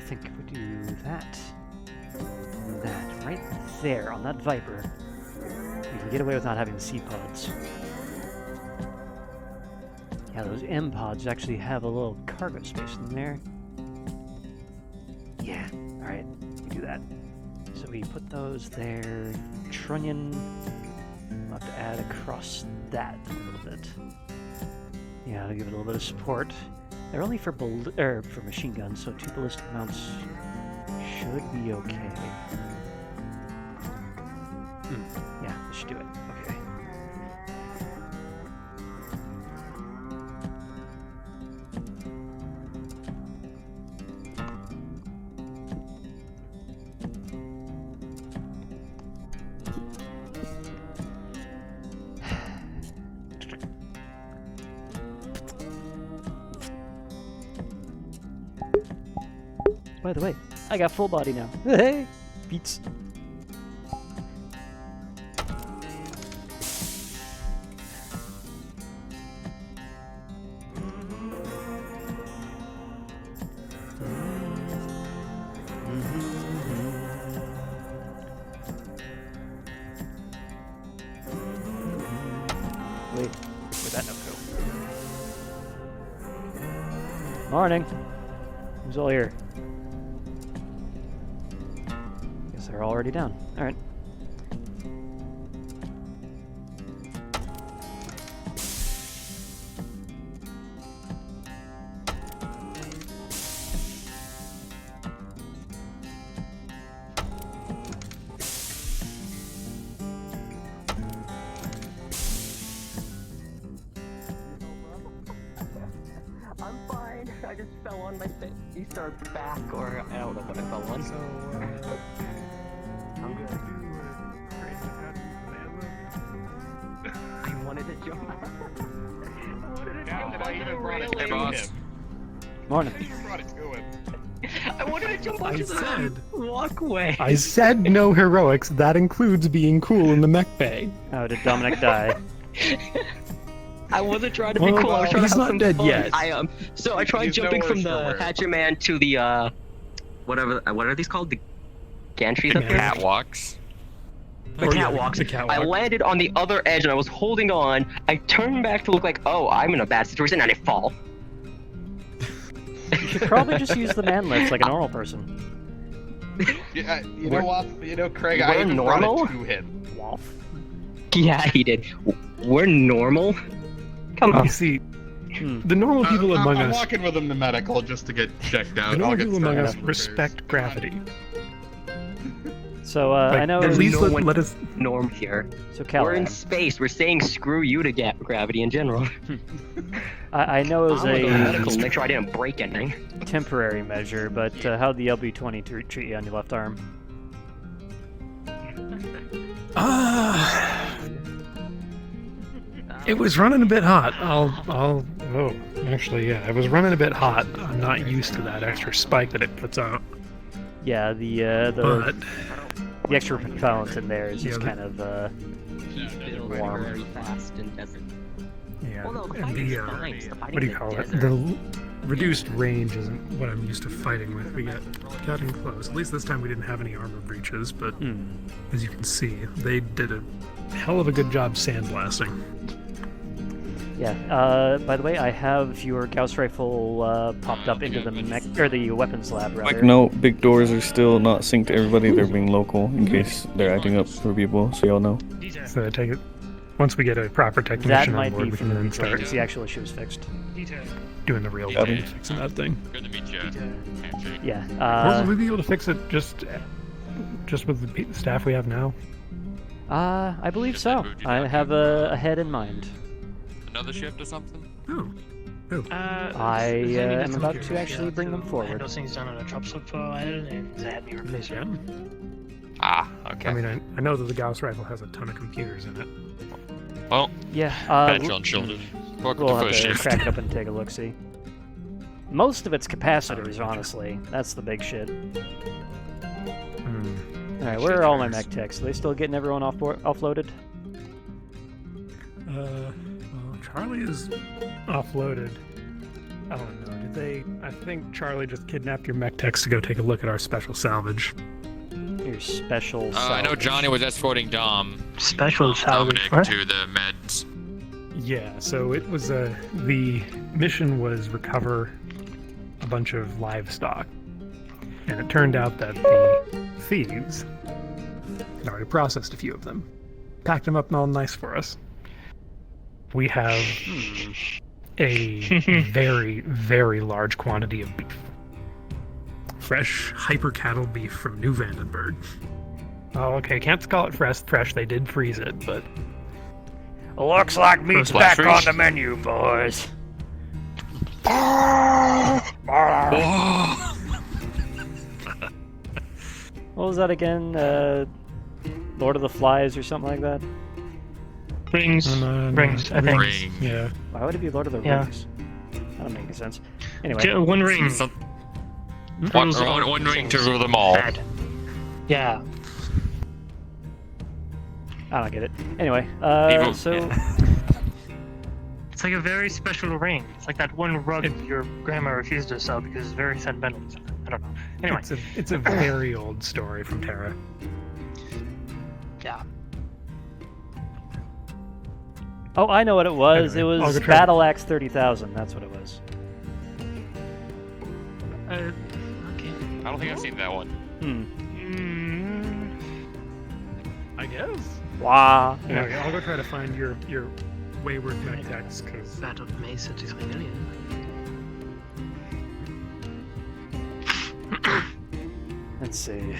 think we do that. That right there on that Viper. We can get away with not having the C pods. Yeah, those M pods actually have a little cargo space in there. Yeah, alright, we do that. So we put those there. Trunnion, we'll have to add across that a little bit. Yeah, to give it a little bit of support. They're only for for machine guns, so 2 ballistic mounts should be okay. Yeah, this should do it. Okay. By the way, I got full body now. Hey, beats. Wait, where'd that note go? Morning. Who's all here? Guess they're already down. All right. I'm fine. I just fell on my Easter back, or I don't know what I fell on. So, I'm good. I wanted to jump. I even brought it Hey, to boss. him. Morning. I even brought it to him. I wanted to jump I onto the said- walkway. I said no heroics. That includes being cool in the mech bay. Oh, did Dominic die? I wasn't trying to be Well, cool. I was trying he's to have not some dead fun. yet. So I tried He's jumping nowhere from the sure where. Hatcherman to the whatever. What are these called? The gantries up there. Catwalks. The Or, yeah, catwalks. the catwalk. I landed on the other edge and I was holding on. I turned back to look like, oh, I'm in a bad situation, and I fall. You should probably just use the man lifts like a normal person. Yeah, you know what? You know, Craig, we're I even normal? brought it to him. Wolf. Yeah, he did. We're normal. Come on. You see, the normal people among I'm us, walking with him to medical just to get checked out. the normal I'll get people among started us after respect gravity. So Like, I know. at There's least no let, one- let us. Norm here. So Cal, We're in space. We're saying screw you to gravity in general. I know it was I'm gonna go to medical a to make sure I didn't break anything. temporary measure, but how'd the LB-20 treat you on your left arm? It was running a bit hot. Oh, actually, yeah, it was running a bit hot. I'm not used to that extra spike that it puts out. Yeah, But the extra propellant in there is Yeah, just the- kind of warm. Very fast and doesn't. yeah, Well, no, the and fighting's the fine. It's the fighting what do you in call the it? desert. The reduced range isn't what I'm used to fighting with. We got cutting close. At least this time we didn't have any armor breaches, but as you can see, they did a hell of a good job sandblasting. Yeah. By the way, I have your Gauss rifle popped up into the the weapons lab rather. Quick note, big doors are still not synced to everybody. They're being local in case they're acting up for people, so y'all know. So I take it. Once we get a proper That technician on might board, be we from can the then replay, start because the actual issue is fixed. doing the real Got work, it. fixing that thing. Good to meet you. Yeah. Or will we be able to fix it just with the staff we have now? I believe so. Would you I like have a head in mind. Another shift or something? Oh. I am about to actually bring them forward. Handle things done on a drop slip item, and they had me replace it. Yeah. Ah, okay. I mean, I know that the Gauss rifle has a ton of computers in it. well, Yeah. patch on shoulder. Welcome We'll to have first to shift. crack it up and take a look. See. Most of it's capacitors, honestly. That's the big shit. All right, where are all my mech techs? Are they still getting everyone offloaded? Well, Charlie is offloaded. Oh no, did they? I think Charlie just kidnapped your mech techs to go take a look at our special salvage. Your special I know salvage. Johnny was escorting Dom, Special salvage. Dominic, What? to the meds. Yeah, so it was the mission was recover a bunch of livestock, and it turned out that the thieves had already processed a few of them, packed them up all nice for us. We have a very, very large quantity of beef. Fresh hyper cattle beef from New Vandenberg. Oh, okay, can't call it fresh. They did freeze it, but Looks like meat's Flash back on freeze? the menu, boys. What was that again? Lord of the Flies or something like that? Rings. Rings, I think. Ring. yeah. Why would it be Lord of the Yeah. Rings? That doesn't make any sense. Anyway, J- One ring. One, Rules all one ring to things rule them all. bad. Yeah. I don't get it. Anyway, Evil- so It's like a very special ring. It's like that one rug your grandma refused to sell because it's very sentimental. I don't know. Anyway, It's a very old story from Terra. yeah. oh, I know what it was. Anyway, It I'll was go try- Battle Axe 30,000. That's what it was. Okay. I don't think I've seen that one. I guess. Wow. Anyway, I'll go try to find your wayward mech techs, because That of Mesa to 3 million. Let's see.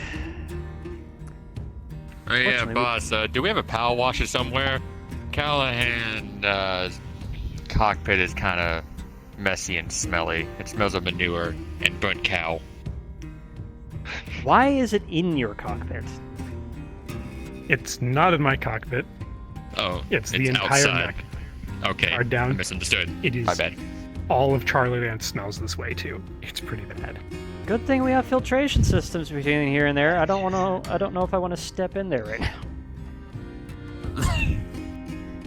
Oh yeah, Fortunately, boss. Do we have a power washer somewhere? Callahan's cockpit is kind of messy and smelly. It smells of manure and burnt cow. Why is it in your cockpit? it's not in my cockpit. Oh, It's the entire outside. mech. Okay, Are down- I misunderstood. It is. My bad. All of Charlie Land smells this way too. It's pretty bad. Good thing we have filtration systems between here and there. I don't know if I want to step in there right now.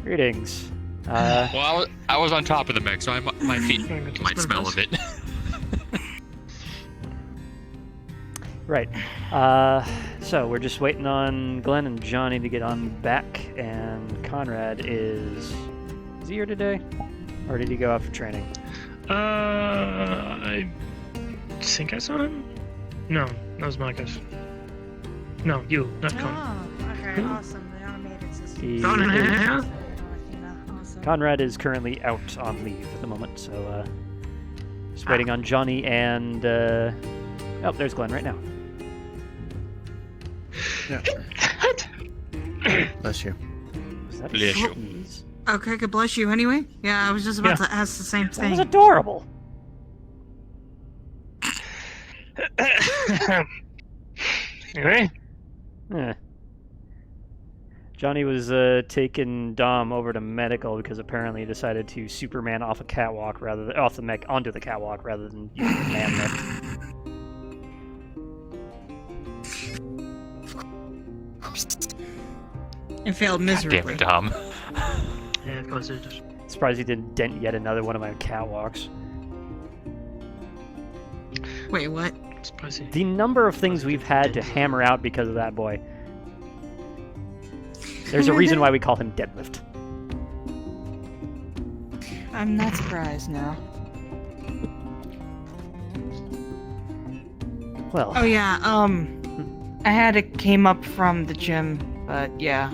Greetings. Well, I was on top of the mech, so my feet might smell of it. Right. So we're just waiting on Glenn and Johnny to get on back, and Conrad is he here today? Or did he go out for training? I think I saw him. No, that was Marcus. No, you, not Con. Oh, okay, awesome. The automated system. He- Con, yeah. Awesome. Conrad is currently out on leave at the moment, so just waiting on Johnny and oh, there's Glenn right now. Yeah, sure. Bless you. Was that a Bless you. sneeze? Okay, God bless you anyway. Yeah, I was just about to ask the same That thing. was adorable. Anyway, Eh. Johnny was taking Dom over to medical because apparently he decided to Superman off a catwalk rather than off the mech onto the catwalk rather than using the man lift. It failed Damn miserably. it, Dom. yeah, of course it is. Surprised he didn't dent yet another one of my catwalks. Wait, what? Spicy. The number of things we've had to hammer out because of that boy. There's a reason why we call him Deadlift. I'm not surprised now. Well, Oh yeah, I had it came up from the gym, but yeah.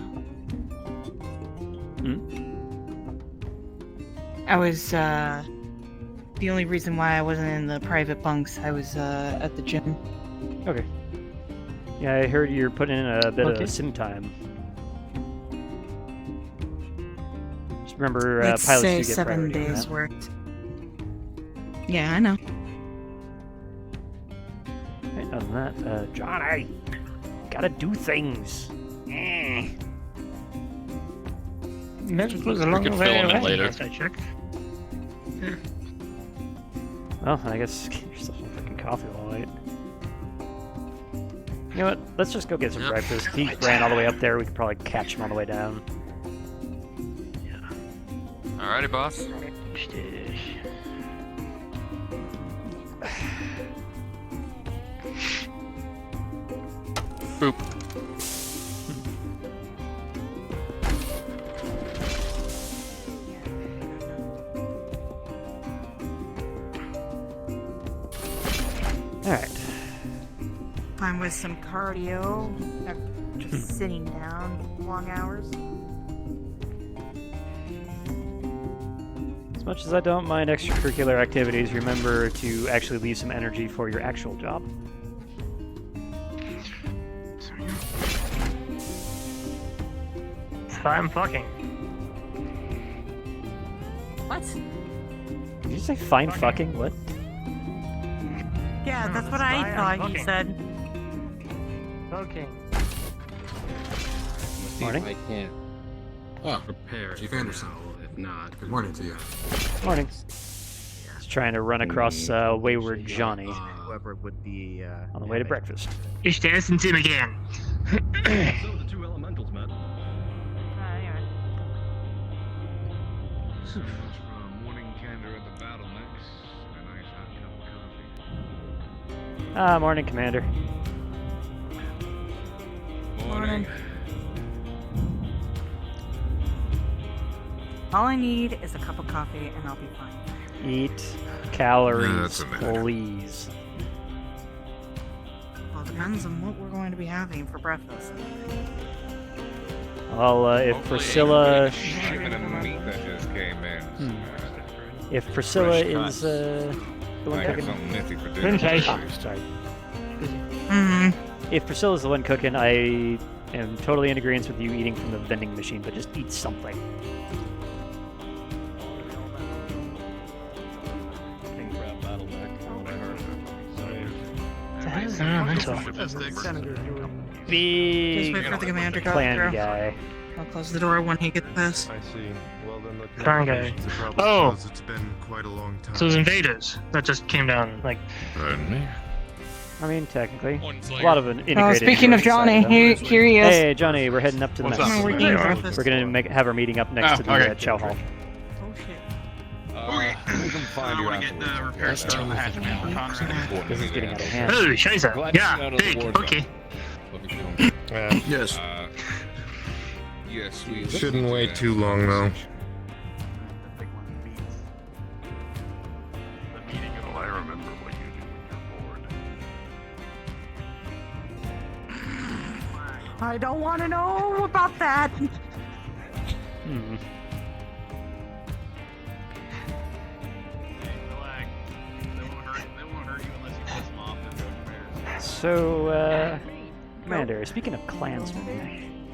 I was the only reason why I wasn't in the private bunks, I was at the gym. okay. Yeah, I heard you're putting in a bit Okay. of sim time. Just remember, Let's pilots say do get 7 priority on days that. worked. Yeah, I know. Right, other than that, Johnny, gotta do things. Eh. Magic was a long could way fill 'em in away, later. last I checked. Well, I guess get yourself some freaking coffee while I wait. You know what? Let's just go get some Yep. breakfast. He ran all the way up there. We could probably catch him on the way down. Alrighty, boss. Boop. Alright. Fine with some cardio. Just sitting down long hours. As much as I don't mind extracurricular activities, remember to actually leave some energy for your actual job. I'm fucking. What? Did you say fine fucking? What? Yeah, No, that's what that's I fine, thought I'm you fucking. said. Fucking. See Morning. if I can. Prepare. Chief Anderson. If not, good morning to you. Morning. Just trying to run across Wayward Johnny Whoever would be on the way to breakfast. Ich der essen Tim again. So the two elementals met. Anyway. From morning candor at the Battletech, a nice hot cup of coffee. Morning, Commander. Morning. All I need is a cup of coffee and I'll be fine. Eat calories, doesn't matter. please. Well, it depends on what we're going to be having for breakfast. Well, if Priscilla, Shipment of meat that just came in. if Priscilla Fresh is the one I got cooking, something nifty for Good dinner. case. ah, sorry. Mm-hmm. If Priscilla's the one cooking, I am totally in agreement with you eating from the vending machine, but just eat something. The hell is an elemental? Big Just wait for the commander to go plan through. guy. I'll close the door when he gets past. I see. Well then, the Darn guy. communications are probably Oh. because it's been quite a long time. So those invaders that just came down, like, Pardon me? I mean, technically, One's a like, lot of an integrated. Oh, speaking of into our Johnny, society, here he though. is. Hey, Johnny, we're heading up to the What's mess. up? We're There you eating are. breakfast. We're gonna have our meeting up next to the okay. chow hall. Oh shit. We can find you afterwards. repairs started happening for Conrad. This is getting out of hand. oh, Scheiße. Glad to Yeah, see out of the big, wardrobe. okay. Yes. Yes, we Shouldn't wait too long though. Oh, I remember what you do when you're bored. I don't want to know about that. Hmm. So, Commander, speaking of clansmen,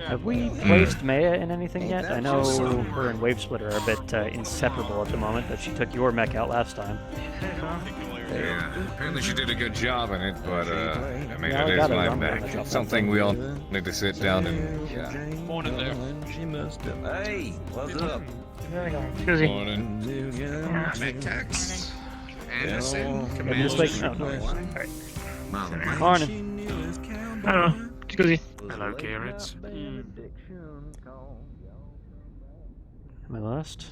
have we placed Maya in anything yet? I know her and Wave Splitter are a bit inseparable at the moment, but she took your mech out last time. Yeah, apparently she did a good job in it, but I mean, Yeah, I it got is it my on there. back. It's something we all need to sit down and, yeah. Morning there. Hey, what's up? Excuse me. Morning. Text. Anderson, Maybe this way? No, no. Alright. Morning. Hello. Excuse me. Hello, carrots. Am I lost?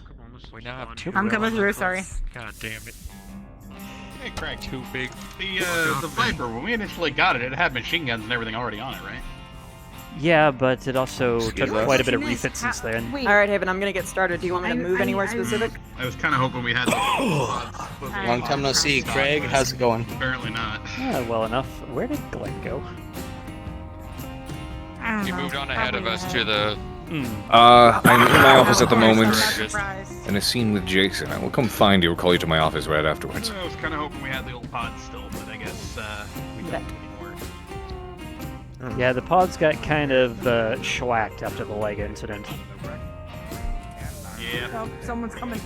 We now have two. I'm coming through, sorry. God damn it. Hey, Craig. Too big. The Viper, when we initially got it, it had machine guns and everything already on it, right? Yeah, but it also took quite a bit of refit since then. Wait. All right, Haven, I'm gonna get started. Do you want me to move anywhere I- specific? I was kind of hoping we had. Long time no see, Craig. How's it going? Apparently not. Well enough. Where did Glenn go? I don't He know, moved on ahead of probably us not. to the. I'm in my office at the moment, Surprise. in a scene with Jason. I will come find you or call you to my office right afterwards. I was kind of hoping we had the old pod still, but I guess we don't anymore. Yeah, the pods got kind of schwacked after the leg incident. Yeah. Oh, someone's coming.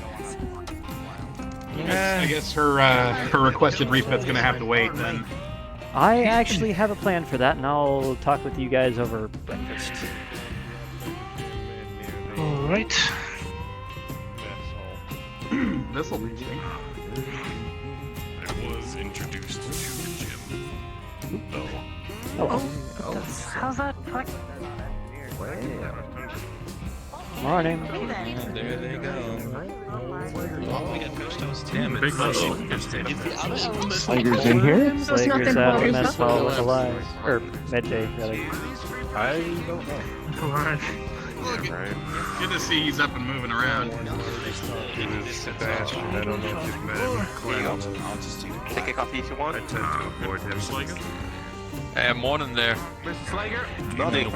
I guess her requested refit's gonna have to wait then. I actually have a plan for that, and I'll talk with you guys over breakfast. Alright. This'll be interesting. I was introduced to the gym. Oh, How's that? Fuck. Morning. There they go. Damn, big Slager's in here? Slager's out of mess hall with alive. Or midday, rather. I don't know. Alive. Right. Good to see he's up and moving around. I don't know if you've met him. Take a coffee if you want. I tend to avoid him. Hey, morning there. Mr. Slager? Morning.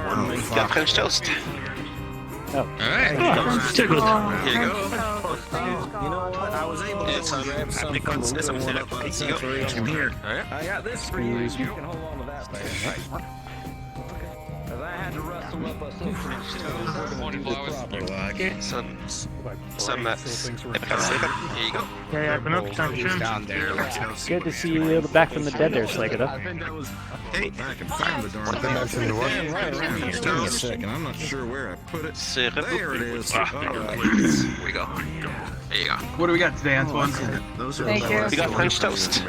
Got French toast. Alright. Tickled. Here you go. You know what? I was able to grab some from the little one up on Century from here. Alright. I got this for you. You can hold on to that. Because I had to rustle up a 6-inch toast. Morning, flowers. Some here you go. Yeah, I've been up time to trim. Down there. Good to see you back from the dead there, Slager. Though. Hey. Back and find the darn thing. That's in the way. Just give me a second. I'm not sure where I put it. There it is. All right. Here we go. There you go. What do we got today, Antoine? Those are Thank you. We got French toast.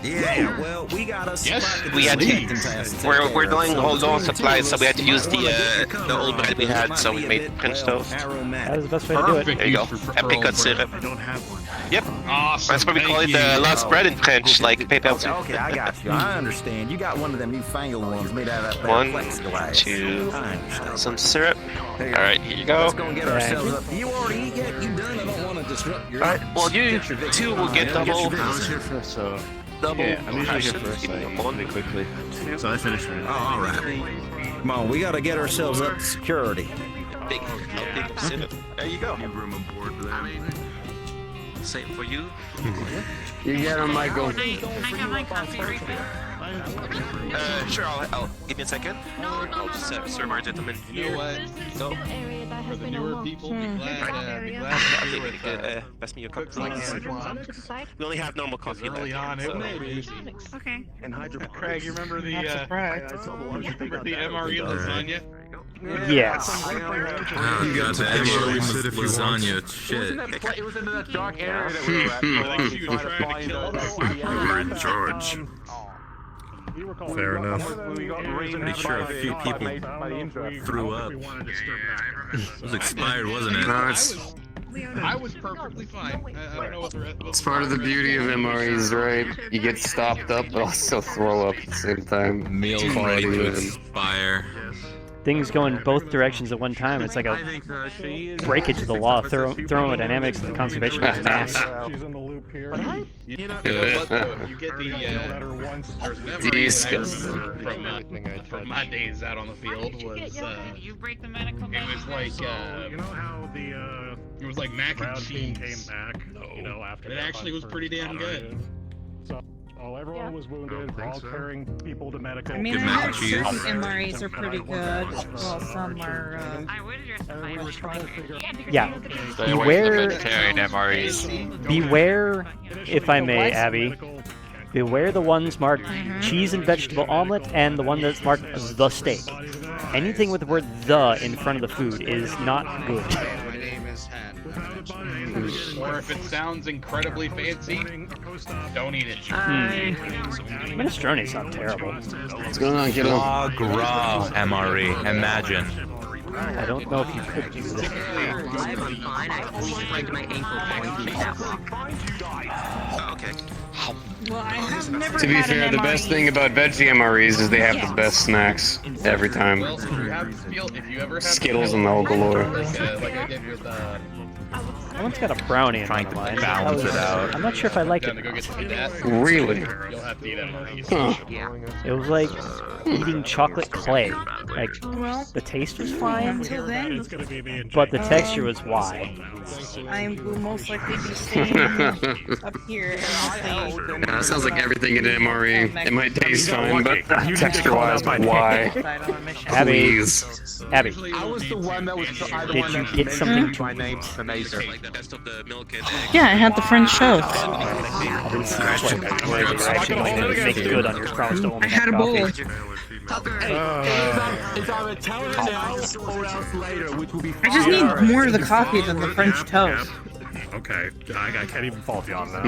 Yeah, well, we got us. We had to. We're doing hold on supplies, so we had to use the old bread we had, so we made French toast. That was the best way to do it. There you go. Apricot syrup. I don't have one. Yep. Awesome. That's what we call it, last bread in French, like paper. Okay, I got you. I understand. You got one of them newfangled ones made out of that One, plexiglass. two, some syrup. Alright, here you go. Let's go and get ourselves up. You already eat yet? You done? I don't want to disrupt your. Alright, well, you two will get double. I was here first, so. Double. Yeah, I'm usually here first, like, quickly. So I finished it. Oh, alright. Come on, we got to get ourselves up to security. Big syrup. There you go. Room aboard for that. Same for you. You get him, Michael. Sure, I'll give me a second. I'll just serve our gentleman. You know what? Go. For the newer people, be glad to Okay, be with pass me your cup, cooks like please. Antoine. We only have normal coffee Early on, left. it may be easy. Okay. Craig, you remember the the MRE lasagna? Yes. You got the MRE lasagna shit. It was into that dark area that we were at. Like she was trying to kill us. You were in charge. Fair enough. Pretty sure a few people threw up. It was expired, wasn't it? I was perfectly fine. I don't know what the rest. It's part of the beauty of MREs, right? You get stopped up, but also throw up at the same time. Meal quality would expire. Things go in both directions at one time. It's like a breakage of the law, thermodynamics and the conservation of mass. You get the Disgusting. from my days out on the field was You break the medical. it was like You know how the it was like mac and ground team cheese. came back, you know, after It that actually was hunt pretty for damn good. So, everyone was wounded, all carrying people to medical. I mean, Good I mac heard and cheese. certain MREs are pretty good, while some are. And we were trying to figure out. Yeah. Stay away from the vegetarian MREs. Beware, if I may, Abby. Beware the ones marked cheese and vegetable omelet and the one that's marked the steak. Anything with the word the in front of the food is not good. My name is Han. Or if it sounds incredibly fancy, don't eat it. Minestrone's not terrible. What's going on, kiddo? Gras MRE. Imagine. I don't know if you could do this. I'm fine. I only break my ankle going that. Okay. Well, I have never To be had fair, an the MRE. best thing about veggie MREs is they have the best snacks every time. Well, if you ever have Skittles and the whole galore. like I did with That one's got a brownie in Trying one to of mine. balance it out. I'm not sure if I like down it. to go get some gas. Really? You'll have to eat MREs. Huh. It was like eating chocolate clay. Like, Well, the taste was fine, until then, It's gonna be me and but the texture was why. I will most likely be staying up here and stay. That sounds like everything in an MRE. It might taste fine, but You need to texture-wise, call out my why? Side on a mission. Abby, Please. Abby, I was the one that was did you get something to eat? Like the rest of the milk and eggs. Yeah, I had the French toast. I didn't see much like that where you're actually going to make good on your promise to only I had have a bowl. coffee. I just need more of the coffee than the French toast. Okay, I can't even fault you on that.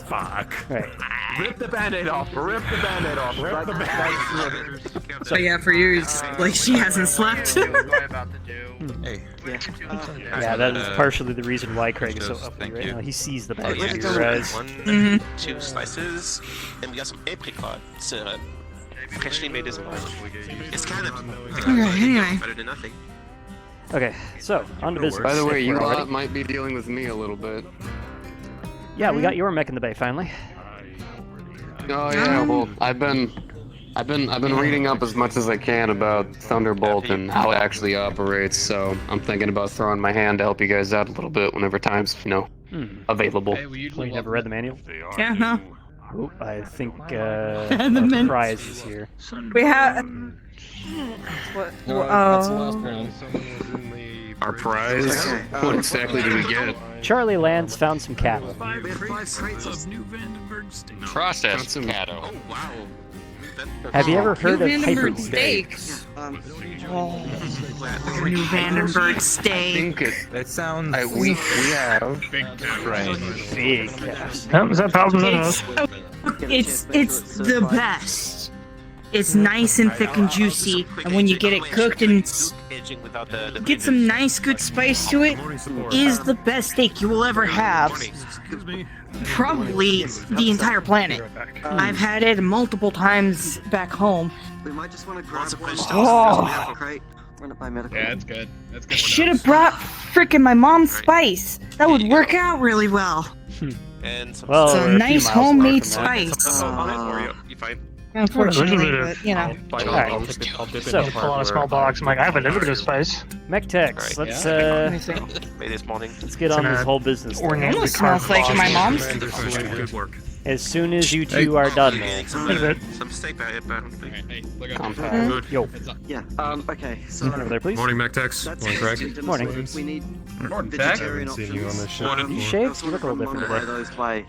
Fuck. Right. Rip the band-aid off. Rip the band-aid off. Rip the So yeah, for you, it's like she hasn't slept. Hey. Yeah, that is partially the reason why Craig is so uppity right now. He sees the bad in your eyes. One, 2 slices, and we got some apricots. Freshly made as well. It's kind of anyway. better than nothing. Okay, so on to business. By the way, if you we're lot ready. might be dealing with me a little bit. Yeah, we got your mech in the bay finally. Oh yeah, well, I've been reading up as much as I can about Thunderbolt and how it actually operates. So I'm thinking about throwing my hand to help you guys out a little bit whenever time's available. Hey, we Well, you never read the manual? Yeah, no. Oh, I think And the our men- prize is here. We have. What? Our prize? What exactly do we get? Charlie Lands found some cattle. Processed cattle. Oh, wow. Have you ever heard of New hyper Vandenberg steaks. New Vandenberg I steak. think That sounds. we have. big time. big calves. Is that problems at It's the best. It's nice and thick and juicy, and when you get it cooked and get some nice good spice to it, is the best steak you will ever have. Probably the entire planet. I've had it multiple times back home. We might just want to grab one. Oh. Crate. Run it by medical. Yeah, that's good. That's good. Should have brought frickin' my mom's spice. That would work out really well. And some Well, It's we're a a few nice miles homemade apart from that. spice. you fine? Unfortunately, but you know. Alright, so, pull out a small box. I'm like, I have a little bit of spice. Mech Techs, Right. let's Made this morning. let's get on this whole business thing. Almost smells like my mom's. Good work. As soon as you two are done, Some, some steak apparently. Hey, look at yo, Yeah. Okay. So. over there, please. Morning, Mactex. That's Morning, Craig. Morning. We need Morning, Tech. vegetarian Haven't seen you options. on this show. You shaved? You look a little different Why today. those play.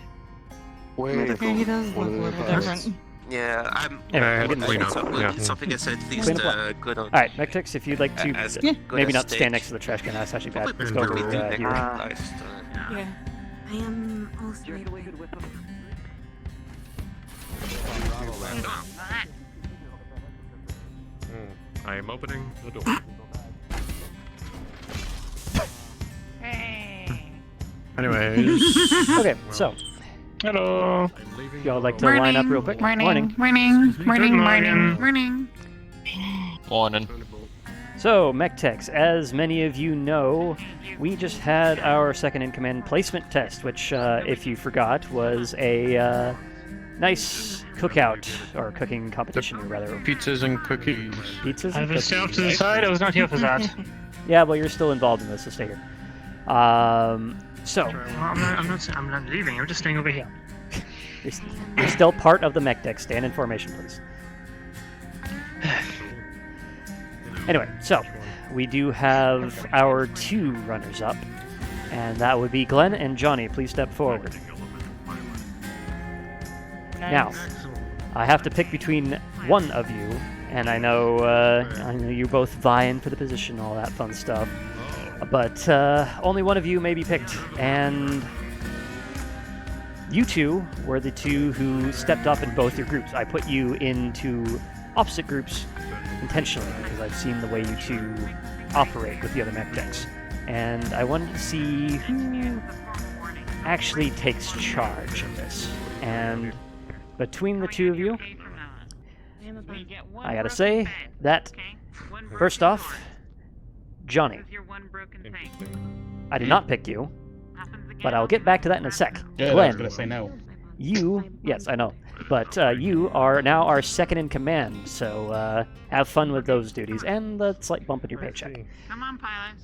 Wait, Medical. He does look a little different. Yeah, I'm. Anyway, Alright, getting clean there. up. Something, Yeah. something that's at least Clean up good on. Alright, Mech Techs, if you'd like to As Yeah. good maybe as not steak. stand next to the trash can, that's actually bad. Let's go over here. Yeah. I am also. I am opening the door. Anyways, Okay, so, Hello. y'all like to line up real quick? Morning. Morning. Morning. So, Mech Techs, as many of you know, we just had our second-in-command placement test, which, if you forgot, was a nice cookout, or cooking competition, rather. pizzas and cookies. Pizzas I and have a step cookies. to the side. I was not here for that. Yeah, well, you're still involved in this, so stay here. So, I'm not leaving. I'm just staying over here. you're still part of the Mech Deck. Stand in formation, please. Anyway, so we do have our two runners-up, and that would be Glenn and Johnny. Please step forward. Now, I have to pick between one of you, and I know you're both vying for the position, all that fun stuff. But only one of you may be picked, and you two were the two who stepped up in both your groups. I put you into opposite groups intentionally because I've seen the way you two operate with the other mech decks, and I wanted to see who actually takes charge of this. And between the two of you, I gotta say that, first off, Johnny, I did not pick you, but I'll get back to that in a sec. Yeah, I was Glenn, gonna say no. yes, I know, but you are now our second in command, so have fun with those duties and the slight bump in your paycheck. Come on, pilots.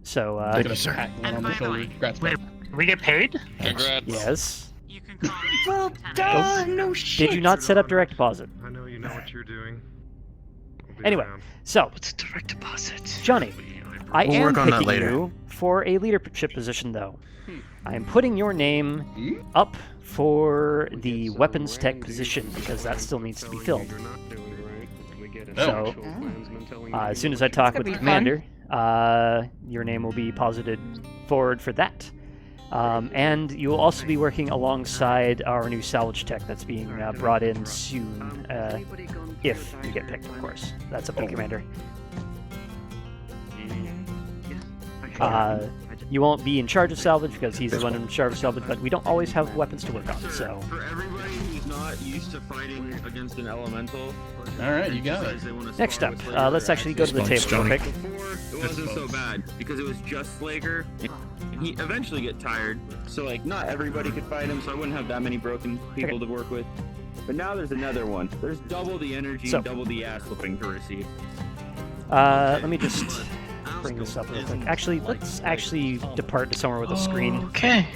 So, Thank you, sir. Pat Glenn on the shoulder. Congrats, Wait, bud. we get paid? Congrats. yes. You can call me. Well done. No shit. Did you not set up direct deposit? I know you know what you're doing. Anyway, so, What's a direct deposit? Johnny, I We'll am work on that picking later. you for a leadership position, though. I am putting your name up for the weapons tech position because that still needs to be filled. So, as soon as I talk This with could the be fun. commander, your name will be posited forward for that. And you will also be working alongside our new salvage tech that's being brought in soon, if you get picked, of course. That's up to the commander. You won't be in charge of salvage because he's the one in charge of salvage, but we don't always have weapons to work on, so... For everybody who's not used to fighting against an elemental... Alright, you got it. Next up, let's actually go to the table real quick. Before, it wasn't so bad, because it was just Slager. He eventually get tired, so like not everybody could fight him, so I wouldn't have that many broken people to work with. But now there's another one. There's double the energy and double the ass whooping to receive. Let me just bring this up real quick. Actually, let's actually depart to somewhere with a screen. Okay.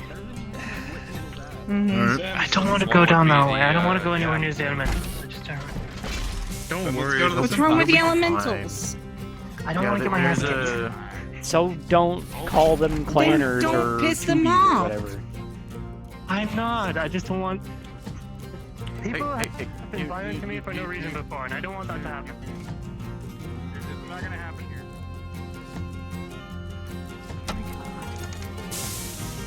I don't want to go down that way. I don't want to go anywhere near the elementals. Don't worry. What's wrong with the elementals? I don't want to get my ass kicked. So don't call them clanners or piss them 2Ds off. or whatever. I'm not. I just don't want... People have been violent to me for no reason before, and I don't want that to happen. It's not gonna happen here.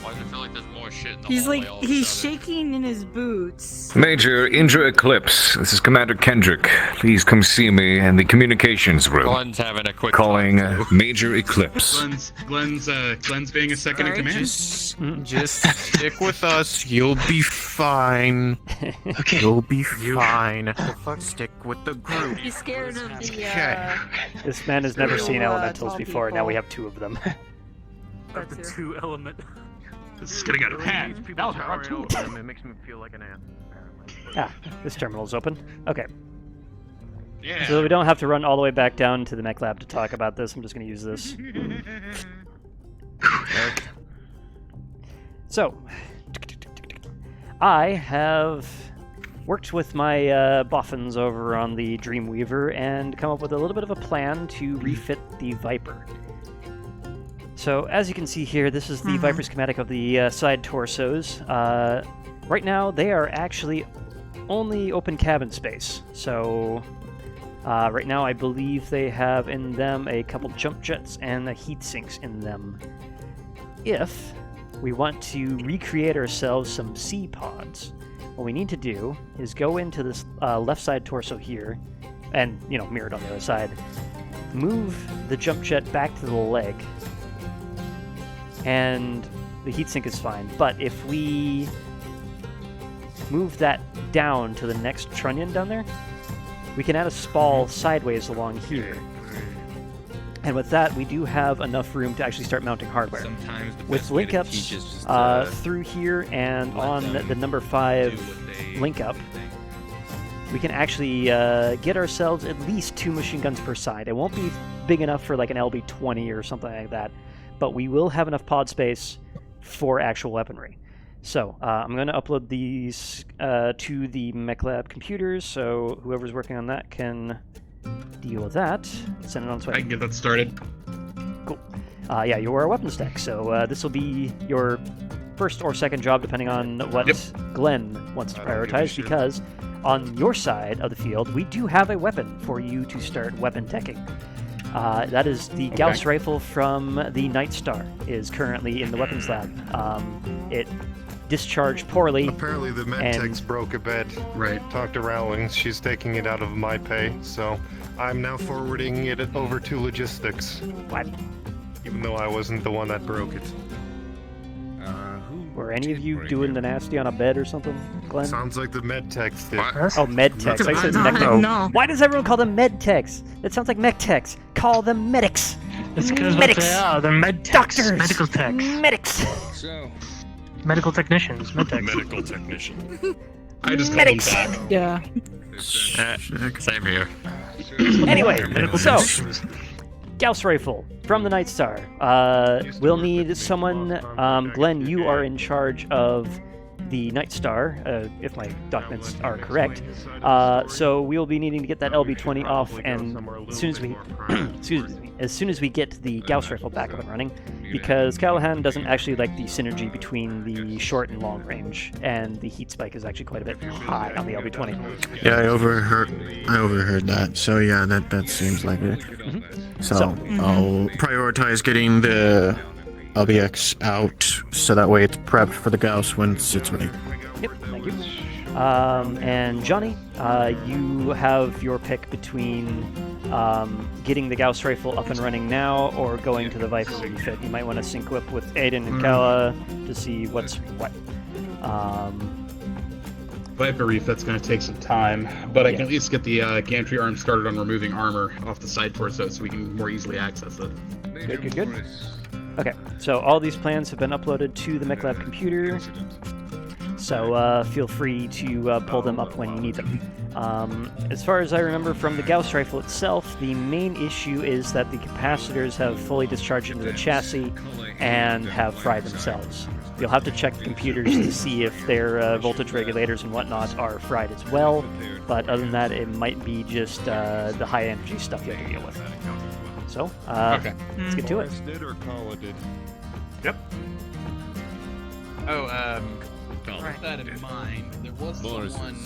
Why do I feel like there's more shit in the He's hallway like, all of a he's sudden? shaking in his boots. Major, Indra Eclipse. This is Commander Kendrick. Please come see me in the communications room. Glenn's having a quick Calling Major Eclipse. Glenn's being a second in command. Just stick with us. You'll be fine. Okay. You'll be fine. Stick with the group. He's scared of the, This man has never seen real, elementals tall before, now people. we have 2 of them. The 2 element. This is getting out of hand. That was hard too. It makes me feel like an ant. This terminal's open. Okay. Yeah. So we don't have to run all the way back down to the mech lab to talk about this. I'm just going to use this. So, I have worked with my boffins over on the Dreamweaver and come up with a little bit of a plan to refit the Viper. So, as you can see here, this is the Viper schematic of the side torsos. Right now, they are actually only open cabin space. So, right now, I believe they have in them a couple jump jets and the heat sinks in them. If we want to recreate ourselves some sea pods, what we need to do is go into this left side torso here, and, you know, mirrored on the other side, move the jump jet back to the leg, and the heatsink is fine. But if we move that down to the next trunnion down there, we can add a spall sideways along here. And with that, we do have enough room to actually start mounting hardware. With link ups through here and on the number 5 link up, we can actually get ourselves at least 2 machine guns per side. It won't be big enough for like an LB-20 or something like that, but we will have enough pod space for actual weaponry. So I'm going to upload these to the MechLab computers, so whoever's working on that can deal with that. Send it on its way. I can get that started. Cool. Yeah, you are a weapons tech, so this will be your first or second job, depending on what Glenn wants to prioritize, because on your side of the field, we do have a weapon for you to start weapon teching. That is the Gauss rifle from the Night Star, is currently in the weapons lab. It discharged poorly. Apparently the medtech's broke a bit. Right. Talked to Rowling, she's taking it out of my pay, so I'm now forwarding it over to logistics. What? Even though I wasn't the one that broke it. Were any of you doing the nasty on a bed or something, Glenn? Sounds like the medtechs did. Oh, medtechs. I said mech. No. Why does everyone call them medtechs? That sounds like mech techs. Call them medics. That's because medics. they are. They're med techs. Doctors. Medical techs. Medics. So, Medical technicians. Med techs. Medical technician. I just call medics. them that. Yeah. Same here. Anyway, Medical so technicians. Gauss rifle from the Night Star. We'll need someone. Glenn, you are in charge of the Night Star, if my documents are correct. So we will be needing to get that LB-20 off, and as soon as we, as soon as we get the Gauss rifle back up and running, because Callahan doesn't actually like the synergy between the short and long range, and the heat spike is actually quite a bit high on the LB-20. Yeah, I overheard that. So yeah, that seems like it. So I'll prioritize getting the LBX out so that way it's prepped for the Gauss when it's ready. Yep, thank you. And Johnny, you have your pick between getting the Gauss rifle up and running now or going to the Viper refit. You might want to sync up with Aiden and Kala to see what's what. Viper refit's going to take some time, but I can at least get the gantry arm started on removing armor off the side for us so we can more easily access it. Good. Okay, so all these plans have been uploaded to the MechLab computer, so feel free to pull them up when you need them. As far as I remember from the Gauss rifle itself, the main issue is that the capacitors have fully discharged into the chassis and have fried themselves. You'll have to check the computers to see if their voltage regulators and whatnot are fried as well, but other than that, it might be just the high energy stuff you have to deal with. So, let's get to it. Yep. With that in mind, there was someone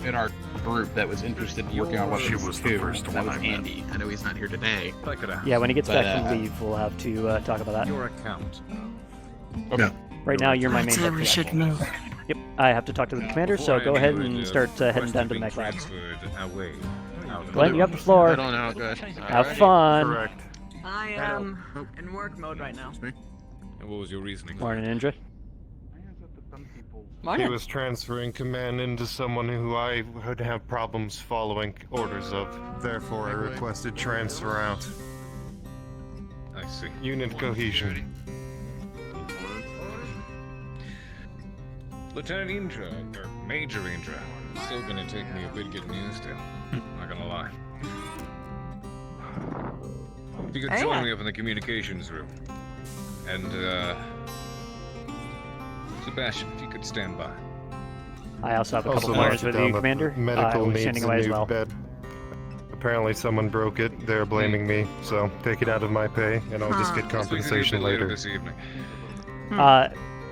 in our group that was interested in working on weapons too. That was Andy. I know he's not here today. Yeah, when he gets back from leave, we'll have to talk about that. Your account. Okay. Right now, you're my main I'd say we should move. Yep, I have to talk to the commander, so go ahead and start heading down to the mech lab. Glenn, you have the floor. I don't know, good. Have fun. Correct. I am in work mode right now. And what was your reasoning? Morning, Indra. He was transferring command into someone who I would have problems following orders of. Therefore, I requested transfer out. I see. Unit cohesion. Lieutenant Indra, or Major Indra, it's still gonna take me a bit getting used to. Not gonna lie. If you could join me up in the communications room. And, Sebastian, if you could stand by. I also have a couple pointers with you, Commander. Medical we're needs standing a away as new well. bed. Apparently someone broke it. They're blaming me, so take it out of my pay, and I'll just get compensation later. This evening.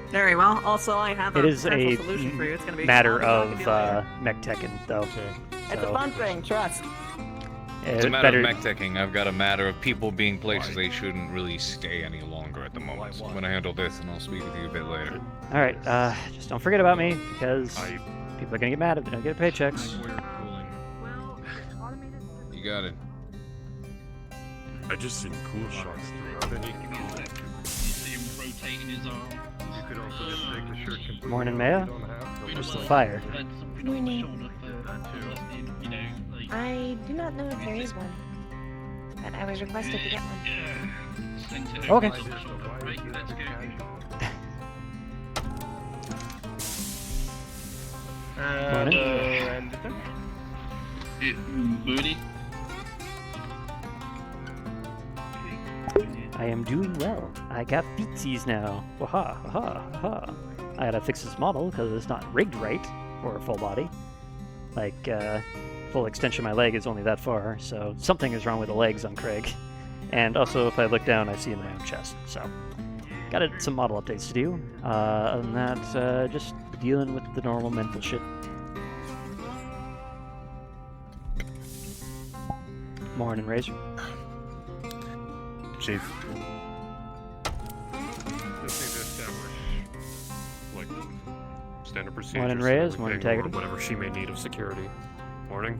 Very well. Also, I have a It is potential a solution for you. It's going to be matter small, of but mech teching, though. it's a fun thing. Trust. It's a matter of mech teching. I've got a matter of people being places they shouldn't really stay any longer at the moment. So I'm gonna handle this, and I'll speak with you a bit later. All right, just don't forget about me, because people are gonna get mad if they don't get paychecks. You got it. I just seen cool shots throughout it. Morning, Maya. Where's the fire? Morning. I do not know if there is one, but I was requested to get one. Okay. Booty. I am doing well. I got feetsies now. Waha, waha, waha. I gotta fix this model because it's not rigged right for a full body. Like, full extension of my leg is only that far, so something is wrong with the legs on Craig. And also, if I look down, I see in my own chest, so got some model updates to do. Other than that, just dealing with the normal mental shit. Morning, Razor. Chief. Just need to establish, like, standard procedures. Morning, Reyes. Morning, Integrity. Whatever she may need of security. Morning.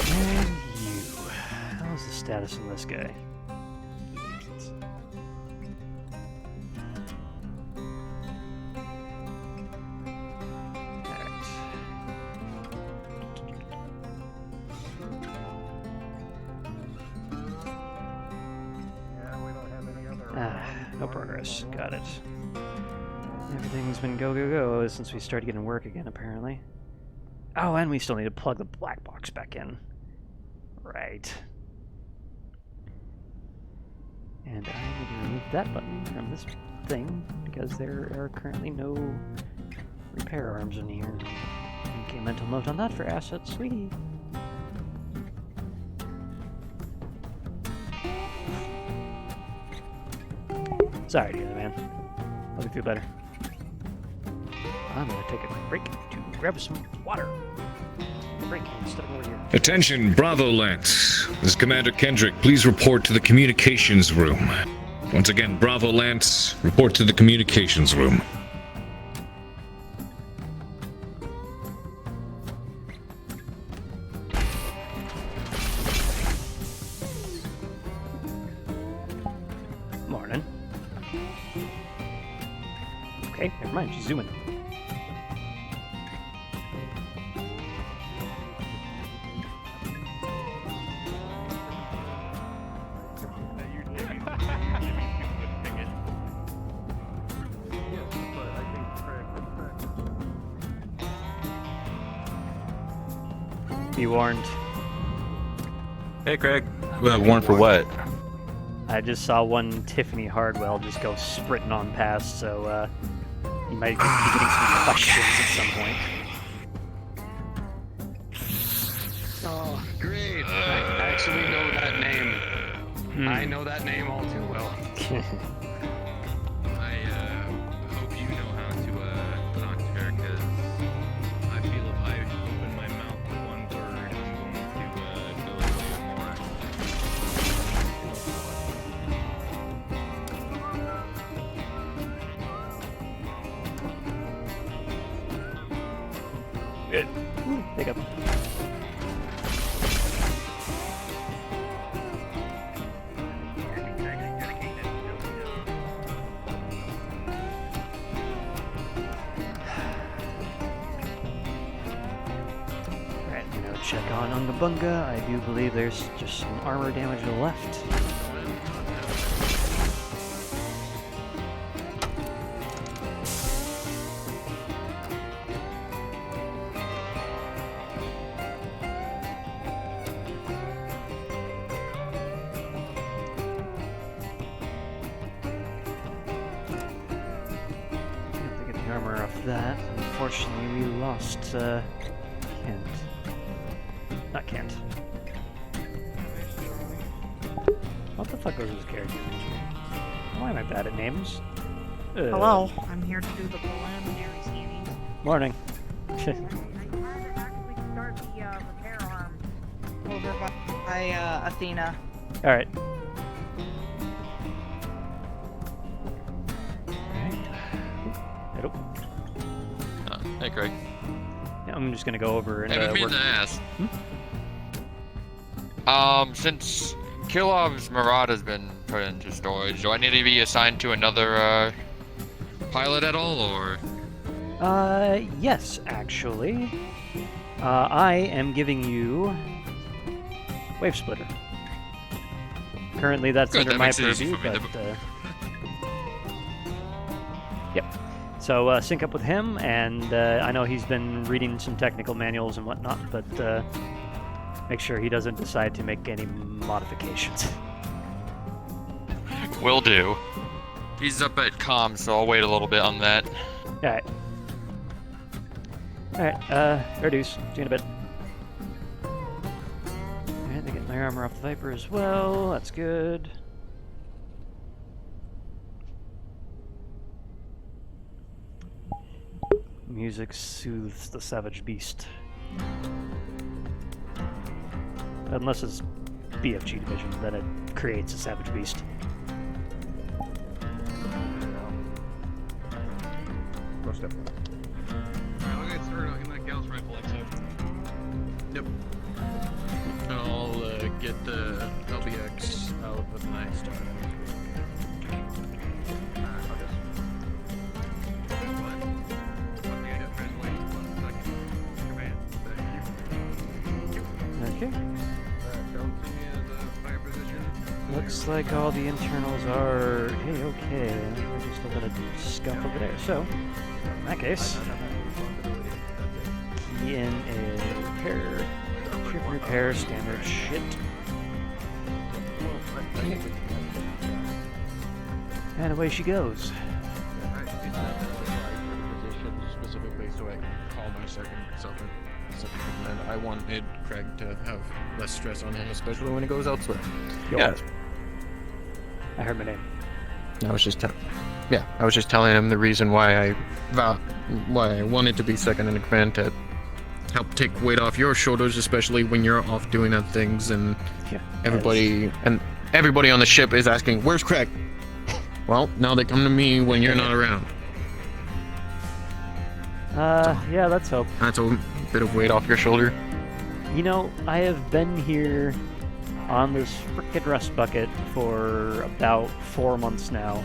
And you. How's the status on this guy? No progress. Got it. Everything's been go, go, go since we started getting work again, apparently. Oh, and we still need to plug the black box back in. Right. And I need to remove that button from this thing, because there are currently no repair arms in here. Okay, mental note on that for assets, sweetie. Sorry, dear man. Hope you feel better. I'm gonna take a quick break to grab some water. Break instead of over here. Attention, Bravo Lance. This is Commander Kendrick. Please report to the communications room. Once again, Bravo Lance, report to the communications room. Morning. Okay, never mind, she's zooming. Be warned. Hey, Craig. Well, warned for what? I just saw one Tiffany Hardwell just go sprinting on past, so you might be getting some questions at some point. Oh, great. I actually know that name. I know that name all too well. I hope you know how to talk to her, because I feel if I open my mouth with one word, I'm going to go a little more. Good. Pick up. Alright, now check on Unga Bunga. I do believe there's just some armor damage left. Armor off that. Unfortunately, we lost Kent. Not Kent. What the fuck was his character? Why am I bad at names? Hello, I'm here to do the preliminary scanning. Morning. I tried to actually start the repair arm over by Athena. Alright. Hello. Hey, Craig. Yeah, I'm just gonna go over and Hey, work. to ask. Since Kilov's Marauder has been put into storage, do I need to be assigned to another pilot at all, or? Yes, actually. I am giving you Wave Splitter. Currently, that's Good, under that my makes it easy purview, for me. Yep. So sync up with him, and I know he's been reading some technical manuals and whatnot, but make sure he doesn't decide to make any modifications. Will do. He's up at comm, so I'll wait a little bit on that. Alright. Alright, reduce. See you in a bit. Alright, they get my armor off the Viper as well. That's good. Music soothes the savage beast. Unless it's BFG division, then it creates a savage beast. Alright, I'll get started on that Gauss rifle exo. Yep. And I'll get the LBX out with an ice start. Okay. Looks like all the internals are okay. We're just a little bit of scuff over there. So, in that case, key in a repair, trip repair, standard shit. And away she goes. Specifically, so I can call my second command. I wanted Craig to have less stress on him, especially when he goes elsewhere. Yeah. I heard my name. That was just tough. Yeah, I was just telling him the reason why I wanted to be second in command to help take weight off your shoulders, especially when you're off doing other things, and everybody on the ship is asking, "Where's Craig?" Well, now they come to me when you're not around. Yeah, let's hope. That's a bit of weight off your shoulder. You know, I have been here on this frickin' rust bucket for about 4 months now,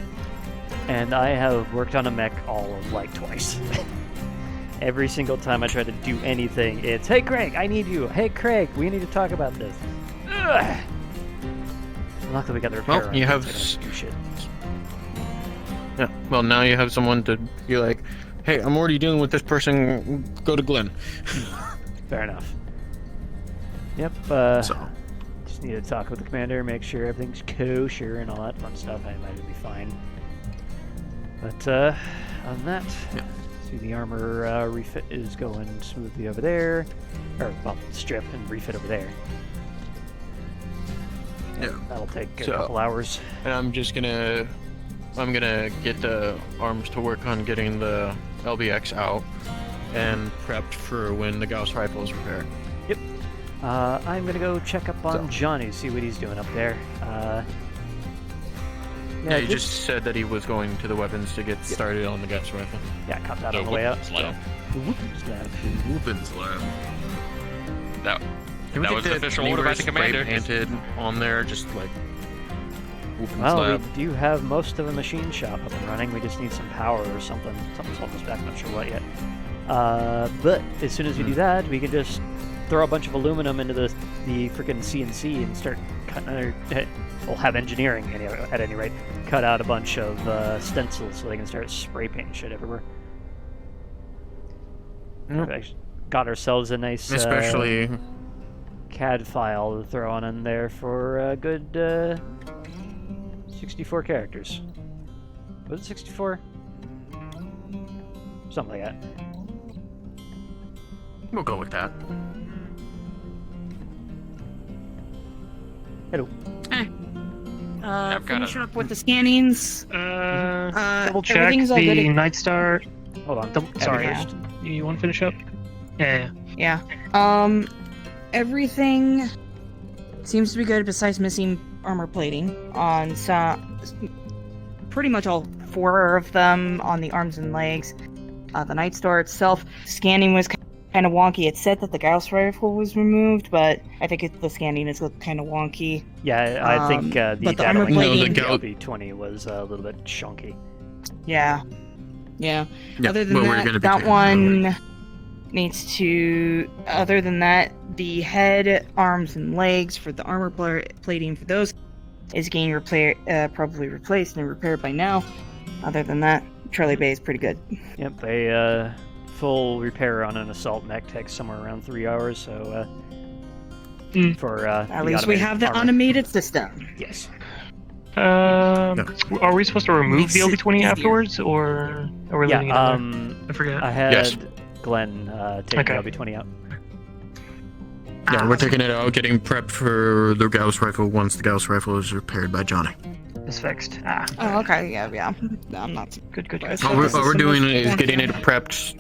and I have worked on a mech all of like twice. Every single time I try to do anything, it's, "Hey Craig, I need you. Hey Craig, we need to talk about this." Ugh. Luckily we got the repair. Well, you have do shit. Yeah. Well, now you have someone to be like, "Hey, I'm already dealing with this person. Go to Glenn." Fair enough. Yep. Just need to talk with the commander, make sure everything's kosher and all that fun stuff. I imagine it'll be fine. But other than that, see the armor refit is going smoothly over there, or well, strip and refit over there. Yeah. That'll take a couple hours. And I'm gonna get the arms to work on getting the LBX out and prepped for when the Gauss rifle is repaired. Yep. I'm gonna go check up on Johnny, see what he's doing up there. Yeah, he just said that he was going to the weapons to get started on the Gauss rifle. Yeah, caught that on the way up. Weapons lab. That Can we was get the official order by the commander. Painted on there, just like. Well, lab. we do have most of a machine shop up and running. We just need some power or something. Something's holding us back. Not sure what yet. But as soon as we do that, we can just throw a bunch of aluminum into the freaking CNC and start cutting. We'll have engineering at any rate. Cut out a bunch of stencils so they can start spray painting shit everywhere. Yep. We actually got ourselves a nice Especially CAD file to throw on in there for a good 64 characters. Was it 64? Something like that. We'll go with that. Hello. Hey. I've got Finishing up with the scannings. Double check everything's all good. the Night Star. Hold on. Sorry. Yeah. You want to finish up? Yeah. Yeah. Everything seems to be good besides missing armor plating on pretty much all 4 of them on the arms and legs. The Night Star itself, scanning was kind of wonky. It said that the Gauss rifle was removed, but I think the scanning is kind of wonky. Yeah, I think but the armor plating, the LB20 was a little bit chunky. Yeah. Other than well, that one needs to. Other than that, the head, arms, and legs for the armor plating for those is getting probably replaced and repaired by now. Other than that, Charlie Bay is pretty good. Yep, a full repair on an assault mech takes somewhere around 3 hours. So for at least we have the armor. automated system. Yes. Are we supposed to remove the LB20 afterwards, or are we leaving it Yeah. in there? I forget. I had Yes. Glenn take the LB20 out. Yeah, we're taking it out, getting prepped for the Gauss rifle once the Gauss rifle is repaired by Johnny. It's fixed. Oh, okay. Yeah. I'm not good. All we're doing is getting it prepped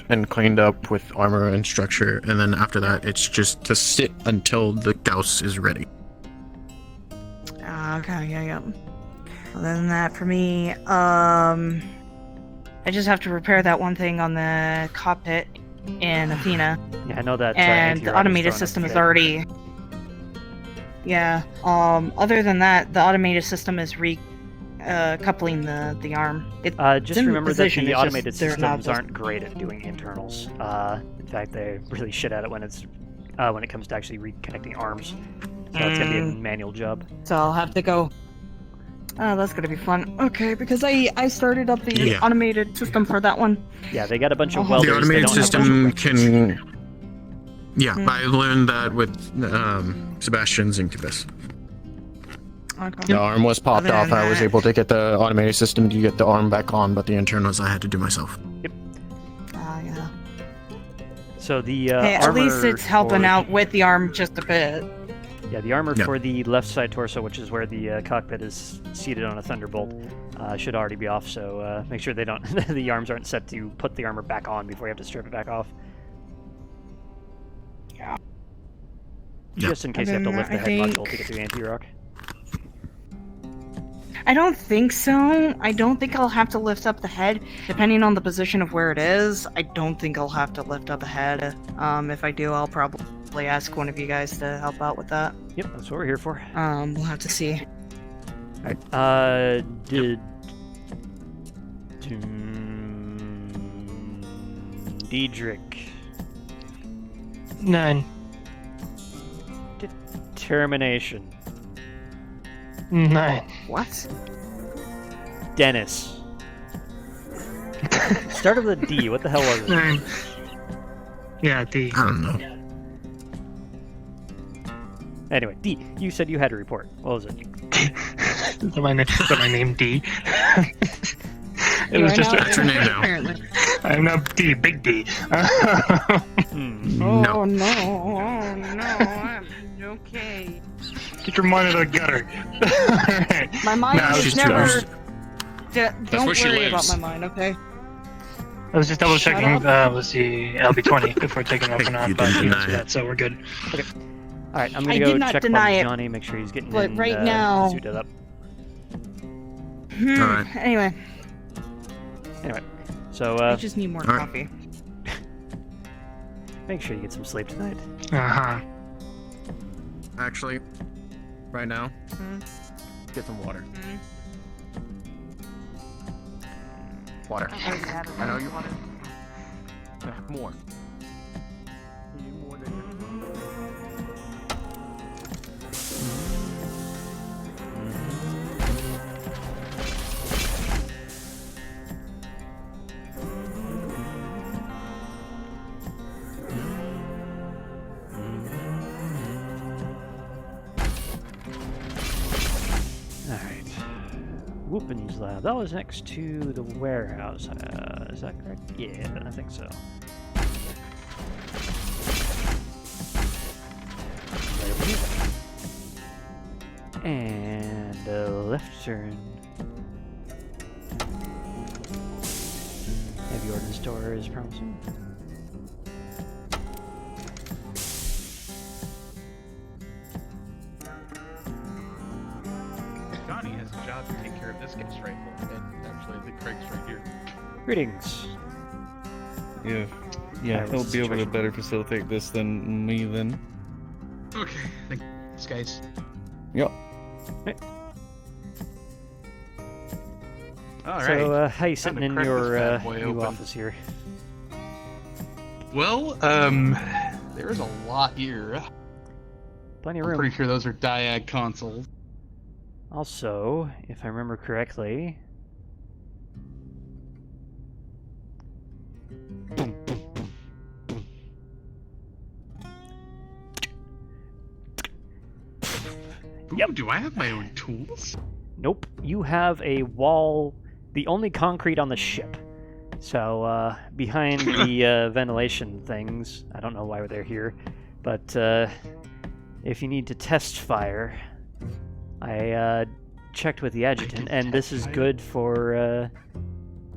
and cleaned up with armor and structure, and then after that, it's just to sit until the Gauss is ready. Okay. Yeah. Other than that, for me, I just have to repair that one thing on the cockpit in Athena. Yeah, I know that. And the automated system is already. Yeah. Other than that, the automated system is coupling the arm. Just remember that the automated systems aren't great at doing internals. In fact, they're really shit at it when it comes to actually reconnecting arms. So it's gonna be a manual job. So I'll have to go. Oh, that's gonna be fun. Okay, because I started up the automated system for that one. Yeah, they got a bunch of welders. The automated system can. Yeah, Hmm. I learned that with Sebastian's Incubus. Okay. The arm was popped Other off. than I was that- able to get the automated system to get the arm back on, but the internals I had to do myself. Yep. Yeah. So the Hey, at armor least it's helping for- out with the arm just a bit. Yeah, the armor for the left side torso, which is where the cockpit is seated on a Thunderbolt, should already be off. So make sure they don't the arms aren't set to put the armor back on before you have to strip it back off. Yeah. Just in case you have to lift the head module to get to anti-rock. I don't think so. I don't think I'll have to lift up the head, depending on the position of where it is. I don't think I'll have to lift up the head. If I do, I'll probably ask one of you guys to help out with that. Yep, that's what we're here for. We'll have to see. Alright, Diedrich. 9. Determination. 9. What? Dennis. Started with a D. What the hell was it? 9. Yeah, D. I don't know. Anyway, D. You said you had a report. What was it? Is that my name D? It was just That's your name now. Apparently. I'm now D, big D. Oh no! Oh no! I'm okay. Get your mind out of the gutter. My mind No, is she's never. too Don't where she worry about lives. my mind, okay? I was just double checking. Shut Was the LB20 before taking off or not, but you answered that, so we're good. Okay. All right, I'm gonna I go did not check deny on it, Johnny, make sure he's getting but in, right now- suited up. Alright. Anyway, So I just need more coffee. make sure you get some sleep tonight. Uh-huh. Actually, right now, get some water. Water. I know you want it. More. Alright. Whoopin's lab. That was next to the warehouse. Is that correct? Yeah, I think so. Right over here. And a left turn. Heavy ordnance door is promising. Johnny has a job to take care of this guy's rifle, and actually I think Craig's right here. Greetings. Yeah, Alright, he'll what's be the able to situation? better facilitate this than me then. Okay, thanks guys. Yep. All right. So, how you sitting Time to in crack your this bad boy new open. office here? Well, there's a lot here. Plenty of I'm room. pretty sure those are diag consoles. Also, if I remember correctly... Boom, boom, boom, boom. Yep. Do I have my own tools? Nope. You have a wall, the only concrete on the ship. So, behind the ventilation things, I don't know why they're here, but if you need to test fire, I checked with the adjutant, and this is good for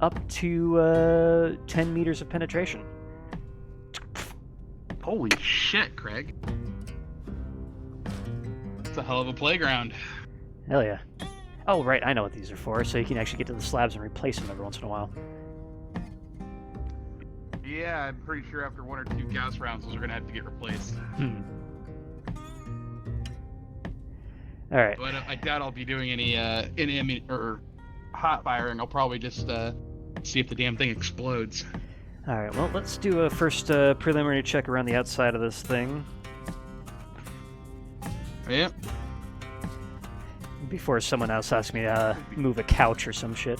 up to 10 meters of penetration. Holy shit, Craig. It's a hell of a playground. Hell yeah. Oh, right, I know what these are for, so you can actually get to the slabs and replace them every once in a while. Yeah, I'm pretty sure after 1 or 2 gas rounds, those are gonna have to get replaced. Alright. But I doubt I'll be doing any or hot firing. I'll probably just see if the damn thing explodes. Alright, well, let's do a first preliminary check around the outside of this thing. Yep. Before someone else asks me to move a couch or some shit.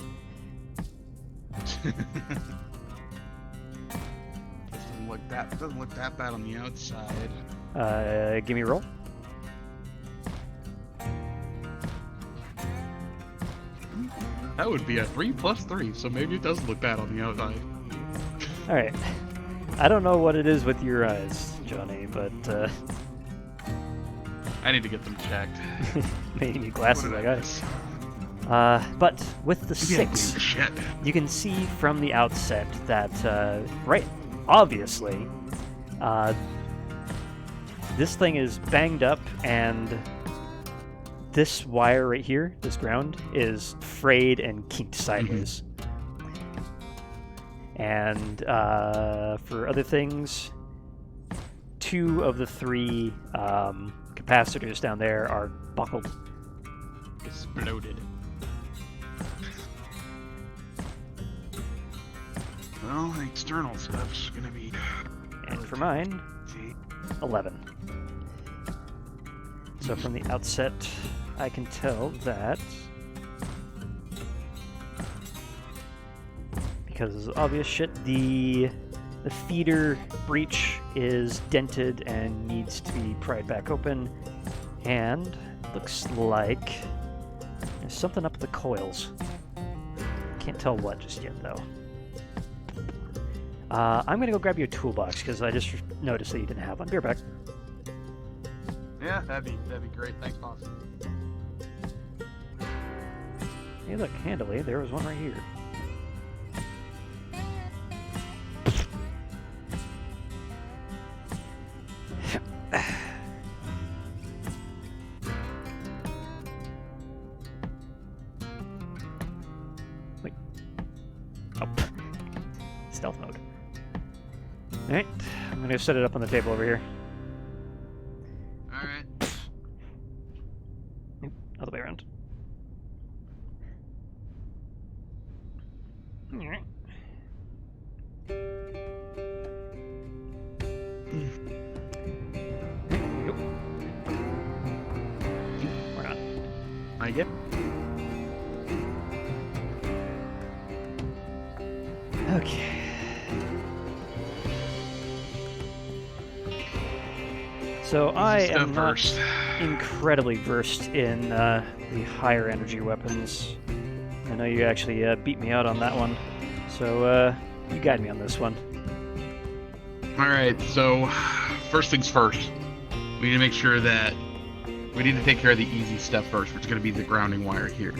Doesn't look that bad on the outside. Give me a roll. That would be a 3 plus 3, so maybe it doesn't look bad on the outside. Alright. I don't know what it is with your eyes, Johnny, but I need to get them checked. Maybe need glasses, I guess. But with the 6, you can see from the outset that, right, obviously, this thing is banged up, and this wire right here, this ground, is frayed and kinked sideways. And for other things, 2 of the 3 capacitors down there are buckled. Exploded. Well, the external stuff's gonna be... And for mine, 11. So from the outset, I can tell that... Because of obvious shit, the feeder breach is dented and needs to be pried back open. And looks like there's something up the coils. Can't tell what just yet, though. I'm gonna go grab you a toolbox because I just noticed that you didn't have one. Be right back. Yeah, that'd be great. Thanks, boss. Hey, look, handily, there was one right here. Wait. Oh. Stealth mode. Alright, I'm gonna set it up on the table over here. Alright. Other way around. Alright. Nope. Or not. Not yet. Okay. So I am not incredibly versed in the higher energy weapons. I know you actually beat me out on that one, so you guide me on this one. Alright, so first things first. We need to make sure that we need to take care of the easy stuff first, which is going to be the grounding wire here.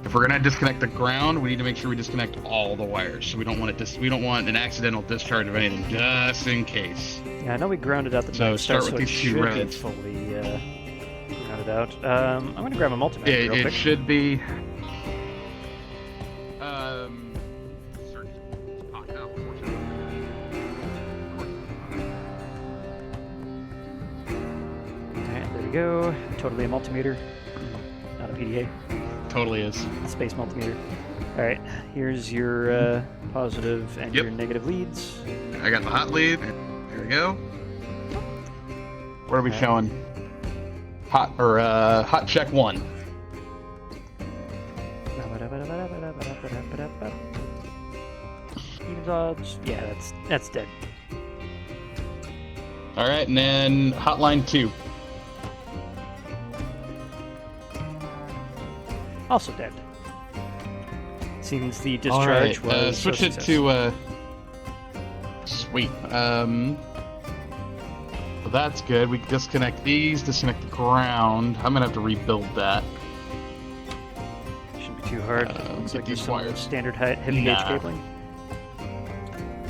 If we're going to disconnect the ground, we need to make sure we disconnect all the wires. So we don't want it we don't want an accidental discharge of anything, just in case. Yeah, I know we grounded out the so start with so these 2 reds. Fully grounded out. I'm going to grab a multimeter real quick. It should be. Alright, there we go. Totally a multimeter, not a PDA. Totally is. Space multimeter. Alright, here's your positive and your negative leads. I got the hot lead. There we go. What are we showing? Hot hot check 1. Even dodge. Yeah, that's dead. All right, and then hotline 2. Also dead. Seems the discharge was switch it to sweet. So that's good. We can disconnect these, disconnect the ground. I'm gonna have to rebuild that. Shouldn't be too hard. Looks like there's some standard heavy gauge cabling.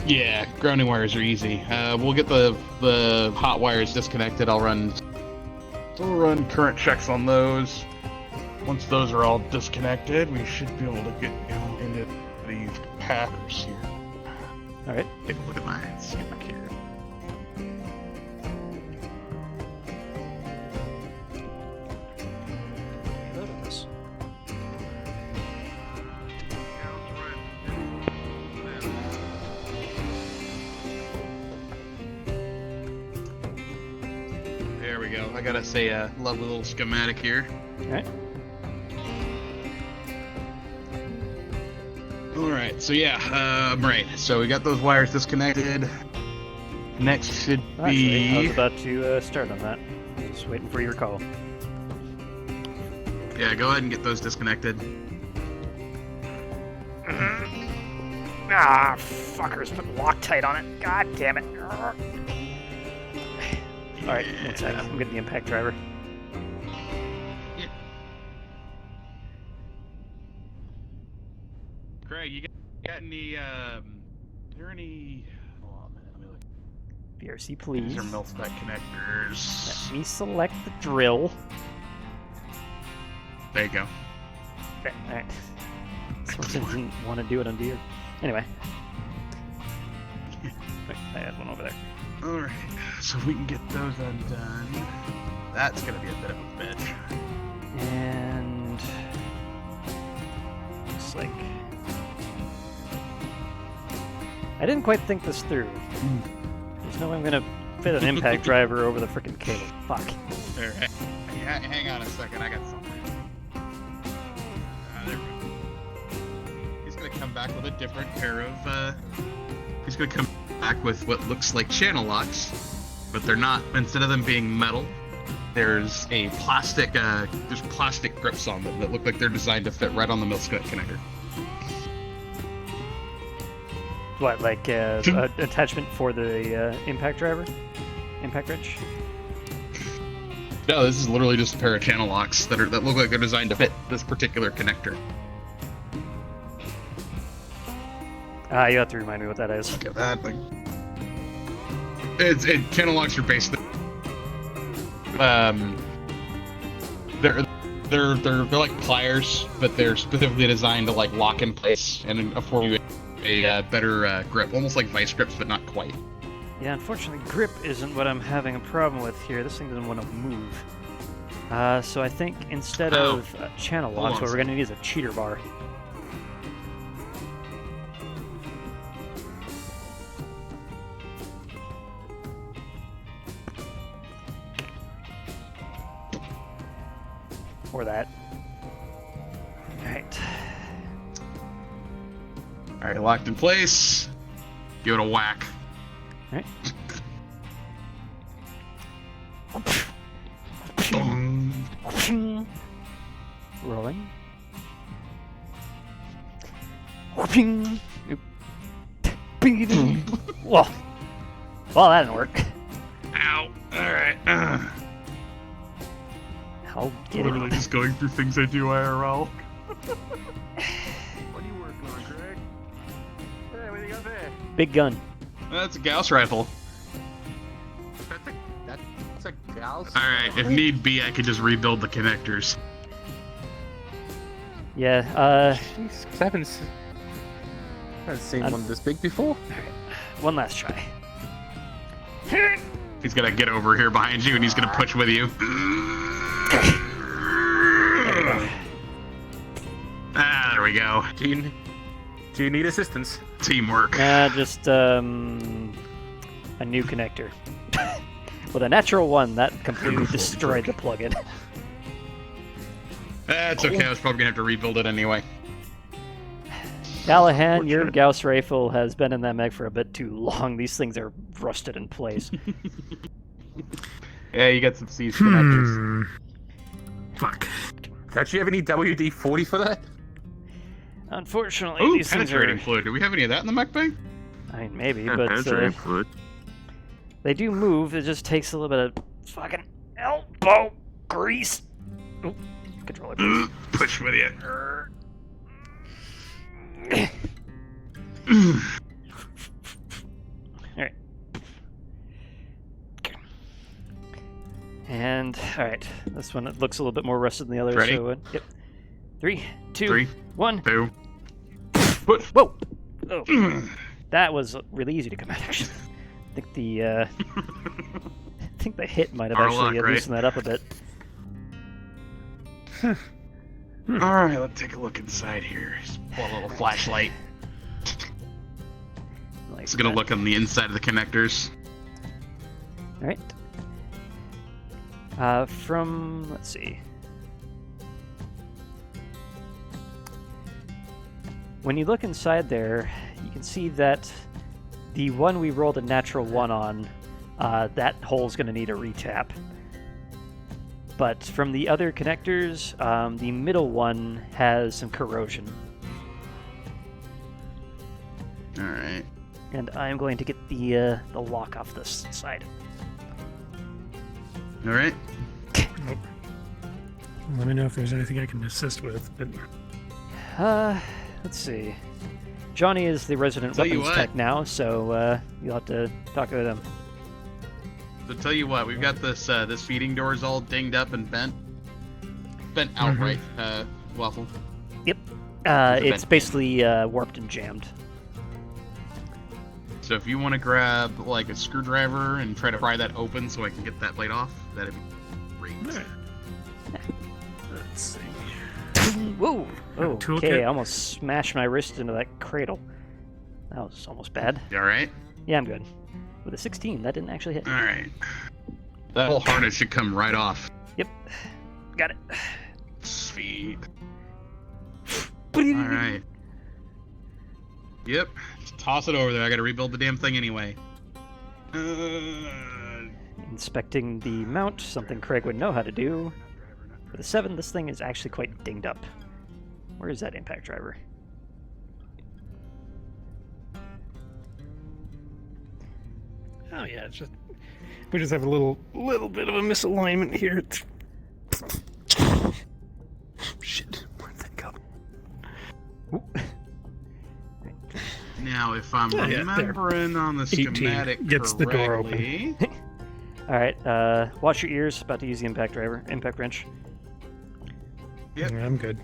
Yeah, grounding wires are easy. We'll get the hot wires disconnected. I'll run current checks on those. Once those are all disconnected, we should be able to get into these packers here. All right. Take a look at my schematic here. There we go. I gotta say a lovely little schematic here. Alright. Alright, so yeah, right. So we got those wires disconnected. Next should be... Actually, I was about to start on that. Just waiting for your call. Yeah, go ahead and get those disconnected. Ah, fuckers put Loctite on it. God damn it. Alright, one sec. I'm getting the impact driver. Got any, are there any... Hold on a minute, let me look. BRC, please. These are mil-spec connectors. Let me select the drill. There you go. Okay, alright. Sorensen didn't want to do it on deer. Anyway. Wait, I had one over there. Alright, so if we can get those undone, that's gonna be a bit of a bitch. And... Looks like... I didn't quite think this through. There's no way I'm gonna fit an impact driver over the frickin' cable. Fuck. Alright. Hang on a second, I got something. There we go. He's gonna come back with a different pair of, he's gonna come back with what looks like channel locks, but they're not. Instead of them being metal, there's a plastic, there's plastic grips on them that look like they're designed to fit right on the mil-spec connector. What, like an attachment for the impact driver? Impact wrench? No, this is literally just a pair of channel locks that look like they're designed to fit this particular connector. You have to remind me what that is. Look at that. Like, channel locks are basically they're like pliers, but they're specifically designed to like lock in place and afford you a better grip, almost like vice grips, but not quite. Yeah, unfortunately, grip isn't what I'm having a problem with here. This thing doesn't want to move. So I think instead of channel locks, what we're going to need is a cheater bar. Or that. Alright. Alright, locked in place. Give it a whack. Alright. Rolling. Whoa. Well, that didn't work. Ow. Alright. I'll get it. Literally just going through things I do IRL. What are you working on, Greg? Hey, what do you got there? Big gun. That's a Gauss rifle. That's a Gauss. Alright, if need be, I could just rebuild the connectors. Yeah, Jeez, I haven't seen one this big before. One last try. He's gonna get over here behind you and he's gonna push with you. There we go. Do you need assistance? Teamwork. Just a new connector. With a natural one, that completely destroyed the plugin. That's okay, I was probably gonna have to rebuild it anyway. Callahan, your Gauss rifle has been in that mag for a bit too long. These things are rusted in place. Yeah, you got some C's connectors. Fuck. Don't you have any WD-40 for that? Unfortunately, Ooh, these things penetrating are... fluid. Do we have any of that in the mech bank? I mean, maybe, Yeah, but penetrating fluid. they do move. It just takes a little bit of fucking elbow grease. Oop, controller. Please. Push with you. Alright. And, alright. This one looks a little bit more rusted than the other. Ready? So, yep. 3, 2, Three, 1. 2. Push. Whoa! Oh. That was really easy to come at, actually. I think the, I think the hit might have actually loosened that up a bit. Alright, let's take a look inside here. Just pull a little flashlight. Like It's gonna look on the inside of the connectors. Alright. Let's see. When you look inside there, you can see that the one we rolled a natural 1 on, that hole's going to need a retap. But from the other connectors, the middle one has some corrosion. Alright. And I'm going to get the lock off this side. Alright. Let me know if there's anything I can assist with. But... Let's see. Johnny is the resident Tell you weapons what. tech now, so you'll have to talk to them. So tell you what, we've got this this feeding door's all dinged up and bent outright. Waffle. Yep. It's It's bent. basically warped and jammed. So if you want to grab like a screwdriver and try to pry that open so I can get that blade off, that'd be great. Let's see. Whoa! Oh, Toolkit. okay, I almost smashed my wrist into that cradle. That was almost bad. You alright? Yeah, I'm good. With a 16, that didn't actually hit. Alright. That whole harness should come right off. Yep. Got it. Sweet. Alright. Yep. Just toss it over there. I gotta rebuild the damn thing anyway. Inspecting the mount, something Craig would know how to do. With a 7, this thing is actually quite dinged up. Where is that impact driver? Oh yeah, it's just we just have a little bit of a misalignment here. Shit, where'd that go? Now, if I'm Yeah, there. remembering on the 18 schematic gets the door open. correctly... Alright, watch your ears. About to use the impact wrench. Yep. I'm good.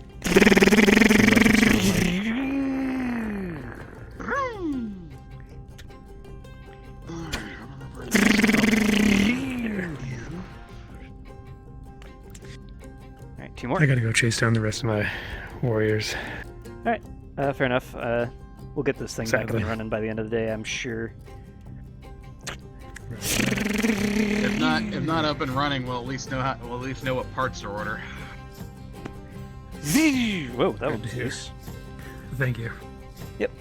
Alright, 2 more. I gotta go chase down the rest of my warriors. Alright, fair enough. We'll get this thing back up Sadly. and running by the end of the day, I'm sure. If not up and running, we'll at least know what parts to order. Whoa, that was loose. Thank you. Yep,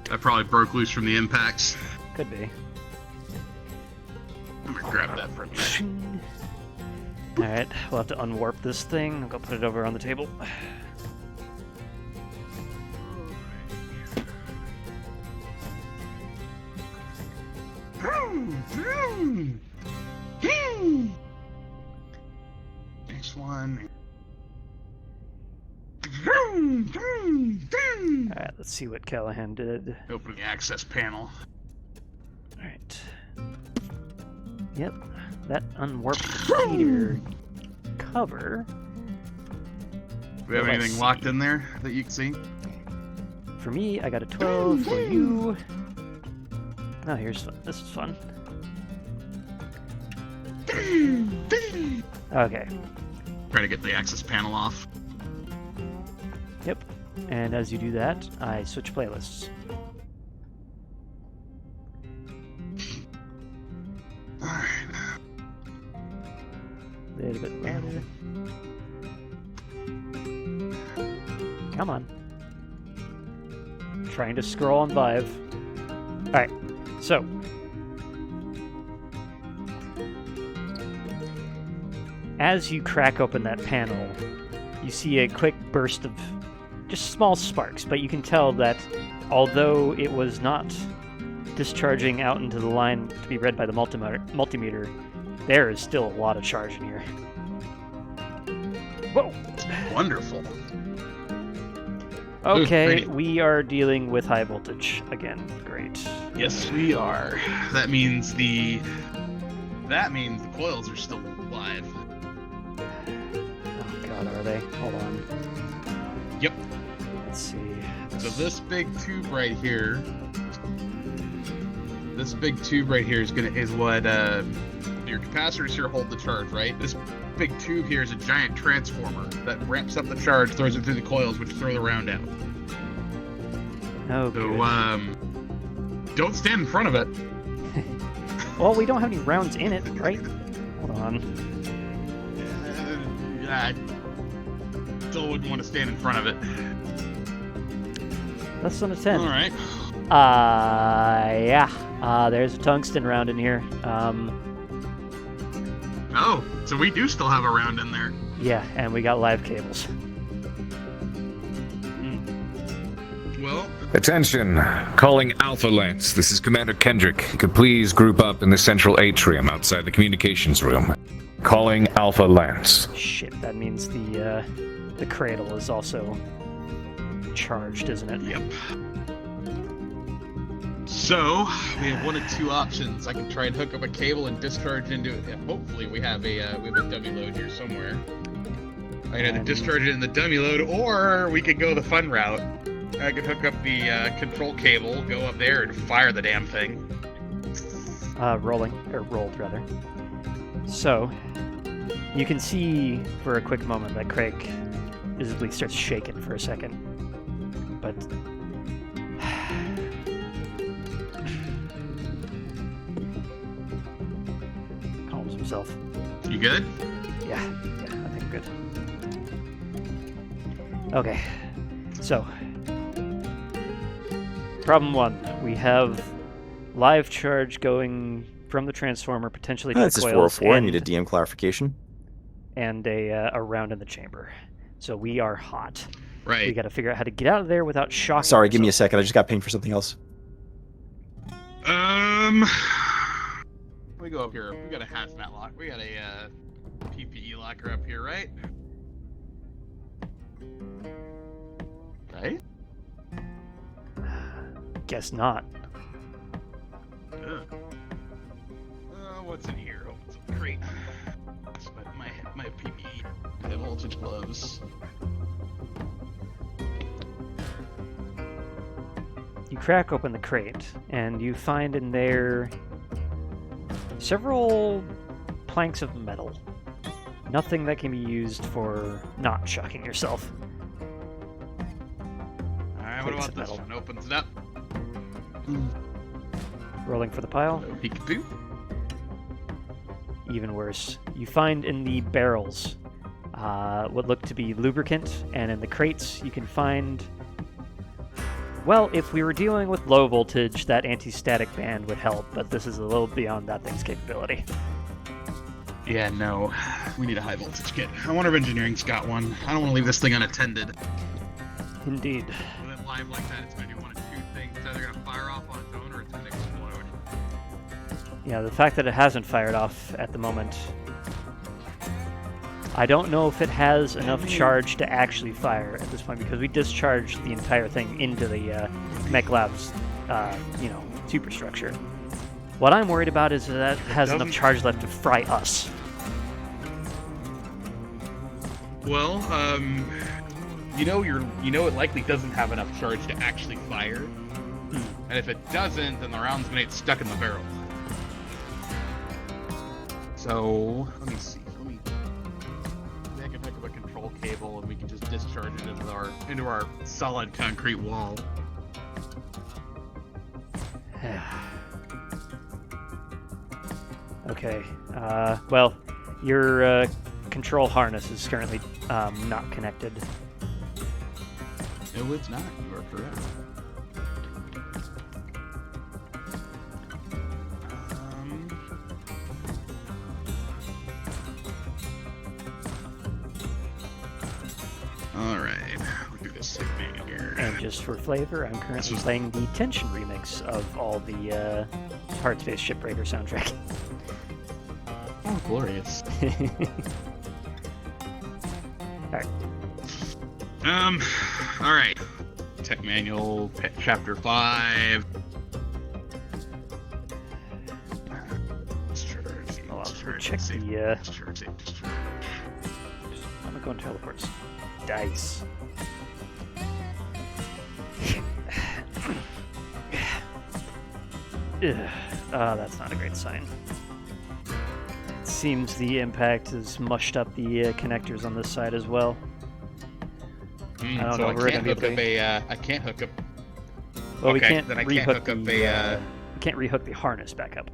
That probably broke loose from the impacts. could be. I'm gonna grab that for a minute. Alright, we'll have to unwarp this thing. I'll go put it over on the table. Next one. Alright, let's see what Callahan did. Open the access panel. Alright. Yep, that unwarped feeder cover. Do we have Let's anything see. locked in there that you can see? For me, I got a 12. For you... Oh, here's fun. This is fun. Okay. Try to get the access panel off. Yep. And as you do that, I switch playlists. A little bit louder. Come on. Trying to scroll on Vive. Alright, so. As you crack open that panel, you see a quick burst of just small sparks, but you can tell that although it was not discharging out into the line to be read by the multimeter, there is still a lot of charge in here. Whoa! Wonderful. Okay, Ooh, we are dealing with high voltage again. Great. Yes, we are. That means the coils are still live. Oh god, are they? Hold on. Yep. Let's see. So this big tube right here. This big tube right here is what your capacitors here hold the charge, right? This big tube here is a giant transformer that ramps up the charge, throws it through the coils, which throw the round out. Oh, so don't stand in front of it. Well, we don't have any rounds in it, right? Hold on. I still wouldn't want to stand in front of it. Less than a 10. All right. Yeah. There's a tungsten round in here. Oh, so we do still have a round in there. Yeah, and we got live cables. Well, Attention, calling Alpha Lance. This is Commander Kendrick. You could please group up in the central atrium outside the communications room. Calling Alpha Lance. Shit, that means the cradle is also charged, isn't it? Yep. So, we have one of two options. I can try and hook up a cable and discharge into it. Yeah, hopefully we have a dummy load here somewhere. I can either discharge it in the dummy load, or we could go the fun route. I could hook up the control cable, go up there, and fire the damn thing. Rolled rather. So, you can see for a quick moment that Craig visibly starts shaking for a second. But calms himself. You good? Yeah, I think good. Okay, so problem one, we have live charge going from the transformer potentially to This the is coils 404. I need a DM clarification. and a round in the chamber. So we are hot. Right. We got to figure out how to get out of there without shocking. Sorry, give me a second. I just got pinged for something else. Let me go up here. We got a hazmat lock. We got a PPE locker up here, right? Right? Guess not. What's in here? Oh, it's a crate. It's my PPE. The voltage gloves. You crack open the crate, and you find in there several planks of metal. Nothing that can be used for not shocking yourself. Alright, what about this one? Opens it up. Rolling for the pile. Peekaboo. Even worse. You find in the barrels what look to be lubricant, and in the crates you can find... Well, if we were dealing with low voltage, that anti-static band would help, but this is a little beyond that thing's capability. Yeah, no. We need a high voltage kit. I wonder if engineering's got one. I don't want to leave this thing unattended. Indeed. With it live like that, it's going to do one of two things. It's either going to fire off on its own or it's going to explode. Yeah, the fact that it hasn't fired off at the moment... I don't know if it has enough charge to actually fire at this point, because we discharged the entire thing into the Mech Lab's, superstructure. What I'm worried about is that it has enough charge left to fry us. Well, it likely doesn't have enough charge to actually fire. And if it doesn't, then the round's gonna get stuck in the barrel. So, let me see. I can pick up a control cable and we can just discharge it into our solid concrete wall. Okay. Well, your control harness is currently not connected. No, it's not. You are correct. Alright, we'll do this thing here. And just for flavor, I'm currently playing the Tension remix of all the Hard Space Shipbreaker soundtrack. Oh, glorious. Alright. Tech Manual, Chapter 5. Check the, I'm gonna go and teleports. Dice. That's not a great sign. It seems the impact has mushed up the connectors on this side as well. I don't know where we're gonna be. I can't hook up. Well, okay, we can't then I rehook can't hook up we can't rehook the harness back up.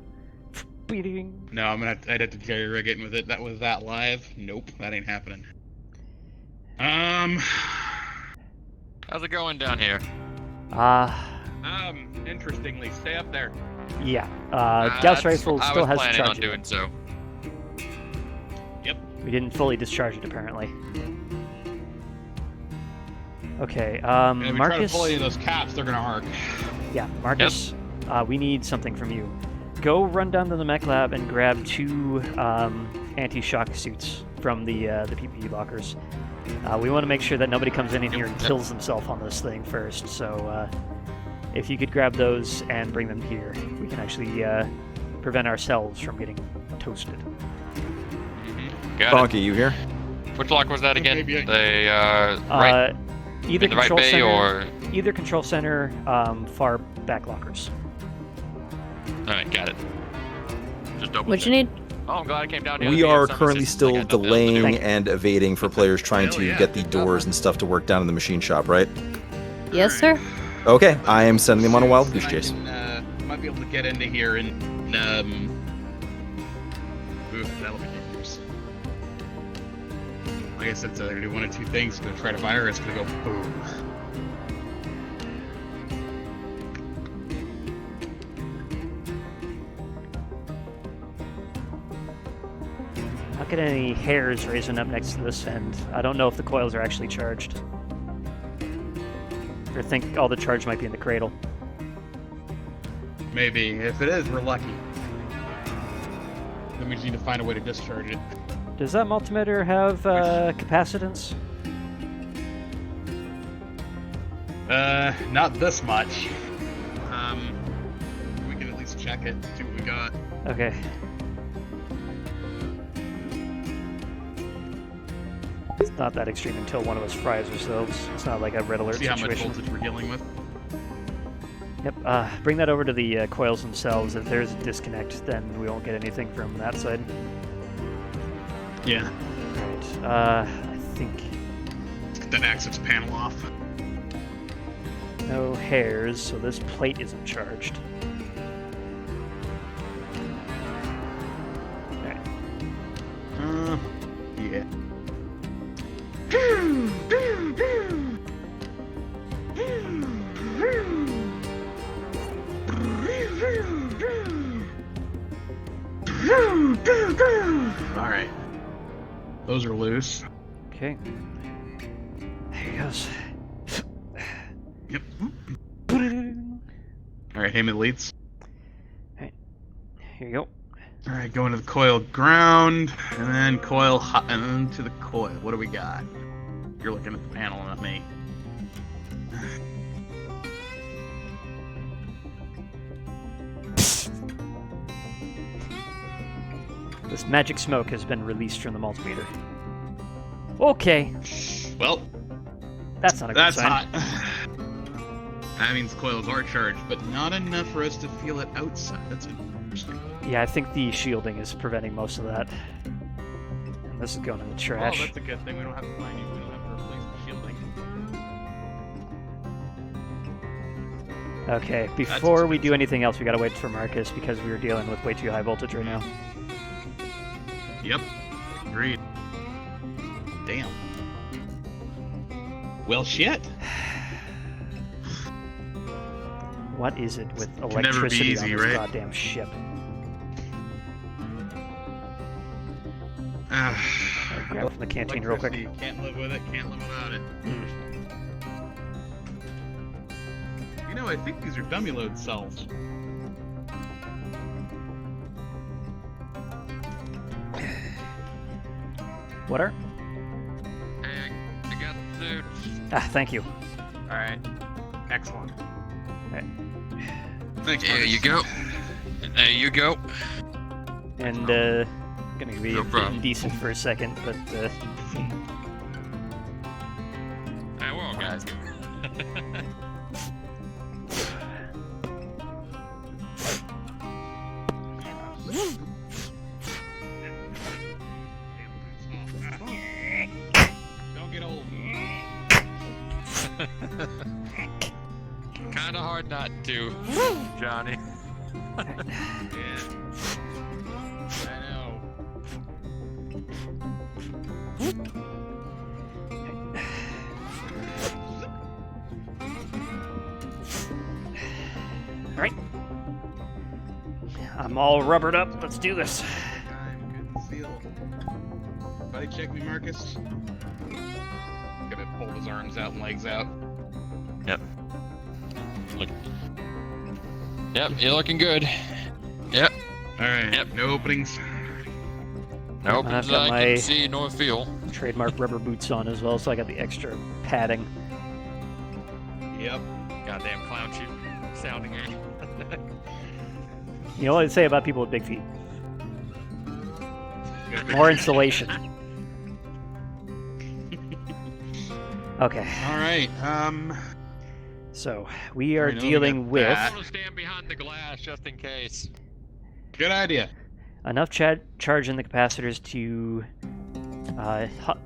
No, I'd have to jerry rig it with it. That was that live. Nope, that ain't happening. How's it going down here? Interestingly, stay up there. Yeah. Gauss rifle still has charge. I was planning on doing so. Yep. We didn't fully discharge it apparently. Okay. And if we try to Marcus. pull any of those caps, they're gonna arc. Yeah, Marcus. We need something from you. Go run down to the mech lab and grab 2 anti-shock suits from the PPE lockers. We want to make sure that nobody comes in here and kills themselves on this thing first. So If you could grab those and bring them here, we can actually prevent ourselves from getting toasted. Got Donkey, you here? Which lock was that again? Maybe The right, Either in the right control bay center, or either control center, far back lockers. all right, got it. Just double. What you need? Oh, I'm glad I came down here. We are currently still delaying and evading for players trying to get the doors and stuff to work down in the machine shop, right? Yes, sir. Okay, I am sending them on a wild goose chase. Might be able to get into here and oof, that'll be dangerous. Like I said, so they're gonna do one of two things. Gonna try to fire, it's gonna go boom. Not get any hairs raising up next to this end. I don't know if the coils are actually charged. I think all the charge might be in the cradle. Maybe. If it is, we're lucky. Then we just need to find a way to discharge it. Does that multimeter have capacitance? Not this much. We can at least check it, see what we got. Okay. It's not that extreme until one of us fries ourselves. It's not like a red alert See how much situation. voltage we're dealing with. Yep, bring that over to the coils themselves. If there's a disconnect, then we won't get anything from that side. Yeah. Alright, I think... Let's get that access panel off. No hairs, so this plate isn't charged. Alright. Yeah. Alright. Those are loose. Okay. There he goes. Yep. Alright, Haven leads. Alright. Here you go. Alright, go into the coil ground, and then coil hot into the coil. What do we got? You're looking at the panel, not me. This magic smoke has been released from the multimeter. Okay. Well, that's not a good sign. hot. That means coils are charged, but not enough for us to feel it outside. That's interesting. Yeah, I think the shielding is preventing most of that. And this is going in the trash. Oh, that's a good thing. We don't have to find you. We don't have to replace the shielding. Okay, before we do anything else, we gotta wait for Marcus because we are dealing with way too high voltage right now. Yep. Agreed. Damn. Well, shit. What is it with Can never be electricity easy, on this right? goddamn ship? Grab from the canteen real quick. Can't live with it, can't live without it. You know, I think these are dummy load cells. What are? Hey, I got the suit. Ah, thank you. Alright. Excellent. Alright. Thanks, There Marcus. you go. There you go. And, gonna be No a bit problem. indecent for a second, but, Hey, we're all guys. Don't get old. Kinda hard not to, Johnny. Yeah. I know. alright. I'm all rubbered up. Let's do this. Time, good seal. Buddy, check me, Marcus. Gonna pull his arms out and legs out. Yep. Look. Yep, you're looking good. Yep. Alright, Yep. no openings. Nope, I've I got my can see nor feel. trademark rubber boots on as well, so I got the extra padding. Yep. Goddamn clown shoe. sounding it. You know what I say about people with big feet? More insulation. Okay. All right. So we are I know we dealing got with that. I'm gonna stand behind the glass just in case. Good idea. enough charge in the capacitors to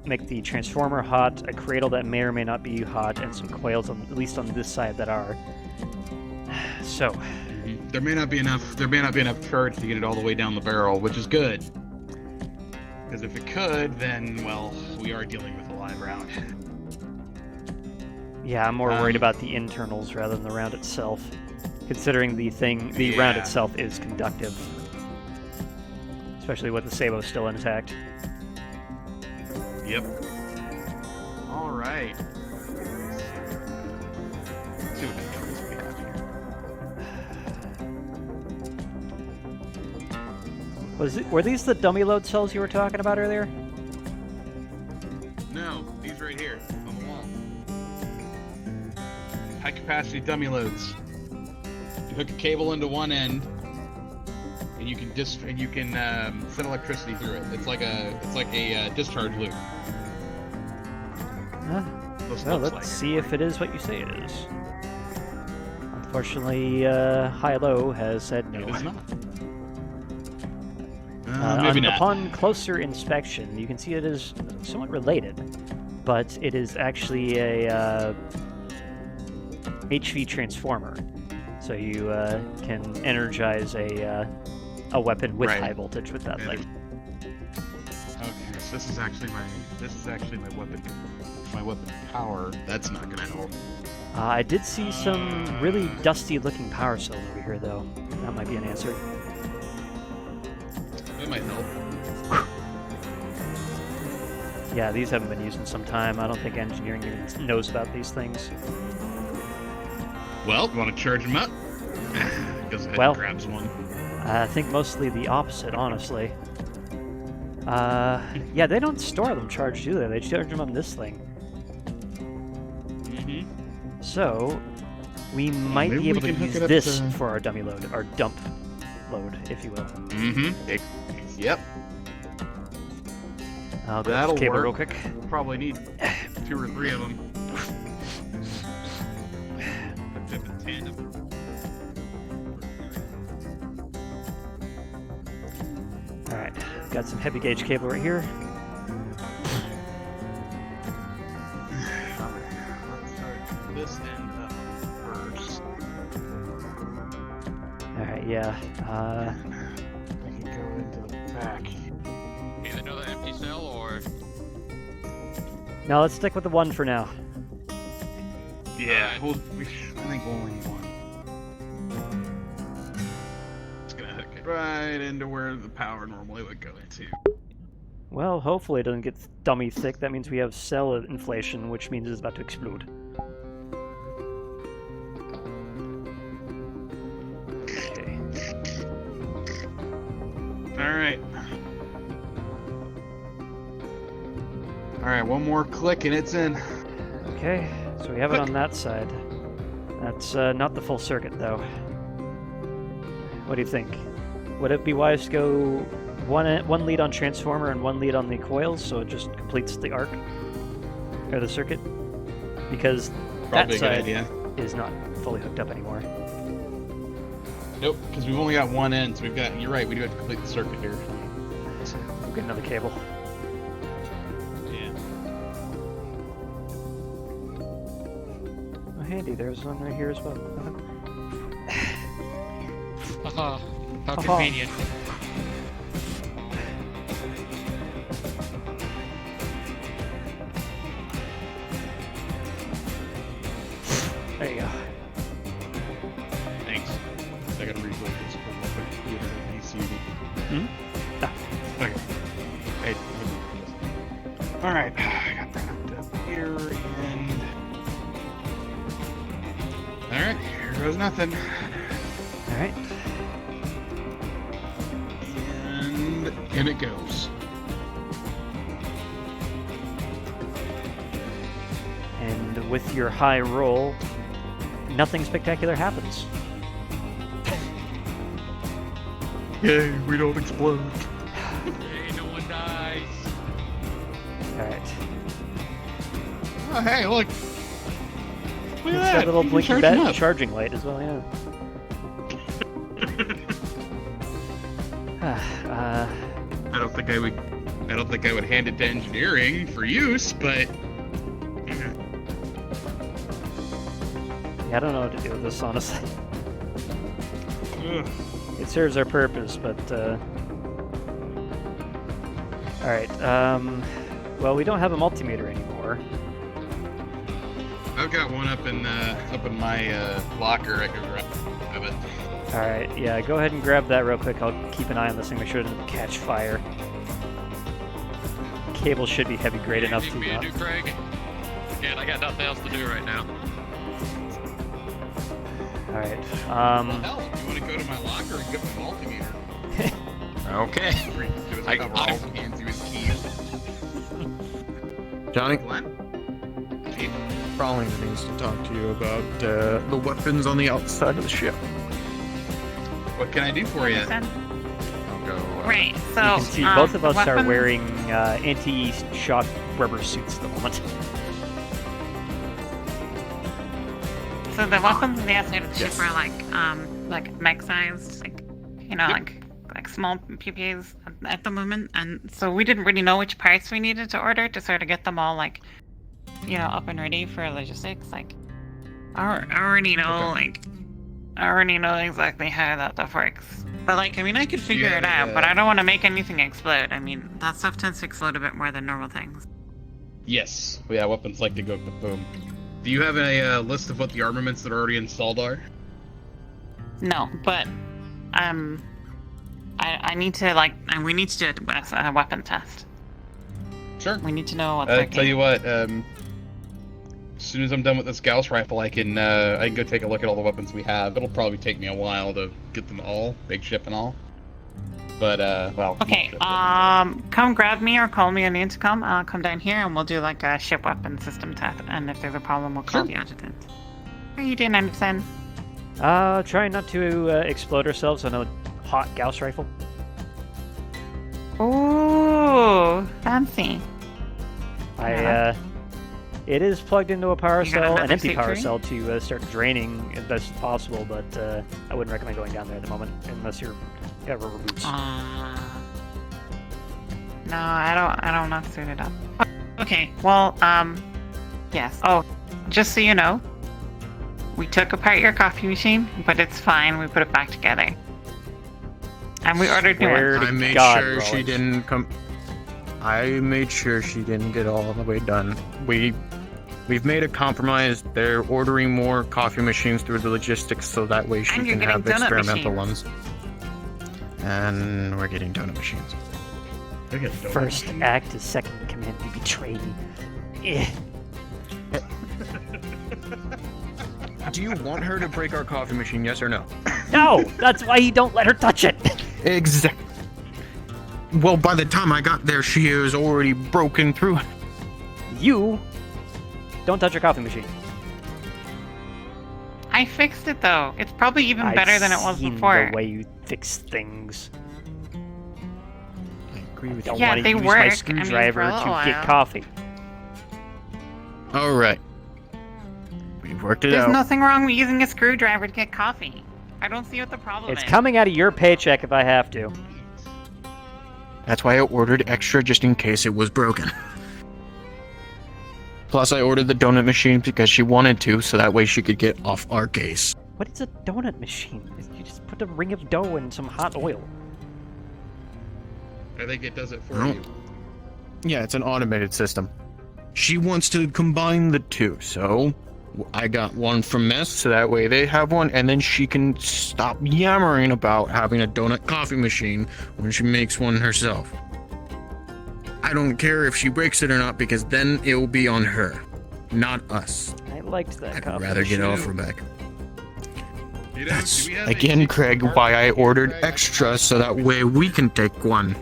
make the transformer hot, a cradle that may or may not be hot, and some coils at least on this side that are. So. There may not be enough. There may not be enough charge to get it all the way down the barrel, which is good. Because if it could, then well, we are dealing with a live round. Yeah, I'm more worried about the internals rather than the round itself, considering the round itself is conductive, especially with the sabot still intact. Yep. All right. Let's see what controls we have here. Were these the dummy load cells you were talking about earlier? No, these right here on the wall. High capacity dummy loads. You hook a cable into one end, and you can send electricity through it. It's like a discharge loop. Well, let's see if it is what you say it is. Unfortunately, High-Low has said no. It is not. Maybe not. Upon closer inspection, you can see it is somewhat related, but it is actually a HV transformer. So you can energize a weapon with high voltage with that thing. Okay, so this is actually my weapon power. That's not gonna help. I did see some really dusty-looking power cells over here, though. That might be an answer. That might help. Yeah, these haven't been used in some time. I don't think engineering even knows about these things. Well, you want to charge them up? Goes ahead and grabs one. I think mostly the opposite, honestly. Yeah, they don't store them charged, do they? They charge them on this thing. So, we might be able to use this for our dummy load, our dump load, if you will. Yep. I'll grab the cable real quick. We'll probably need 2 or 3 of them. Put them in tandem. Alright, got some heavy gauge cable right here. Let's start this end up first. Alright, yeah. I can go into the back. Either another empty cell or. Now let's stick with the one for now. Yeah, I think we'll only need one. It's gonna hook it right into where the power normally would go into. Well, hopefully it doesn't get dummy thick. That means we have cell inflation, which means it's about to explode. Okay. Alright. Alright, one more click and it's in. Okay, so we have it on that side. That's not the full circuit, though. What do you think? Would it be wise to go one lead on transformer and one lead on the coils, so it just completes the arc or the circuit? Because Probably that side is not fully hooked up anymore. Nope, because we've only got one end, so we've got. You're right, we do have to complete the circuit here. We'll get another cable. Yeah. Oh, handy. There's one right here as well. Haha, how Haha. convenient. There you go. Thanks. I gotta reload this real quick. Hmm? Okay. Hey. Alright, I got that up here and. Alright, here goes nothing. Alright. And in it goes. And with your high roll, nothing spectacular happens. Yay, we don't explode. Yay, no one dies. Alright. Oh, hey, look. Look It's at that that. little You can blinky charge them up. charging light as well, yeah. I don't think I would hand it to engineering for use, but Yeah, I don't know what to do with this, honestly. It serves our purpose, but, Alright, well, we don't have a multimeter anymore. I've got one up in my locker. I could grab it. Alright, yeah, go ahead and grab that real quick. I'll keep an eye on this thing, make sure it doesn't catch fire. Cable should be heavy grade enough to Anything for you to do, Craig? Again, I got nothing else to do right now. Alright, Well, hell, if you want to go to my locker and get my multimeter. Okay. I hands you his keys. Johnny? Glenn? Chief? Rawlings needs to talk to you about the weapons on the outside of the ship. What can I do for you? I'll go. Right, so you can see both of us are weapons- wearing anti-shock rubber suits at the moment. So the weapons on the outside of the Yes. ship are like mech-sized, like small PPAs at the moment, and so we didn't really know which parts we needed to order to sort of get them all up and ready for logistics. Like, I already know exactly how that stuff works. But I could figure it out, but I don't want to make anything explode. I mean, that stuff tends to explode a bit more than normal things. Yes. Yeah, weapons like to go kaboom. Do you have a list of what the armaments that are already installed are? No, but I need to we need to do a weapon test. Sure. We need to know what's working. Tell you what, as soon as I'm done with this Gauss rifle, I can go take a look at all the weapons we have. It'll probably take me a while to get them all, big ship and all. But well. Okay, come grab me or call me on the intercom. I'll come down here and we'll do a ship weapon system test. And if there's a problem, we'll call the adjutant. How are you doing, Anderson? Trying not to explode ourselves on a hot Gauss rifle. Ooh, fancy. It is plugged into a power You got cell, another an empty suit power for me? cell to start draining as best as possible, but I wouldn't recommend going down there at the moment unless you're got rubber boots. No, I don't not suit it up. Okay, well, yes. Oh, just so you know, we took apart your coffee machine, but it's fine. We put it back together. And we ordered new ones. I made sure she didn't come. I made sure she didn't get all the way done. We've made a compromise. They're ordering more coffee machines through the logistics, so that way she And you're can have getting donut experimental machines. ones. And we're getting donut machines. First act is second in command. You betrayed me. Eh. Do you want her to break our coffee machine, yes or no? No! That's why you don't let her touch it! Exactly. Well, by the time I got there, she was already broken through. You don't touch your coffee machine. I fixed it though. It's probably even better than it was seen before. The way you fix things. I agree with you. Don't Yeah, want to they use work, my I mean, screwdriver for a little to get while. coffee. All right. We've worked it There's out. nothing wrong with using a screwdriver to get coffee. I don't see what the problem It's is. coming out of your paycheck if I have to. That's why I ordered extra just in case it was broken. Plus, I ordered the donut machine because she wanted to, so that way she could get off our case. What is a donut machine? You just put a ring of dough in some hot oil. I think it does it for Oh. you. Yeah, it's an automated system. She wants to combine the two, so I got one from Mess, so that way they have one, and then she can stop yammering about having a donut coffee machine when she makes one herself. I don't care if she breaks it or not, because then it will be on her, not us. I liked that coffee I'd rather get machine. off her back. You know, That's, do we have a again, Craig, why I ordered extra, so that way we can take one.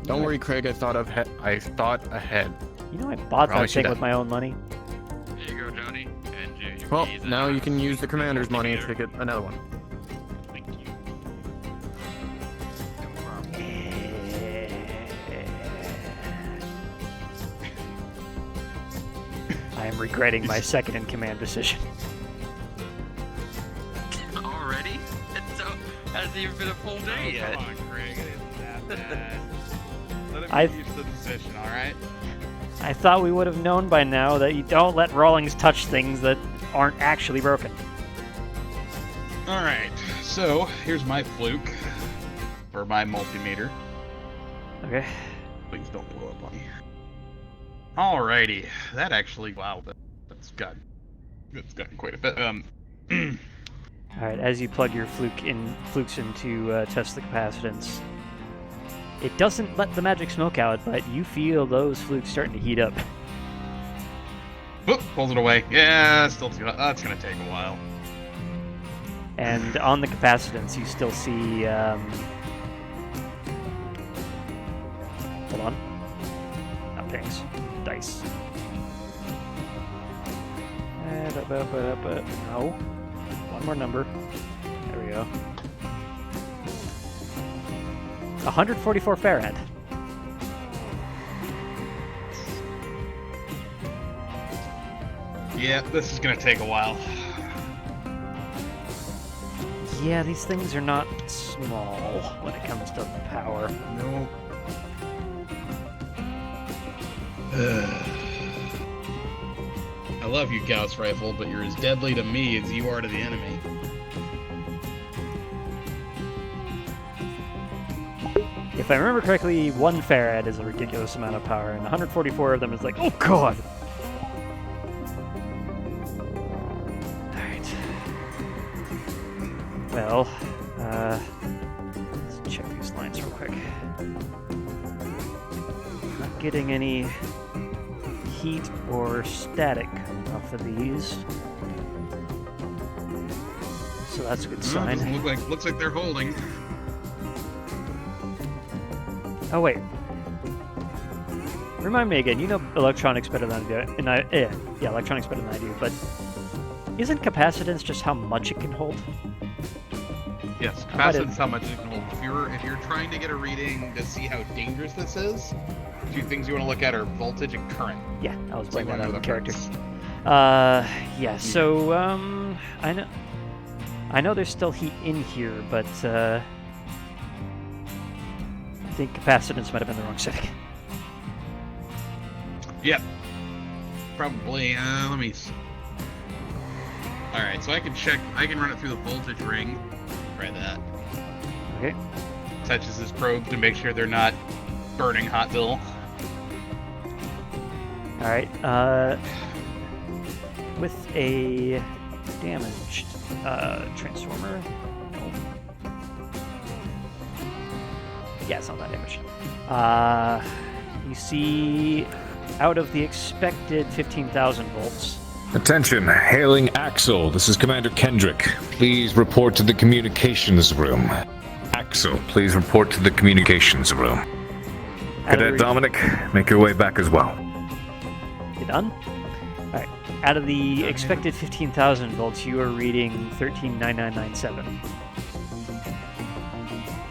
Don't worry, Craig, I thought ahead. You know I bought Probably that thing should with my own money. There you go, Johnny. And your Well, keys now and you can use the commander's money to get another one. I am regretting my second in command decision. Already? Hasn't even been a full day yet. Come on, Craig. It isn't that bad. Let him I've- get used to the position, alright? I thought we would have known by now that you don't let Rawlings touch things that aren't actually broken. Alright, so here's my fluke. Or my multimeter. Okay. Please don't blow up on me. Alrighty. That actually, wow, that's gotten quite a bit. Alright, as you plug your flukes in to test the capacitance, it doesn't let the magic smoke out, but you feel those flukes starting to heat up. Whoop, pulls it away. Yeah, still too hot. That's gonna take a while. And on the capacitance, you still see, hold on. Not pings. Dice. No. One more number. There we go. 144 Farad. Yeah, this is gonna take a while. Yeah, these things are not small when it comes to power. No. I love you, Gauss Rifle, but you're as deadly to me as you are to the enemy. If I remember correctly, 1 Farad is a ridiculous amount of power, and 144 of them is like, oh god! Alright. Well, let's check these lines real quick. Not getting any heat or static off of these. So that's a good sign. Looks like they're holding. Oh wait. Remind me again, you know electronics better than I do, and yeah, electronics better than I do, but isn't capacitance just how much it can hold? Yes, capacitance is how much it can hold. If you're trying to get a reading to see how dangerous this is, two things you want to look at are voltage and current. Yeah, I was So playing you that wanna out know of the character. currents. Yeah, so, I know there's still heat in here, but, I think capacitance might have been the wrong setting. Yep. Probably. Let me see. Alright, so I can run it through the voltage ring. Try that. Okay. Touches this probe to make sure they're not burning hot still. Alright, with a damaged, transformer. No. Yeah, it's not that damaged. You see, out of the expected 15,000 volts. Attention, hailing Axel. This is Commander Kendrick. Please report to the communications room. Axel, please report to the communications room. Cadet Dominic, make your way back as well. You done? Alright, out of the expected 15,000 volts, you are reading 139997.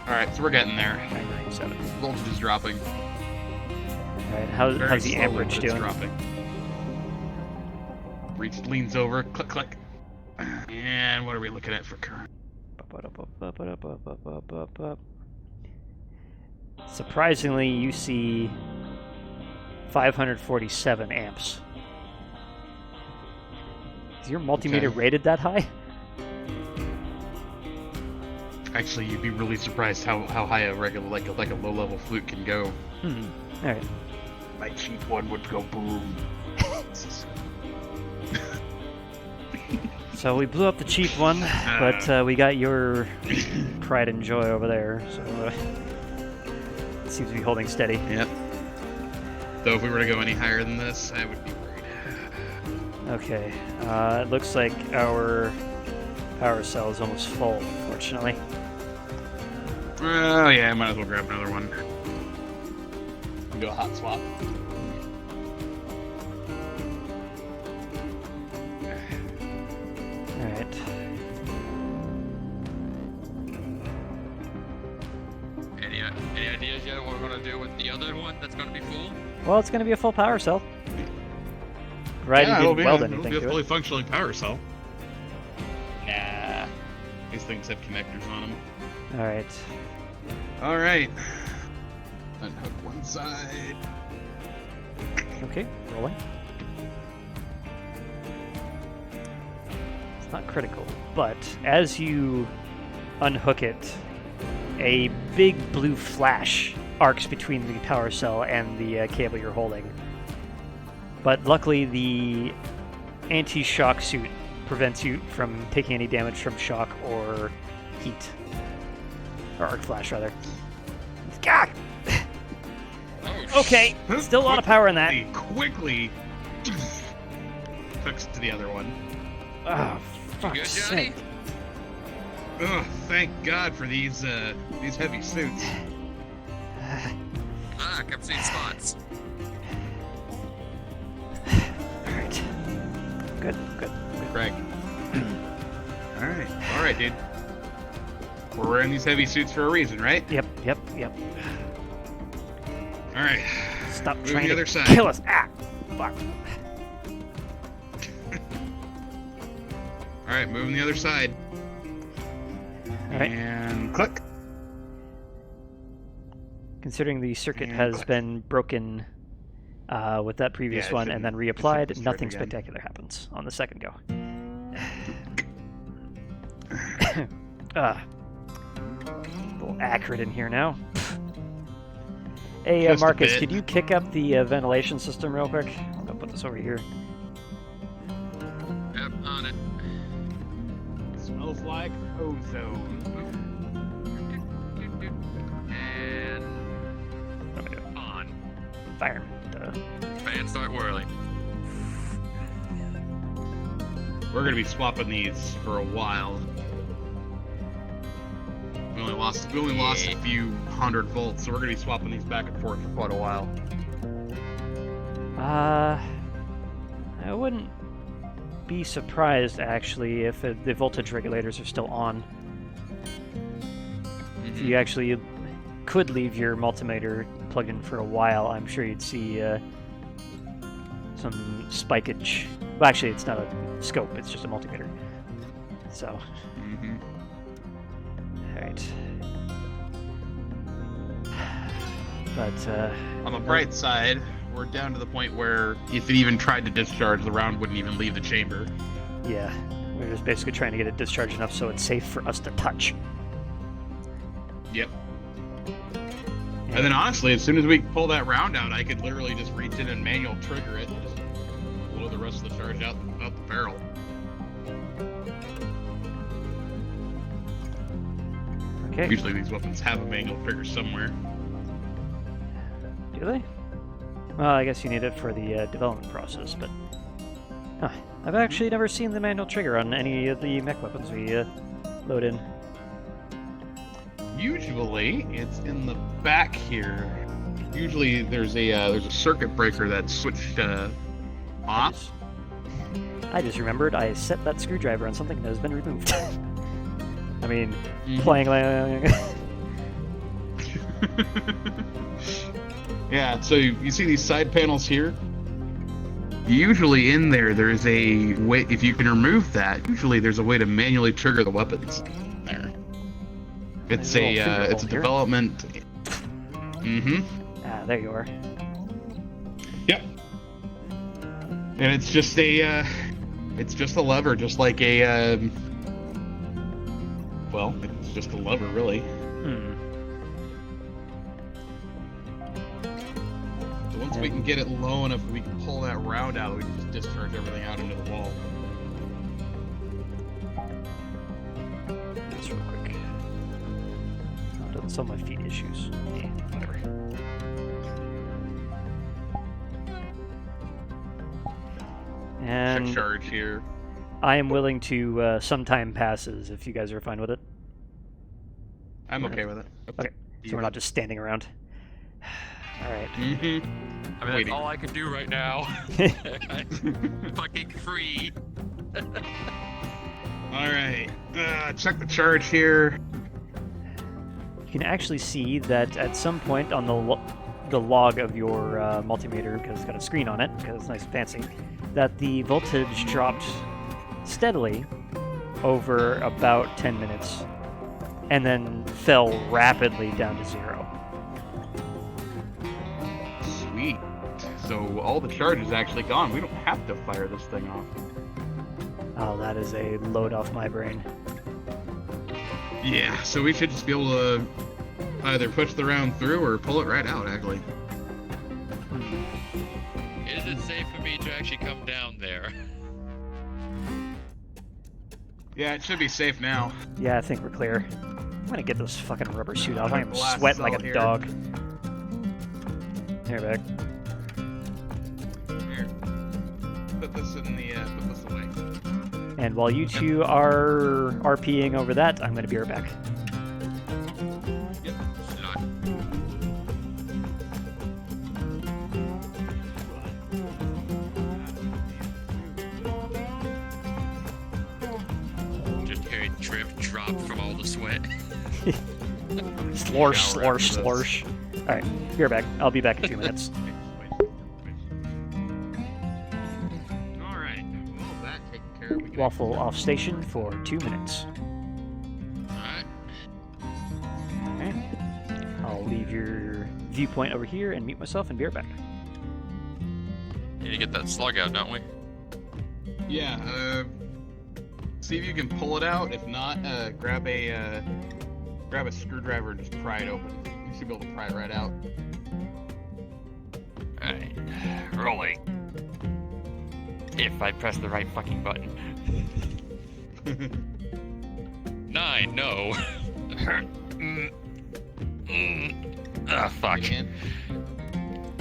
Alright, so we're getting there. 997. Voltage is dropping. Alright, how's the slowly, amperage but it's doing? dropping. Leans over, click, click. And what are we looking at for current? Surprisingly, you see 547 amps. Is your multimeter rated that high? Actually, you'd be really surprised how high a regular, like a low-level flute can go. Alright. My cheap one would go boom. So we blew up the cheap one, but we got your pride and joy over there, so it seems to be holding steady. Yep. Though if we were to go any higher than this, I would be worried. Okay, it looks like our power cell is almost full, unfortunately. Oh yeah, I might as well grab another one. Do a hot swap. Alright. Any ideas yet what we're gonna do with the other one that's gonna be full? Well, it's going to be a full power cell. Right, Yeah, he it'll didn't be, weld it'll anything be a to it. fully functioning power cell. Nah. These things have connectors on them. Alright. Alright. Unhook one side. Okay, rolling. It's not critical, but as you unhook it, a big blue flash arcs between the power cell and the cable you're holding. But luckily, the anti-shock suit prevents you from taking any damage from shock or heat. Or arc flash, rather. God! Okay, still a lot of power in that. Quickly hooks to the other one. Oh, fuck's sake. Oh, thank God for these heavy suits. I kept seeing spots. Alright. Good. Craig. Alright, dude. We're wearing these heavy suits for a reason, right? Yep. Alright. Stop Move trying the to other side. kill us. Ah! Fuck. Alright, moving the other side. Alright. And click. Considering the circuit has been broken with that previous Yeah, it one and then shouldn't reapplied, disturb nothing again. spectacular happens on the second go. A little accurate in here now. Hey, Just a Marcus, bit. could you kick up the ventilation system real quick? I'm gonna put this over here. Yep, on it. Smells like ozone. And What am I doing? on. Fire. Duh. Fans start whirling. We're gonna be swapping these for a while. We only lost a few 100 volts, so we're gonna be swapping these back and forth for quite a while. I wouldn't be surprised actually if the voltage regulators are still on. If you actually could leave your multimeter plugged in for a while, I'm sure you'd see some spikeage. Well, actually, it's not a scope; it's just a multimeter. So. Alright. But, On the bright side, we're down to the point where if it even tried to discharge, the round wouldn't even leave the chamber. yeah, we're just basically trying to get it discharged enough so it's safe for us to touch. Yep. And then honestly, as soon as we pull that round out, I could literally just reach in and manual trigger it and just blow the rest of the charge out the barrel. Okay. Usually these weapons have a manual trigger somewhere. Do they? Well, I guess you need it for the development process, but... Huh. I've actually never seen the manual trigger on any of the mech weapons we load in. Usually, it's in the back here. Usually, there's a circuit breaker that's switched off. I just remembered I set that screwdriver on something that has been removed. I mean, playing... Yeah, so you see these side panels here? Usually in there's a way, if you can remove that, usually there's a way to manually trigger the weapons there. It's a development. Ah, there you are. Yep. And it's just a lever, just like a, well, it's just a lever, really. So once we can get it low enough, we can pull that round out, we can just discharge everything out into the wall. Just real quick. Oh, doesn't solve my feet issues. Yeah, whatever. And Check charge here. I am willing to some time passes if you guys are fine with it. I'm okay with it. Okay, so we're not just standing around. All right. I mean, that's all I can do right now. I'm fucking free. Alright, check the charge here. You can actually see that at some point on the log of your multimeter, because it's got a screen on it, because it's nice and fancy, that the voltage dropped steadily over about 10 minutes and then fell rapidly down to 0. Sweet. So all the charge is actually gone. We don't have to fire this thing off. Oh, that is a load off my brain. Yeah, so we should just be able to either push the round through or pull it right out, actually. Is it safe for me to actually come down there? Yeah, it should be safe now. Yeah, I think we're clear. I'm gonna get this fucking rubber suit off. I'm Blast sweating like cell a here. dog. Here, back. Here. Put this in the, put this away. And while you two are RPing over that, I'm gonna be right back. Yep. Just hearing drip drop from all the sweat. Slorsh, slorsh, slorsh. Alright, be right back. I'll be back in 2 minutes. Alright, well, that taken care of. We can Waffle off station for 2 minutes. Alright. Alright. I'll leave your viewpoint over here and mute myself and be right back. Need to get that slug out, don't we? Yeah, see if you can pull it out. If not, grab a screwdriver and just pry it open. You should be able to pry it right out. Alright. Rolling. If I press the right fucking button. 9, no. Ah, fuck.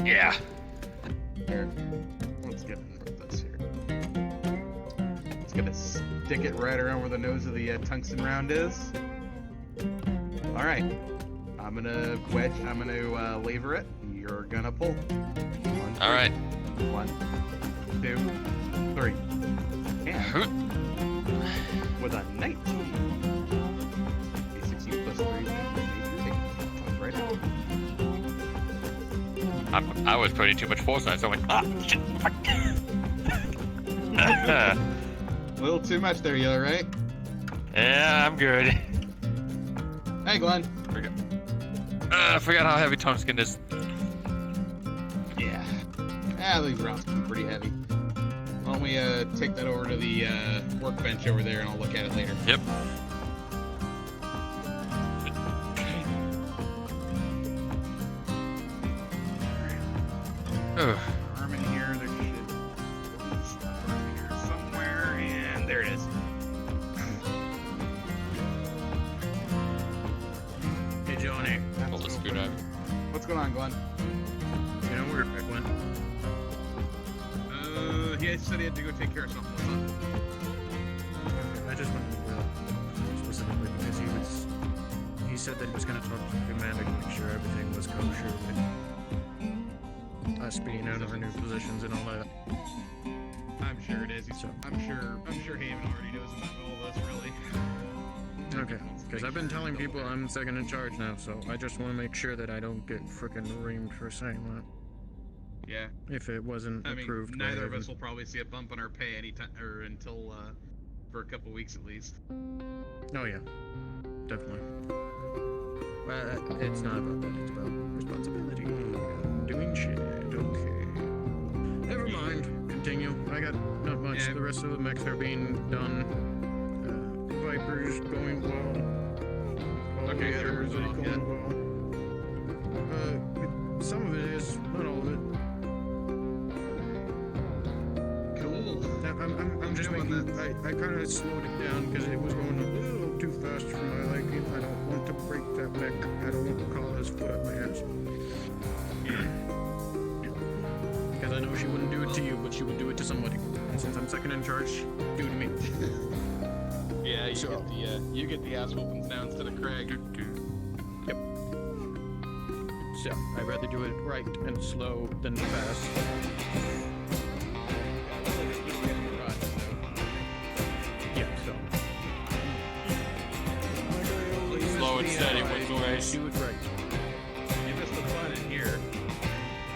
Yeah. Here. Let's get this here. It's gonna stick it right around where the nose of the tungsten round is. Alright. I'm gonna lever it. You're gonna pull. Alright. 1, 2, 3. And with a 19. A 16 plus 3 is right out. I was putting too much force on it, so I went, ah, shit, fuck. A little too much there, you alright? Yeah, I'm good. Hey, Glenn. I forgot how heavy tungsten is. Yeah. These rounds can be pretty heavy. Why don't we take that over to the workbench over there and I'll look at it later. Yep. Arm in here, there should be stuff around here somewhere, and there it is. Hey, Johnny. Pull the screwdriver. What's going on, Glenn? You know where Rick went? He said he had to go take care of something. What's up? I just wanted to specifically because he said that he was going to talk to the commander to make sure everything was kosher with us being out of our new positions and all that. I'm sure it is. I'm sure Haven already knows about all of us, really. Okay, because I've been telling people I'm second in charge now, so I just want to make sure that I don't get frickin' reamed for saying that. Yeah. If it wasn't approved. by Neither of Haven. us will probably see a bump on our pay anytime or until for a couple weeks at least. Oh yeah, definitely. Well, it's not about that. It's about responsibility. Doing shit. Okay. Never mind. Continue. I got not much. Yeah. The rest of the mechs are being done. Viper's going well. All Okay, the sure. others are going well. Some of it is, not all of it. Cool. I'm just making. I kind of slowed it down because it was going a little too fast for my liking. I don't want to break that mech. I don't want to call his foot up my ass. Because I know she wouldn't do it to you, but she would do it to somebody. And since I'm second in charge, do it to me. Yeah, you get the ass whoopings now instead of Craig. Yep. So I'd rather do it right and slow than fast. Yeah, so. Slow and steady wins the race. Do it right. You missed the fun in here.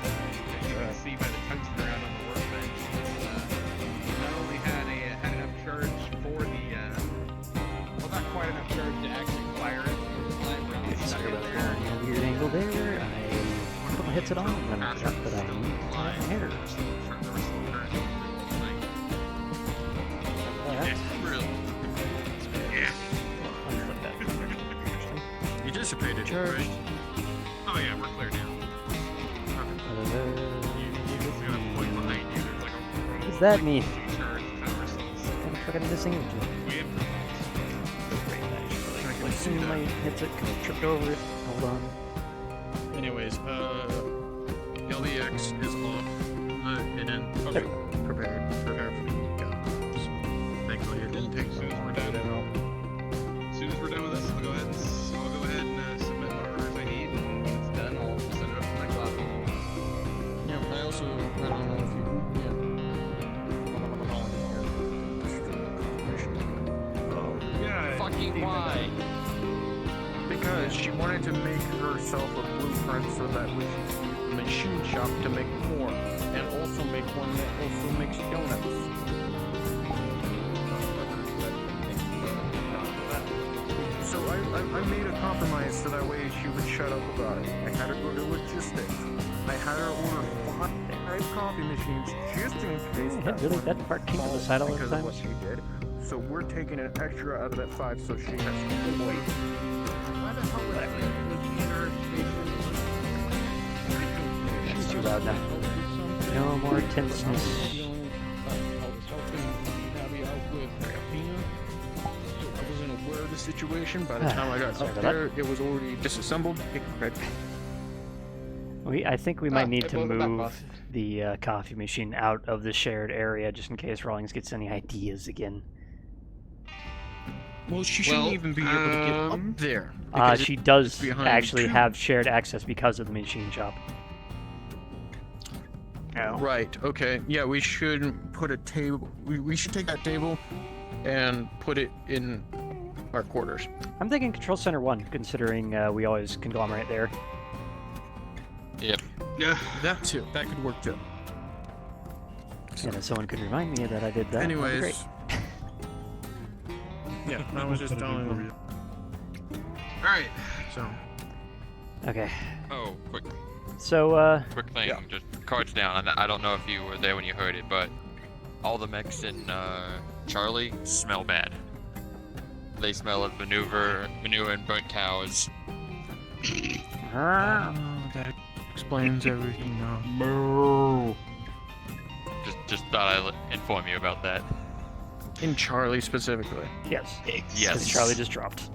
As you can see by the tungsten around on the workbench. puts it on, and then I forgot that I need to have hair. You dissipated, right? Oh yeah, we're clear now. What does that mean? I'm fucking missing it. I see my headset kind of tripped over it. Hold on. Anyways, LBX is off, hidden, prepared for the go. So, thankfully it didn't take so long to do that. As soon as we're done with this, I'll go ahead and submit what orders I need, and when it's done, I'll send it up to my cloud. Yeah, I also, I don't know if you, Yeah. Fucking why? Because she wanted to make herself a blueprint so that we could use the machine shop to make more, and also make one that also makes donuts. So I made a compromise so that way she would shut up about it. I had her go to logistics. I had her order 5 coffee machines just in case. Yeah, really? That part came to the side all the because time? of what she did. So we're taking an extra out of that 5 so she has to wait. Why the hell would I She's too loud now. No more tenseness. I wasn't aware of the situation. By the time I got Sorry up about there, it was already disassembled. I think we might need to move the coffee machine out of the shared area just in case Rawlings gets any ideas again. Well, she shouldn't even be able to get up there. She does actually have shared access because of the machine shop. Right, okay. Yeah, we should put a table. We should take that table and put it in our quarters. I'm thinking Control Center 1, considering we always conglomerate there. Yep. Yeah. That too. That could work too. And if someone could remind me that I did that, that'd be great. Anyways. Yeah, I was just telling them. Alright. So. Okay. Oh, quick. So, quick thing, just cards down. I don't know if you were there when you heard it, but all the mechs in Charlie smell bad. They smell of manure and burnt cows. That explains everything now. Moo. Just thought I'd inform you about that. In Charlie specifically. Yes. Yes. 'Cause Charlie just dropped.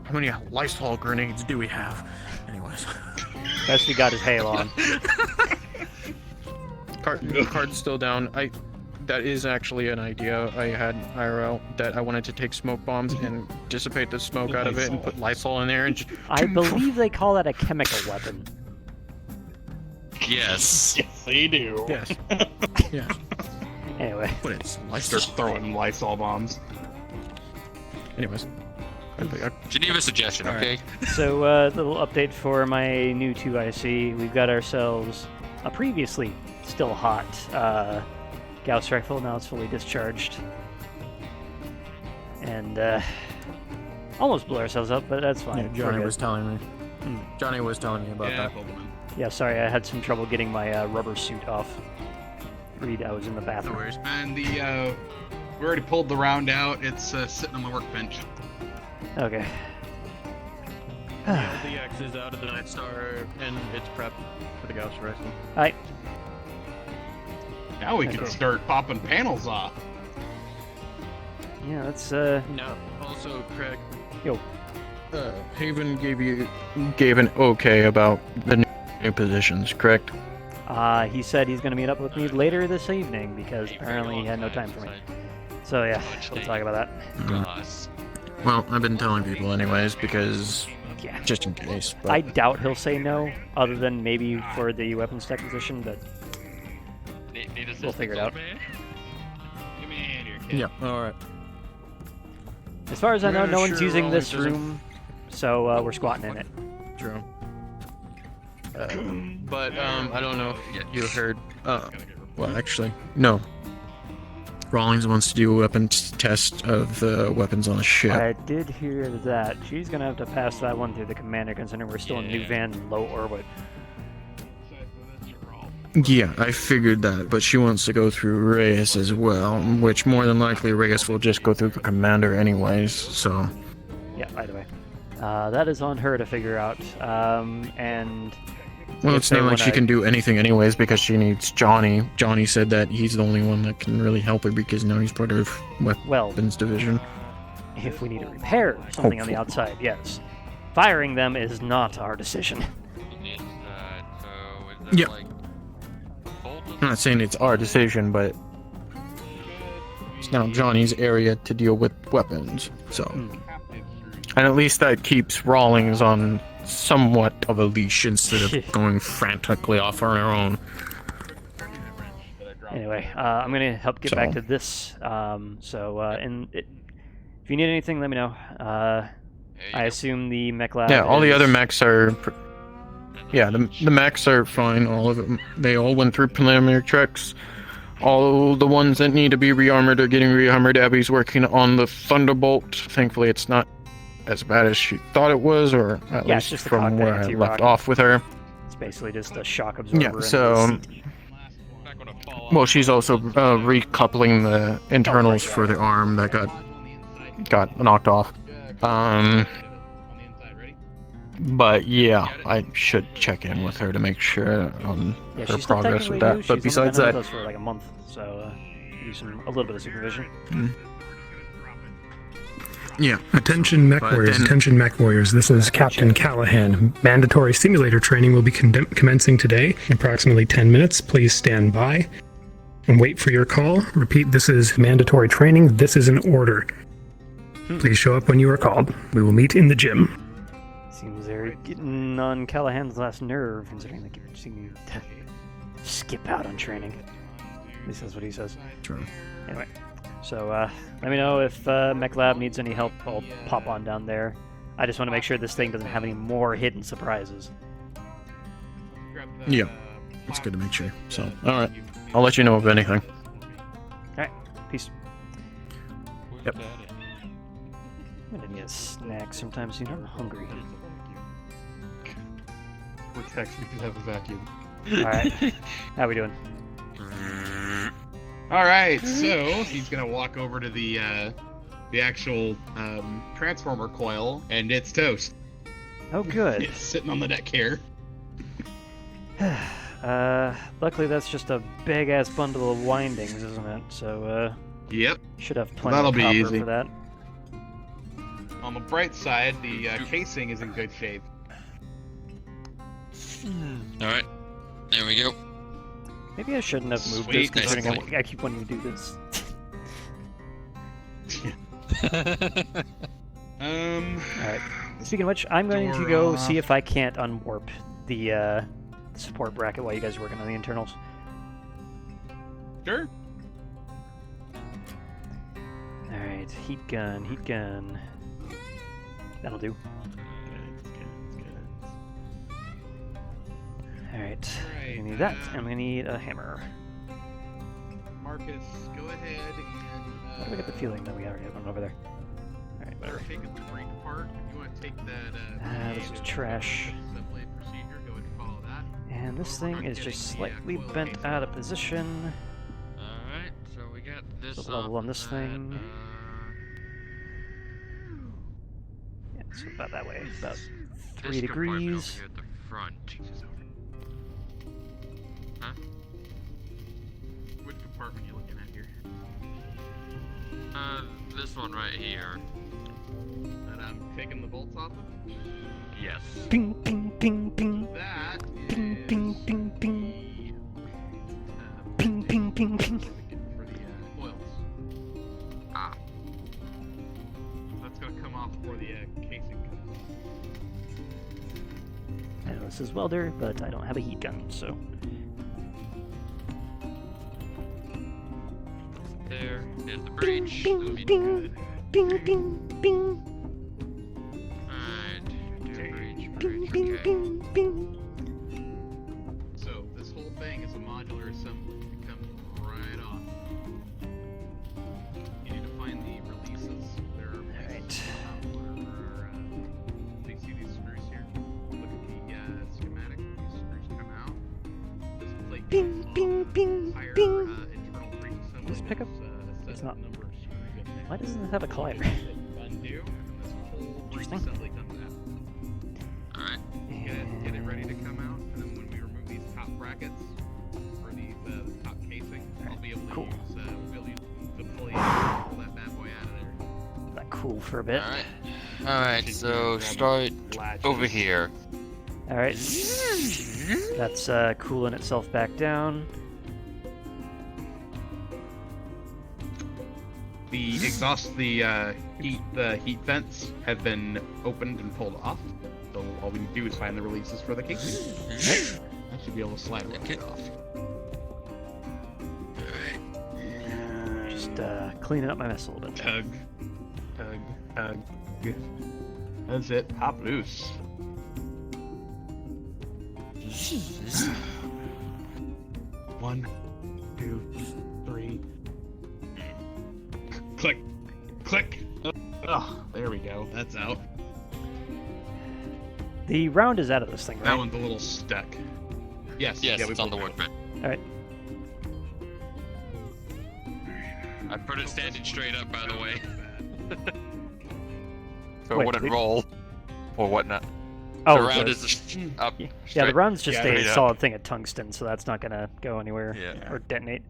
How many Lysol grenades do we have? Anyways. Best we got is Halo on. Card's still down. That is actually an idea I had IRL, that I wanted to take smoke bombs and dissipate the smoke out of it and put Lysol in there and just... I believe they call that a chemical weapon. Yes. Yes, they do. Yes. Yeah. Anyway. But it's Start throwing Lysol bombs. Anyways. Geneva suggestion, okay? So, little update for my new 2IC. We've got ourselves a previously still hot Gauss rifle. Now it's fully discharged. And, almost blew ourselves up, but that's fine. Yeah, Johnny was telling me. Johnny was telling me about that. Yeah, sorry, I had some trouble getting my rubber suit off. Reed, I was in the bathroom. No worries, man. We already pulled the round out. It's sitting on my workbench. Okay. Yeah, the X is out of the Night Star and it's prepped for the Gauss rifle. Alright. Now we can start popping panels off. Yeah, that's No. Also, Craig. Yo. Haven gave an okay about the new positions, correct? He said he's gonna meet up with me later this evening because apparently he had no time for me. So yeah, we'll talk about that. Well, I've been telling people anyways because just in case. But... I doubt he'll say no, other than maybe for the weapons tech position, but we'll figure it out. Yeah, alright. As far as I know, no one's using this room, so we're squatting in it. True. But I don't know if you heard. Well, actually, no. Rawlings wants to do a weapons test of the weapons on the ship. I did hear that. She's gonna have to pass that one through the commander, considering we're still in New Van and low orbit. Yeah, I figured that, but she wants to go through Reyes as well, which more than likely Reyes will just go through the commander anyways, so... Yeah, either way. That is on her to figure out, and... Well, it's not like she can do anything anyways because she needs Johnny. Johnny said that he's the only one that can really help her because now he's part of weapons division. If we need to repair something on the outside, yes. Firing them is not our decision. Yeah. I'm not saying it's our decision, but it's now Johnny's area to deal with weapons, so... And at least that keeps Rawlings on somewhat of a leash instead of going frantically off on her own. Anyway, I'm going to help get back to this, if you need anything, let me know. I assume the mech lab Yeah, all the other mechs are... Yeah, the mechs are fine, all of them. They all went through preliminary checks. All the ones that need to be rearmored are getting rearmored. Abby's working on the Thunderbolt. Thankfully, it's not as bad as she thought it was, or at least just from where I left off with her. It's basically just a shock absorber. Yeah, so... Well, she's also recoupling the internals for the arm that got knocked off. But yeah, I should check in with her to make sure on her progress with that. But besides that, those for like a month, so a little bit of supervision. Yeah. Attention mech warriors, attention mech warriors. This is Captain Callahan. Mandatory simulator training will be commencing today in approximately 10 minutes. Please stand by and wait for your call. Repeat, this is mandatory training. This is an order. Please show up when you are called. We will meet in the gym. Seems they're getting on Callahan's last nerve, considering they keep seeming to skip out on training. At least that's what he says. True. Anyway, so let me know if Mech Lab needs any help. I'll pop on down there. I just want to make sure this thing doesn't have any more hidden surprises. Yeah, it's good to make sure. So, alright. I'll let you know of anything. Alright, peace. Yep. I'm gonna need a snack sometime soon. I'm hungry. Vortex, we could have a vacuum. Alright, how we doing? Alright, so he's gonna walk over to the actual transformer coil, and it's toast. Oh, good. It's sitting on the deck here. Luckily that's just a big-ass bundle of windings, isn't it? So, yep. Should have plenty That'll of be copper easy. for that. On the bright side, the casing is in good shape. Alright, there we go. Maybe I shouldn't have moved Sweet, this, considering nice. I keep wanting to do this. Alright. Speaking of which, I'm going to go see if I can't unwarp the support bracket while you guys are working on the internals. Sure. Alright, heat gun. That'll do. Alright, I'm gonna need that, and I'm gonna need a hammer. Marcus, go ahead and... Why do I get the feeling that we already have one over there? Alright, whatever. Taking the break apart. If you want to take that... This is trash. Assembly procedure, go ahead and follow that. And this thing is just slightly bent out of position. Alright, so we got this Level on this thing. Yeah, so about that way. About 3 degrees. Here at the front. Huh? Which compartment are you looking at here? This one right here. That I'm taking the bolts off of? Yes. Ping, ping, ping, ping. That Ping, ping, ping, ping. Ping, ping, ping, ping. for the coils. Ah. That's gonna come off before the casing comes. I know this is welder, but I don't have a heat gun, so. There's the breach. Bing, bing, bing, bing, bing, bing. Alright, Bing, bing, bing, bing. So this whole thing is a modular assembly. It comes right off. Bing, bing, bing, bing. Does this pick up? It's not. Why doesn't it have a collider? Interesting. Alright. Get it ready to come out, and then when we remove these top brackets, or these top casing, I'll be able to use, we'll use the pulley and pull that bad boy out of there. That cool for a bit. Alright, so start over here. Alright. That's cooling itself back down. The exhaust, the heat vents have been opened and pulled off. So all we do is find the releases for the casing. I should be able to slide right off. Just cleaning up my mess a little bit. Tug. That's it. Pop loose. One, 2, 3. Click. Click. Oh, there we go. That's out. The round is out of this thing, right? That one's a little stuck. Yes. Yes, yeah, it's on the workbench. Alright. I put it standing straight up, by the way. So Wait, it wouldn't we- roll. Or whatnot. Oh, the round the- is just up. Yeah, the straight- round's just straight a up. solid thing of tungsten, so that's not gonna go anywhere or detonate.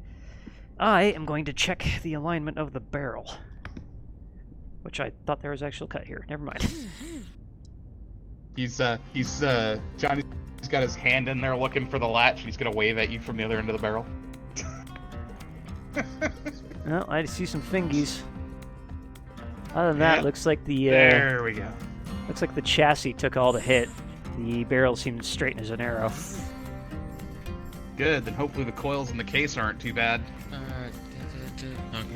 I am going to check the alignment of the barrel. Which I thought there was actual cut here. Never mind. Johnny's got his hand in there looking for the latch, and he's gonna wave at you from the other end of the barrel. Well, I see some fingies. Other than that, Yeah. looks like the There we go. Looks like the chassis took all the hit. The barrel seemed straight as an arrow. Good, then hopefully the coils in the case aren't too bad.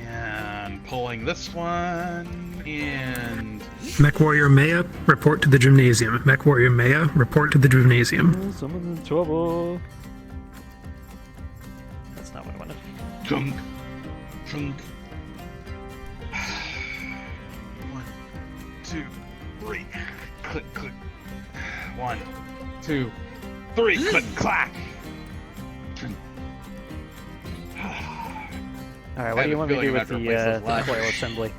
And pulling this one, and... Mech Warrior Maya, report to the gymnasium. Mech Warrior Maya, report to the gymnasium. Someone's in trouble. That's not what I wanted. Chunk. Chunk. 1, 2, 3. Click, click. 1, 2, 3. Click, clack. Alright, what do you want me to do with the coil assembly?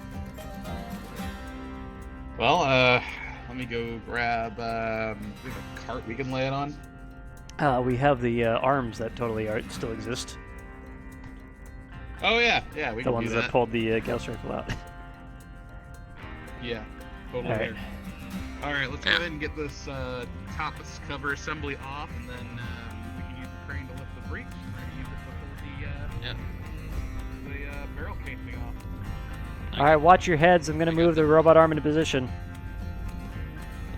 Well, let me go grab we have a cart we can lay it on. We have the arms that totally still exist. Oh yeah, yeah, we The can ones do that that. pulled the Gauss rifle out. Yeah, totally. Alright. Alright, let's go ahead and get this top cover assembly off, and then we can use the crane to lift the breech, and then use it to pull the barrel casing off. Alright, watch your heads. I'm gonna move the robot arm into position.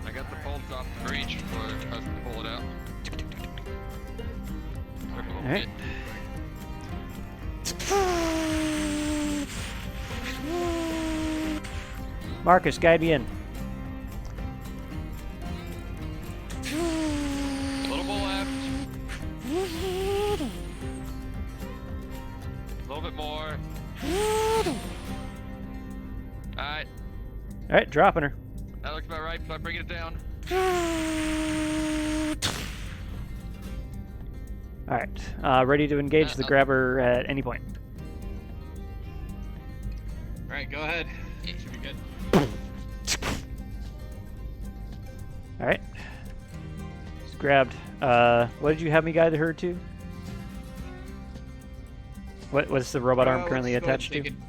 I got the bolts off the breech for us to pull it out. Alright. Marcus, guide me in. A little bit left. A little bit more. Alright, Alright, dropping her. that looks about right, so I'm bringing it down. Alright, ready to engage the grabber at any point. Alright, go ahead. Should be good. Alright. Just grabbed. What did you have me guide her to? What's the robot arm currently let's go ahead attached and to? take it.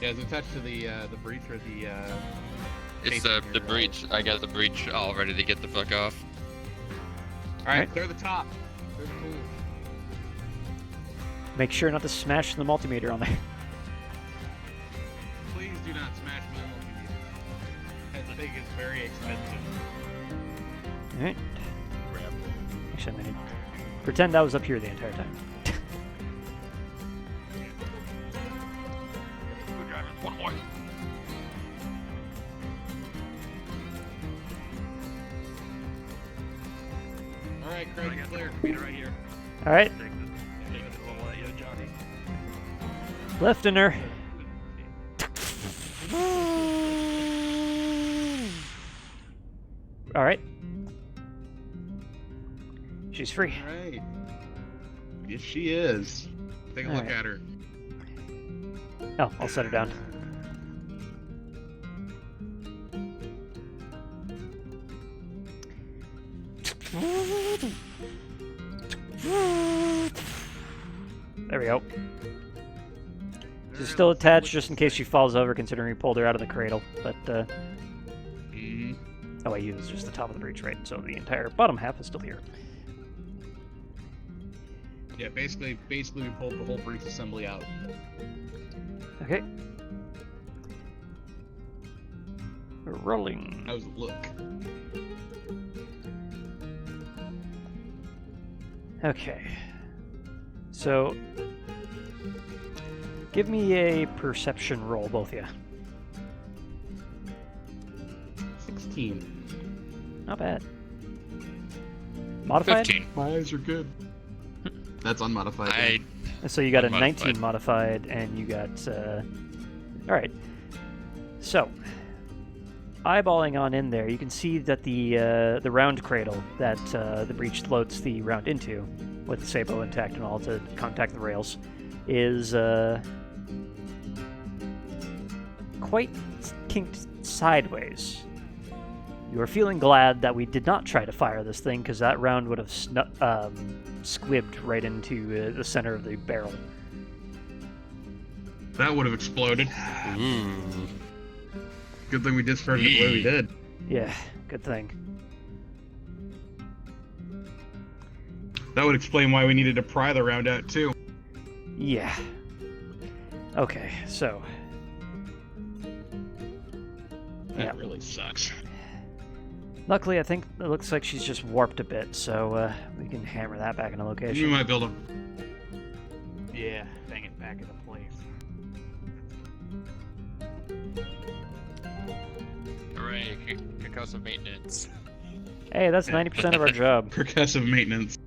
Yeah, it's attached to the breech or the It's the breech. I got the breech all ready to get the fuck off. Alright, clear the top. Clear the tools. Make sure not to smash the multimeter on there. Please do not smash my multimeter. That thing is very expensive. Alright. Actually, I'm gonna pretend I was up here the entire time. One more. Alright, Craig, clear. Meter right here. Alright. Lifting her. Alright. She's free. Alright. Yes, she is. Take a look at her. Oh, I'll set her down. There we go. She's still attached just in case she falls over, considering we pulled her out of the cradle. But, oh, I used just the top of the breach, right? So the entire bottom half is still here. Yeah, basically we pulled the whole breach assembly out. Okay. We're rolling. How's it look? Okay. So, give me a perception roll, both of you. 16. Not bad. Modified? 15. My eyes are good. That's unmodified. So you got a Unmodified. 19 modified, and you got... Alright. So, eyeballing on in there, you can see that the round cradle that the breach loads the round into, with the sabot intact and all to contact the rails, is quite kinked sideways. You are feeling glad that we did not try to fire this thing, because that round would have squibbed right into the center of the barrel. That would have exploded. Good thing we discarded it the way we did. Yeah, good thing. That would explain why we needed to pry the round out too. Yeah. Okay, so... That really sucks. Luckily, I think it looks like she's just warped a bit, so we can hammer that back into location. We might build a... Yeah, bang it back into place. Hooray, concussive maintenance. Hey, that's 90% of our job. Percussive maintenance.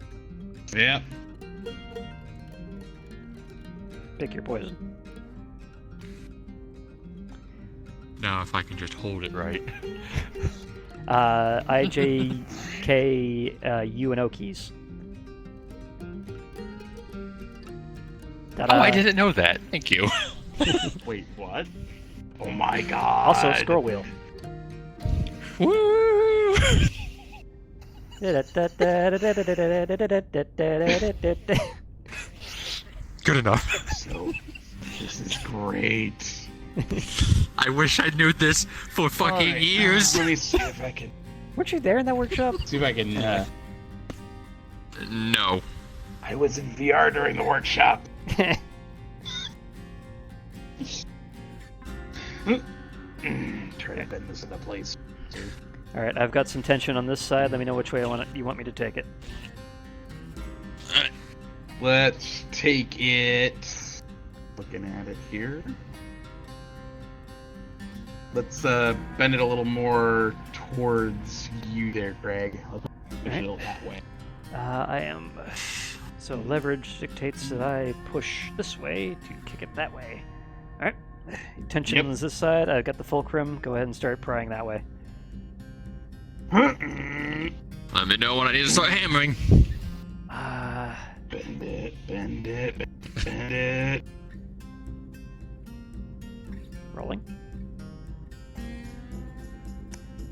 Yeah. Pick your poison. Now, if I can just hold it right. I, J, K, U, and O keys. Ta-da. Oh, I didn't know that. Thank you. Wait, what? Oh my god. Also, scroll wheel. Woo! Good enough. So, this is great. I wish I knew this for fucking years. Let me see if I can. Weren't you there in that workshop? See if I can. No. I was in VR during the workshop. Try to bend this into place. Alright, I've got some tension on this side. Let me know which way you want me to take it. Let's take it. Looking at it here. Let's bend it a little more towards you there, Greg. Let's push it that way. I am. So leverage dictates that I push this way to kick it that way. Alright. Tension is this side. I've got the fulcrum. Go ahead and start prying that way. Let me know when I need to start hammering. Bend it, bend it, bend it. Rolling.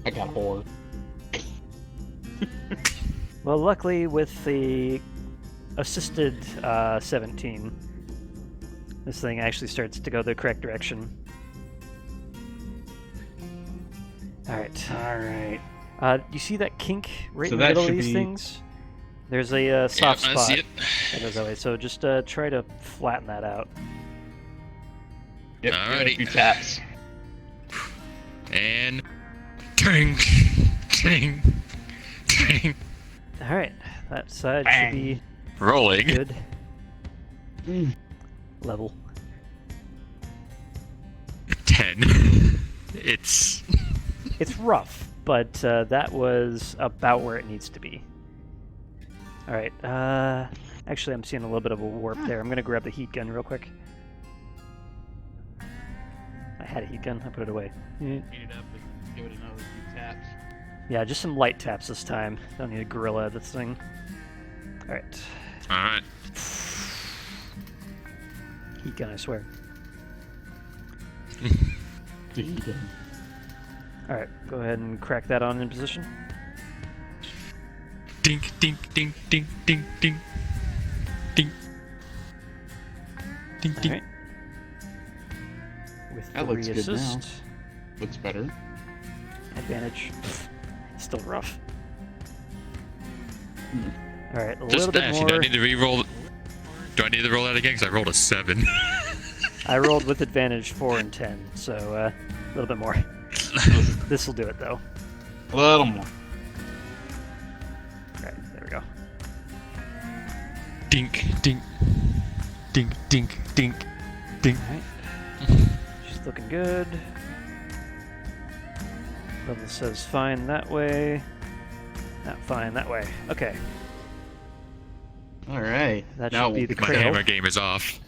I got horror. Well, luckily with the assisted 17, this thing actually starts to go the correct direction. Alright. Alright. You see that kink right So in the that middle of should these be- things? There's a soft I spot see it. that goes that way, so just try to flatten that out. Yep, Alrighty. a few taps. And... Ting! Ting! Ting! Alright, that side Bang. should be Rolling. good. Level. 10. It's... It's rough, but that was about where it needs to be. Alright, actually I'm seeing a little bit of a warp there. I'm gonna grab the heat gun real quick. I had a heat gun, I put it away. Heat it up and give it another few taps. Yeah, just some light taps this time. Don't need to gorilla this thing. Alright. Alright. Heat gun, I swear. Alright, go ahead and crack that on in position. Dink, dink, dink, dink, dink, dink. Dink. Dink, dink. Alright. With That 3 looks good now. assist. Looks better. Advantage. Still rough. Alright, a Just little bit actually, more. do I need to re-roll? Do I need to roll that again? Because I rolled a 7. I rolled with advantage 4 and 10, so a little bit more. This will do it though. A little more. Alright, there we go. Dink, dink. Dink, dink, dink. Dink. Alright. She's looking good. Level says fine that way. Not fine that way. Okay. Alright. That now should be the My cradle. hammer game is off.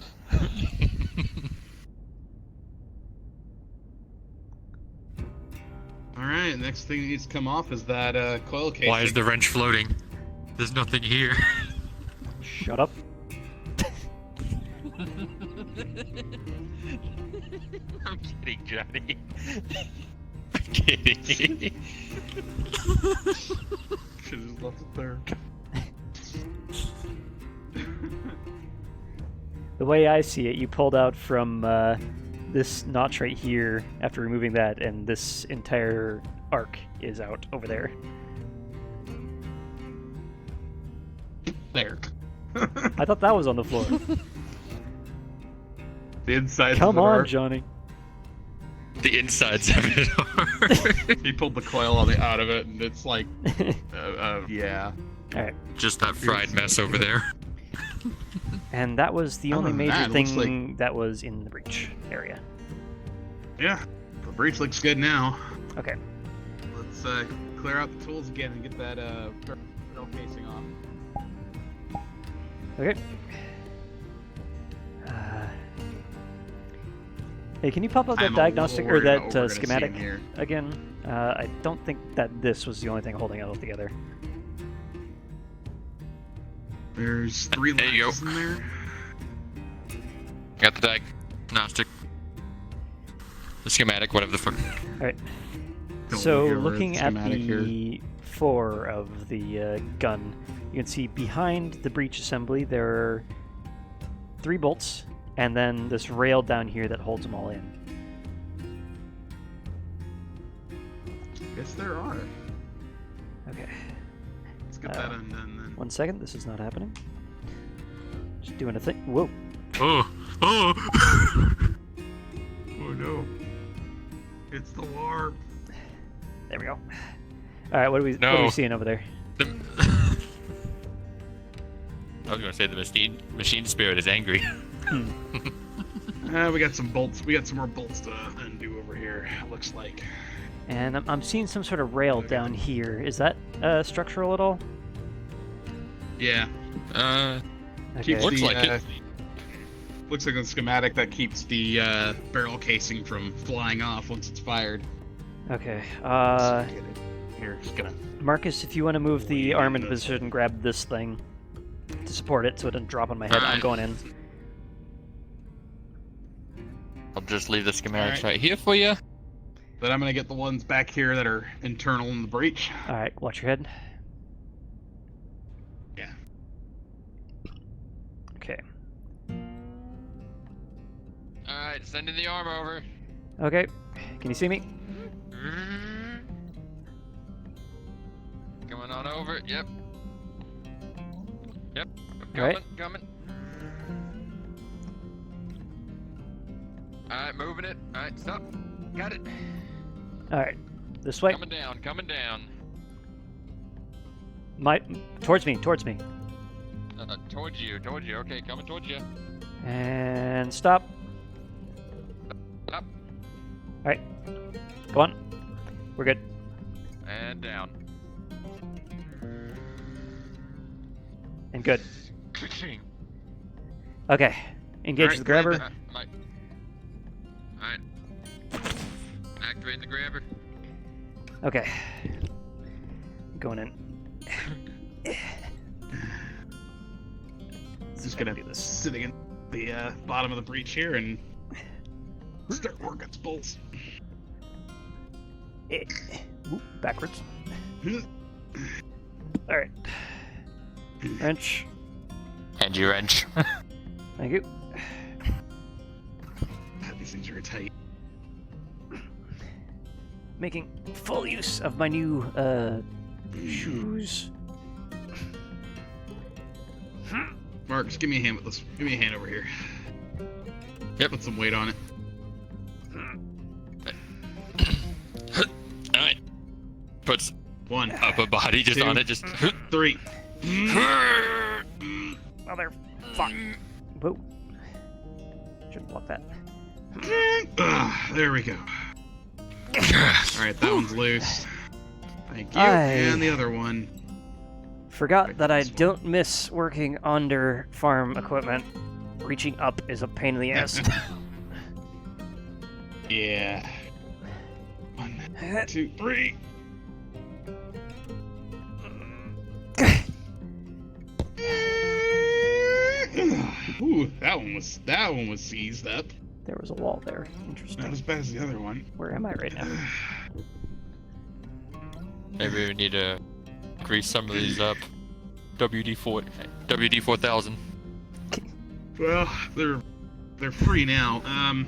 Alright, next thing that needs to come off is that coil casing. Why is the wrench floating? There's nothing here. Shut up. I'm kidding, Johnny. I'm kidding. Should've just left it there. The way I see it, you pulled out from this notch right here after removing that, and this entire arc is out over there. There. I thought that was on the floor. The insides Come of it on, are. Johnny. The insides of it are. He pulled the coil out of it, and it's like, yeah. Alright. Just that fried mess over there. And that was the only Other than major that, it looks thing that was in the breach area. Yeah. The breach looks good now. Okay. Let's clear out the tools again and get that barrel casing off. Okay. Hey, can you pop up that I'm a diagnostic little or worried about what that we're gonna see in schematic here. again? I don't think that this was the only thing holding it all together. There's 3 There you latches go. in there. Got the diagnostic. The schematic, whatever the fuck. Alright. Don't So, look over looking the at schematic the fore of the gun, you can see behind the breech assembly there are 3 bolts, and then this rail down here that holds them all in. Yes, there are. Okay. Let's get that undone then. 1 second, this is not happening. Just doing a thing. Whoa. Oh! Oh! Oh no. It's the warp. There we go. Alright, what are we No. seeing over there? I was gonna say the machine spirit is angry. We got some bolts. We got some more bolts to undo over here, it looks like. And I'm seeing some sort of rail down here. Is that structural at all? Yeah. Okay. Looks like it. Looks like a schematic that keeps the barrel casing from flying off once it's fired. Okay. Here, just gonna. Marcus, if you want to move the arm into position, grab this thing to support it so it doesn't drop on my head. I'm Alright. going in. I'll just leave the schematics Alright. right here for you. Then I'm gonna get the ones back here that are internal in the breach. Alright, watch your head. Yeah. Okay. Alright, sending the arm over. Okay. Can you see me? Coming on over. Yep. Yep. Alright. Coming. Alright, moving it. Alright, stop. Got it. Alright. This way. Coming down. Towards me. Towards you. Okay, coming towards you. And stop. Up. Alright. Go on. We're good. And down. And good. Okay. Engage the grabber. Alright. Activate the grabber. Okay. Going in. Just gonna be sitting in the bottom of the breach here and start working its bolts. Ooh, backwards. Alright. Wrench. And you wrench. Thank you. These things are tight. Making full use of my new shoes. Mark, just give me a hand with this. Give me a hand over here. Yep. Put some weight on it. Alright. Puts one upper body just on it, just 3. Mother fuck. Whoa. Shouldn't block that. There we go. Alright, that one's loose. Thank you. I And the other one. forgot that I don't miss working under farm equipment. Reaching up is a pain in the ass. Yeah. 1, 2, 3. Ooh, that one was seized up. There was a wall there. Interesting. Not as bad as the other one. Where am I right now? maybe we need to grease some of these up. WD-4000. Well, they're free now.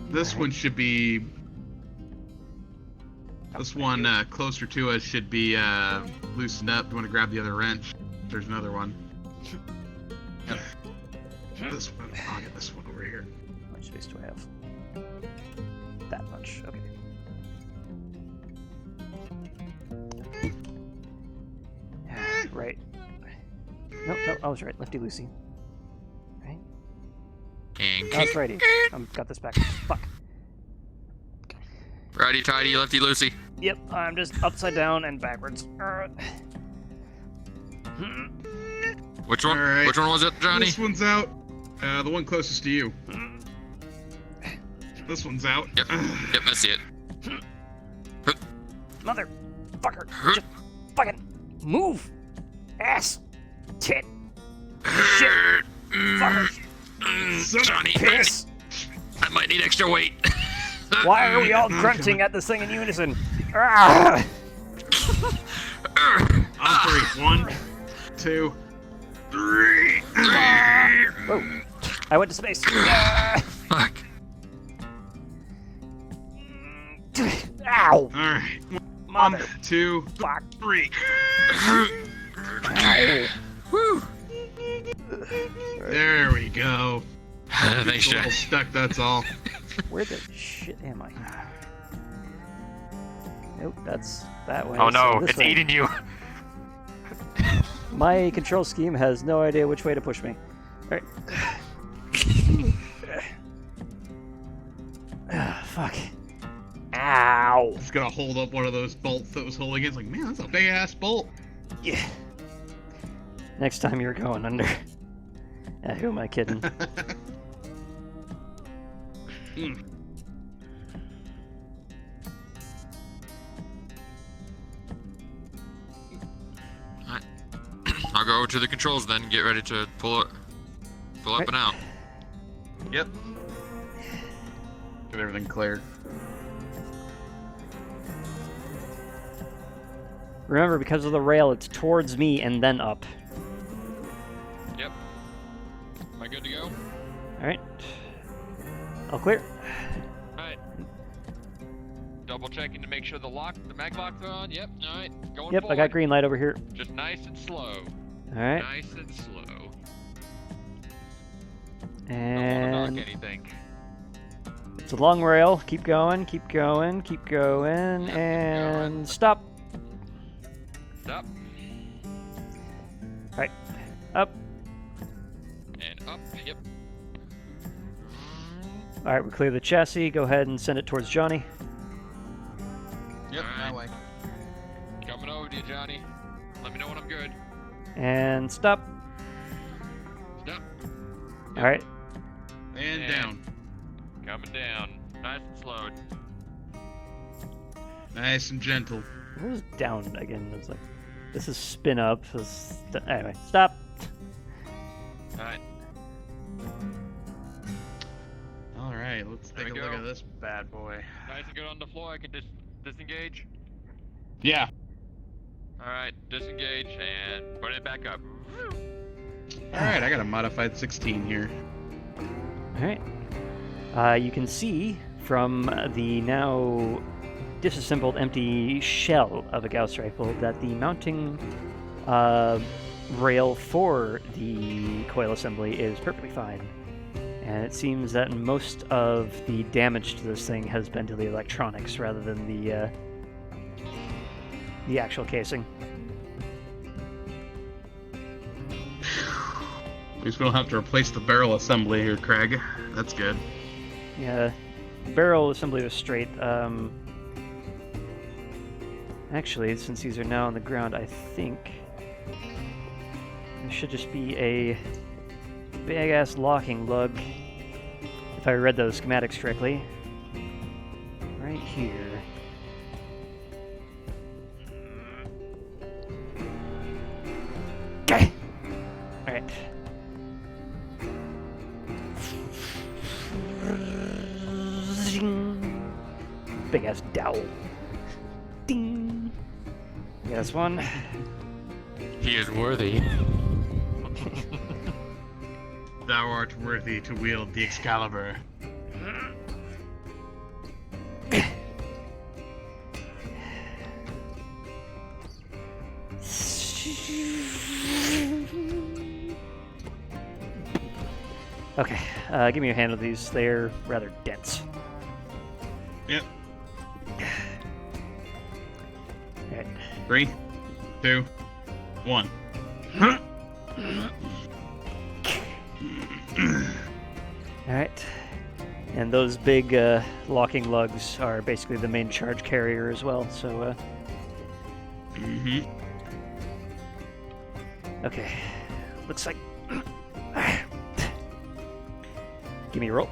This one should be. This one closer to us should be loosened up. You want to grab the other wrench? There's another one. Yep. This one. I'll get this one over here. How much space do I have? That much. Okay. Right. Nope, I was right. Lefty loosey. Right? And That's righty. I've got this back. Fuck. Righty tighty, lefty loosey. Yep, I'm just upside down and backwards. Which one? Right. Which one was it, Johnny? This one's out. The one closest to you. This one's out. Yep, yep, I see it. Motherfucker! Just fucking move! Ass! Tit! Shit! Fucker! Johnny, Piss! I might need extra weight. Why are we all grunting at this thing in unison? Ah! On 3. 1, 2, 3. Whoa! I went to space. Ah! Fuck. Ow! Alright. 1, 2, 3. Woo! There we go. Thanks, It's a little Jack. stuck, that's all. Where the shit am I? Nope, that's that way. Oh so no, this it's way. eating you. My control scheme has no idea which way to push me. Alright. Fuck. Ow! Just gonna hold up one of those bolts that was holding it. It's like, man, that's a big ass bolt. Yeah. Next time you're going under. Who am I kidding? I'll go over to the controls then and get ready to pull up Right. and out. Yep. Get everything cleared. Remember, because of the rail, it's towards me and then up. Yep. Am I good to go? Alright. All clear. Alright. Double checking to make sure the mag locks are on. Yep, alright. Going Yep, forward. I got green light over here. Just nice and slow. Alright. Nice and slow. And Don't want to knock anything. it's a long rail. Keep going, keep going, keep going, and stop. Stop. Alright. Up. And up. Yep. Alright, we clear the chassis. Go ahead and send it towards Johnny. Yep, that way. Coming over to you, Johnny. Let me know when I'm good. And stop. Stop. Alright. And down. Coming down. Nice and slow. Nice and gentle. What was down again? It was like, this is spin up. Anyway, stop. Alright. let's take a look at this bad boy. Guys, you get on the floor. I can disengage. Yeah. All right, disengage and put it back up. All right, I got a modified 16 here. All right. You can see from the now disassembled empty shell of a Gauss rifle that the mounting rail for the coil assembly is perfectly fine. And it seems that most of the damage to this thing has been to the electronics rather than the actual casing. At least we don't have to replace the barrel assembly here, Craig. That's good. Yeah, barrel assembly was straight. Actually, since these are now on the ground, I think there should just be a big-ass locking lug, if I read those schematics correctly, right here. Okay. All right. Big-ass dowel. Ding. Yeah, this one. He is worthy. Thou art worthy to wield the Excalibur. Okay, give me your hand with these. They're rather dense. Yep. Alright. 3, 2, 1. Alright. And those big locking lugs are basically the main charge carrier as well, so okay. Looks like give me a roll.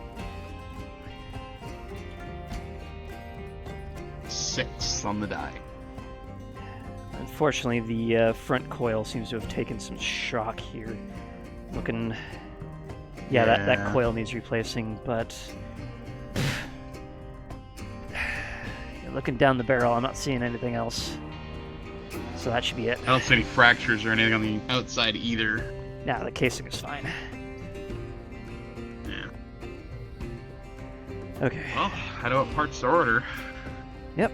6 on the die. Unfortunately, the front coil seems to have taken some shock here. Looking... Yeah, that coil needs replacing, but... looking down the barrel, I'm not seeing anything else. So that should be it. I don't see any fractures or anything on the outside either. Nah, the casing is fine. Yeah. Okay. Well, how do parts to order? Yep.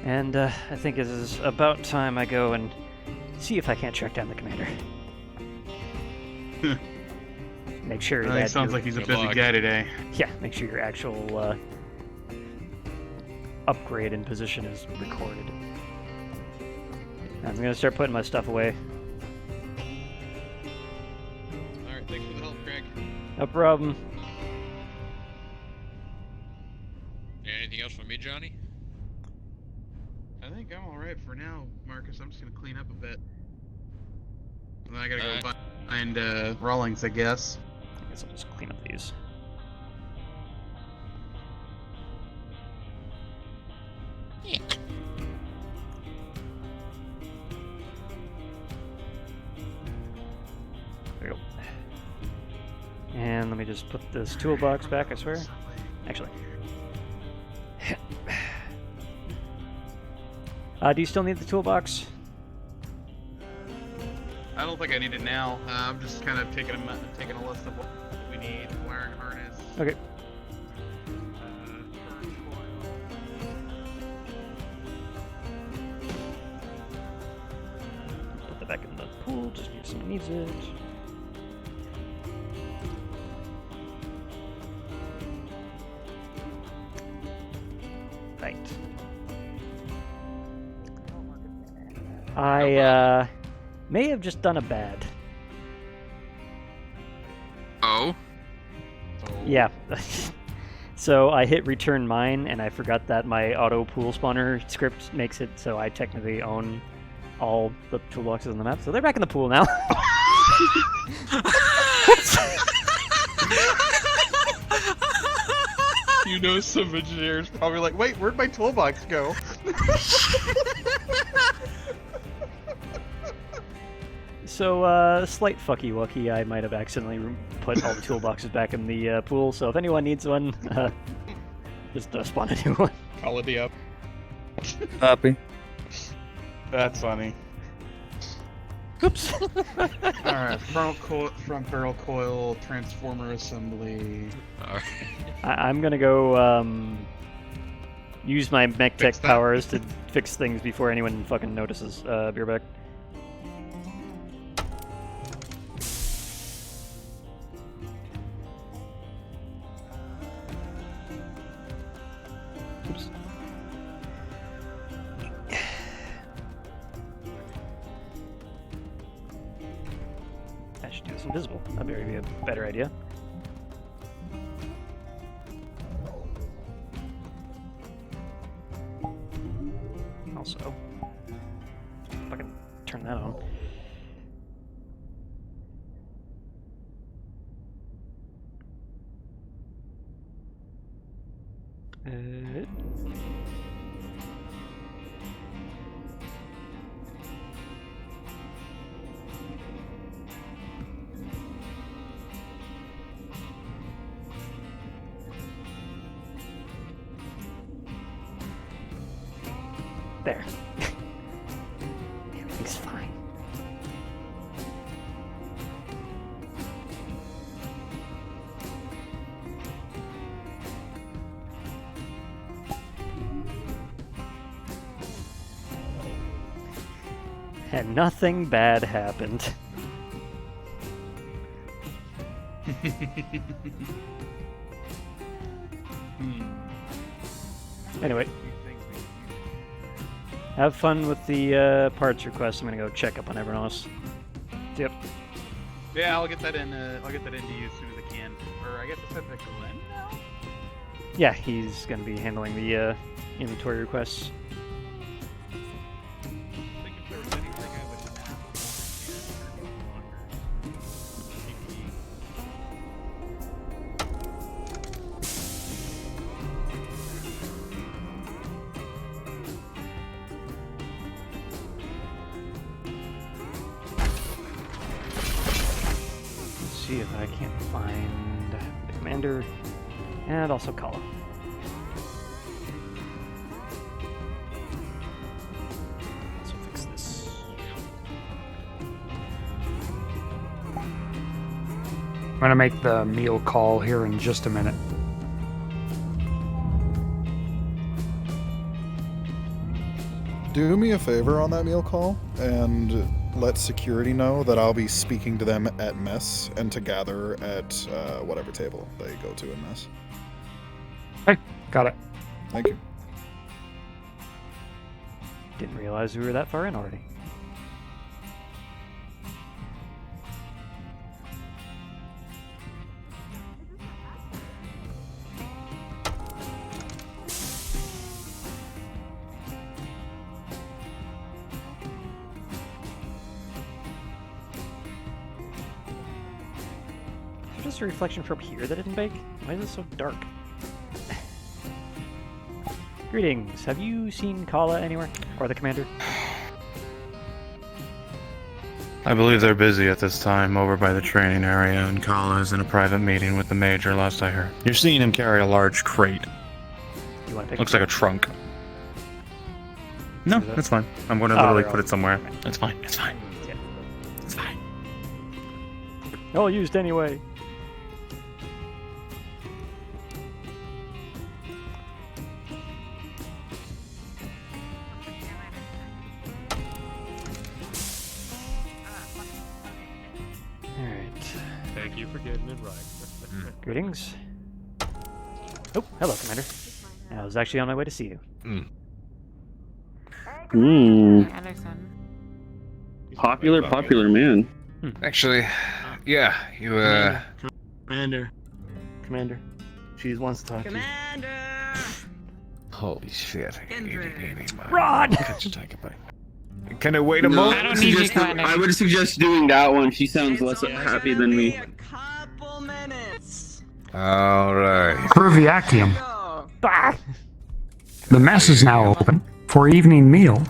And I think it is about time I go and see if I can't track down the commander. Make sure that sounds like he's a busy guy today. Yeah, make sure your actual upgrade in position is recorded. I'm gonna start putting my stuff away. Alright, thanks for the help, Craig. No problem. Anything else from me, Johnny? I think I'm alright for now, Marcus. I'm just gonna clean up a bit. And then I gotta go find Rawlings, I guess. I guess I'll just clean up these. There we go. And let me just put this toolbox back, I swear. Actually. Do you still need the toolbox? I don't think I need it now. I'm just kind of taking a list of what we need. Wiring harness. Okay. Put that back in the pool, just in case someone needs it. Right. I may have just done a bad. Oh? Yeah. So I hit return mine, and I forgot that my auto pool spawner script makes it so I technically own all the toolboxes on the map. So they're back in the pool now. You know, some engineers probably like, wait, where'd my toolbox go? So, slight fucky-wucky, I might have accidentally put all the toolboxes back in the pool, so if anyone needs one, just spawn a new one. Call it up. Copy. That's funny. Oops. Alright, front barrel coil, transformer assembly. I'm gonna go use my mech tech powers to fix things before anyone fucking notices. Be right back. Oops. I should do this invisible. That'd be a better idea. Also, if I can turn that on. There. Everything's fine. And nothing bad happened. Anyway. Have fun with the parts requests. I'm gonna go check up on everyone else. Yep. Yeah, I'll get that in. I'll get that into you as soon as I can. Or I guess I said to Glenn now. Yeah, he's gonna be handling the inventory requests. See if I can't find the commander and also Kala. Let's fix this. I'm gonna make the meal call here in just a minute. Do me a favor on that meal call and let security know that I'll be speaking to them at mess and to gather at whatever table they go to in mess. Hey, got it. Thank you. Didn't realize we were that far in already. Just a reflection from here that didn't bake? Why is it so dark? Greetings. Have you seen Kala anywhere? Or the commander? I believe they're busy at this time over by the training area, and Kala is in a private meeting with the major, last I heard. You're seeing him carry a large crate. You want to Looks like a trunk. No, that's fine. I'm going to literally put it somewhere. It's fine. It's fine. Yeah. It's fine. All used anyway. Thank you for getting it right. Greetings. Oh, hello, Commander. I was actually on my way to see you. Popular man. Actually, yeah, you Commander. She wants to talk to you. Holy shit. Rod! Can I wait a moment? I don't need you, Commander. I would suggest doing that one. She sounds less happy than me. Alright. Approve the Actium. The mess is now open for evening meal.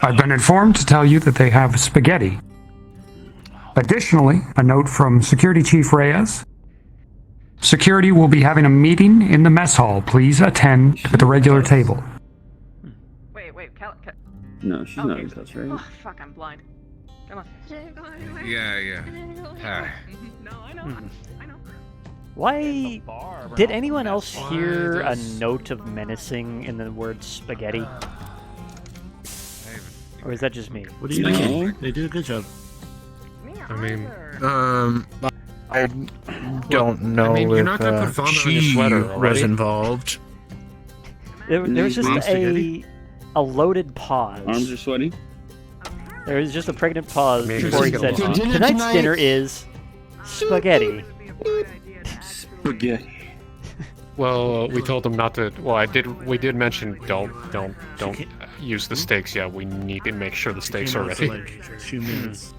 I've been informed to tell you that they have spaghetti. Additionally, a note from Security Chief Reyes. Security will be having a meeting in the mess hall. Please attend at the regular table. Wait, No, she's not in touch, right? Oh, fuck, I'm blind. Come on. Yeah. No, I know. I know. Why did anyone else hear a note of menacing in the word spaghetti? Or is that just me? What do you mean? They do a good job. I mean, I don't know I mean, you're if not gonna put vomit on your she sweater was already. involved. There was just a loaded pause. Arms are sweaty. There was just a pregnant pause Maybe before he it's said, gonna be tonight's dinner is spaghetti. Spaghetti. Well, we told them not to. Well, we did mention don't use the steaks yet. We need to make sure the steaks are ready. Like 2 minutes.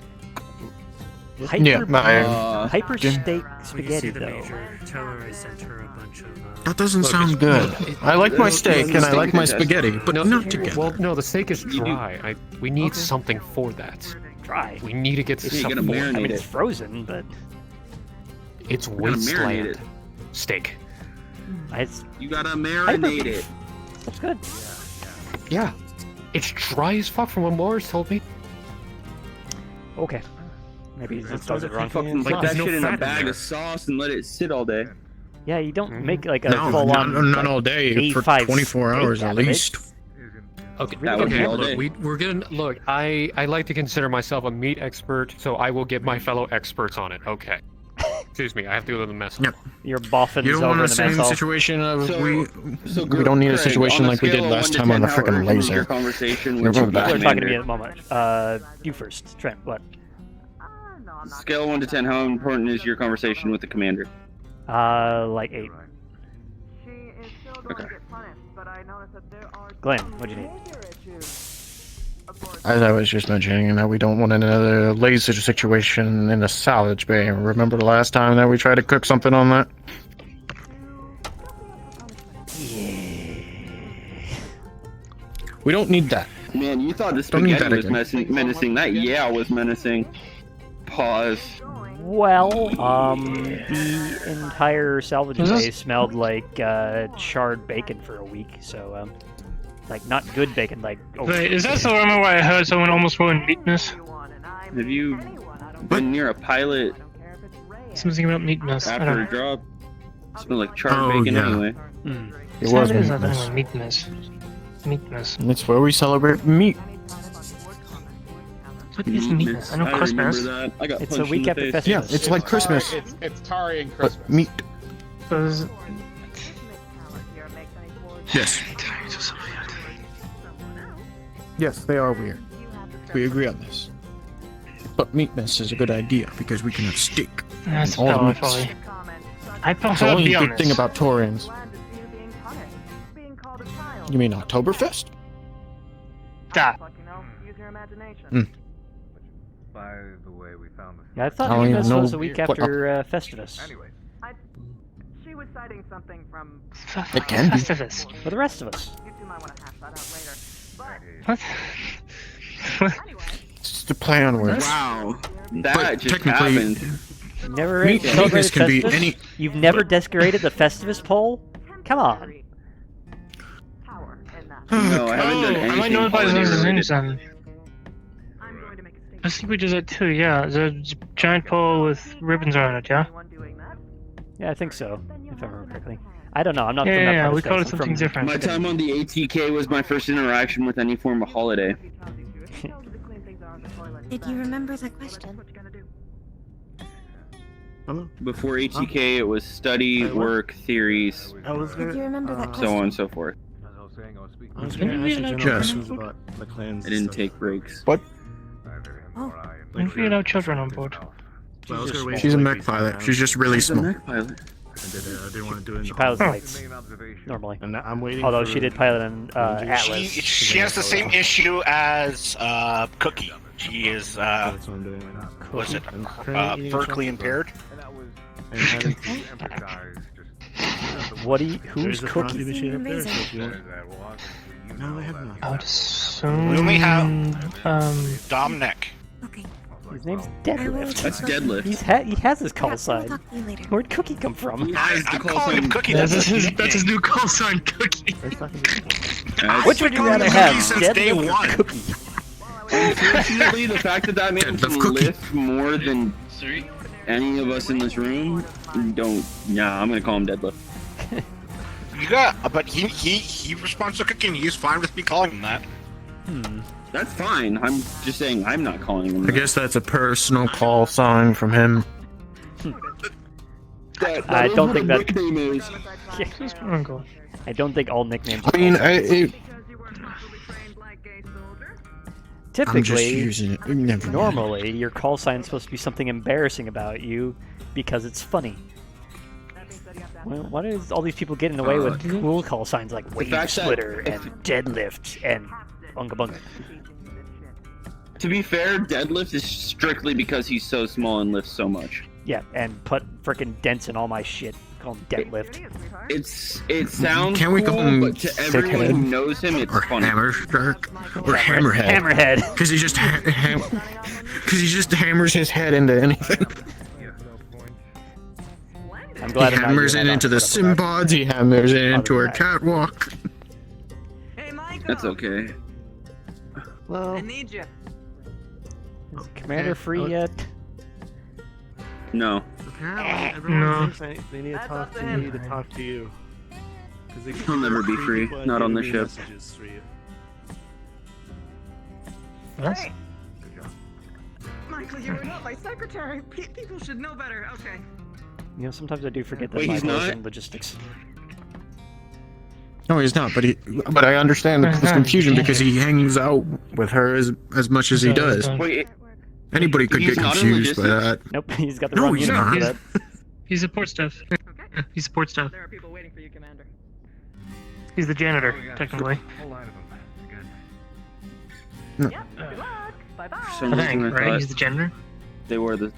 Hyper steak spaghetti though. Tell her I sent her a bunch of. That doesn't sound good. I like my steak and I like my spaghetti, but not together. Well, no, the steak is dry. We need something for that. Dry. We need to get something for it. I mean, it's frozen, but it's marinate wasteland. it. Steak. You gotta marinate it. That's good. Yeah. It's dry as fuck from what Morris told me. Okay. Maybe he just does it wrong. Fucking put that shit in a bag of sauce and let it sit all day. Yeah, you don't make like a No, full-on. not all day. For A5 24 hours steak at out of it. least. Okay, That would be all day. look, we're gonna look. I like to consider myself a meat expert, so I will get my fellow experts on it. Okay. Excuse me, I have to go to the mess hall. Yep. You're boffins You don't over want in the the mess same hall. situation of So we don't need a Craig, situation on like we did scale of last 1 to time on the 10, how frickin' urgent is your laser. conversation You're with going your back. People are talking to me commander? at the moment. You first, Trent. What? Scale of 1 to 10, how important is your conversation with the commander? Like 8. Okay. Glenn, what'd you need? As I was just mentioning, that we don't want another laser situation in the salvage bay. Remember the last time that we tried to cook something on that? We don't need that. Man, you thought the Don't need spaghetti that was again. menacing. That was menacing. Pause. Well, the entire salvage bay smelled like charred bacon for a week, so like not good bacon, like. Wait, is that the rumor where I heard someone almost ruined meatness? Have you been near a pilot Something about meatness. I after don't a know. drop? It smelled like charred bacon anyway. It was meatness. meatness. Meatness. That's where we celebrate meat. What is meatness? I know Christmas. remember that. I got It's a punched week in the after face. Festivus. Yeah, it's like Christmas, It's Tari and but Christmas. meat. Does- Yes. Yes, they are weird. We agree on this. But meatness is a good idea because we can have steak. That's All the probably. meats. I That's the prefer only be good honest. thing about Taurians. You mean Oktoberfest? Da. By the way, we found the. Yeah, I thought I don't Festivus even know was a week what after Festivus. She was citing something from. It can be. Festivus. For the rest of us. You two might want to hash that out later. What? It's the play on words. Wow. But That just technically, happened. Never Meat- celebrated meatness can be Festivus? any- You've never decorated the Festivus pole? Come on. No, I haven't done I might anything know about holiday those related. things then. I think we did that too, yeah. The giant pole with ribbons around it, yeah? Yeah, I think so, if I remember correctly. I don't know, I'm not Yeah, from that yeah, part of we space. called it I'm something from- different. My time on the ATK was my first interaction with any form of holiday. Did you remember the question? Before ATK, it was study, work, theories, Did you remember that question? so on and so forth. I was gonna ask you general Yes. questions about the clans. I didn't take breaks. What? When we allow children on board. Well, I was gonna wait She's a till, mech like, pilot. She's just really She's a small. mech pilot. I didn't want to do it. She pilots lights, normally. And I'm waiting. Although for she did pilot an Atlas. She has the same issue as Cookie. She is That's what I'm doing right now. was it I'm currently eating vertically chocolate impaired? and having to empathize. What do you, who's There's a coffee Cookie? machine up there. So if you want... No, I have not. I would assume. We only have Dominic. Okay. His name's Deadlift. That's Deadlift. He has his call sign. Where'd Cookie come from? I'm calling him Cookie. That's his new call sign, Cookie. Which would you rather have, Since day Deadlift or one. Cookie? Unfortunately, the fact that that man can lift more than any of us in this room, don't. Yeah, I'm gonna call him Deadlift. You got, but he responds to Cookie, and he's fine with me calling him that. That's fine. I'm just saying I'm not calling him I that. guess that's a personal call sign from him. I don't think that. nickname is. I don't think all nicknames. I mean, I'm just Typically, using it. Never mind. normally, your call sign's supposed to be something embarrassing about you because it's funny. Well, why is all these people getting away with cool call signs like Wave fact that Splitter and Deadlift and Bunga Bunga? To be fair, Deadlift is strictly because he's so small and lifts so much. Yeah, and put frickin' dents in all my shit. Call him Deadlift. It sounds Can we cool, call him but to everyone who knows him, it's funny. Hammershark or Hammerhead? Hammerhead. Because he just hammers his head into anything. I'm glad he hammers it into the Simpods. He hammers it into our catwalk. That's okay. Well, I need you. is Commander free yet? No. Apparently, everyone thinks they need to talk to me to talk to you. He'll never be free. Not on the ship. Yes? Michael, you're not my secretary. People should know better. Okay. You know, sometimes I do forget that Wait, he's Michael is not? in logistics. No, he's not. But I understand this confusion because he hangs out with her as much as he does. Wait, Anybody could he's get not in confused by logistics? that. Nope, he's got the No, wrong he's uniform not. for that. He supports stuff. He supports stuff. There are people waiting for you, Commander. He's the janitor, technically. No. Yep. Good luck. Bye bye. For some I think, reason, I right? thought He's the janitor. they were the.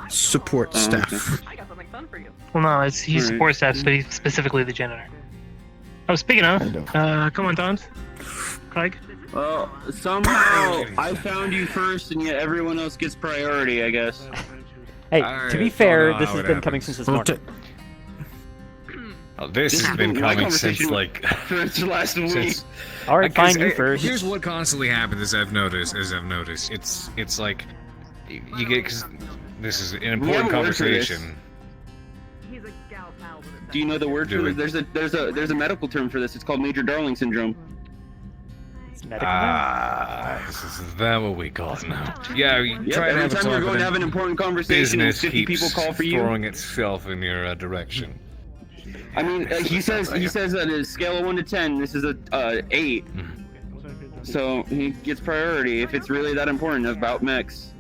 Support Oh, staff. okay. I got something fun for you. Well, no, he's Alright. support staff, but he's specifically the janitor. Oh, speaking of, come on, Don. Craig. Well, somehow I found you first, and yet everyone else gets priority, I guess. Hey, to be fair, this has been coming since this morning. Oh, this has been coming since like since last week. since- All right, fine, you 'cause, first. Here's what constantly happens, as I've noticed. It's like you get because this is an important a word for this. conversation. He's a gal pal with a Do you know the word for this? There's a medical term for this. It's called Major Darling syndrome. It's medical now. Is that what we call it now? Yeah, you Yep, try to every have a time talk you're going and to have an important conversation and business 50 keeps people call for you. throwing itself in your direction. I mean, he says that a scale of 1 to 10, this is a 8. So he gets priority if it's really that important about mechs.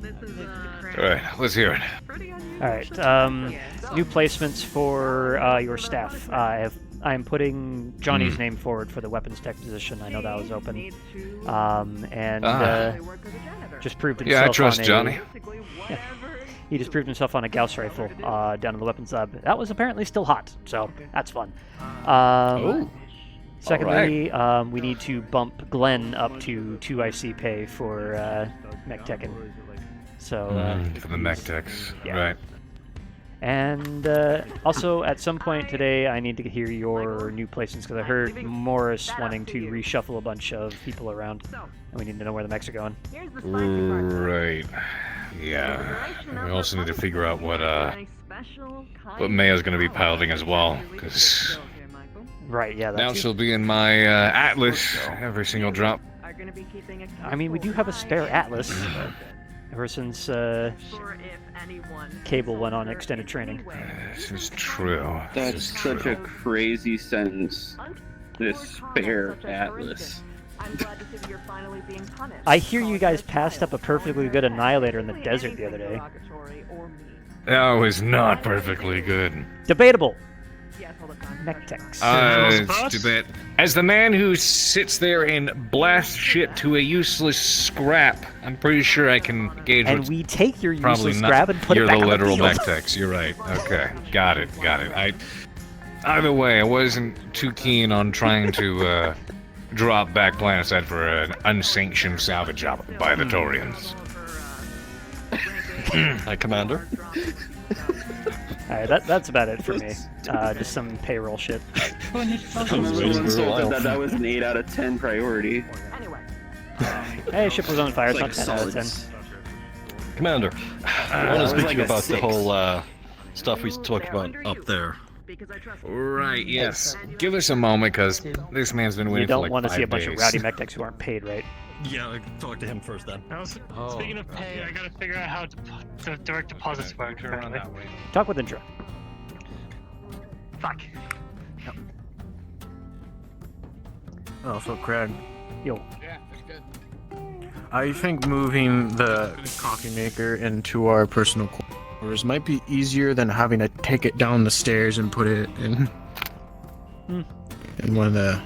All right, let's hear it. All right, new placements for your staff. I'm putting Johnny's name forward for the weapons tech position. I know that was open, and just proved himself. Yeah, I trust on Johnny. Yeah, he just proved himself on a Gauss rifle down in the weapons lab. That was apparently still hot, so that's fun. Secondly, we need to bump Glenn up to 2 IC pay for mech teching. So For the mech techs, yeah. right? And also, at some point today, I need to hear your new placements because I heard Morris wanting to reshuffle a bunch of people around, and we need to know where the mechs are going. Right. Yeah. We also need to figure out what Maya's going to be piloting as well, because Right. Yeah. now That's she'll be in my Atlas every single drop. I mean, we do have a spare Atlas. Ever since Cable went on extended training. This is true. That's such a crazy sentence. This spare Atlas. I hear you guys passed up a perfectly good Annihilator in the desert the other day. That was not perfectly good. Debatable. Mech techs. It's too bad. As the man who sits there and blasts shit to a useless scrap, I'm pretty sure I can gauge. And what's we take your probably useless not. scrap and put You're it back the on literal the field. mech techs. You're right. Okay, got it. Either way, I wasn't too keen on trying to drop back planetside for an unsanctioned salvage job by the Taurians. Hi, Commander. Alright, that's about it for me. Just some payroll shit. Someone said that was an 8 out of 10 priority. Hey, ship was on fire. It's Like not 10 out of 10. Commander, I want to speak like to you a about the 6. whole stuff we talked about up there. Right, yes. Give us a moment, because this man's been You waiting for don't like want to 5 see a bunch days. of rowdy mech decks who aren't paid, right? Yeah, talk to him first then. Speaking of pay, I gotta figure out how to direct deposits work. Talk with Indra. Fuck. Oh, so Craig. Yo. I think moving the coffee maker into our personal quarters might be easier than having to take it down the stairs and put it in one of the.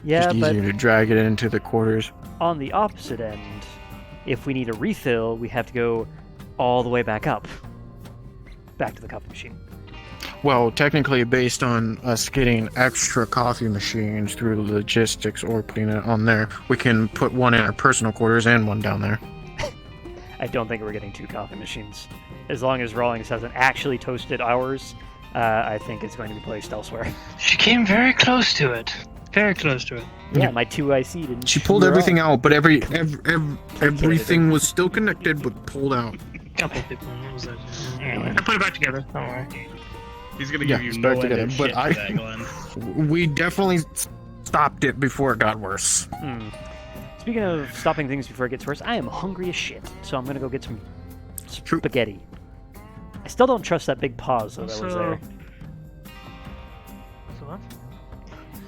Yeah, just but easier to drag it into the quarters. on the opposite end, if we need a refill, we have to go all the way back up. Back to the coffee machine. Well, technically, based on us getting extra coffee machines through logistics or putting it on there, we can put one in our personal quarters and one down there. I don't think we're getting 2 coffee machines. As long as Rawlings hasn't actually toasted ours, I think it's going to be placed elsewhere. She came very close to it. Very close to it. Yeah, my 2 IC didn't. She pulled screw her everything up. out, but everything was still connected, but pulled out. Couple people. What was that? Anyway, I put it back together. Don't worry. He's gonna Yeah, give you it's no back end together, of but shit for that, Glenn. we definitely stopped it before it got worse. Speaking of stopping things before it gets worse, I am hungry as shit, so I'm gonna go get some spaghetti. I still don't trust that big pause that was there. So what?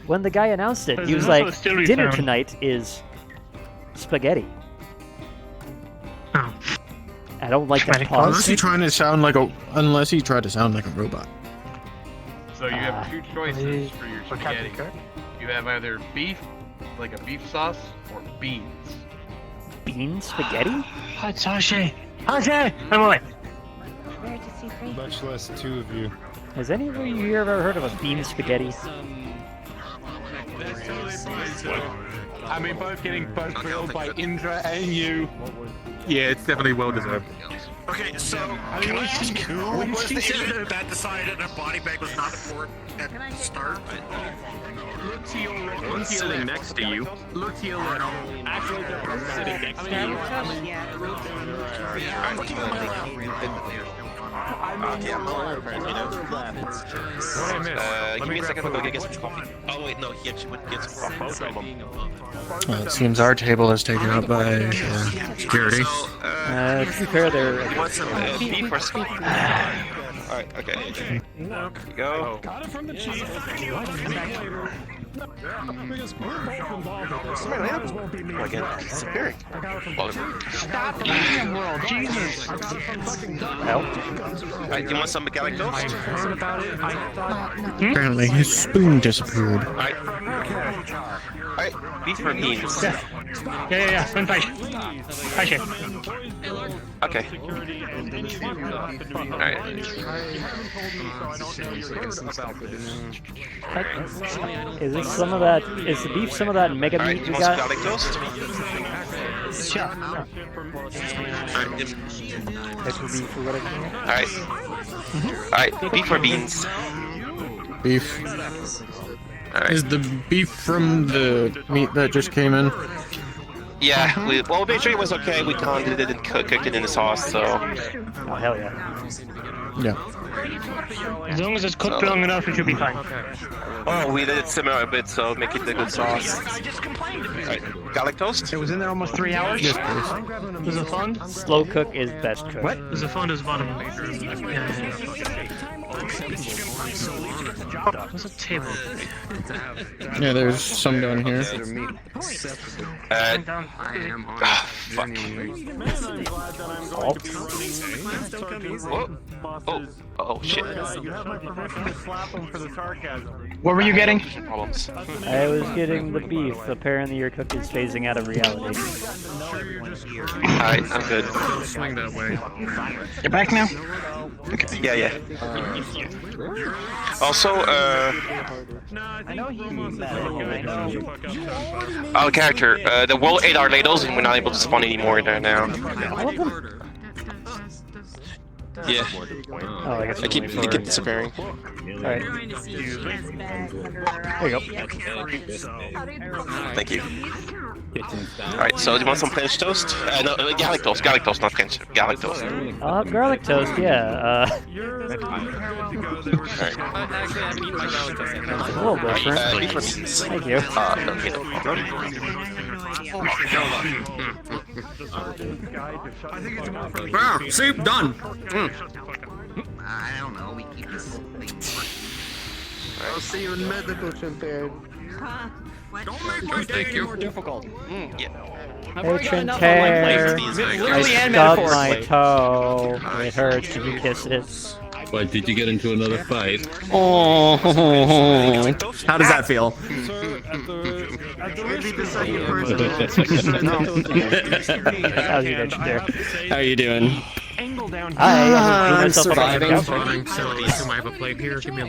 When the guy announced it, There's he was also like, a still we dinner found. tonight is spaghetti. Oh. I don't like that Dramatic pause. Unless he's trying to sound like unless he tried to sound like a robot. So you have 2 choices for your spaghetti. You have either beef, like a beef sauce, or beans. Bean spaghetti? Hatsashe! Hatsashe! I'm away. Much less 2 of you. Has any of you here ever heard of a bean spaghetti? I mean, both getting both grilled by Indra and you. Yeah, it's definitely well deserved. Okay, so can I ask who was the idiot that decided a body bag was not important at the start? Look to your left. One's sitting next to you. Look to your left. Actually, they're sitting next to you. I'm looking at my left. Okay, I'm all give me a second to go get some coffee. Oh wait, no, he actually went get some coffee. Well, it seems our table is taken up by security. To be fair, they're... You want some beef or scoop? Alright, okay. Here you go. Got it from the chief. Oh, again, disappearing. Stop eating him, world. Jesus. Alright, do you want some mechanic toast? Apparently, his spoon disappeared. Alright, beef or beans? Yeah. Spin fish. Fish. Okay. Alright. Is this some of that? Is the beef some of that mega meat we got? Garlic toast? Sure. Pepper beef or whatever. Alright, beef or beans? Beef. Alright. Is the beef from the meat that just came in? Yeah, we made sure it was okay. We conded it and cooked it in the sauce, so. Oh, hell yeah. Yeah. As long as it's cooked long enough, it should be fine. Oh, we did it simmer a bit, so make it a good sauce. Alright, garlic toast? It was in there almost 3 hours? Yes, please. There's a fund? Slow cook is best cook. What? There's a fund at the bottom. What's a table? Yeah, there's some down here. Fuck. Oh shit. What were you getting? Problems. I was getting the beef. Apparently your cook is phasing out of reality. Alright, I'm good. Swing that way. You're back now? Okay. Yeah. Also, I know he's Oh, character. The world ate our ladles and we're not able to spawn anymore there now. Yeah. Oh, I guess I keep disappearing. Alright. There you go. Thank you. Alright, so do you want some French toast? No, garlic toast, not French. Garlic toast. Garlic toast, yeah. It's a little different. Thank you. Ah, soup done. I don't know. We keep this. I'll see you in medical champagne. Don't make my day more difficult. Yeah. Patron tear. I stubbed my toe. It hurts. Can you kiss it? What, did you get into another fight? Oh, how does that feel? How are you doing? I'm surviving.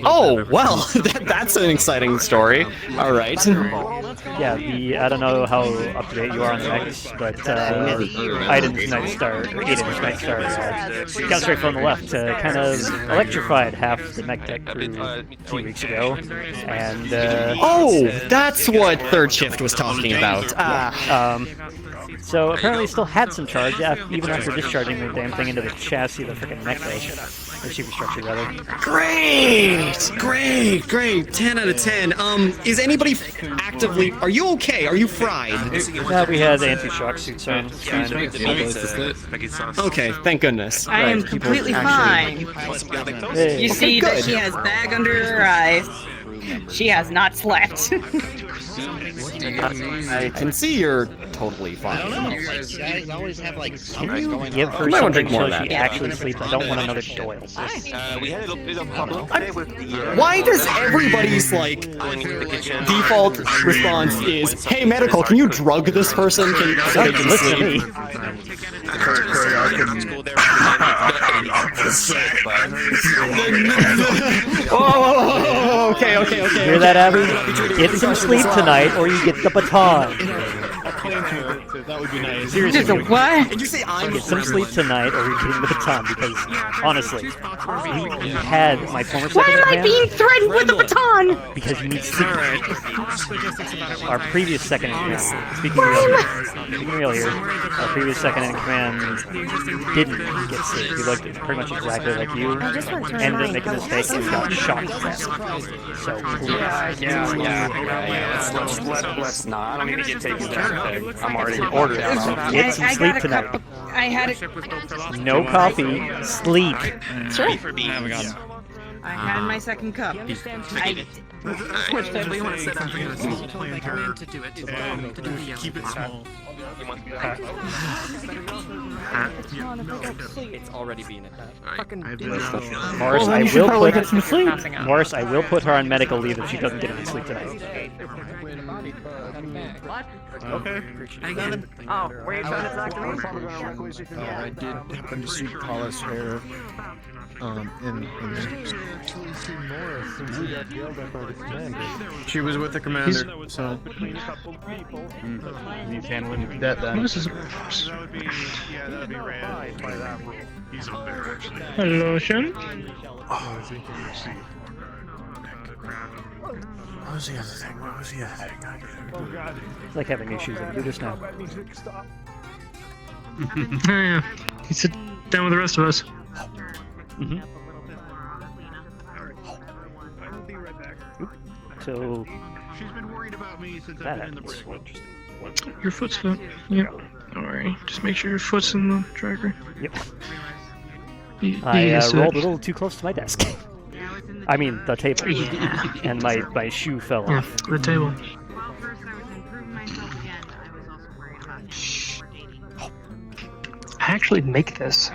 Oh, well, that's an exciting story. All right. Yeah, I don't know how up to date you are on the mechs, but Aiden's Night Star, got straight from the left, kind of electrified half the mech deck through 2 weeks ago, and oh, that's what Third Shift was talking about. So apparently still had some charge, even after discharging the damn thing into the chassis of the freaking mech does. Or superstructure, rather. Great. 10 out of 10. Is anybody actively... Are you okay? Are you fried? Yeah, we had anti-shock suits on. Okay, thank goodness. I am completely fine. Hey. You see that she has bag under her eyes. She has not slept. I can see you're totally fine. I don't know. You guys always have like something going on. Give her something until she actually sleeps. I don't want another Doyle. We had a little problem today with the... Why does everybody's, like, default response is, hey, medical, can you drug this person so they can sleep? Oh, okay. Hear that, Abby? Get some sleep tonight, or you get the baton. That would be nice. Seriously. What? Did you say I'm Get some sleep tonight, or you're getting the baton. Because honestly, you had my former second Why am I command. being threatened with a baton? Because you need sleep. Our previous second in command, speaking real here, our previous second in command didn't get sleep. He looked pretty much exactly like you, ended up making a mistake and got shot to death. So please, Let's not. I don't need to get taken down. I'm already ordered out. Get some sleep tonight. I had a... No coffee, sleep. Sure. I had my second cup. Unfortunately, we want to set up to do it. Keep it small. It's already being attacked. Morris, I will put her on medical leave if she doesn't get any sleep tonight. Okay. Oh, were you trying to talk to me? I did happen to see Paula's hair in She was with the commander, so... He's handling that then. This is... Hello, Shen. What was the other thing? It's like having issues. I can do this now. Yeah. You sit down with the rest of us. So She's been worried about me since that I've been in the happens. break. Your foot's foot. Yep. Alright. Just make sure your foot's in the tracker. Yep. You I used to rolled a it. little too close to my desk. I mean, the table. Yeah. And my shoe fell Yeah, off. the table. I actually make this.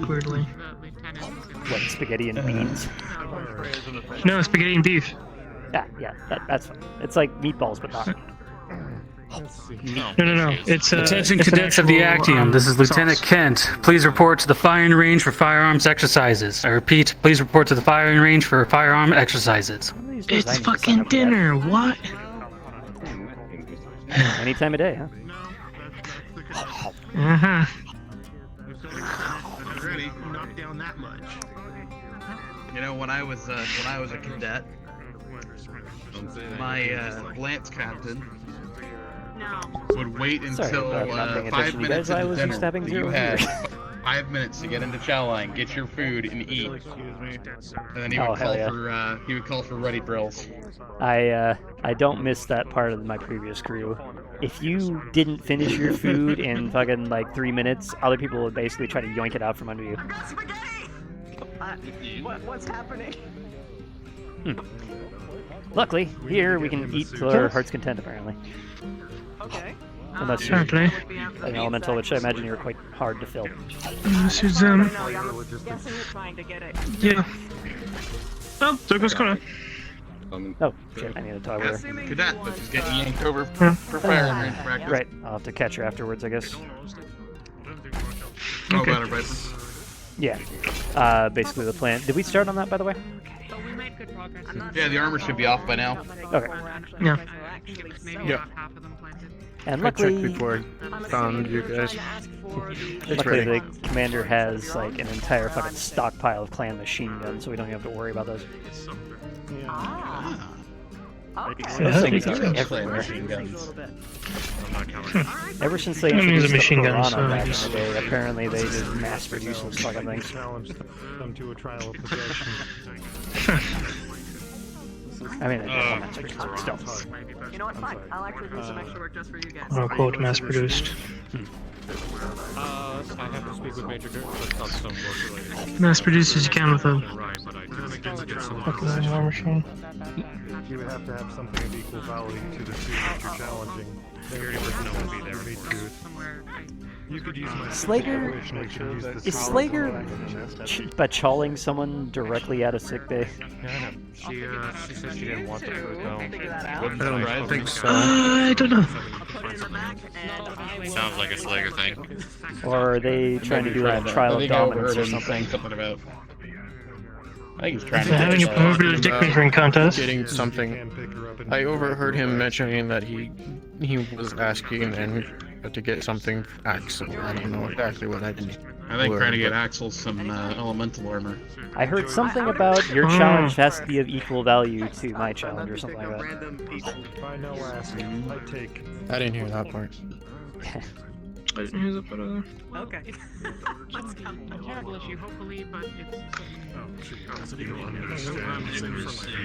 Weirdly. What, spaghetti and beans? No, spaghetti and beef. Yeah, that's fine. It's like meatballs, but not. No. It's Attention it's an cadets of the actual, Actium. This is Lieutenant sauce. Kent. Please report to the firing range for firearms exercises. I repeat, please report to the firing range for firearm exercises. It's fucking dinner. What? Any time of day, huh? Uh-huh. Already knocked down that much. You know, when I was a cadet, my lance captain would wait until Sorry, not paying 5 attention. You minutes guys, I into was dinner. stabbing You zero had here. 5 minutes to get into chow line, get your food, and eat. And then he Oh, would hell call yeah. he would call for ready drills. I don't miss that part of my previous crew. If you didn't finish your food in fucking like 3 minutes, other people would basically try to yoink it out from under you. What's happening? Luckily, here we can eat to our heart's content, apparently. Okay. Unless Apparently. you're an elemental, which I imagine you're quite hard to fill. This is I'm guessing you're trying to get it. yeah. Oh, there goes Connor. Oh, shit, I need to talk with her. Cadet, but she's getting yanked over for firing range practice. Right, I'll have to catch her afterwards, I guess. Oh, about her, Viper. Yeah. Basically the plan. Did we start on that, by the way? Yeah, the armor should be off by now. Okay. Yeah. Yeah. And I checked luckily, before I found you guys. It's luckily ready. the commander has like an entire fucking stockpile of clan machine guns, so we don't have to worry about those. Those things are everywhere. Ever since they I mean, introduced the machine the guns, Piranha back in so the day, apparently they just mass produce those fucking things. Come to a trial of possession. I mean, they don't mass produce, but still. You know what? Fine. I'll actually do some extra work just for you guys. Quote mass produced. I have to speak with Major Dirk, but it's not some work related. Mass produced as you can with a Right, but I do get some fucking war machine. You would have to have something of equal value to the suit that you're challenging. security personnel would be there. You could use my Slager? Is Slager bachawling someone directly out of sickbay? She said she didn't want to go. I don't think so. I don't know. Sounds like a Slager thing. Or are they trying to do a trial of dominance or something? About. I think he's trying to They're having a proverbial dick measuring contest. Getting something. I overheard him mentioning that he was asking and to get something Axel. I don't know exactly what I did. I think trying to get Axel some elemental armor. I heard something about your challenge has to be of equal value to my challenge or something like that. By no ask, I take. I didn't hear that part. I didn't hear that part either. Okay. Let's come. A terrible issue, hopefully, but it's.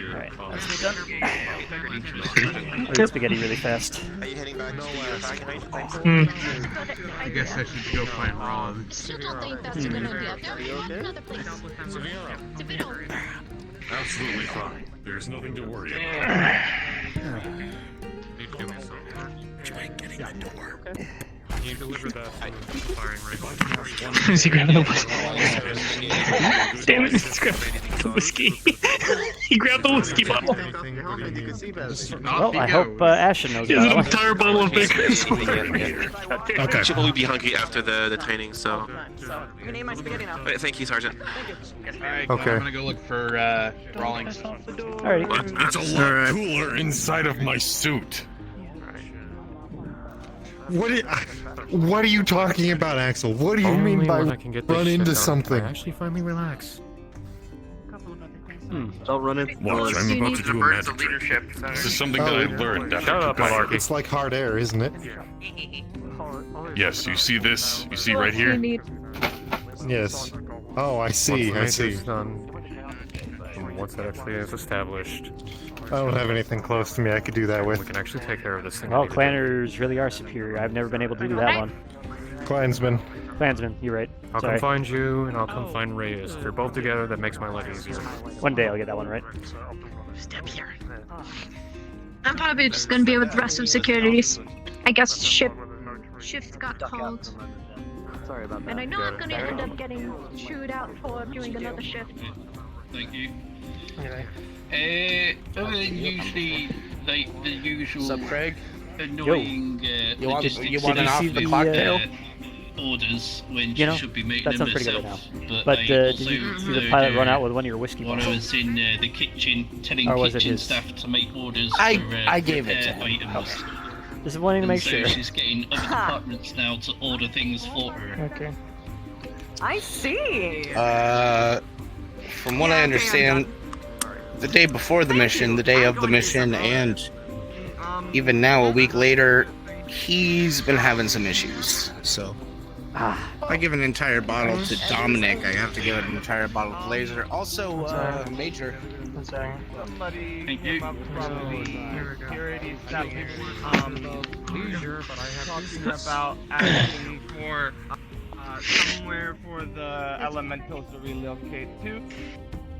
Alright, that's done. I'll eat spaghetti really fast. Are you heading back to I guess I should go find Rollins. Absolutely fine. There's nothing to worry about. Try getting the door. Can you deliver that firing range? Is he grabbing the whiskey? Damn it, he's grabbing the whiskey. He grabbed the whiskey bottle. Well, I hope Ashen knows He has an that. entire bottle of Baker's. Okay. She'll only be hungry after the training, so. You can eat my spaghetti now. Thank you, Sergeant. Alright, Okay. I'm gonna go look for Rawlings. Alrighty. It's a lot cooler inside of my suit. What are you talking about, Axel? What do you mean by run into something? Actually, finally relax. Don't run it. Watch, I'm about to do a magic trick. This is something that I learned after Dubai. It's like hard air, isn't it? Yes, you see this? You see right here? Yes. Oh, I see. I see. Once that actually is established, I don't have anything close to me I could do that we with. can actually take care of this thing. Well, clanners really are superior. I've never been able to do that one. Clansman. Clansman, you're right. I'll Sorry. come find you, and I'll come find Reyes. If they're both together, that makes my life easier. One day I'll get that one right. Step here. I'm probably just gonna be with the rest of securities. I guess shift got called. Sorry about that. And I know I'm gonna end up getting chewed out for doing another shift. Thank you. Other than usually, like the usual. Sup, Craig? annoying. You want an off the cocktail? Orders when You know, she should be making that them sounds pretty good herself. right now. But But I did also you see the pilot run out with one of your whiskey When I bottles? was in the kitchen telling Or was it kitchen his? staff to make orders I for gave it to repair him. items. Just wanting to make So sure. she's getting other departments now to order things for her. Okay. I see. From what I understand, the day before the mission, the day of the mission, and even now, a week later, he's been having some issues. So, if I give an entire bottle to Dominic, I have to give an entire bottle to Laser. Also, Major. Somebody came up from the security staff, talking about asking for somewhere for the elementals to relocate to.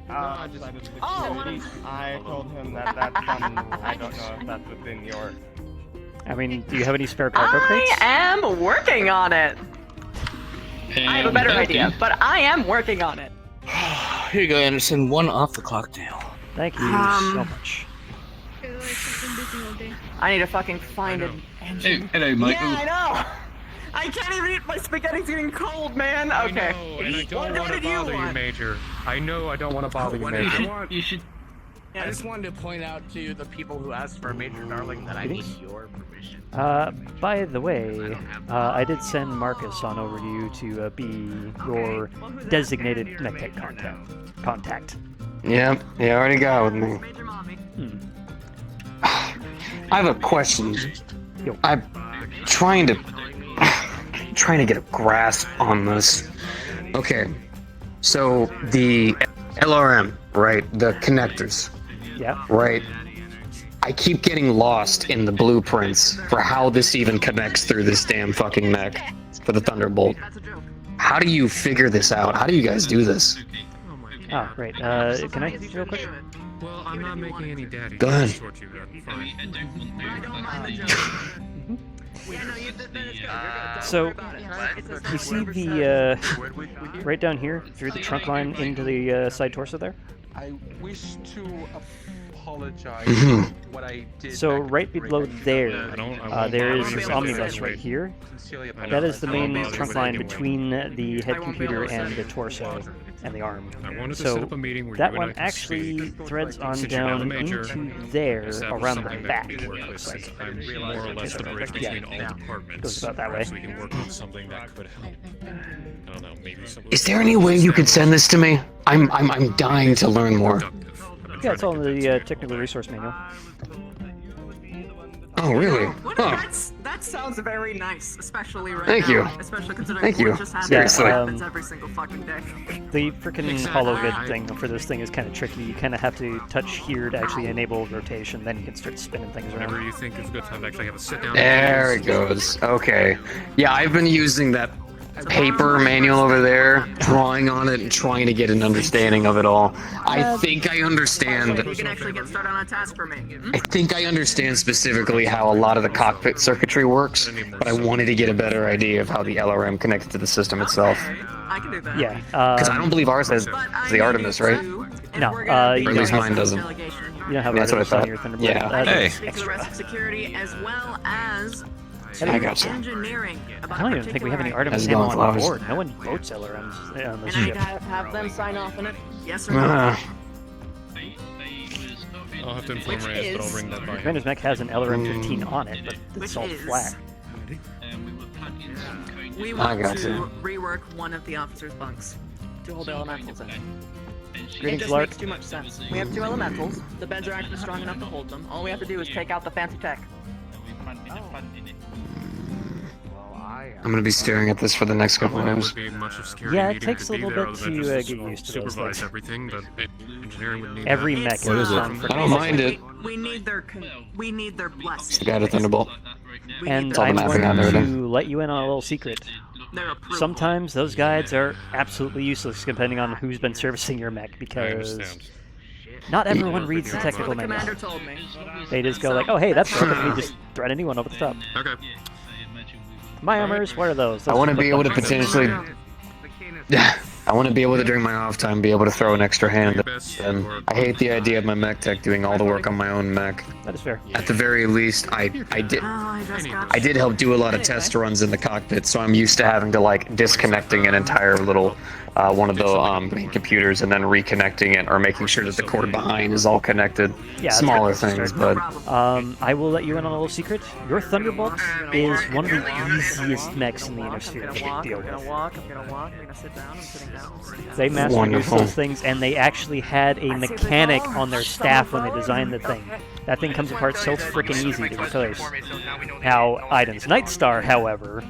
Outside of security. I told him that that's I don't know if that's within your... I mean, do you have any spare cargo crates? I am working on it. I have a better idea, but I am working on it. Here you go, Anderson. One off the cocktail. Thank you so much. I need to fucking find an engine. Hello, Michael. Yeah, I know. I can't even eat. My spaghetti's getting cold, man. Okay. And I don't want to bother you, Major. I know I don't want to bother you, Major. You should. I just wanted to point out to the people who asked for a Major Darling that I need your permission. By the way, I did send Marcus on over to you to be your designated MechTech contact. Yeah, I already got with me. I have a question. I'm trying to get a grasp on this. Okay, so the LRM, right? The connectors. Yeah. Right. I keep getting lost in the blueprints for how this even connects through this damn fucking mech for the Thunderbolt. How do you figure this out? How do you guys do this? Oh, great. Can I real quick? Well, I'm not making any daddy. Go ahead. So, you see the, right down here, through the trunk line into the side torso there? I wish to apologize Mm-hmm. for what I did. So right below there, there is this omnibus right here. That is the main trunk line between the head computer and the torso and the arm. So that one actually threads on down into there around the back. It looks like. I'm more or less the bridge between all departments. Goes about that way. So we can work on something that could help. I don't know, maybe something. Is there any way you could send this to me? I'm dying to learn more. Yeah, it's all in the technical resource manual. Oh, really? That sounds very nice, especially right Thank now. you. Especially considering Thank you. what just happened. Seriously. It happens every single fucking day. The freaking hollow grid thing for this thing is kind of tricky. You kind of have to touch here to actually enable rotation, then you can start spinning things around. Whenever you think is a good time to actually have a sit down. There it goes. Okay. Yeah, I've been using that paper manual over there, drawing on it and trying to get an understanding of it all. I think I understand. You can actually get started on a task for me. I think I understand specifically how a lot of the cockpit circuitry works, but I wanted to get a better idea of how the LRM connected to the system itself. I can do that. Yeah. Because I don't believe ours has the Artemis, right? No. Or at least mine doesn't. You don't have That's what I Artemis on thought. your Thunderbird. Yeah. That's Speak to the rest of security as well as I gotcha. engineering. I don't even think we have any Artemis How's it ammo going, on Flowers? board. No one votes LRMs on this And I ship. gotta have them sign off on it. Yes or no? I'll have to inform Reyes, but I'll bring that by him. Commander's mech has an LRM-15 on it, but it's all flat. We I want got to you. rework one of the officers' bunks to hold the elementals in. It Greetings, just Lark. makes too much sense. We have 2 elementals. The beds are actually strong enough to hold them. All we have to do is take out the fancy tech. I'm gonna be staring at this for the next couple of hours. Yeah, it takes a little bit to get used to those supervise things. everything, but engineering would need Every that. mech What is it? done for I don't mind it. We need their blessing. It's the guy to Thunderbolt. And It's all the I'm mapping on going there. to let you in on a little secret. Sometimes those guides are absolutely useless depending on who's been servicing your mech, because not everyone reads the technical The manual. commander told me. They just go like, oh hey, that's broken, and you just thread a new one over the top. Okay. My armors, what are those? I want to be able to potentially. I want to be able to, during my off time, be able to throw an extra hand. And I hate the idea of my mech tech doing all the work on my own mech. That is fair. At the very least, I did help do a lot of test runs in the cockpit, so I'm used to having to like disconnecting an entire little one of the main computers and then reconnecting it, or making sure that the cord behind is all connected. Yeah, smaller things, but I will let you in on a little secret. Your Thunderbolt is one of the easiest mechs in the Inner Sphere to deal with. I'm gonna walk, I'm gonna sit down, I'm sitting down. They mass produced those things, and they actually had a mechanic on their staff when they designed the thing. That thing comes apart so freaking easy to replace. Now, Iden's Nightstar, however,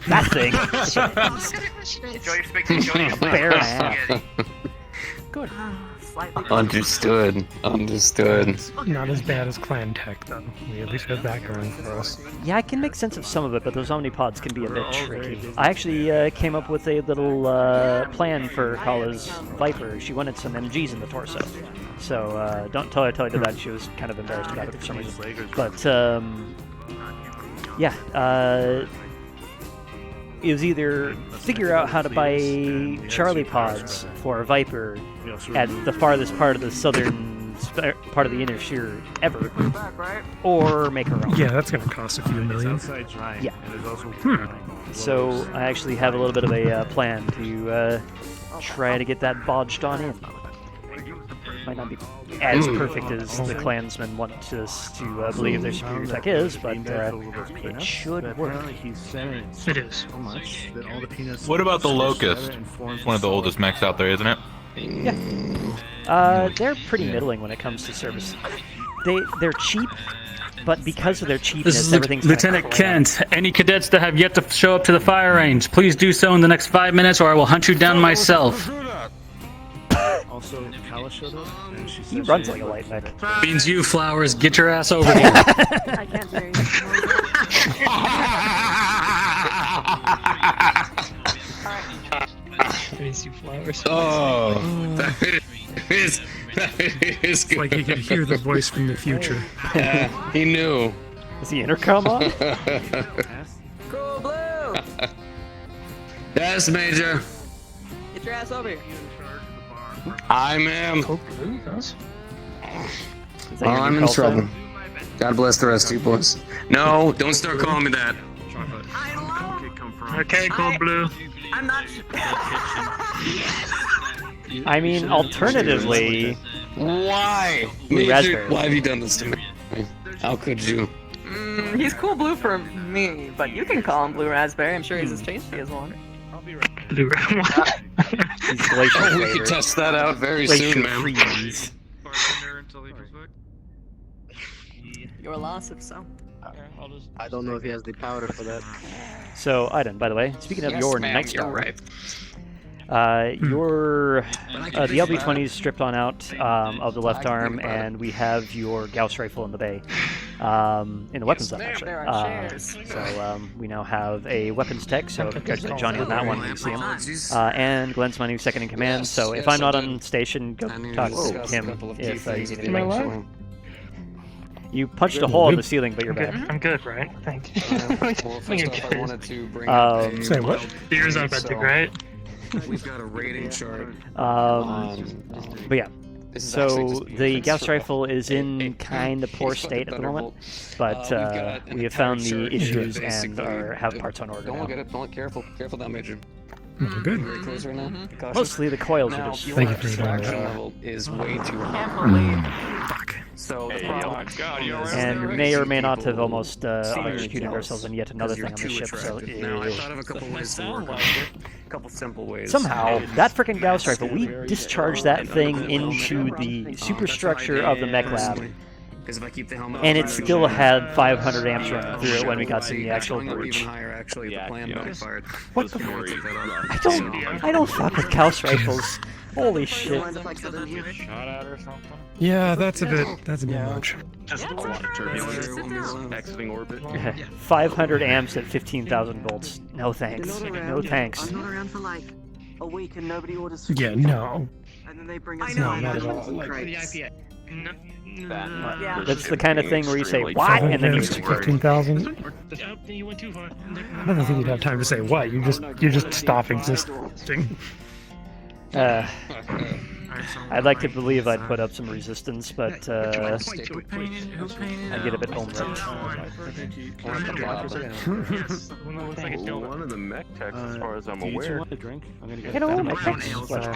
that thing, a bear ass. Good. Understood. Not as bad as Clan Tech, though. We at least have that going for us. Yeah, I can make sense of some of it, but those Omnipods can be a bit tricky. I actually came up with a little plan for Kala's Viper. She wanted some MGs in the torso. So, don't tell her I did that. She was kind of embarrassed about it for some reason. But, yeah, it was either figure out how to buy Charlie pods for a Viper at the farthest part of the southern part of the Inner Sphere ever, or make her own. Yeah, that's going to cost a few million. Yeah. So I actually have a little bit of a plan to try to get that bodged on in. Might not be as perfect as the clansmen want us to believe their superior tech is, but it should work. It is. What about the Locust? It's one of the oldest mechs out there, isn't it? Yeah. They're pretty middling when it comes to service. They're cheap, but because of their cheapness, This is everything's Lieutenant Kent. Any cadets that have yet to show up to the fire range, please do so in the next 5 minutes, or I will hunt you down myself. Also, Kala showed up, and she He runs like a light mech. Means you, Flowers, get your ass over here. I can't hear Means you, Flowers. Oh, that is It's good. like he could hear the voice from the future. Yeah, he knew. Is the intercom on? Cool Blue! Yes, Major. Get your ass over here. I am. Is that Oh, your I'm new in call sign? trouble. God bless the rest of you boys. No, don't start calling me that. Okay, Cold Blue. I'm not. I mean, alternatively, Why? Blue Major, raspberry. why have you done this to me? How could you? He's Cool Blue for me, but you can call him Blue Raspberry. I'm sure he's as tasty as one. Blue he's glacier We flavor. could test that out very Glacier soon, man. freeze. Your loss, if so. I don't know if he has the powder for that. So, Iden, by the way, speaking of Yes, your ma'am, Nightstar, you're right. your the LB-20 is stripped on out of the left arm, and we have your Gauss rifle in the bay, in the weapons lab actually. So we now have a weapons tech. So congratulate Johnny on that one when you see him. And Glenn's my new second in command. So if I'm not on station, go talk to him if you need anything. You punched a hole in the ceiling, but you're back. I'm good, right? Thank you. Well, first off, I wanted to bring Say what? Beer's authentic, right? We've got a rating chart. But yeah. So the Gauss rifle is in kind of poor state at the moment, but we have found the issues and have parts on order Don't now. look at it. Don't look careful. Careful now, Major. Good. Very close right now. Cautious. Mostly the coils Now, are just. your Thank you for doing extraction that. level is way too high. Fuck. So the problem And may or may not have almost executed ourselves on yet another thing on the ship. So Now I thought of a couple ways to work on it. A couple simple ways. somehow that freaking Gauss rifle, we discharged that thing into the superstructure of the mech lab. Because if I keep the helmet And on, it still had 500 amps running through it when we got to the actual Actually, breach. even higher, actually, the plan backfired. What the fuck? I don't fuck with Gauss rifles. Holy shit. Yeah, that's a bit much. Just a lot of turbulence. Exiting orbit. 500 amps at 15,000 volts. No thanks. No thanks. I'm not around for like a week and nobody orders. Yeah, no. And then they bring us. No, not at all. crates. That's the kind of thing where you say what, and then you 15,000. You went too far. I don't think you'd have time to say what. You just stop existing. I'd like to believe I'd put up some resistance, but I get a bit home-wrecked. One of the mech techs, as far as I'm aware. Want a drink? You know, my techs. I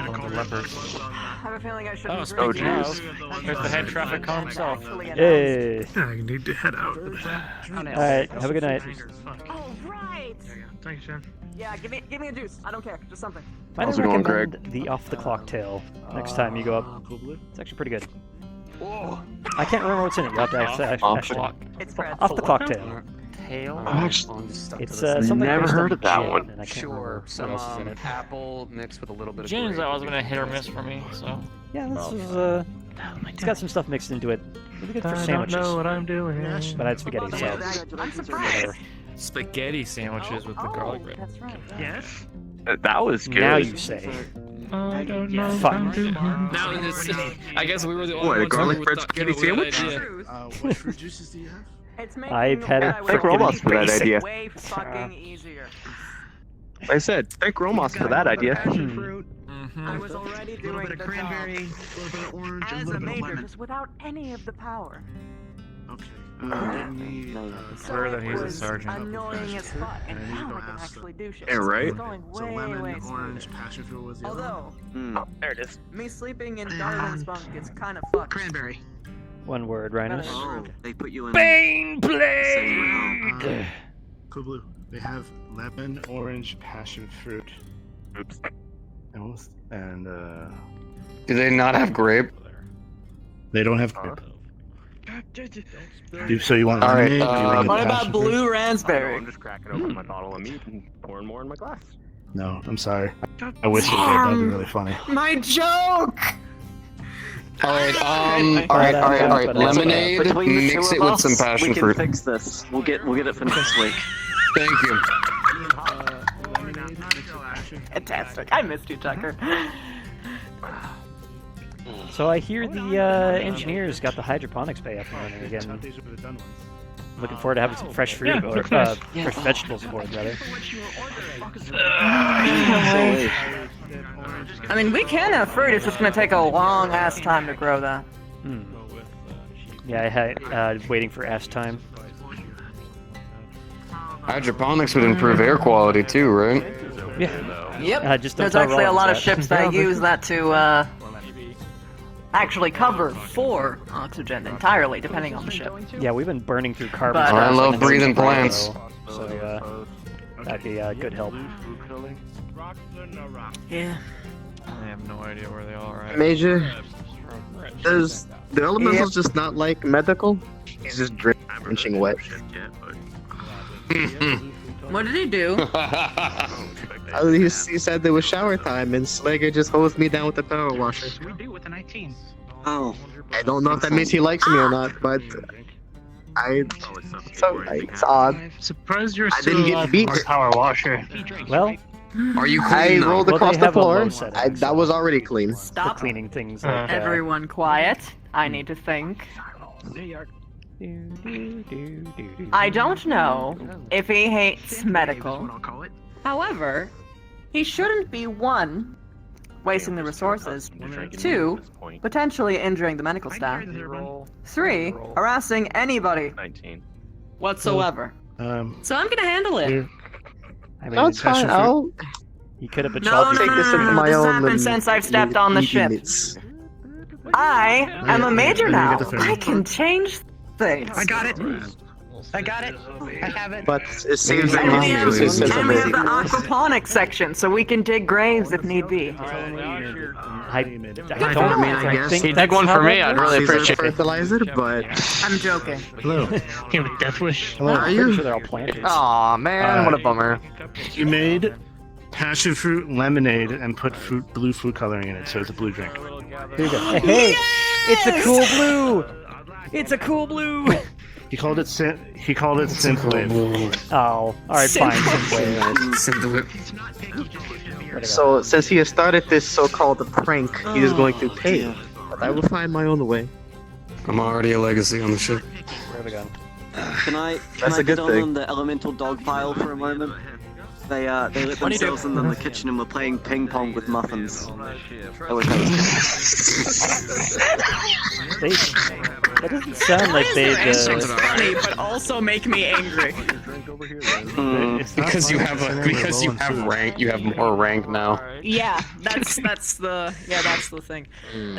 have a feeling I shouldn't Oh, drink. jeez. There's the head traffic cone himself. Hey. I need to head out. Alright, have a good night. Oh, right. Thanks, Jen. Yeah, give me a juice. I don't care. Just something. Might recommend the off-the-clock tail next time you go up. It's actually pretty good. I can't remember what's in it. You have to ask Ashton. Off-the-clock tail. It's something Never heard of that gin, one. and I can't Sure, remember some what else is in it. apple mixed with a little bit of Gin's grape. always been a hit or miss for me, so. Yeah, this is it's got some stuff mixed into it. Really good for sandwiches. I don't know what I'm doing. But I had spaghetti, so I'm surprised. Spaghetti sandwiches with the garlic bread. That's right. Yes. That was good. now you say. I don't know what Fuck. I'm doing. Now this, I guess we were the only What, a ones garlic who bread thought spaghetti came up with that sandwich? idea. What fruit juices do you have? It's I've had it Thank Romos for that idea. way fucking easier. Like I said, thank Romos for that idea. I was already doing the cranberry, a little bit of orange, a as little a bit of major, lemon. just without any of the power. Okay. Let me. Clear that he's a was sergeant. annoying as fuck, and And now you I can asked actually do shit. Yeah, right. It's going So way, lemon, way orange, smoother. passion fruit was the other one. Although, There it is. me sleeping in Darwin's bunk gets kind of fucked. Cranberry. One word, Rhinos. Oh, they put you in. Bane Blade! Cool Blue. They have lemon, orange, passion fruit. Oops. And Do they not have grape? they don't have grape. So you want All right, lemonade? Do you want What about passion fruit? blue I'm raspberry? just cracking open my bottle of meat and pouring more in my glass. No, I'm sorry. I wish it would. That'd be really funny. My joke! All right, all right. Lemonade, Between the mix two it of with some us, passion we can fruit. fix this. We'll get it finished this week. Thank you. Fantastic. I missed you, Tucker. So I hear the engineers got the hydroponics bay up and running again. These were the done ones. Looking forward to having some fresh fruit or fresh vegetables aboard, rather. I mean, we can have fruit. It's just gonna take a long ass time to grow that. Yeah, I had waiting for ass time. Hydroponics would improve air quality too, right? Yeah. Yep. Just don't There's tell actually a Rollins lot of that. ships that use that to actually cover for oxygen entirely, depending on the ship. Yeah, we've been burning through carbon. But, dioxide I love and those breathing as well, plants. So that'd be good help. Yeah. I have no idea where they are at. Major, does the elementals just not like medical? He's just drenching wet. What did he do? He said there was shower time, and Slager just hosed me down with the power washer. We do with the 19. Oh, I don't know if that means he likes me or not, but it's odd. I'm surprised you're I still didn't get allowed beat. more power washer. Well, Are you I clean though? rolled Well, across they the have a low floor. setting, That was already clean. for Stop. cleaning things like Everyone quiet. I need to think. I don't know if he hates medical. However, he shouldn't be one, wasting the resources, 2, potentially injuring the medical staff, 3, harassing anybody 19. whatsoever. So I'm gonna handle it. I mean, That's fine. he could have been No, take this into this my has own happened and since I've stepped on the ship. I am a major now. I can change things. I got it. I have it. But it seems like And we have, Monsters is and we have the amazing. aquaponics section, so we can dig graves if need be. I guess think dig one for me, I'd really Caesar appreciate it. fertilizer, but I'm joking. Hello. Came with Death Wish. Hello. Are I'm you? pretty sure they're all planters. Aw, man, what a bummer. You made passion fruit lemonade and put blue food coloring in it, so it's a blue drink. Here you go. Hey, it's a cool blue. It's a cool blue. He called it synthwave. Oh, all right, fine. Synthwave. So since he has started this so-called prank, he is going to pay. But I will find my own way. I'm already a legacy on the ship. Where have we gone? Can I That's a good get on thing. the elemental dog pile for a moment? They lit themselves in the kitchen and were playing ping pong with muffins. I wish I was. That doesn't sound like they. funny, but also make me angry. Because you have rank, you have more rank now. Yeah, that's the thing.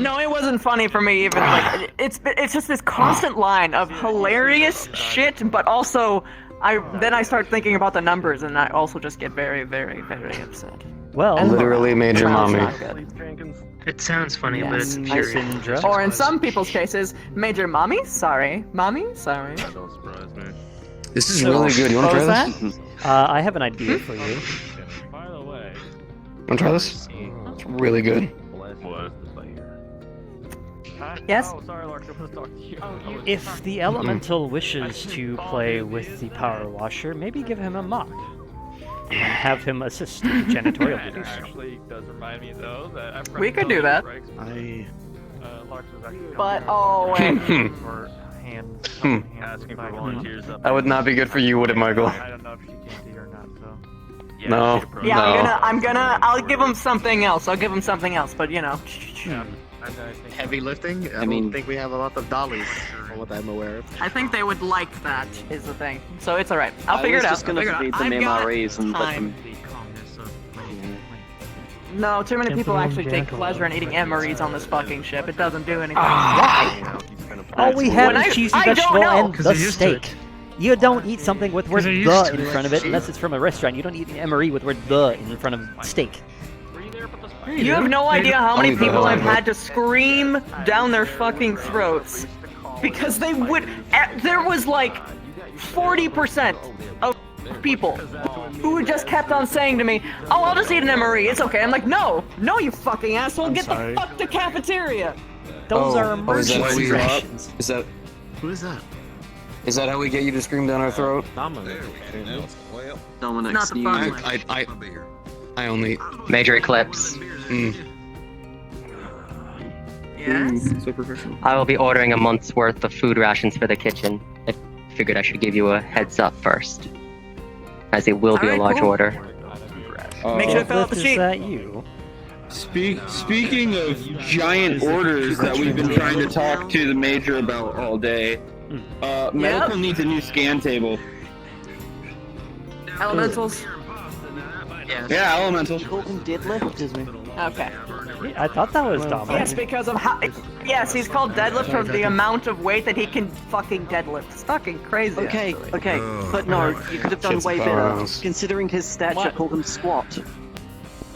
No, it wasn't funny for me even. Like it's just this constant line of hilarious shit, but also I start thinking about the numbers and I also just get very, very, very upset. Well, And literally Major morale's Mommy. not good. It sounds funny, but Yes. it's infuriating. Or in some people's cases, Major Mommy, sorry. Mommy, sorry. Don't surprise me. This is really good. You want to try this? I have an idea for you. By the way, Want to try this? It's really good. what? Yes? Oh, sorry, Lark. I was talking to you. If the elemental wishes to play with the power washer, maybe give him a mop. And have him assist with janitorial It duties. actually does remind me, though, that I We could do that. Lark was actually But oh wait. for hand asking for volunteers up. That would not be good for you, would it, Michael? I don't know if she came to you or not, so. No. Yeah, no. I'll give him something else. But you know. Heavy lifting? I don't think we have a lot of dollies, from what I'm aware of. I think they would like that, is the thing. So it's alright. I'll figure it out. I was just gonna feed them MREs and let them... No, too many people actually take pleasure in eating MREs on this fucking ship. It doesn't do anything. Why? All we have is cheesy vegetable and the steak. You don't eat something with word the in front of it unless it's from a restaurant. You don't eat an MRE with word the in front of steak. You have no idea how many people I've had to scream down their fucking throats because they would. There was like 40% of people who just kept on saying to me, "Oh, I'll just eat an MRE. It's okay." I'm like, "No, you fucking asshole. Get the fuck to cafeteria." Those are is that emergency how we rations. Is that? Who is that? Is that how we get you to scream down our throat? Dominic's Not the new... fun I only Major Eclipse. Yes? So professional. I will be ordering a month's worth of food rations for the kitchen. I figured I should give you a heads up first, as it will be a Alright, large cool. order. Make sure to fill out the Is sheet. that you? Speaking of giant orders that we've been trying to talk to the major about all day, medical needs a new scan table. Elementals. Yeah, elementals. Okay. I thought that was Dominic. Yes, because of how. Yes, he's called deadlift for the amount of weight that he can fucking deadlift. It's fucking crazy. Okay, actually. okay, but no, you could have done Shit's way better. powerhouse. Considering his stature, call him squat.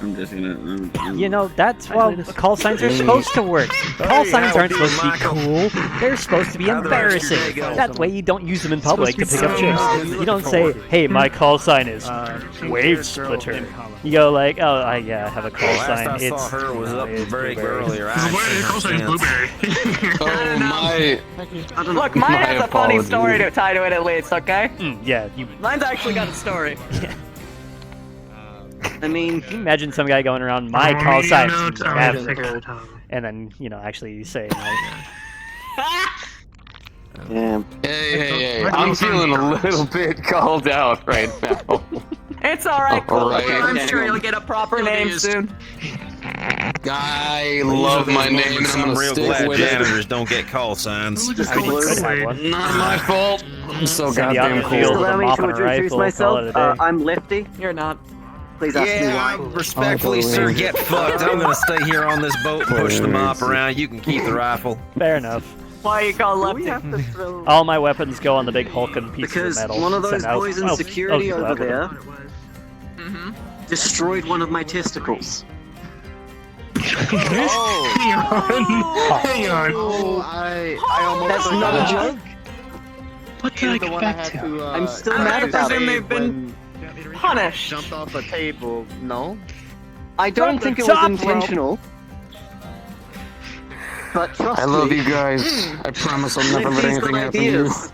I'm just gonna. You know, that's how call signs are supposed to work. Call signs aren't supposed to be cool. They're supposed to be embarrassing. That way you don't use them in public to pick up chicks. You don't say, "Hey, my call sign is Wave Splitter." You go like, "Oh, I have a call sign. I It's saw her was up it's very Blueberry." earlier. Call sign's Blueberry. Oh my! Look, mine has a funny story to tie to it at least, okay? Yeah, you. Mine's actually got a story. I mean, Can you imagine some guy going around my call sign, Damn. and then actually saying like, yeah. Hey! I'm feeling a little bit called out right now. It's alright, Cole. Alright. I'm sure you'll get a proper name soon. I love my name, and I'm I'm gonna real stick glad with it. janitors don't get call signs. Not my fault. I'm so Send you out in goddamn the field cool. with a Allow me mop to and a introduce rifle, myself. call it a day. I'm Lefty. You're not. Please ask me Yeah, why. respectfully, sir, get fucked. I'm gonna stay here on this boat and push the mop around. You can keep the rifle. Fair enough. Why you call Lefty? All my weapons go on the big hulking pieces Because of metal. one of those Send out- boys in oh, security oh, over there Mm-hmm. destroyed one of my testicles. Hang on. Oh, I almost That's forgot. not a joke. What did I get back to? I'm still mad about presume it. they've been punished. Jumped off a table. No. I don't From think the it was top intentional. But trust I love me. you guys. I promise I'll never let Lefty's anything got happen to you. ideas.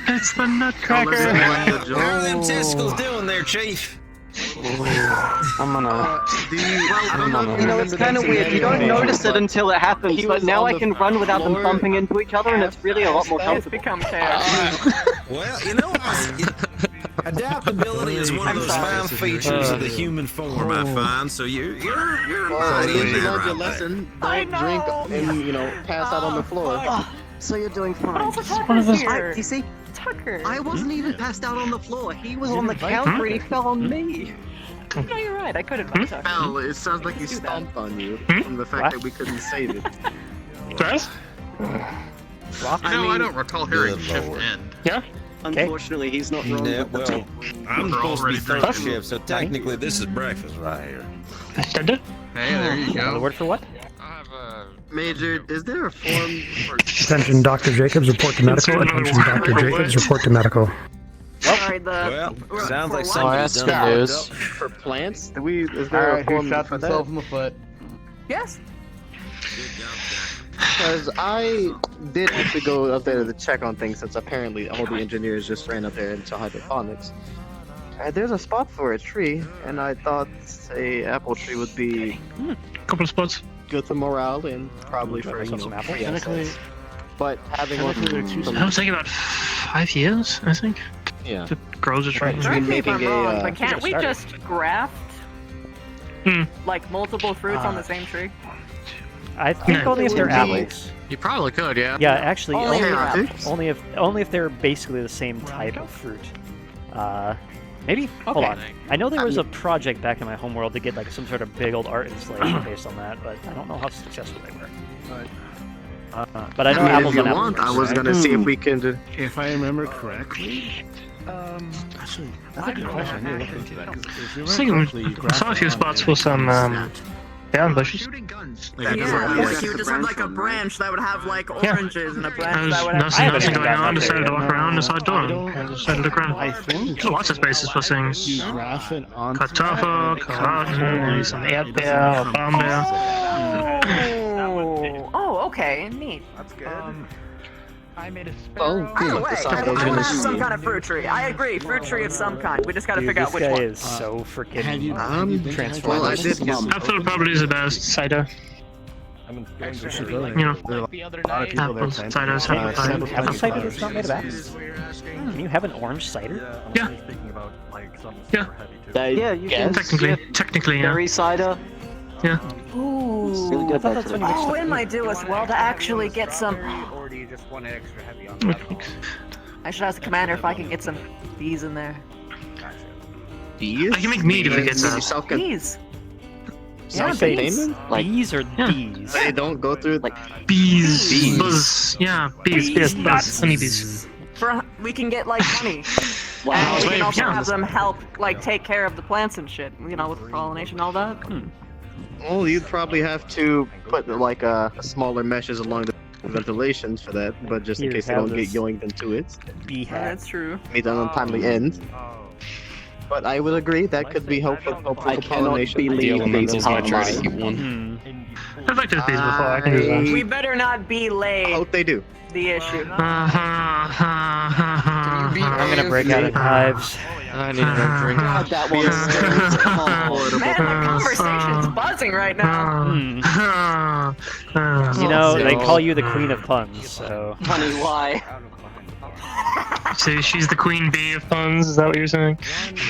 It's the Nutcracker. How are them testicles doing there, Chief? I'm gonna. You know, it's kind of weird. You don't notice it until it happens, but now I can run without them bumping into each other, and it's really a lot more comfortable. It's become chaos. Well, you know, adaptability is one of those fine features of the human form, I find. So you're mighty in that right lesson. Don't drink and pass out on the floor. So you're doing fine. But also Tucker's here. You see, Tucker. I wasn't even passed out on the floor. He was on the counter and he fell on me. No, you're right. I could have been Tucker. Hell, it sounds like he stomped on you from the fact that we couldn't save it. Guys? I don't recall hearing shift end. Yeah? Unfortunately, he's not wrong. Yeah, with the well, I'm supposed to be third shift, so technically this is breakfast right here. Hey, there you go. Another word for what? Major, is there a form for... Attention, Dr. Jacobs, report to medical. Attention, Dr. Jacobs, report to medical. Sorry, Well, sounds like Oh, somebody's that's done good looked news. up. For plants? Is there a form for that? in the foot. Yes. Because I did have to go up there to check on things, since apparently all the engineers just ran up there into hydroponics. There's a spot for a tree, and I thought a apple tree would be Couple of spots. good for morale and probably for some apples? tree assets. But having one That was taking about 5 years, I think. Yeah. To grow the tree. Correct me if I'm making a, wrong, but can't we just graft like multiple fruits on the same tree? I think only if they're apples. You probably could, yeah. Yeah, actually, Only only if if they're basically the same type of fruit. Maybe. Hold on. I know there was a project back in my homeworld to get like some sort of big old art installation based on that, but I don't know how successful they were. But I know apples if you and want, apples. I was gonna see if we can do... If I remember correctly, actually, that's a good question. I need to look into that. 'Cause if you I think remember I saw a few spots for some down bushes. Yeah, you just have like a branch that would have like oranges and a branch that would have... Nothing going on, decided to walk around the side door and decided to look around. I think There's lots of spaces for things. you graph it onto Kartoffel, carrot, some erdbeer, or Baumbeer. Oh, okay, neat. That's good. I made a Either way, I want to have some kind of fruit tree. I agree, fruit tree of some kind. We just gotta figure out which one. This guy is so freaking transformed. Well, I did get some. Apple probably is the best. Cider. You know, apple cider, Apple cider is not made of apples. Can you have an orange cider? Yeah. Yeah, you can. Technically, yeah. Berry cider. Yeah. Ooh, I thought that's when you mixed we might do as well to actually get some... Or do you just want extra heavy on I should ask the commander if I can get some bees in there. Bees? I can make meat if we get some. Bees. Yeah, bees. Like bees or D's? They don't go through like Bees. Buzz. Yeah, bees, buzz. Honeybees. We can get like honey. Wow. And we can also have them help like take care of the plants and shit. You know, with pollination and all that. Well, you'd probably have to put like a smaller meshes along the ventilations for that, but just in case they don't get yoinked into it. That's true. Meet an untimely end. But I would agree that could be helpful for pollination. The elementals might try to keep one. I've looked at these before. I can do that. We better not be late. Hope they do. The issue. I'm gonna break out in hives. I need a drink. God, that was Man, the conversation's buzzing right now. You know, they call you the queen of puns, so... Honey, why? So she's the queen bee of puns, is that what you're saying?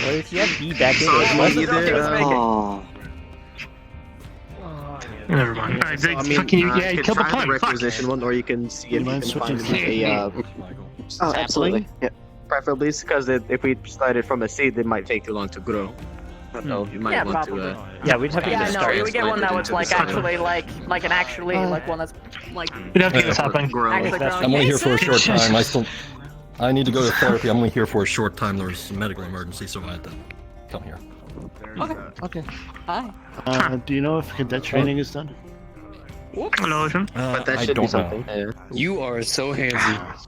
Well, if you have bee back in Never mind. Alright, I mean, fucking you, you yeah, you can killed the try pun. the Fuck. requisition one, or you can see if you can find a Oh, absolutely. Yeah, preferably because if we started from a seed, it might take too long to grow. So you might want to. Yeah, we'd have to Yeah, get no, we get one that was like actually like an actually like one that's like. We'd have to get this happening. Actually growing. I'm only here for a short time. I need to go to therapy. I'm only here for a short time. There was a medical emergency, so I had to come here. Okay. Hi. Do you know if cadet training is done? Hello, Ocean. But that I should be don't something. know. You are so handsy.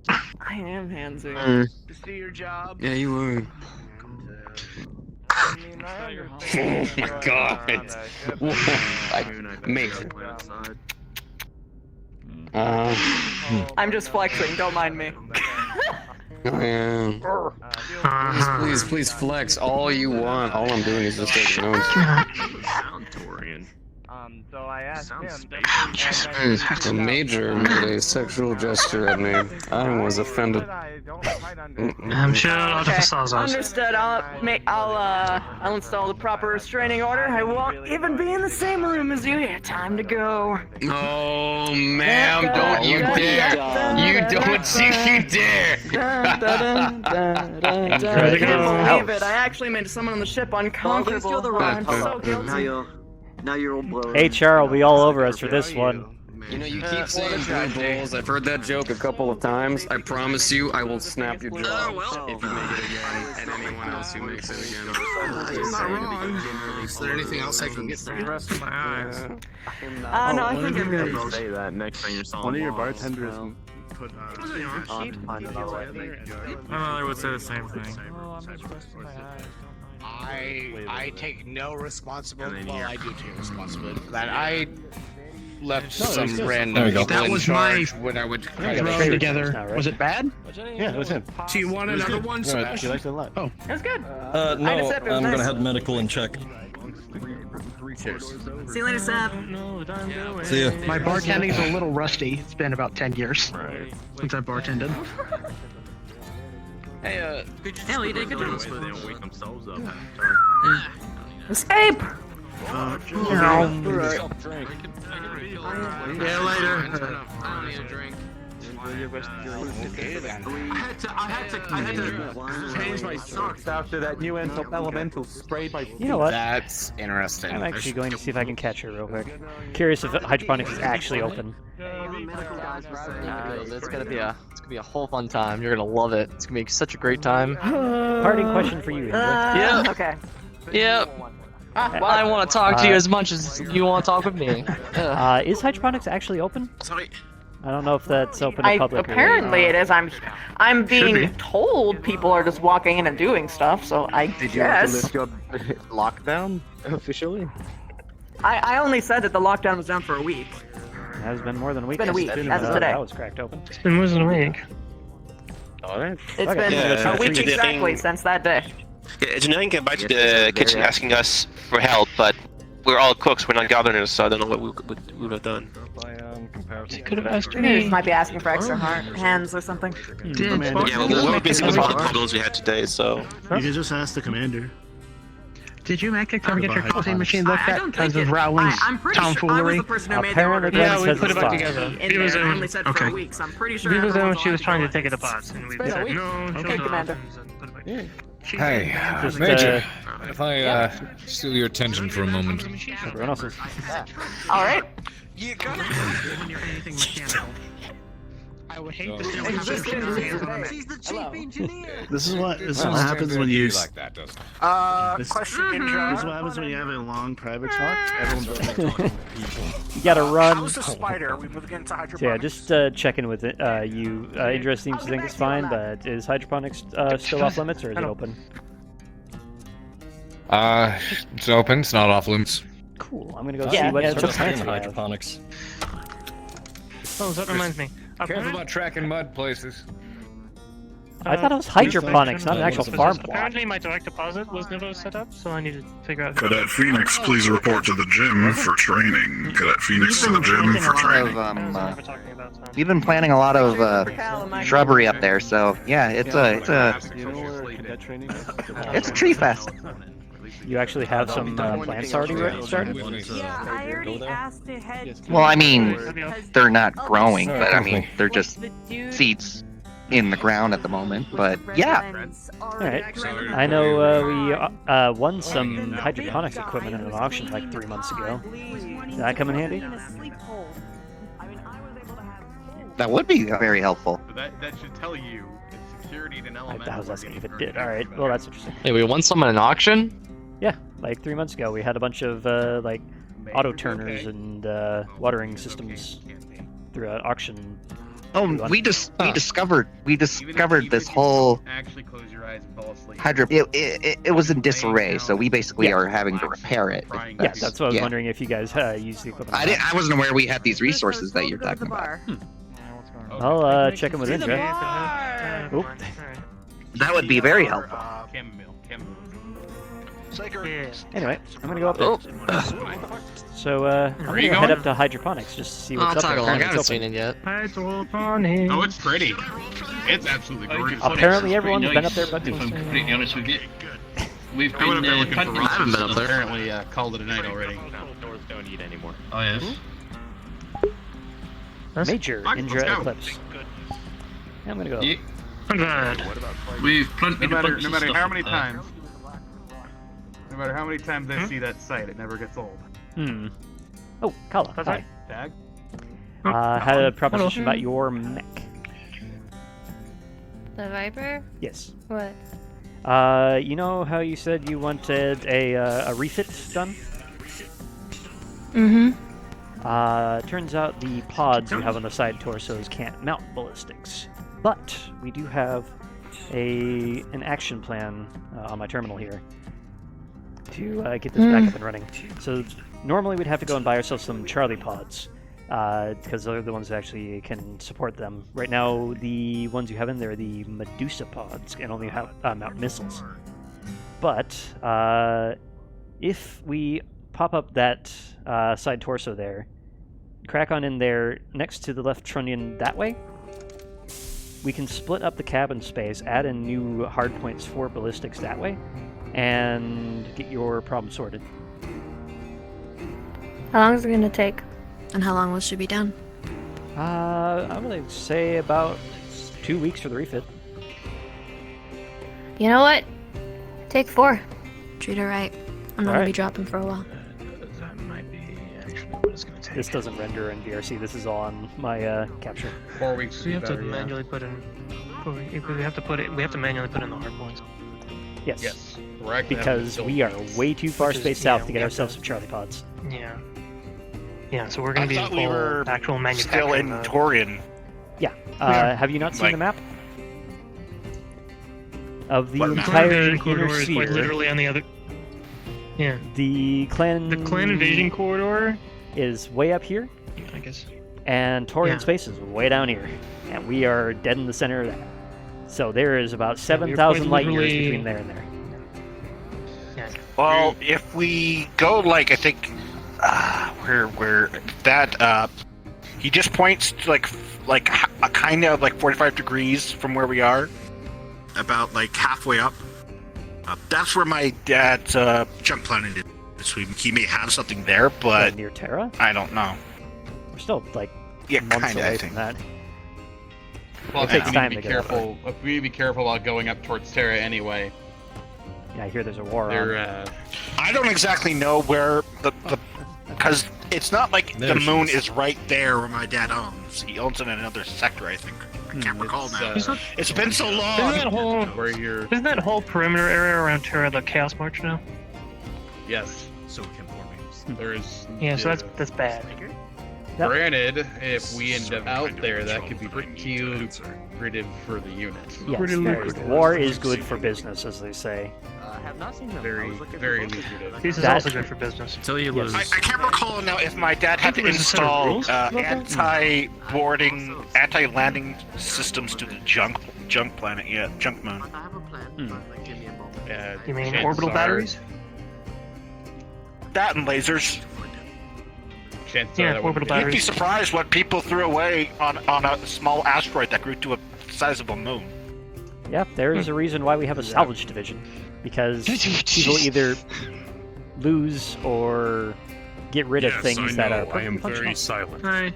I am handsy. To see your job. Yeah, you were. I mean, Oh my god. Amazing. I'm just flexing. Don't mind me. I am. Please flex all you want. All I'm doing is just taking notes. So I asked him. A major made a sexual gesture at me. I was offended. I'm sure I'll Okay, just understood. I'll install the proper restraining order. I won't even be in the same room as you. Time to go. Oh, ma'am, don't you dare! You don't you dare! I can't believe it. I actually made someone on the ship uncomfortable. I'm so guilty. Now you're all blown. HR will be all over us for this one. You know, you keep saying blue balls. I've heard that joke a couple of times. I promise you, I will snap your jaw if you make it again, and anyone else who makes it again. You're not wrong. Is there anything else I can get for the rest of my eyes? No, I think I'm good. Say that next time you're selling. One of your bartenders put My mother would say the same thing. I take no responsibility. Well, I do take responsibility for that. I left some random That in was charge my when I would throw together. Right? Was it bad? Yeah, it was him. Do you want another one? She liked it a lot. Oh, That's good. No, I'm gonna head medical and check. See you later, Seb. See ya. my bartending's a little rusty. It's been about 10 years since I bartended. Hey, Hell, you did a good job. They don't wake themselves up. Escape! Yeah, later. I don't need a drink. I had to change my socks after that new elemental sprayed my feet. You know what? That's interesting. I'm actually going to see if I can catch her real quick. Curious if hydroponics is actually open. It's gonna be a whole fun time. You're gonna love it. It's gonna be such a great time. Parting question for you, Indra. Yeah. Okay. Yep. I want to talk to you as much as you want to talk with me. Is hydroponics actually open? Sorry. I don't know if that's open to public. Apparently it is. I'm being told people are just walking in and doing stuff, so I Did you have to guess. lift your lockdown officially? I only said that the lockdown was down for a week. It has been more than a week. It's been a week, as of today. That was cracked open. It's been more than a week. Alright. It's been a week exactly since that day. Yeah, engineering came back to the kitchen asking us for help, but we're all cooks, we're not governors, so I don't know what we would have done. You could have asked They me. just might be asking for extra hands or something. Yeah, well, basically all the problems we had today, so... You can just ask the commander. Did you make it? Come get your coffee machine looked I at don't because think of it. Rowling's I'm pretty sure I was tomfoolery? the person who made the order. Apparently, Yeah, we says put it it's back fine. together. In there, I only said for a week, so I'm pretty sure. He was there when everyone's she was allowed trying to go take it ahead. apart, and we It's been a said week. no. Okay, Commander. Hey, Just, Major, if I steal your attention for a moment. Everyone else's. All right. You gotta when you're anything mechanical. I would hate to see what happens. She's the chief engineer. This is what happens when you. like that, doesn't it? Question, Indra. This is what happens when you have a long private talk. Everyone's talking to people. You gotta run. How's the spider? We moving into hydroponics. So yeah, just checking with it. You. Indra seems to think it's fine, but is hydroponics still off limits or is it open? It's open. It's not off limits. Cool. I'm gonna go Yeah, see what yeah, sort of plants we have. hydroponics. Oh, that reminds me. Careful about tracking mud places. I thought it was hydroponics, not an actual farm plot. Apparently, my direct deposit was never set up, so I needed to figure out. Cadet Phoenix, please report to the gym for training. Cadet Phoenix to the gym for training. We've been planting a lot of shrubbery up there, so yeah, it's a tree fest. You actually have some plants already started? Yeah, I already asked to head. Well, I mean, they're not growing, but I mean, they're just seeds in the ground at the moment. But yeah. Alright. I know we won some hydroponics equipment in an auction like 3 months ago. Did that come in handy? That would be very helpful. That should tell you it's security and element. I was asking if it did. Alright, well that's interesting. Hey, we won some in an auction? Yeah, like 3 months ago we had a bunch of like auto turners and watering systems through an auction. Oh, we discovered this whole hydro. It was in disarray, so we basically are having to repair it. Yeah, that's what I was wondering if you guys use the equipment. I wasn't aware we had these resources that you're talking about. I'll check in with Indra. Oop. That would be very helpful. Anyway, I'm gonna go up there. So, I'm gonna go head up to hydroponics just to see what's up there. I haven't seen it yet. Hydroponics. Oh, it's pretty. It's absolutely gorgeous. Apparently everyone's been up there but me. If I'm completely honest with you. We've been looking for I haven't been up there. Apparently called it a night already. Doors don't eat anymore. Oh, yes? Major Indra Eclipse. Yeah, I'm gonna go. We've plenty No matter how many times. No matter how many times I see that site, it never gets old. Oh, Kala. Hi. Dag? Had a proposition about your mech. The Viper? Yes. What? You know how you said you wanted a refit done? Mm-hmm. Turns out the pods you have on the side torsos can't mount ballistics. But we do have an action plan on my terminal here to get this back up and running. So normally we'd have to go and buy ourselves some Charlie pods, because they're the ones that actually can support them. Right now, the ones you have in there are the Medusa pods and only have mount missiles. But if we pop up that side torso there, crack on in there next to the left trunnion that way, we can split up the cabin space, add in new hardpoints for ballistics that way, and get your problem sorted. How long is it going to take? And how long will she be done? I would say about 2 weeks for the refit. You know what? Take 4. Treat her right. I'm not going to be Alright. dropping for a while. That might be actually what it's going to take. This doesn't render in VRC. This is all on my capture. 4 weeks. So you have to manually put in. We have to put it. We have to manually put in the hard points. Yes. Yes. We're actually having Because to we are way too far Which is- spaced yeah, south to we get have ourselves to- some Charlie pods. Yeah. Yeah. So we're going to be I thought we full were actual still manufacturing. in Torian. Yeah. are. Have you not seen Like- the map? Of the What map? Clan entire invasion corridor inner is like sphere, literally on the other. Yeah. the clan invasion corridor is way up here, I guess. and Torian Yeah. space is way down here, and we are dead in the center of that. So there is about we're 7,000 light years literally- between there and there. Well, if we go like I think where that he just points to like a kind of like 45 degrees from where we are, about like halfway up. That's where my dad's jump planet is. So he may have something there, but Near Terra? I don't know. We're still like Yeah, months kinda, away I from think. that. Well, It I think takes we time need to to be get up careful. We need to be careful while going up towards Terra anyway. Yeah, I hear there's a war They're, on. I don't exactly know where the because it's not like There the she moon is. is right there where my dad owns. He owns it in another sector, I think. I can't recall now. It's been so long. Isn't that whole perimeter area around Terra the Chaos March now? Yes. So conforming. There is. Yeah. So that's bad. Granted, if we end up out there, that could be pretty lucrative for the unit. Yes, war is good for business, as they say. I have not seen them. Very, very lucrative. Peace is That- also good for business. Until you Yes. lose. I can't recall now if my dad had to There's a set of install rules about that? anti-boarding, anti-landing systems to the junk planet yet, junk moon. I have a plan, but give me a moment. You mean chances orbital are- batteries? That and lasers. Chances Yeah, are that wouldn't orbital be- You'd be surprised what people threw away on a small asteroid that grew to a sizable moon. Yeah, there is a reason why we have a salvage division. Because people either lose or get rid of Yes, things I that know. are I perfectly am functional. very silent. Hi.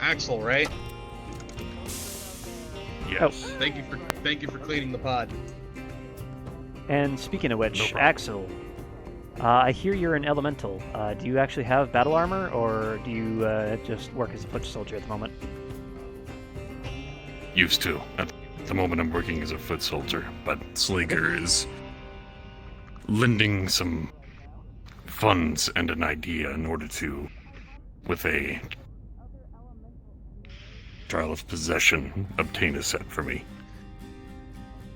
Axel, right? Yes. Thank you for cleaning the pod. And speaking of which, No problem. Axel, I hear you're an elemental. Do you actually have battle armor, or do you just work as a foot soldier at the moment? Used to. At the moment, I'm working as a foot soldier, but Slager is lending some funds and an idea in order to, with a trial of possession, obtain a set for me.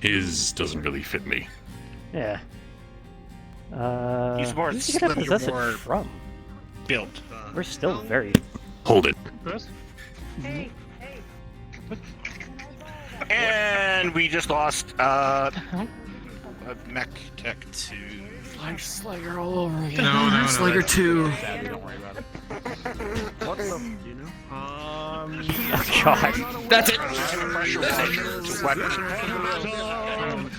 His doesn't really fit me. Yeah. He's more who's he gonna slender, possess more it from? built. We're still very. Hold it. Chris? Hey, And we just lost a mech tech to Slayer all over again. No, Slayer 2. What the? Do you know? God. That's it. What?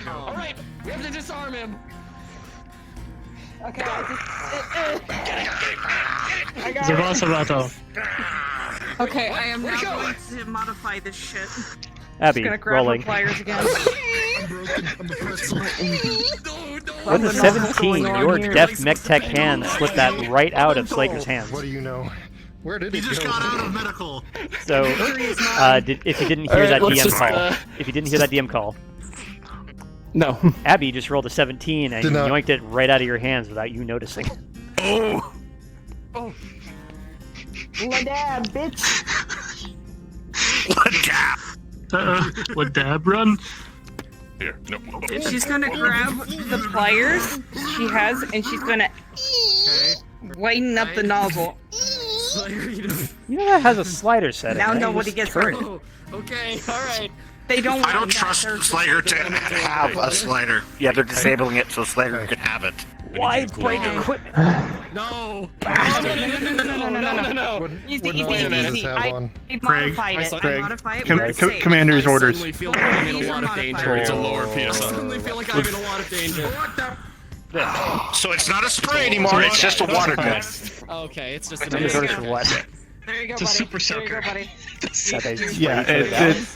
All right, we have to disarm him. Okay, Zervasabato. Okay, I am now going to modify this shit. Abby, Just gonna grab rolling. my pliers again. With a 17, your deft mech tech hand slipped that right out of Slaker's hands. What do you know? Where did He it just go? got out of medical. So, if you didn't hear that DM call, if you didn't hear that DM call, No. Abby just rolled a 17 and Did not. yoinked it right out of your hands without you noticing. Oh! Ladab, bitch! What dab run? Here, no. She's gonna grab the pliers she has, and she's gonna widen up the nozzle. You know that has a slider setting. Now right? nobody Just gets turn hurt. it. Okay, all right. They don't. I don't trust Slayer to have a slider. Yeah, they're disabling it so Slayer can have it. Why break equipment? No. No. Easy, What noise does this have on? I modified it. I Craig, modified it. Where it's safe. Commander's I orders. suddenly feel like I'm in a lot of danger. It's a lower PSI. I suddenly feel like I'm in a lot of danger. So it's not a spray anymore, it's just a water gun. Okay, it's just Commander's orders for what? There you go, It's a buddy. super There you go, soaker. buddy. Yeah,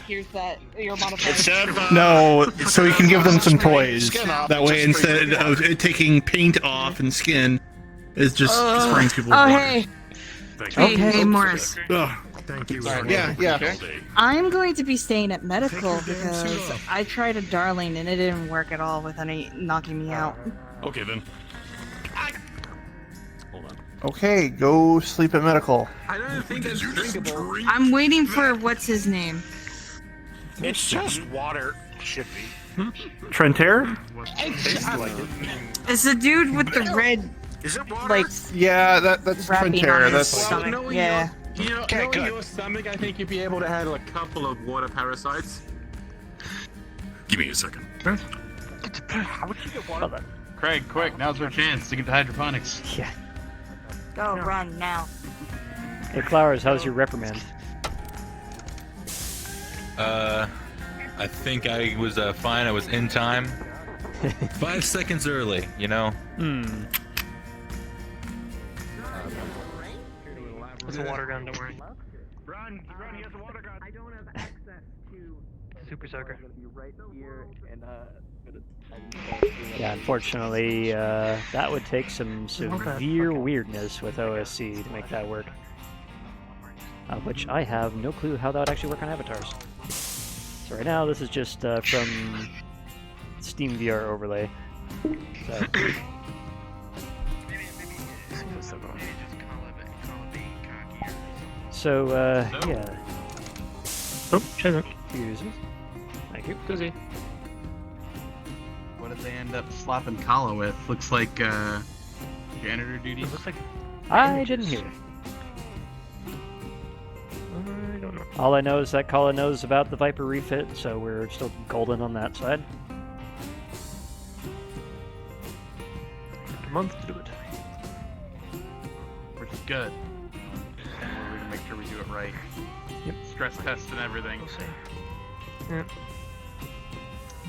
Here's that. Your modifier. Instead of, No, so you can give them some toys. That way, instead of it taking paint off and skin, it's just spraying people. Oh, with hey. Thank you. Hey, Morris. water. Thank you. Yeah. I'm going to be staying at medical because I tried a Darling and it didn't work at all with any knocking me out. Okay then. Hold on. Okay, go sleep at medical. I don't think that's drinkable. I'm waiting for what's his name. it's just water. Should be. Trentair? It's the dude with the red, Is it water? like, Yeah, that's wrapping on Trentair. his That's stomach. Yeah. Okay, good. Your stomach, I think you'd be able to handle a couple of water parasites. Give me a second. How would you get water? Craig, quick, now's our chance to get to hydroponics. Yeah. Go run now. Hey, Flowers, how's your reprimand? I think I was fine. I was in time. 5 seconds early, you know? It's a water gun, don't worry. Run, he has a water gun. I don't have access to Super soaker. Right here, and Yeah, unfortunately, that would take some severe weirdness with OSC to make that work. Which I have no clue how that would actually work on avatars. So right now, this is just from Steam VR overlay. So, yeah. Oh, Chesnut. Users. Thank you. Cozy. What did they end up slapping Kala with? Looks like janitor duty. Looks like I didn't hear. I don't know. All I know is that Kala knows about the Viper refit, so we're still golden on that side. Got a month to do it. Which is good. We're gonna make sure we do it right. Yep. Stress tests and everything. We'll see. Yeah.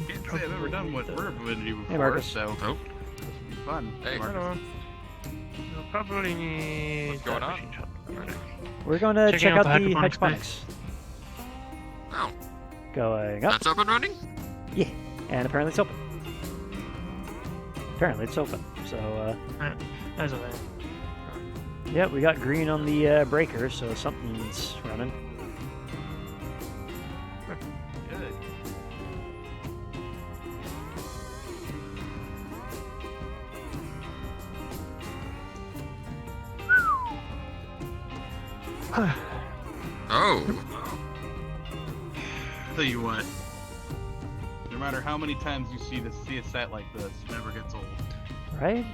Can't say I've ever done what we're going to do before, Hey, Marcus. so this will be fun. Hey. Marcus. We'll probably need. What's going on? machine shop. We're going to Checking check out out the the hydroponics hydroponics. Oh, Going up. that's up and running? Yeah, and apparently it's open. Apparently it's open. So, There's a van. yeah, we got green on the breaker, so something's running. Good. Oh. Tell you what. No matter how many times you see a set like this, it never gets old. Right?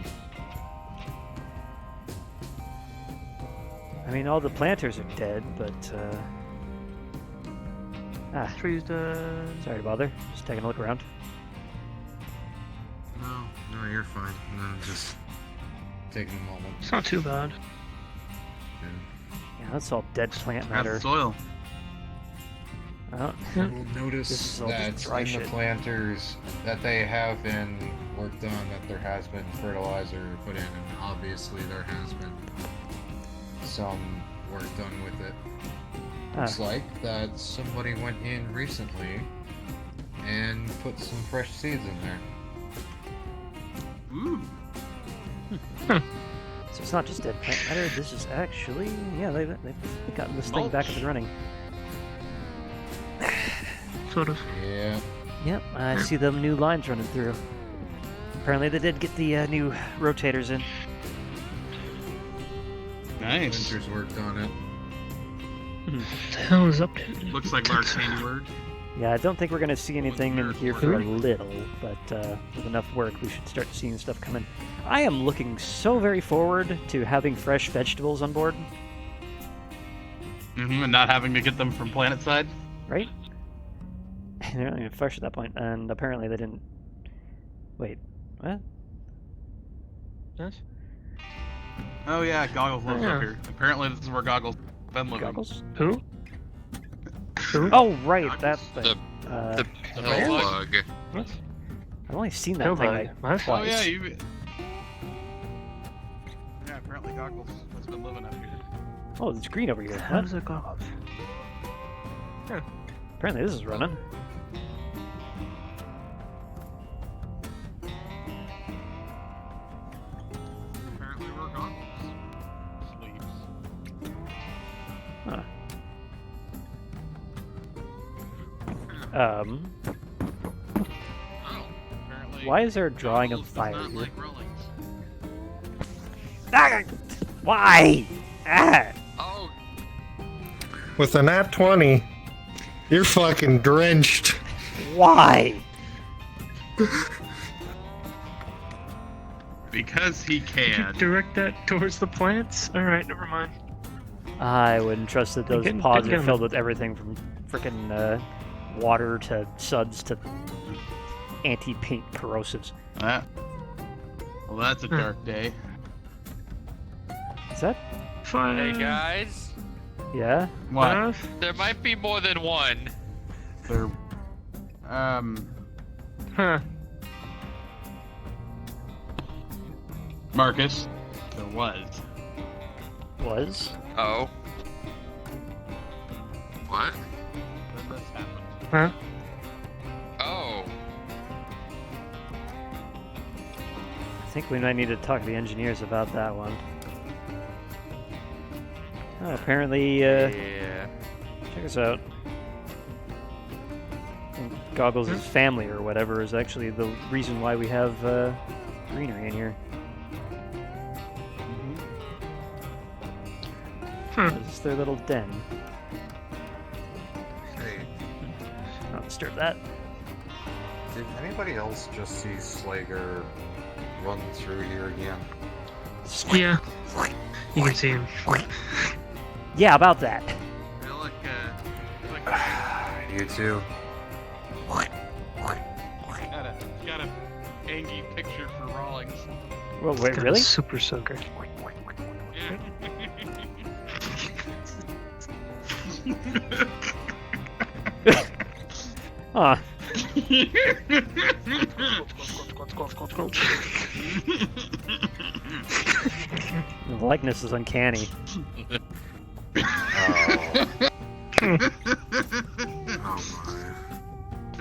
I mean, all the planters are dead, but, Ah, Tree's dead. sorry to bother. Just taking a look around. No, you're fine. No, just taking a moment. It's not too bad. Yeah, that's all dead plant matter. That's soil. Oh, You'll this notice is all that just dry in shit. the planters that they have been worked on, that there has been fertilizer put in, and obviously there has been some work done with it. Looks like that somebody went in recently and put some fresh seeds in there. Ooh. So it's not just dead plant matter. This is actually, yeah, they've gotten this thing back up and running. Sort of. Yeah. Yep, I see them new lines running through. Apparently they did get the new rotators in. Nice. Winter's worked on it. What the hell is up to? Looks like Mark's handiwork. Yeah, I don't think we're going to see anything in here for a little, but with enough work we should start seeing stuff coming. I am looking so very forward to having fresh vegetables on board. And not having to get them from planet side. Right? They're not even fresh at that point, and apparently they didn't... Wait, what? Yes? Oh yeah, Goggles lives up here. Apparently this is where Goggles has been living. Goggles? Who? Oh, right, that thing. The bug. What? I've only seen that Pillbug. thing like twice. Oh yeah, you... Yeah, apparently Goggles has been living up here. Oh, it's green over here. How What? does it go? Huh. Apparently this is running. Apparently where Goggles sleeps. Huh. Why is there a drawing of fire here? Ah! Why? Ah! With a nat 20, you're fucking drenched. Why? Because he can. Direct that towards the plants? Alright, never mind. I wouldn't trust that those Getting- pods are getting- filled with everything from frickin' water to suds to anti-paint corrosives. Well, that's a dark day. Is that? Hey guys, Yeah? What? there might be more than one. They're... Huh. Marcus. There was. Was? Oh. What? When this happened. Huh? Oh. I think we might need to talk to the engineers about that one. Oh, apparently, Yeah. check us out. I think Goggles' family or whatever is actually the reason why we have greenery in here. This is their little den. Hey, Not disturb that. did anybody else just see Slager run through here again? Yeah. You can see him. Yeah, about that. You too. Got a angy picture for Rawlings. Well, wait, Got a really? Super soaker. Huh. The likeness is uncanny.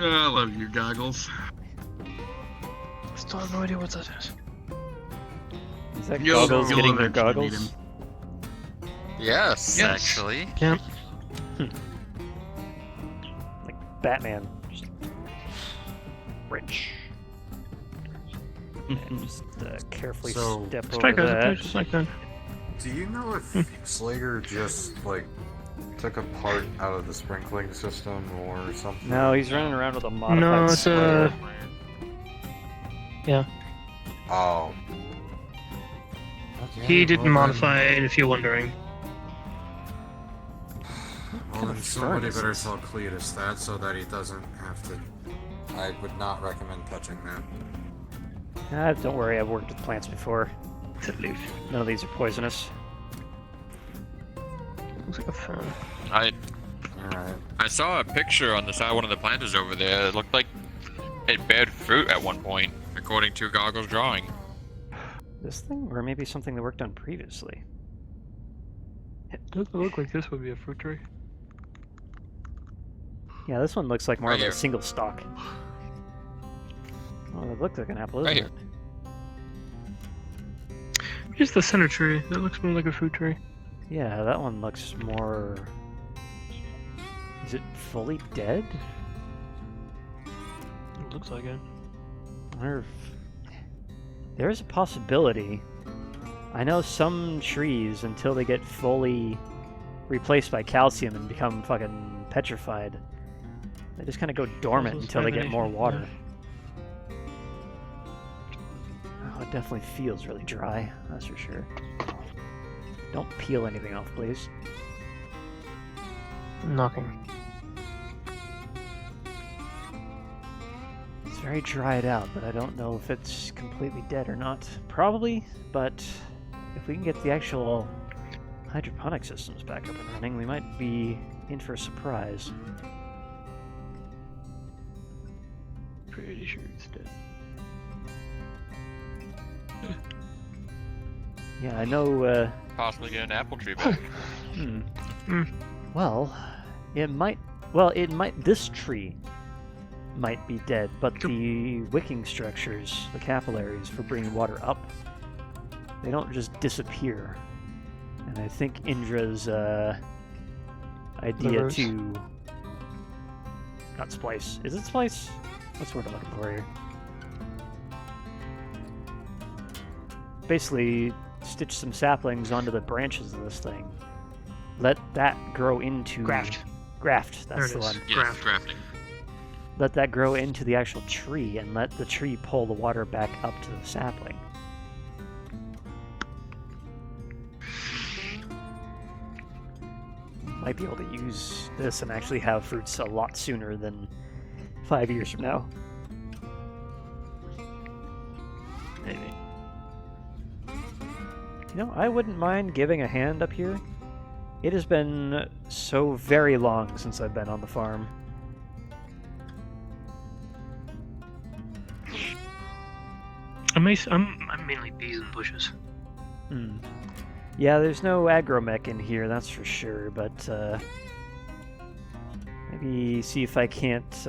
I love you, Goggles. Still have no idea what that is. Is that You'll- Goggles you'll getting their eventually meet goggles? Yes, actually. Yeah. Like Batman. Just rich. And just carefully So- step Just over like that. that. Just like that. Do you know if Slager just, like, took a part out of the sprinkling system or something? No, he's running around with a modified No, it's sprayer. Yeah. Oh. He didn't modify it, if you're wondering. Well, then somebody better tell Cletus that so that he doesn't have to. I would not recommend touching that. Don't worry, I've worked with plants before. None of these are poisonous. Looks like a phone. I saw a picture on the side of one of the planters over there. It looked like it bared fruit at one point, according to Goggle's drawing. This thing, or maybe something that worked on previously. It doesn't look like this would be a fruit tree. Yeah, this one looks like more of a single stalk. Oh, it looked like an apple, isn't it? Here's the center tree. That looks more like a fruit tree. Yeah, that one looks more... Is it fully dead? It looks like it. I wonder if... There's a possibility. I know some trees, until they get fully replaced by calcium and become fucking petrified, they just kind of go dormant until they get more water. Oh, it definitely feels really dry, that's for sure. Don't peel anything off, please. Knocking. It's very dried out, but I don't know if it's completely dead or not. Probably, but if we can get the actual hydroponic systems back up and running, we might be in for a surprise. Pretty sure it's dead. Yeah, I know, Possibly get an apple tree back. Well, it might... This tree might be dead, but the wicking structures, the capillaries for bringing water up, they don't just disappear. And I think Indra's idea to... Not splice. Is it splice? What's the word I'm looking for here? Basically, stitch some saplings onto the branches of this thing. Let that grow into... Graft, that's the one. Yes, grafting. Let that grow into the actual tree, and let the tree pull the water back up to the sapling. Might be able to use this and actually have fruits a lot sooner than 5 years from now. Maybe. You know, I wouldn't mind giving a hand up here. It has been so very long since I've been on the farm. I'm mainly bees and bushes. Yeah, there's no agromech in here, that's for sure, but maybe see if I can't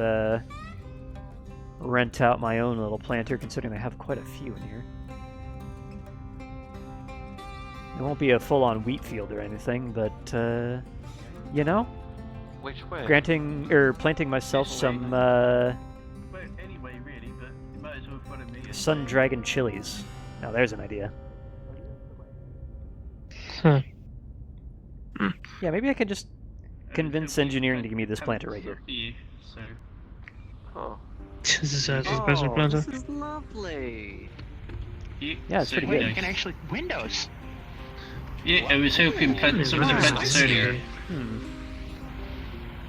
rent out my own little planter, considering I have quite a few in here. It won't be a full-on wheat field or anything, but, you know? Which way? Planting myself some, Sun Dragon chilies. Now there's an idea. Yeah, maybe I can just convince engineering to give me this planter right here. This is a special planter. This is lovely. Yeah, it's pretty good. You can actually windows. Yeah, I was hoping some of the plants earlier.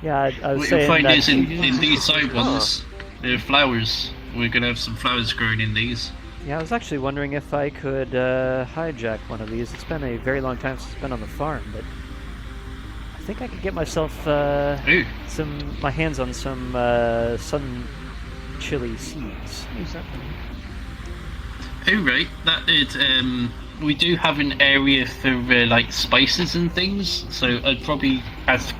Yeah, I was What saying you'll find that... is in these side ones, there are flowers. We're going to have some flowers growing in these. Yeah, I was actually wondering if I could hijack one of these. It's been a very long time since I've been on the farm, but I think I could get myself my hands on some sun chili seeds. Oh right, that is. We do have an area for like spices and things, so I'd probably ask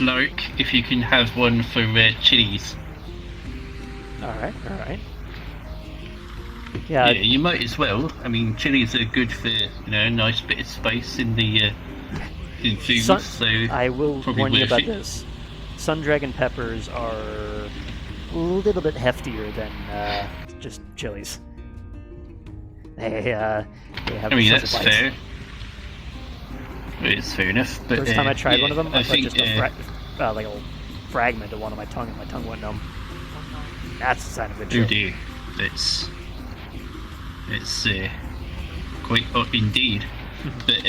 Lark if you can have one for chilies. All right. Yeah, you might as well. I mean, chilies are good for a nice bit of spice in the in food. So I will warn you about this. Sun Dragon peppers are a little bit heftier than just chilies. They have. I mean, that's fair. It's fair enough. But first time I tried one of them, I thought think just a like a fragment of one on my tongue, and my tongue went numb. That's the sign of good chili. Oh dear, it's quite indeed. But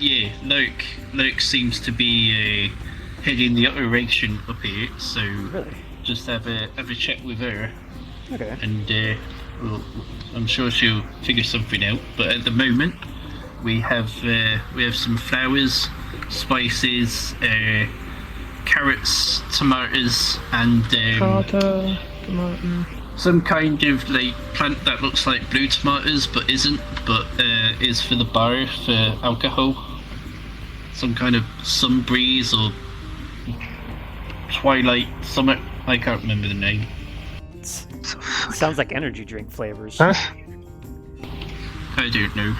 yeah, Luke seems to be heading the operation up here, so just have a chat with her. Okay. And I'm sure she'll figure something out. But at the moment, we have some flowers, spices, carrots, tomatoes, and some kind of like plant that looks like blue tomatoes but isn't, but is for the bar for alcohol. Some kind of sun breeze or twilight summit. I can't remember the name. Sounds like energy drink flavors. Huh? I don't know.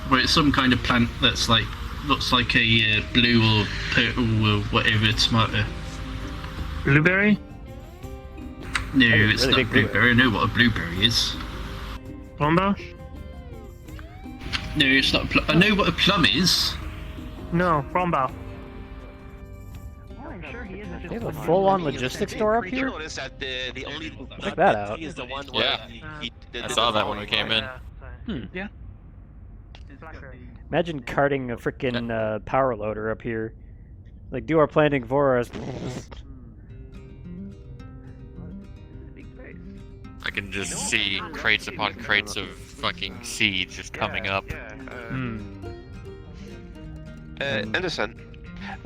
But it's some kind of plant that's like looks like a blue or purple or whatever tomato. Blueberry? No, it's not blueberry. I know what a blueberry is. Plumber? No, it's not. I know what a plum is. No, Rombo. They have a full-on logistics store up here? Check that out. Yeah, I saw that when we came in. Yeah. Imagine carting a freaking power loader up here. Like, do our planting for us. I can just see crates upon crates of fucking seeds just coming up. Anderson,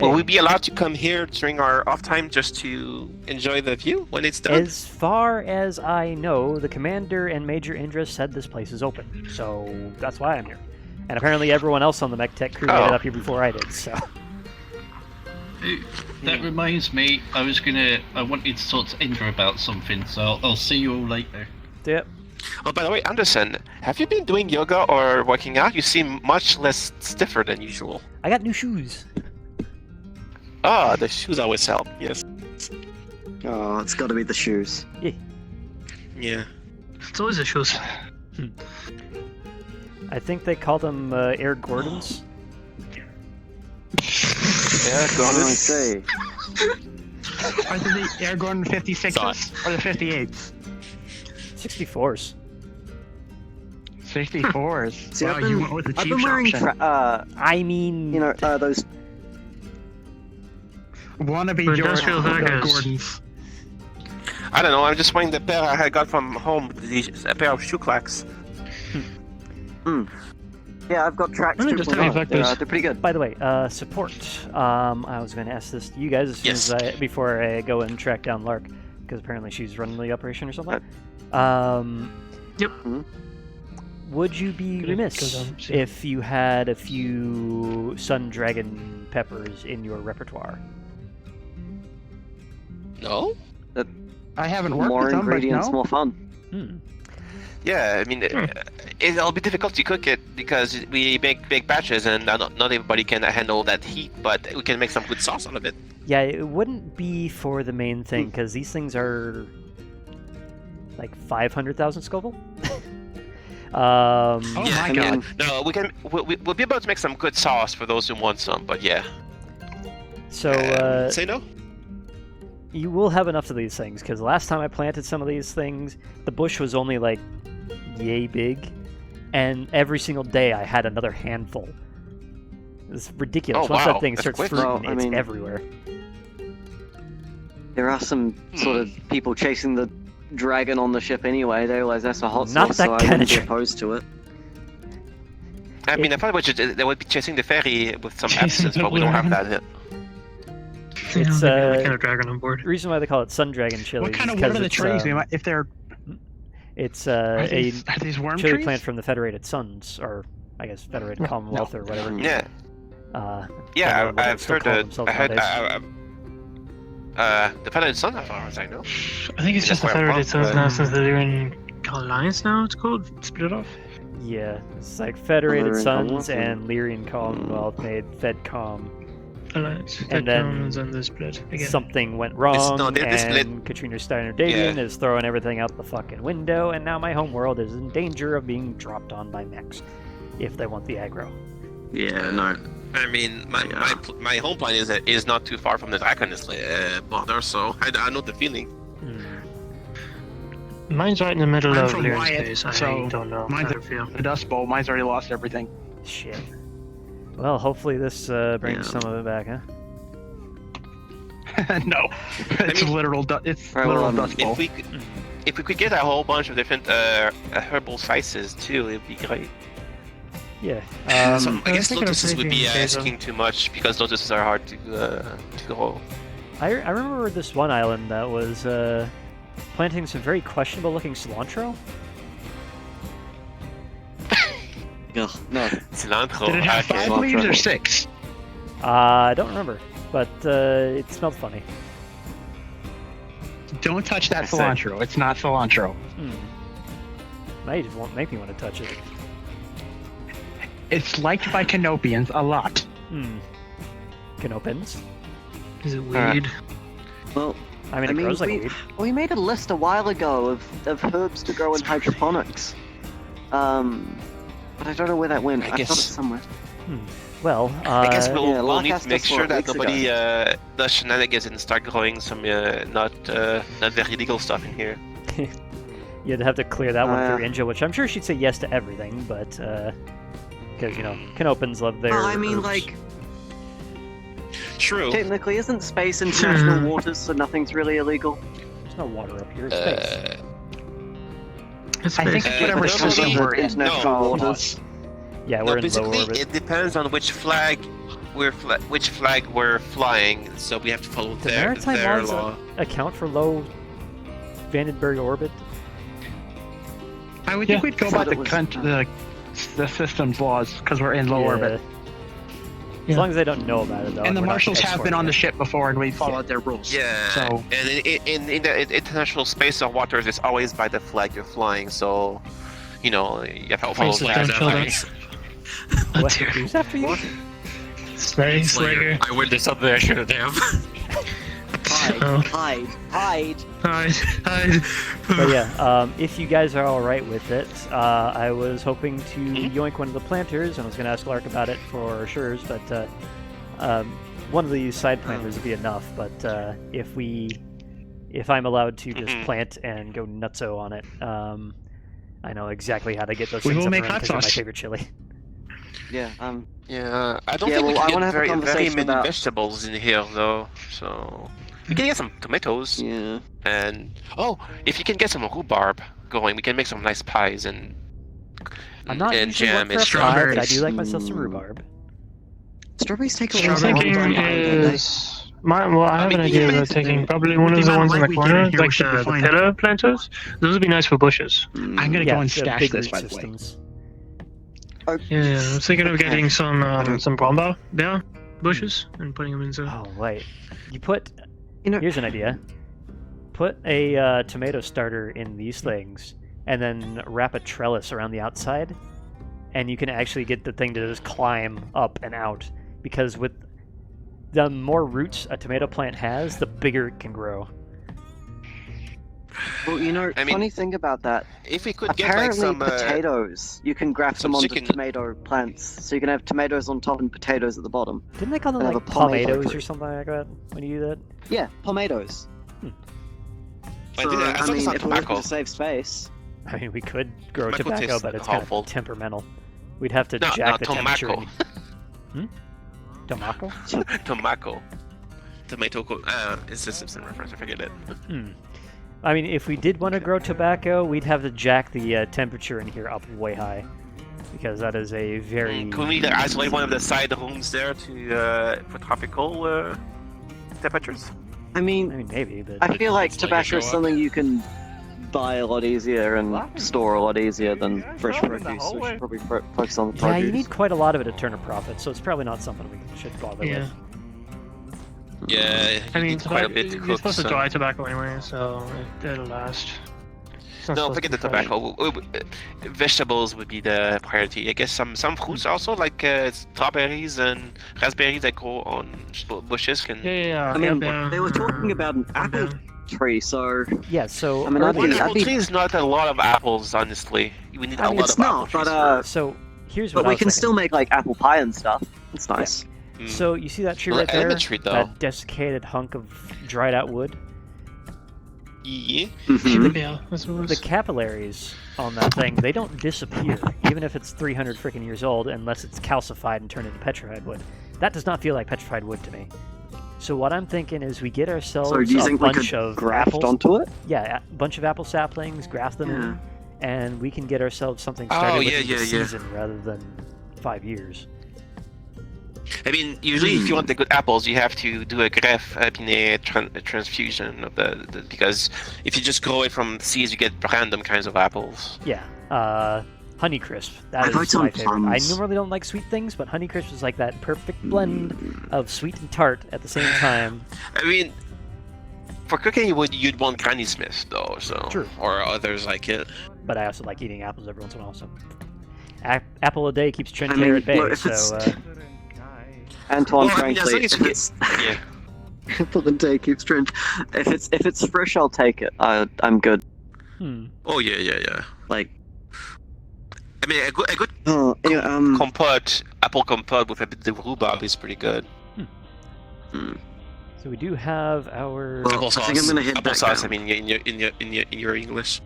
will we be allowed to come here during our off time just to enjoy the view when it's done? As far as I know, the commander and Major Indra said this place is open, so that's why I'm here. And apparently everyone else on the mech tech crew made it up here before I did, so... That reminds me, I wanted to talk to Indra about something, so I'll see you all later. Yep. Oh, by the way, Anderson, have you been doing yoga or working out? You seem much less stiffer than usual. I got new shoes. Ah, the shoes always help, yes. Oh, it's got to be the shoes. Yeah. Yeah. It's always the shoes. I think they call them Air Gordons. Yeah, Gordon. I say. Are they the Air Gordon 56s or the 58s? 64s. 64s. See, wow, you went with the I've cheap been wearing option. I mean... You know, those... Wannabe Industrial hackers. Gordons. I don't know, I'm just wearing the pair I got from home, a pair of shoe clacks. Yeah, I've got tracks too. They're pretty good. By the way, support. I was going to ask this to you guys as soon as before I go and track down Lark, because apparently she's running the operation or something. Yep. Would you be remiss if you had a few Sun Dragon peppers in your repertoire? No? I haven't worked more with them, ingredients, but no. more fun. Yeah, I mean, it'll be difficult to cook it because we make big batches and not everybody can handle that heat, but we can make some good sauce out of it. Yeah, it wouldn't be for the main thing, because these things are like 500,000 Scoville. Oh my god. No, we'll be able to make some good sauce for those who want some, but yeah. So, say no? You will have enough of these things, because last time I planted some of these things, the bush was only like yay big, and every single day I had another handful. It's ridiculous. Once that thing starts fruiting, it's everywhere. There are some sort of people chasing the dragon on the ship anyway. They realize that's a hot Not sauce, that so I kind wouldn't of be opposed to it. I mean, I thought they would be chasing the ferry with some absence, but we don't have that yet. It's kind of dragon on board. The reason why they call it Sun Dragon chili. What kind of what are the trees? If they're it's are these worm chili trees? plant from the Federated Suns, or I guess Federated Commonwealth or whatever. Yeah. Yeah, I've heard the Federated Suns, as far as I know. I think it's just the Federated Suns now, since they're in Alliance now. It's called split off. Yeah, it's like Federated Lyrian Suns and Lyrian Commonwealth made FedCom. Alliance. And then the split again. Something went wrong, they and split. Katrina Steiner Davian is throwing everything out the fucking window, and now my homeworld is in danger of being dropped on by mechs, if they want the aggro. Yeah, no. I mean, my home planet is not too far from the Dragonist border, so I know the feeling. Mine's right in the middle I'm of from Lyrian's Wyatt, base. so I don't know. mine's how to feel. the Dust Bowl. Mine's already lost everything. Shit. Well, hopefully this brings some of it back, huh? No, it's literal. It's literal dust bowl. If we could get a whole bunch of different herbal spices too, it'd be great. Yeah. So I guess lotuses would be asking too much because lotuses are hard to grow. I remember this one island that was planting some very questionable looking cilantro. No. Cilantro. Did it have 5 leaves or 6? I don't remember, but it smelled funny. Don't touch that cilantro. It's not cilantro. Now you just won't make me want to touch it. It's liked by Canopians a lot. Canopins? Is it weed? Well, I mean, it grows like weed. We made a list a while ago of herbs to grow in hydroponics. But I don't know where that went. I thought it's somewhere. Well, I guess we'll Lark need asked to make us sure 4 that weeks nobody ago. does shenanigans and start growing some not very legal stuff in here. You'd have to clear that one through Inja, which I'm sure she'd say yes to everything, but because Canopins love their. Well, I mean, herbs. like. True. Technically, isn't space international waters, so nothing's really illegal? There's no water up here. It's space. I think whatever system we're in. International waters. Yeah, we're in low basically, orbit. it depends on which flag we're flying, so we have to follow Do their maritime laws law. account for low Vandenberg orbit? I would think we'd go by the system's laws because we're in low orbit. As long as they don't know about it, though. And the marshals have been on the ship before, and we followed their rules. Yeah. So. And in the international space of waters, it's always by the flag you're flying, so you have to follow flags. What? Who's after you? Slayer. I witnessed something I shouldn't have. Hide. But yeah, if you guys are all right with it, I was hoping to yoink one of the planters, and I was going to ask Lark about it for sure, but one of these side planters would be enough. But if I'm allowed to just plant and go nutso on it, I know exactly how to get those We things will up make and running hot 'cause they're my sauce. favorite chili. Yeah. Yeah. I don't Yeah, think we well, I can wanna get have a very conversation many about- vegetables in here, though. So we can get some tomatoes. Yeah. And if you can get some rhubarb going, we can make some nice pies and I'm not and usually jam one for and a pie, but I strawberries. do like myself some rhubarb. Strawberries take a I'm long time thinking to ripen, I have an idea about taking probably one of the ones in the corner, like the pillar planters. Those would be nice for bushes. I'm gonna go and stash this, by the way. Yeah, I was thinking of getting some bromba bear bushes and putting them into. Oh wait, you put. Here's an idea. Put a tomato starter in these things, and then wrap a trellis around the outside, and you can actually get the thing to just climb up and out. Because with the more roots a tomato plant has, the bigger it can grow. Well, funny thing about that. If we could apparently get like some potatoes, you can graft some them onto chicken. tomato plants, so you can have tomatoes on top and potatoes at the bottom. Didn't they call them And like have a tomato palmatos tree. or something like that when you do that? Yeah, tomatoes. I did that. I thought it's not if we're looking tobacco. to save space. I mean, we could grow Tomato tobacco, tastes but it's kind awful. of temperamental. We'd have to No, jack no, the temperature. tomaco. Tomaco? Tomaco. Tomato. It's a Simpson reference. I forget it. I mean, if we did want to grow tobacco, we'd have to jack the temperature in here up way high, because that is a very. Can we isolate one of the side rooms there to for tropical temperatures? I mean, maybe, but I feel like It's like tobacco show is up. something you can buy a lot easier and store a lot easier than fresh produce. So we should probably focus on the Yeah, produce. you need quite a lot of it to turn a profit, so it's probably not something we should bother Yeah. with. Yeah, I mean, quite a tobacco, bit to you're cook. supposed to so- dry tobacco anyway, so it'll last. It's not No, supposed forget to the be fresh. tobacco. Vegetables would be the priority. I guess some fruits also, like strawberries and raspberries that grow on bushes can. Yeah. I mean, they were talking about an apple tree, so yeah. So I mean, I'd One be, apple tree is not a lot of apples, honestly. We need I a mean, lot it's of not, apple but trees. So here's but what I we was can thinking. still make like apple pie and stuff. It's nice. So you see that tree Well, right there? elementary, though. That desiccated hunk of dried out wood? Yeah. Yeah, that's what it was. The capillaries on that thing, they don't disappear, even if it's 300 freaking years old, unless it's calcified and turned into petrified wood. That does not feel like petrified wood to me. So what I'm thinking is we get ourselves So do you a think we bunch could of graft apples. onto it? Yeah, a bunch of apple saplings, graft them in, and we can get ourselves something started within the season rather than 5 years. I mean, usually if you want the good apples, you have to do a greffe, a transfusion of the because if you just grow it from seeds, you get random kinds of apples. Yeah, Honeycrisp. That is my favorite. I normally don't like sweet things, but Honeycrisp is like that perfect blend of sweet and tart at the same time. I mean, for cooking, you'd want Granny Smith though, so or others like it. But I also like eating apples every once in a while. So, apple a day keeps Trincair at bay. look, So. Antoine, Well, I mean, frankly, as long as you get- apple a day keeps strange. If it's fresh, I'll take it. I'm good. Oh yeah. Like, I mean, a good compote, apple compote with a bit of rhubarb is pretty good. So we do have our Applesauce. I think I'm gonna hit back applesauce. down. I mean, in your English.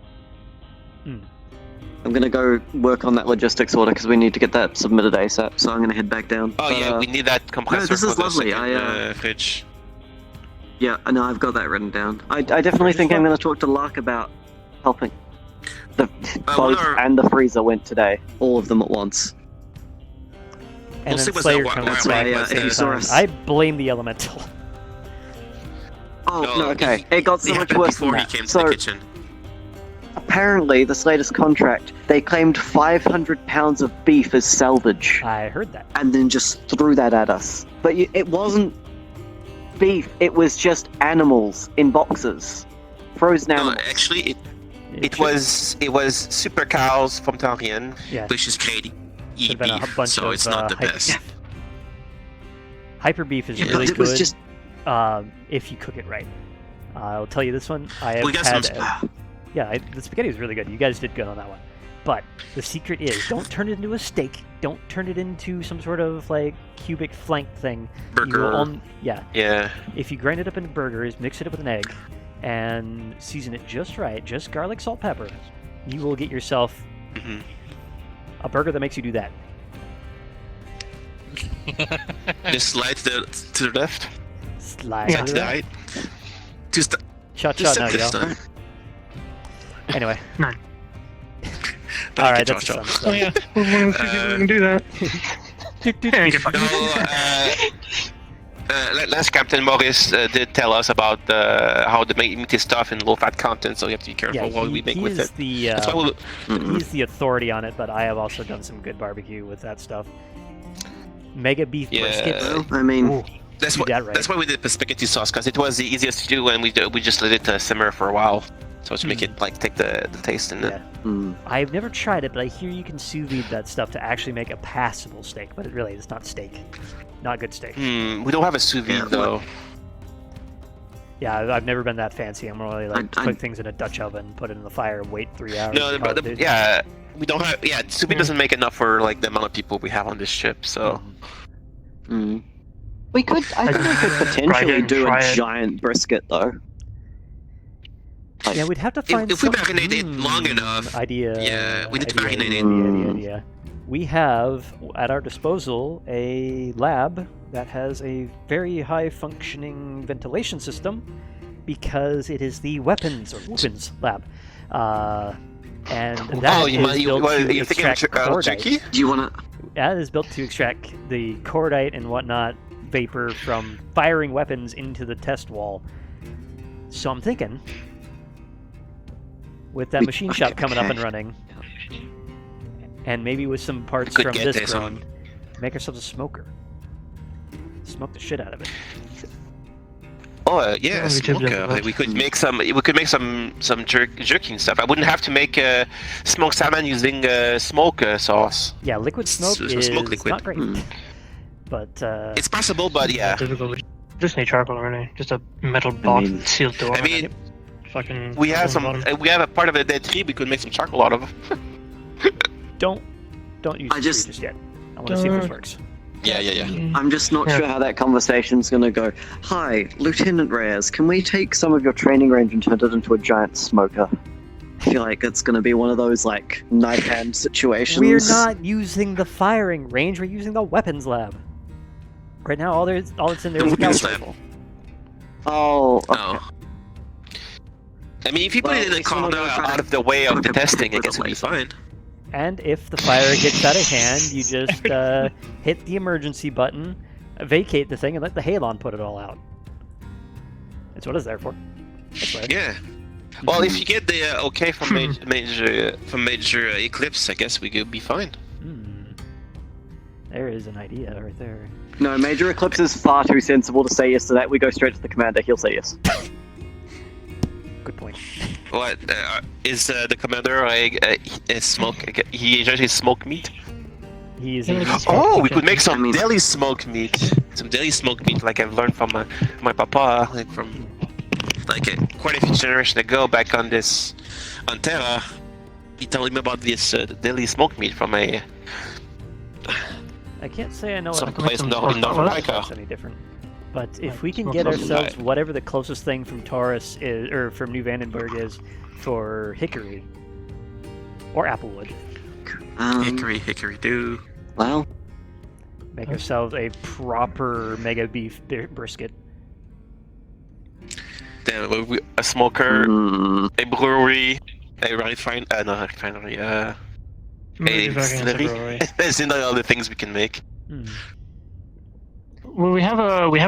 I'm gonna go work on that logistics order because we need to get that submitted ASAP. So I'm gonna head back down. Oh yeah, we need that compressor no, this for is the lovely. second, fridge. Yeah, I know. I've got that written down. I definitely think I'm gonna talk to Lark about helping. The boat and the freezer went today. All of them at once. And then what's Slayer that comes wire back was at the there. same time. I blame the elemental. Oh no, okay. It got so much happened worse than before he that. came to So the kitchen. apparently, this latest contract, they claimed 500 pounds of beef as salvage. I heard that. And then just threw that at us. But it wasn't beef. It was just animals in boxes, frozen No, animals. actually, it was super cows from Tarian, which is great. Eat been a beef, bunch so of, it's not the hyper- best. Hyper beef is Yeah, really it was good just- if you cook it right. I'll tell you this one. I have We got had. some- The spaghetti was really good. You guys did good on that one. But the secret is, don't turn it into a steak. Don't turn it into some sort of like cubic flank thing. You will Burger. Yeah. If you grind it up into burgers, mix it up with an egg, and season it just right, just garlic, salt, pepper, you will get yourself a burger that makes you do that. Just slide to the left. Slide to the right. Just Cha-cha now, yo. Anyway. All right, that's the sun. Oh yeah, we're one of the few people who can do that. Last Captain Morris did tell us about how to make meat is tough and low-fat content, so we have to be careful what we make with it. That's why He's the authority on it, but I have also done some good barbecue with that stuff. Mega beef brisket. I mean, that's do that right. why we did the spaghetti sauce, because it was the easiest to do, and we just let it simmer for a while, so to make it like take the taste in it. I've never tried it, but I hear you can sous vide that stuff to actually make a passable steak, but it's not steak. Not good steak. We don't have a sous vide though. Yeah, I've never been that fancy. I'm really like cook things in a Dutch oven, put it in the fire, wait 3 hours. No, but we don't have. Yeah, sous vide doesn't make enough for like the amount of people we have on this ship. So. We could. I think we could potentially do a giant brisket though. Yeah, we'd have to find. If we marinate it long enough. Yeah, we need to marinate it. We have at our disposal a lab that has a very high functioning ventilation system because it is the weapons lab. And that is built to extract cordite. Do you want to? That is built to extract the cordite and whatnot vapor from firing weapons into the test wall. So I'm thinking, with that machine shop coming up and running, and maybe with some parts from this grown, make ourselves a smoker. Smoke the shit out of it. Oh yeah, smoker. We could make some. We could make some jerky stuff. I wouldn't have to make smoked salmon using smoke sauce. Yeah, liquid smoke is not great. But it's possible, but yeah. Just need charcoal, really. Just a metal box with sealed door. I mean, fucking. We have some. We have a part of a dead tree. We could make some charcoal out of. Don't use the tree just yet. I want to see if this works. Yeah. I'm just not sure how that conversation's gonna go. Hi, Lieutenant Reyes, can we take some of your training range and turn it into a giant smoker? I feel like it's gonna be one of those, like, knife hand situations. We're not using the firing range, we're using the weapons lab. Right now, all that's in there is a gauss rifle. Oh, okay. Oh. I mean, if you put it in a corner out of the way of the testing, I guess it'll be fine. And if the fire gets out of hand, you just hit the emergency button, vacate the thing, and let the Halon put it all out. That's what it's there for. That's right. Yeah. Well, if you get the okay from major Eclipse, I guess we could be fine. There is an idea right there. No, Major Eclipse is far too sensible to say yes to that. We go straight to the commander. He'll say yes. Good point. What is the commander a smoke? He enjoys smoke meat. He is. Oh, we could make some deli smoke meat. Some deli smoke meat, like I've learned from my papa, like from quite a few generations ago, back on Terra. He told me about this deli smoke meat from a. I can't say I know some what place in North America. Any different. But if we can get ourselves whatever the closest thing from Taurus is, or from New Vandenberg is, for Hickory or Applewood. Hickory do. Well, make ourselves a proper mega beef brisket. Then a smoker, a brewery, a refinery, a distillery. There's all the things we can make. Well, we have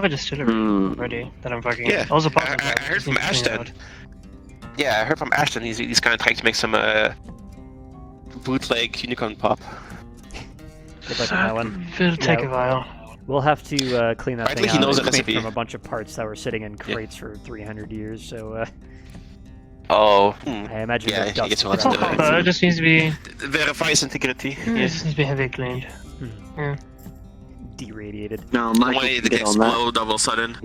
a distillery already that I'm fucking. Yeah, Also, I heard from Ashton. Yeah, I heard from Ashton. He's kind of trying to make some bootleg unicorn pop. It'll take a while. We'll have to clean that I thing think he out. knows the It's made recipe. from a bunch of parts that were sitting in crates for 300 years. So. I imagine. Yeah, the I guess dust we'll have to do It just needs to be. Verify its integrity. It just needs to be heavy cleaned. Yeah. Deradiated. No, Don't Michael want it can to get on that. explode all of a sudden.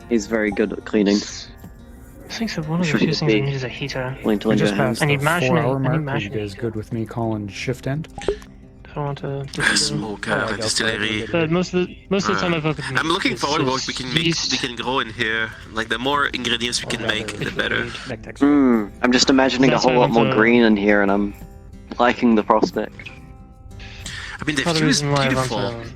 He's very good at cleaning. I think so. One of the few things I need is a heater. Linked on your hands. I need mashing. 4 hour I need mark. Are you mashing. guys good with me calling shift end? I don't want to. Smoker, distillery. But most of the time I've worked with meat. I'm looking It's forward to what just we can make. We can grow in here. Like the more ingredients we can make, the better. I'm just imagining That's a whole why I lot more want to- green in here, and I'm liking the prospect. I mean, the Part of view is reason why I want beautiful. to-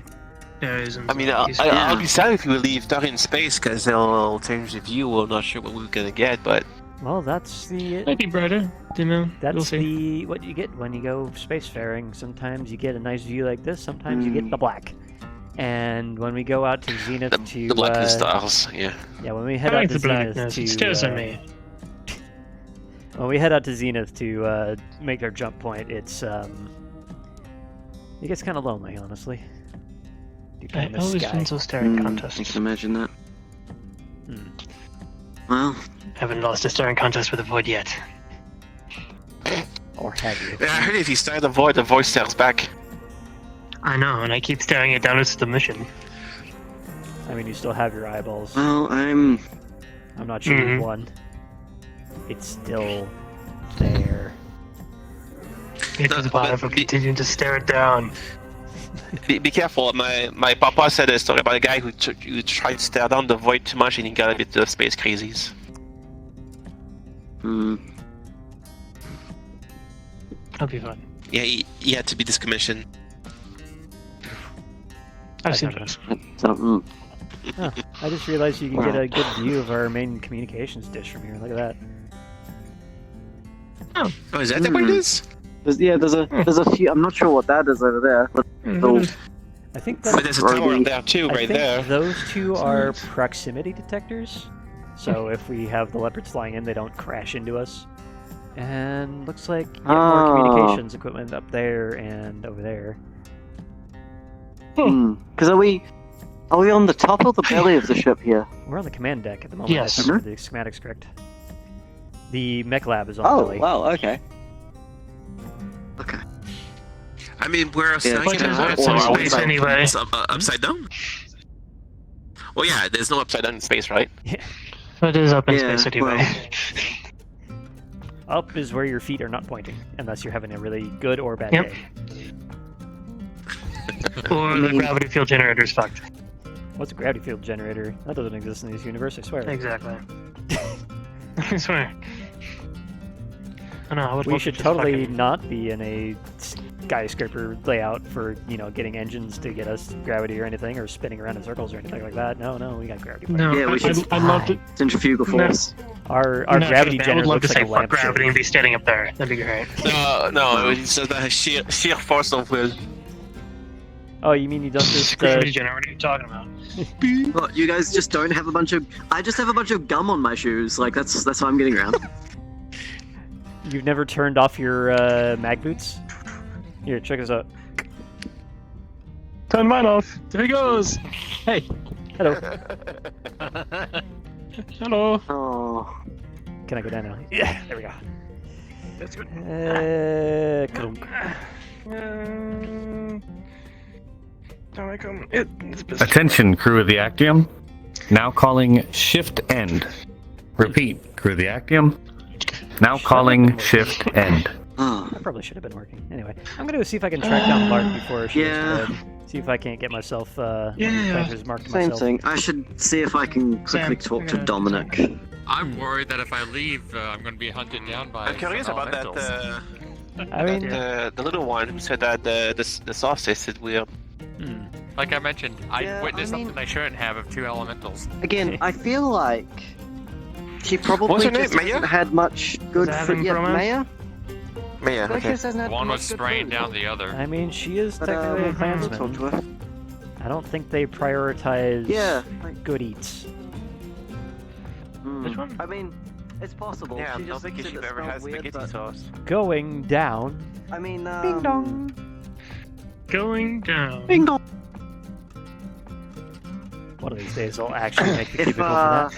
Berries and I mean, stuff. I'll be sad if we leave Terra in space because they'll change the view. We're not sure what we're gonna get, but Well, that's the. Might be brighter. You know, we'll That's see. what you get when you go spacefaring. Sometimes you get a nice view like this. Sometimes you get the black. And when we go out to Zenith to the black and stars. Yeah. Yeah, when we head I out like to the Zenith blackness. to It stares at me. when we head out to Zenith to make our jump point, it gets kind of lonely, honestly. You I kinda miss always Sky. win those staring I contests. can imagine that. Well, Haven't lost a staring contest with the void yet. Or have you? Yeah, I heard if you stare the void stares back. I know, and I keep staring it down as the mission. I mean, you still have your eyeballs. well, I'm not sure Mhm. you've won. It's still there. It doesn't bother for continuing to stare it down. Be careful. My papa said a story about a guy who tried to stare down the void too much and he got a bit of space crazies. That'll be fun. Yeah, he had to be discommissioned. I've seen those. Huh, I just realized you can get a good view of our main communications dish from here. Look at that. Oh, is that the way it is? There's a few. I'm not sure what that is over there. But I think But there's a tower up there too, I right think there. those two are proximity detectors. So if we have the leopards flying in, they don't crash into us. And looks like more communications equipment up there and over there. Because are we on the top or the belly of the ship here? We're on the command deck at the moment. Yes. If I remember the schematics correct. The mech lab is on the belly. Oh, wow, okay. I mean, we're upside But down. there's some space anyway. It's upside down? Well, yeah, there's no upside down in space, right? It is up in space anyway. Up is where your feet are not pointing, unless you're having a really good or bad Yep. day. Or the gravity field generator's fucked. What's a gravity field generator? That doesn't exist in this universe, I swear. Exactly. I swear. I know, I would We love should to just totally fucking- not be in a skyscraper layout for, getting engines to get us gravity or anything, or spinning around in circles or anything like that. No, we got gravity. No, Yeah, we should. I'd love to. Centrifugal force. Our No, gravity I would generator love to looks say like a fuck lamp gravity and be standing up there. That'd be great. No, it's just a sheer force of will. Oh, you mean you don't just Gravity generator, what are you talking about? What, you guys just don't have a bunch of... I just have a bunch of gum on my shoes. Like, that's what I'm getting around. You've never turned off your mag boots? Here, check this out. Turn mine off. There he goes. Hey. Hello. Hello. Oh. Can I go down now? Yeah, there we go. That's good. Clunk. Attention, crew of the Actium. Now calling shift end. Repeat, crew of the Actium. Now calling shift end. That probably should have been working. Anyway, I'm gonna go see if I can track down Lark before she gets Yeah. dead. See if I can't get myself Yeah. marked Same myself. thing. I should see if I can quickly talk to Dominic. I'm worried that if I leave, I'm going to be hunted down by. I'm curious some about that. elementals. I mean, the little one who said that the sausage is weird. Like I mentioned, I Yeah, witnessed I mean- something I shouldn't have of two elementals. Again, I feel like she probably What's her name, just Maya? hasn't had much good that food. him, Yeah, Bromance? Maya? Maya, Like okay. this hasn't had One much was good spraying food. down the other. I mean, she is But, technically a I'll talk to clansman. her. I don't think they prioritize Yeah. good eats. Which one? I mean, it's possible. Yeah, she I don't just think said she it ever smelled has weird, spaghetti but- sauce. Going down. I mean, Ding dong. Going down. Ding dong. One of these days I'll actually make the If, cubicle for that.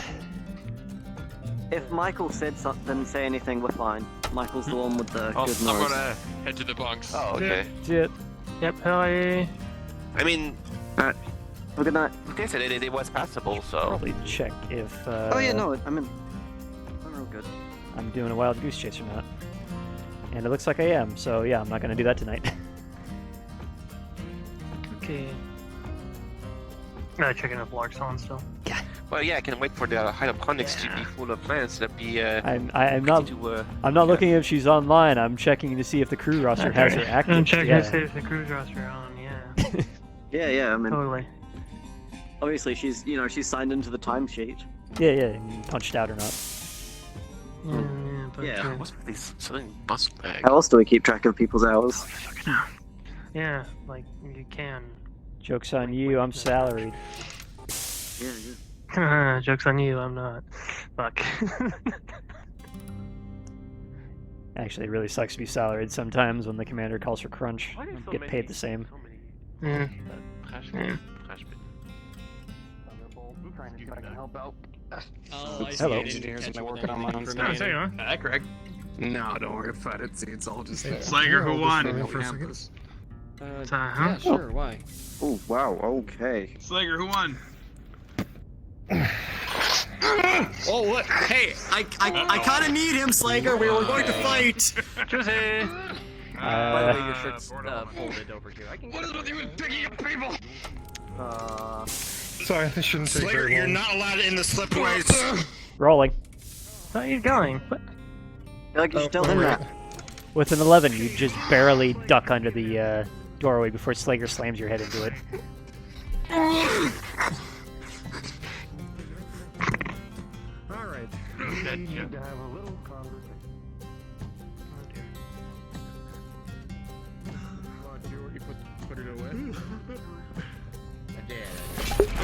If Michael said something, didn't say anything, we're fine. Michael's the one with the I'm good nose. gonna head to the bunks. Oh, okay. Shit. Yep, hell yeah. I mean, Alright. Have a good night. like I said, it was passable, so. Probably check if Oh yeah, no, I'm real good. I'm doing a wild goose chase or not. And it looks like I am, so yeah, I'm not gonna do that tonight. Okay. Checking if Lark's on still. Well, yeah, I can wait for the hydroponics to be full of plants. That'd be. I'm not To, I'm not looking if she's online. I'm checking to see if the crew roster has her active. I'm checking yeah. to see if the cruise roster on, yeah. Yeah, I mean, Totally. obviously she's signed into the timesheet. Yeah, punched out or not. Yeah. What's with these something muscle bag? How else do we keep track of people's hours? Yeah, like, you can. Joke's on you, I'm salaried. Yeah. Joke's on you, I'm not. Fuck. Actually, it really sucks to be salaried sometimes when the commander calls for crunch. Why do so Get many- paid the same. Yeah. Yeah. Hello. Engineers and they're working on my own Oh, stuff. there you are. Hi, Greg. No, don't worry about it. See, it's all just there. Slager, who won? Yeah, sure, why? Oh wow. Okay. Slager, who won? Oh, what? Hey, I kind of need him, Slager. We were going to fight. Juicy. By the way, your shirt's folded over here. I can What is with you and picking up people? Sorry, this shouldn't take Slager, very you're long. not allowed in the slipways. Rolling. Where are you going? What? Like you're still in that. With an 11, you just barely duck under the doorway before Slager slams your head into it. Alright. We need to have a little conversation. Put it away.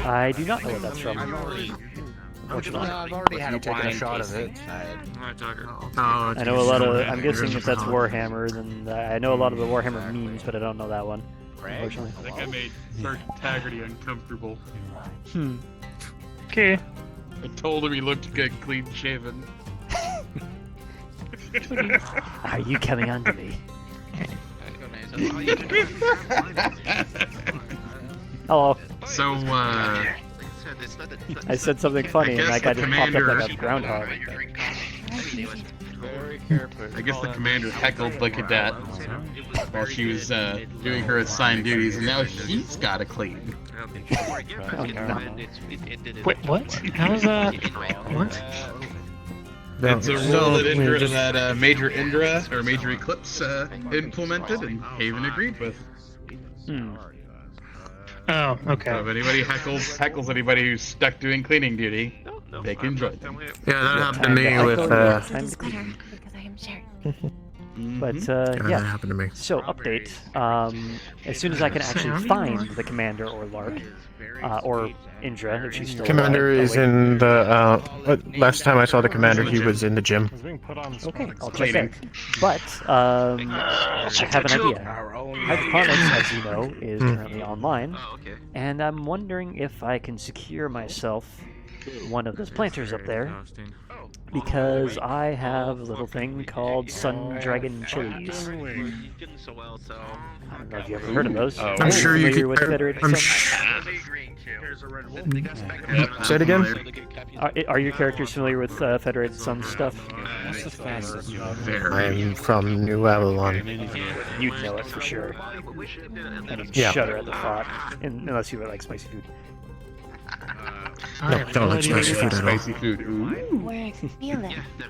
I do not know what that's from. I've already had a taken a wine shot of it. Alright, Tucker. I know a lot of. I'm guessing if that's Warhammer, then I know a lot of the Warhammer memes, but I don't know that one. Unfortunately. I think I made Sir Taggarty uncomfortable. Okay. I told him he looked good, clean shaven. Are you coming on to me? Hello. So, I said something funny, and that guy just popped up like a groundhog. Very careful. I guess the commander heckled the cadet while she was doing her assigned duties, and now he's got to clean. Wait, what? How is that? What? It's a rule that Indra, that Major Indra or Major Eclipse implemented, and Haven agreed with. Oh, okay. So if anybody heckles anybody who's stuck doing cleaning duty, they can join them. Yeah, that happened to me with. But that yeah, happened to me. so update. As soon as I can actually find the commander or Lark, or Indra, if she's still Commander alive. is in the. Last time I saw the commander, he was in the gym. Okay, I'll check that. But I have an idea. Hydroponics, as you know, is currently online, and I'm wondering if I can secure myself one of those planters up there, because I have a little thing called Sun Dragon Chilies. I don't know if you ever heard of those. I'm sure you can. With Federated Sun? Say it again. Are your characters familiar with Federated Sun stuff? I'm from New Avalon. You'd know it for sure. And you'd Yeah. shudder at the thought, unless you like spicy food. No, don't like spicy food at all. Spicy food.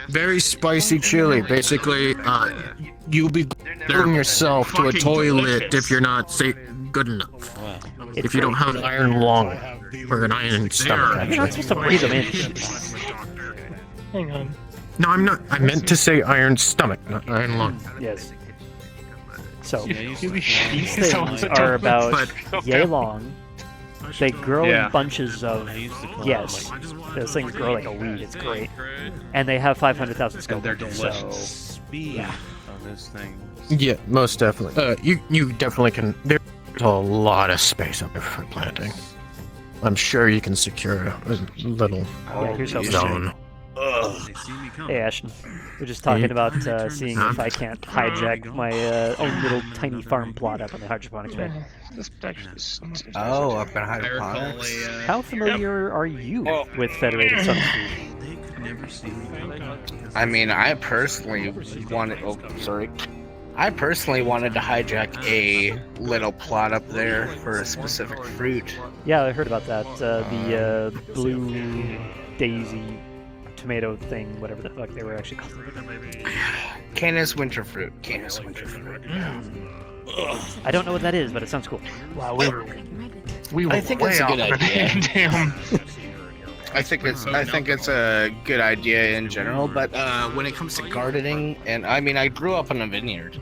Very spicy chili. Basically, you'll be gluing yourself to a toilet if you're not good enough. If you don't have an iron lung or an iron stomach, You're not supposed to breathe them in. Hang on. No, I'm not. I meant to say iron stomach, not iron lung. Yes. So, these So- things are about yay long. They grow in bunches of, yes, those things grow like a weed, it's great. And they have 500,000 skull bones, so, yeah. Yeah, most definitely. You definitely can. There's a lot of space up there for planting. I'm sure you can secure a little here's how zone. Hey Ashton, we're just talking about seeing if I can't hijack my own little tiny farm plot up on the hydroponics bed. Oh, up in hydroponics. How familiar are you with Federated Sun Food? I mean, I personally wanted. Oh, sorry. I personally wanted to hijack a little plot up there for a specific fruit. Yeah, I heard about that. The blue daisy tomato thing, whatever the fuck they were actually called. Canis winter fruit. Canis winter fruit. I don't know what that is, but it sounds cool. Wow, we were I think way it's a off good on idea. that. Damn. I think it's a good idea in general, but when it comes to gardening, and I mean, I grew up in a vineyard,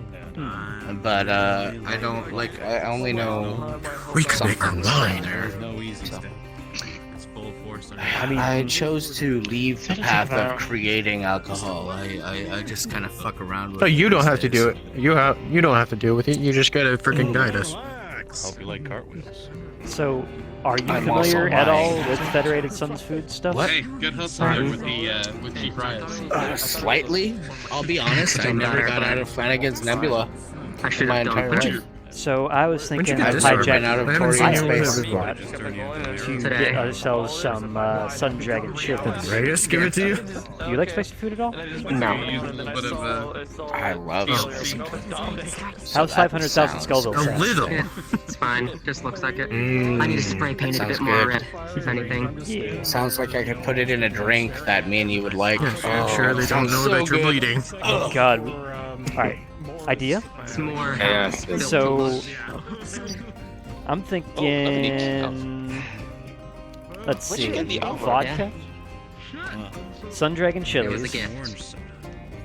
but I don't like. I only know. We could make our wine. I chose to leave the path of creating alcohol. I just kind of fuck around with. Oh, you don't have to do it. You don't have to deal with it. You just gotta freaking guide us. Hope you like cartwheels. So, are you I'm familiar also at my- all with Federated Sun's food stuff? What? Hey, good hustle there with the cheap riots. Slightly. I'll be honest. I never got out of Flanagan's Nebula in my entire life. So I was thinking I've of never been hijacking out of I Torian haven't space. to get ourselves some Sun Dragon chilies. Reyes, give it to you. Do you like spicy food at all? No. I love spicy. How's 500,000 Skullville A sound? little. It's fine. Just looks like it. Mm, I need to spray paint it a sounds bit more good. red, if anything. Yeah. Sounds like I could put it in a drink that me and you would like. Yeah, sure, they don't sounds know so that you're good. bleeding. Oh God. Alright. Idea? It's more. So, I'm thinking. Let's Where'd you see. get the oven? Vodka, Sun Dragon It was a chilies, gift.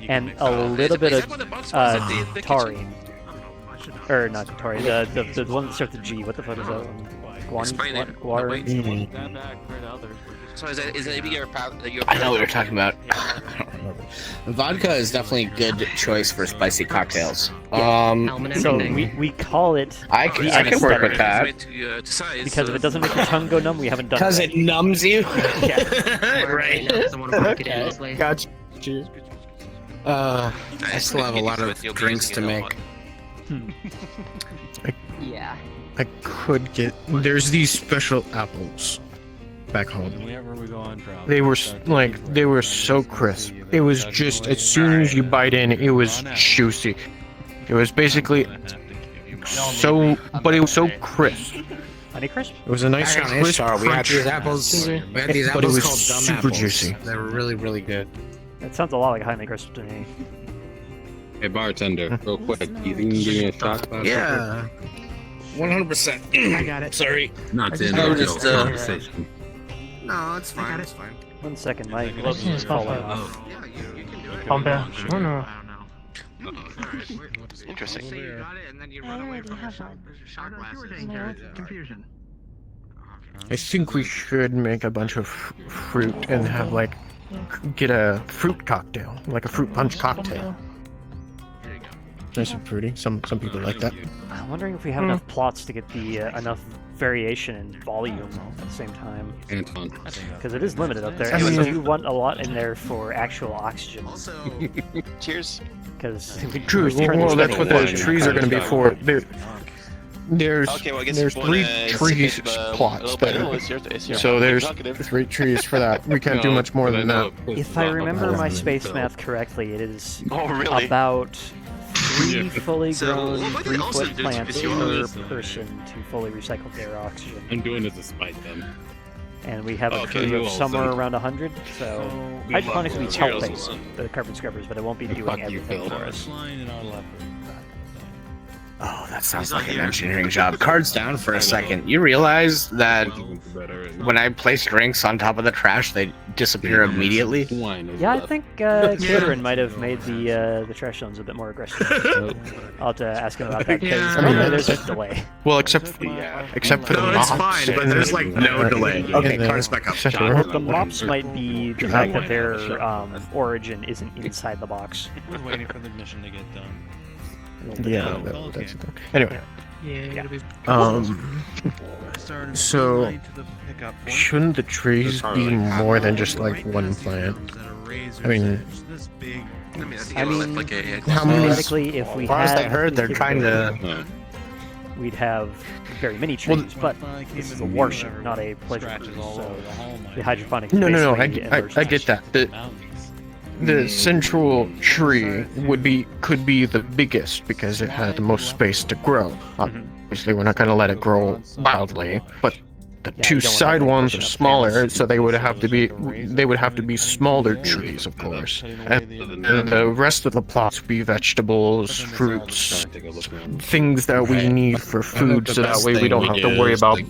and a little bit of taurine. Or not taurine. The one that starts with G. What the fuck is that one? Explain it. Guar. So is that your I know what you're talking about. Vodka is definitely a good choice for spicy cocktails. So we call it. I the can work with anesthetic. that. Because if it doesn't make your tongue go numb, we haven't done it. Because it numbs you. Right. Okay. Gotcha. I still have a lot of drinks to make. Yeah. I could get. There's these special apples. back home. Whenever we go on trial, They were they were so crisp. It was just as soon as you bite in, it was juicy. It was basically so, but it was so crisp. Honey crisp? It was a nice Back on crisp Ishtar, we had crunch. these apples. We had these But it apples was called dumb super apples. juicy. They were really, really good. That sounds a lot like honey crisp to me. Hey bartender, real quick, you think you can give me a shot glass? Yeah. 100%. I got it. Sorry. Not to I interrupt just, the conversation. No, it's fine. It's fine. 1 second, my gloves is falling off. Combat. Oh no. Interesting. I think we should make a bunch of fruit and have like get a fruit cocktail, like a fruit punch cocktail. Nice and fruity. Some people like that. I'm wondering if we have enough plots to get the enough variation in volume at the same time. Anton. Because it is limited up there. I And mean- we do want a lot in there for actual oxygen. Cheers. Because True. Well, that's what the trees are going to be for. There's Okay, well, I guess there's we're 3 gonna trees skip, plots little there. bit. It's your So there's talkative. 3 trees for that. We can't do No, much more but I than know that. if I remember my Yeah. space math correctly, it is Oh, really? about 3 fully grown, what they also 3-foot do plants is per person to fully recycle their oxygen. I'm doing this to spite them. And we have a Okay, crew you of also. somewhere around 100, so hydroponics will be Materials helping also. the carbon scrubbers, but it won't be doing Fuck you, everything Phil. for us. Oh, that sounds like an engineering job. Cards down for a second. You realize that when I place drinks on top of the trash, they disappear immediately? Yeah, I think Kieran might have made the trash zones a bit more aggressive. I'll have to ask him about that because Yeah. I mean, there's a delay. Well, except for the No, it's mops. fine, but there's like no delay. Okay, cards back up. The mops might be the fact that their origin isn't inside the box. We're waiting for the mission to get done. Yeah, that's the thing. Anyway, Yeah. so shouldn't the trees be more than just like one plant? I mean, I mean, how many? theoretically, if we As far as I had heard, they're the trying to. capability, we'd have very many trees, but this is a warship, not a pleasure cruise, so the hydroponics. No, basically I get that. The central tree could be the biggest because it had the most space to grow. Obviously, we're not going to let it grow wildly, but the two side ones are smaller, so they would have to be smaller trees, of course. And the rest of the plots would be vegetables, fruits, things that we need for food, so that way we don't have to worry about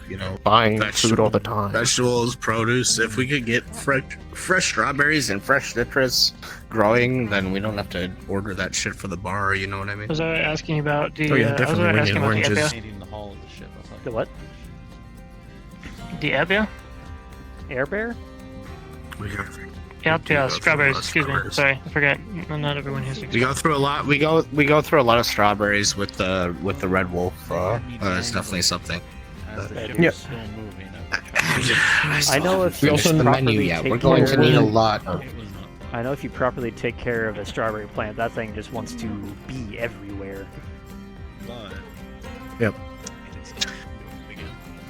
buying food all the time. Vegetables, produce. If we could get fresh strawberries and fresh citrus growing, then we don't have to order that shit for the bar. You know what I mean? Was I asking about the? Oh yeah, I was definitely we asking need about oranges. the The what? The Air Air bear? Yeah, strawberries. Excuse me. Sorry, I forgot. Not everyone has. We go through a lot. We go through a lot of strawberries with the red wolf. It's definitely something. Yeah. I know if We you also the menu properly yet. take We're going to need a care- lot of. I know if you properly take care of a strawberry plant, that thing just wants to be everywhere. Yep.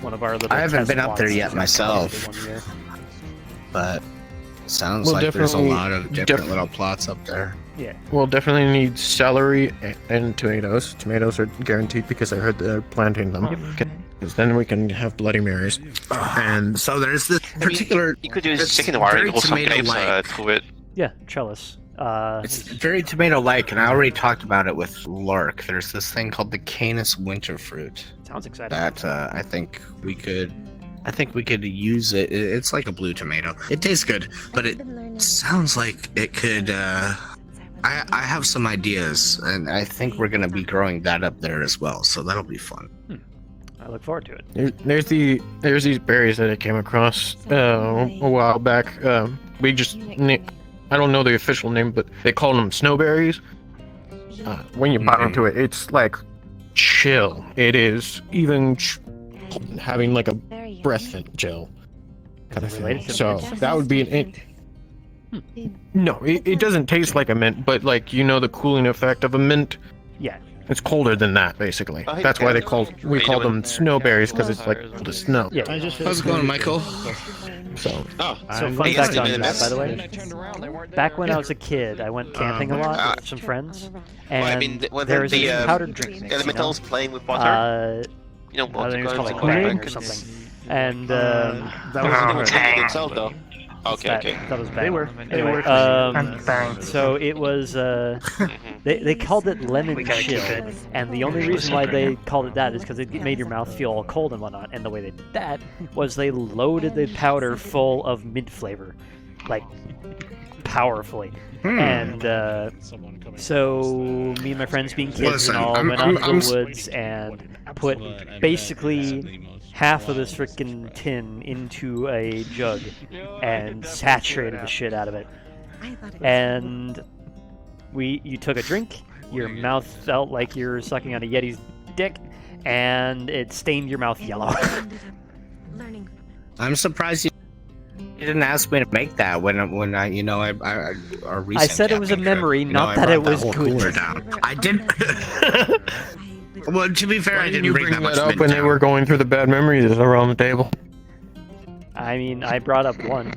One of our little I haven't test been up there plots yet is myself, one year. but sounds We'll like there's a definitely- lot of different little plots up there. Yeah. We'll definitely need celery and tomatoes. Tomatoes are guaranteed because I heard they're planting them. Because then we can have Bloody Marys. And so there's this particular. You could use it's chicken wire very and some grapes tomato-like. to it. Yeah, trellis. It's very tomato-like, and I already talked about it with Lark. There's this thing called the Canis winter fruit. Sounds exciting. That I think we could use it. It's like a blue tomato. It tastes good, but it sounds like it could. I have some ideas, and I think we're gonna be growing that up there as well. So that'll be fun. I look forward to it. there's these berries that I came across a while back. I don't know the official name, but they call them snowberries. When you bite into it, it's like chill. It is even having like a breath chill kind of thing. So that would be No, it doesn't taste like a mint, but like the cooling effect of a mint. Yeah. It's colder than that, basically. Oh, hey, That's why Ken. we call them snowberries, because it's like the snow. Yeah. How's it going, Michael? So, Oh, So fun I guess fact on they that, by the way. missed. Back when I was a kid, I went camping a lot with some friends, and Well, I mean, when there was the this powdered drink mix, elementals playing with water. You know, I water think it was goes called in Kool-Aid crackers. or something. And That was themselves, though. Okay, okay. That was bad. They were. Anyway, so it was. They called it lemon chill, and the only reason why they called it that is because it made your mouth feel all cold and whatnot. And the way they did that was they loaded the powder full of mint flavor, like powerfully. And so me and my friends, being kids and all, went out to the woods and put basically half of this frickin' tin into a jug and saturated the shit out of it. And you took a drink, your mouth felt like you're sucking on a Yeti's dick, and it stained your mouth yellow. I'm surprised you didn't ask me to make that when I I said it was a memory, not that it was good. I did. Well, to be fair, I didn't bring that much up when they were going through the bad memories around the table. I mean, I brought up one.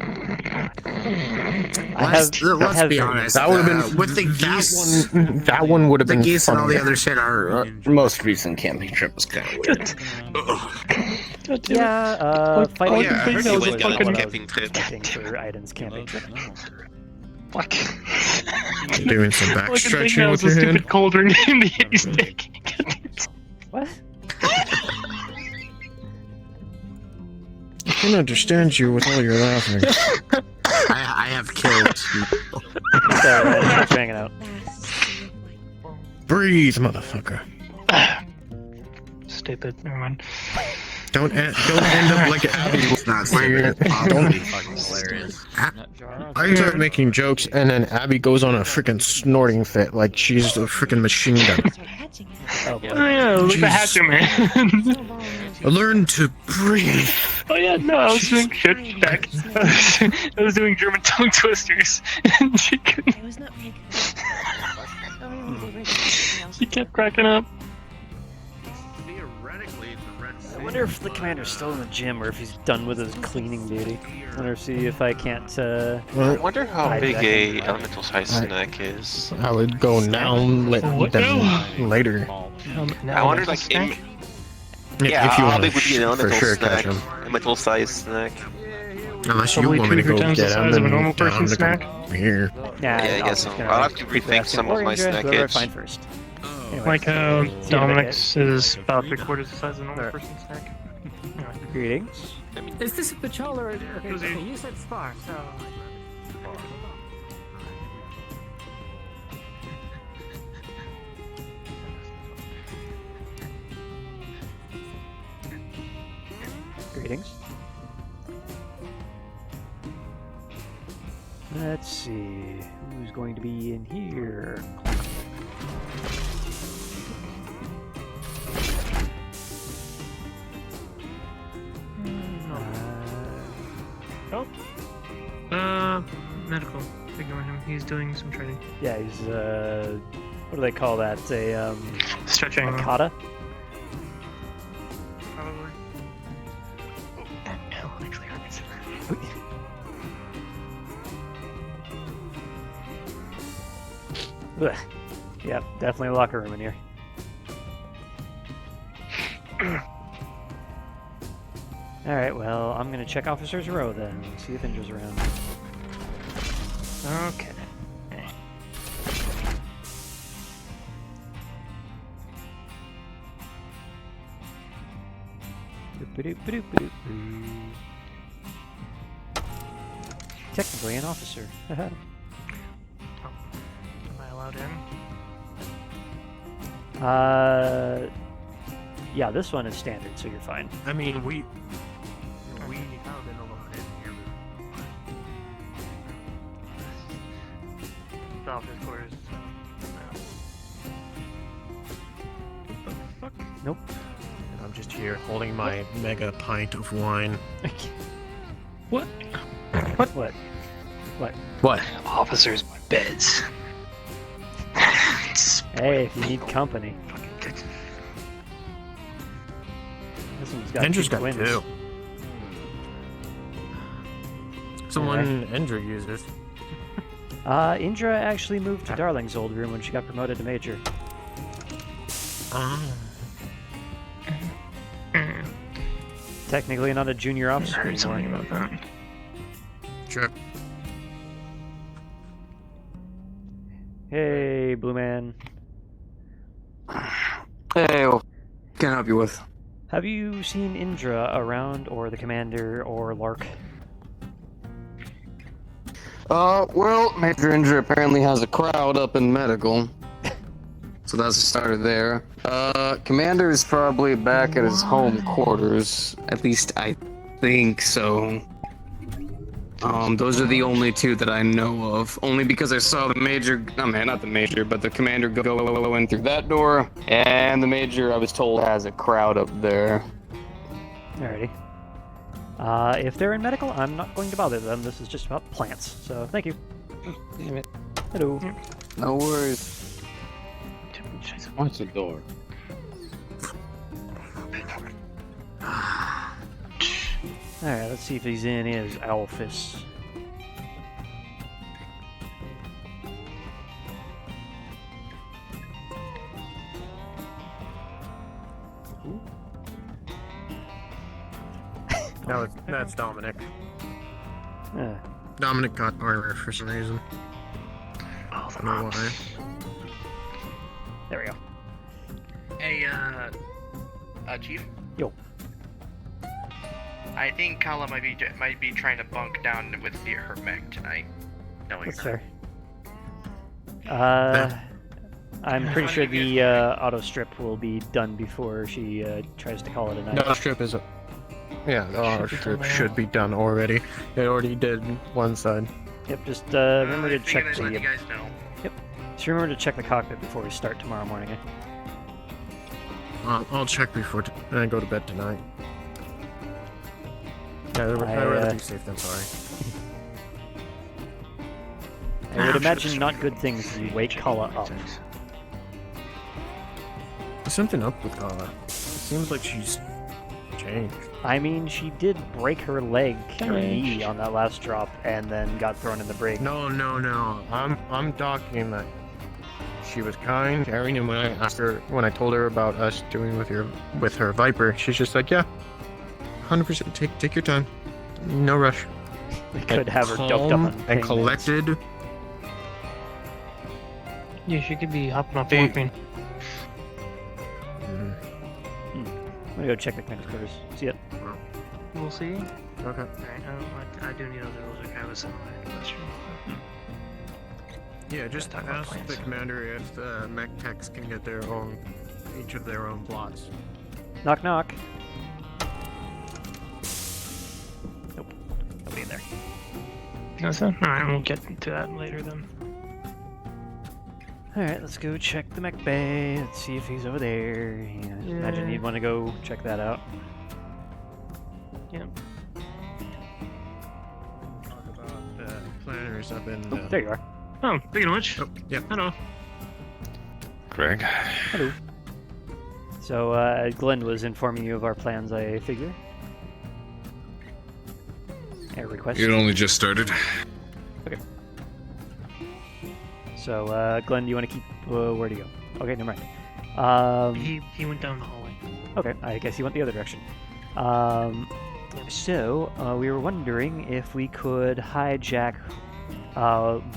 Let's be honest. That would have been with the geese. That one would have been. The geese and all the funny. other shit. Our most recent camping trip was kind of weird. Yeah, fighting. Oh, yeah, I heard you went on a fucking camping trip. for items camping trip. Doing some back stretching with your stupid hand. cauldron in the Yeti's dick. What? I can understand you with all your laughing. I have killed. Sorry, just hanging out. Breathe, motherfucker. Stupid. Never mind. Don't end up like Abby. It's not stupid. It's probably fucking hilarious. I start making jokes, and then Abby goes on a freaking snorting fit like she's a freaking machine gun. Oh yeah, look at Hatcher, man. Learn to breathe. Oh yeah, no, I was doing shit back. I was doing German tongue twisters, and she couldn't. She kept cracking up. I wonder if the commander's still in the gym or if he's done with his cleaning duty. I wonder if I can't. I wonder how big a elemental size snack is. I would go now later. I wonder, like, if you how want big would be an for elemental sure snack? catch 'em. Elemental size snack. Unless you Probably want me to 2 or 3 go times get the them, size of a then normal down person's to snack. come here. Yeah, I guess so. I'll have to rethink some of my snack Whoever I hits. find first. Anyway, Like how see you in a bit, Dominic's is about 3/4 the size of a normal person's snack. Greetings. Is this a patrol or okay, you said spar, so Greetings. Let's see who's going to be in here. Medical. Ignore him. He's doing some training. Yeah, he's what do they call that? A Stretching. a kata? Probably. Ugh. Yep, definitely a locker room in here. Alright, well, I'm gonna check Officer's Row then, see if Indra's around. Okay. Technically an officer. Am I allowed in? Yeah, this one is standard, so you're fine. I mean, we have been allowed in here. The officer's quarters. Nope. And I'm just here holding my mega pint of wine. What? What? What? Officers' beds. Hey, if you need company. This one's got Indra's got wins. 2. Someone Indra uses. Indra actually moved to Darling's old room when she got promoted to major. Technically not a junior officer anymore. Something about that. Sure. Hey, Blue Man. Hey, what can I help you with? Have you seen Indra around, or the commander, or Lark? Well, Major Indra apparently has a crowd up in medical. So that's the starter there. Commander is probably back at his home quarters. At least I think so. Those are the only 2 that I know of. Only because I saw the major, not the major, but the commander go in through that door. And the major, I was told, has a crowd up there. Alrighty. If they're in medical, I'm not going to bother them. This is just about plants, so thank you. Damn it. Hello. No worries. Watch the door. Alright, let's see if he's in his office. No, that's Dominic. Yeah. Dominic got armor for some reason. Oh, I don't know why. There we go. Hey, Chief? Yo. I think Kala might be trying to bunk down with her mech tonight. Knowing That's her. fair. I'm pretty sure the auto strip will be done before she tries to call it a night. The auto strip is yeah, the auto strip should be done already. It already did one side. Yep, just remember to check I'd let the... you guys know. Yep. Just remember to check the cockpit before we start tomorrow morning, eh? I'll check before I go to bed tonight. Yeah, I'd rather be safe than sorry. I would imagine not good things if you wake Kala up. There's something up with Kala. It seems like she's changed. I mean, she did break her leg, her knee on that last drop, and then got thrown in the brig. No. I'm talking that she was kind, caring, and when I asked her, when I told her about us doing with her Viper, she's just like, yeah, 100%. Take your time, no rush. We could have her doped up Calm on and collected. Yeah, she could be hopping off morphine. I'm gonna go check the commander's quarters. See it. We'll see. Okay. Alright, I do need those rules are kind of a similar question. Yeah, just ask the commander if the mech techs can get each of their own plots. Knock knock. Nope. Nobody in there. Alright, we'll get to that later then. Alright, let's go check the mech bay. Let's see if he's over there. Yeah, I imagine you'd want to go check that out. Yep. Talk about planners up in. Oh, there you are. Oh, speaking of which. Oh, yeah. Hello. Greg. Hello. So, Glenn was informing you of our plans, I figure. Air request. It only just started. Okay. So, Glenn, do you want to keep... where'd he go? Okay, never mind. He went down the hallway. Okay, I guess he went the other direction. So, we were wondering if we could hijack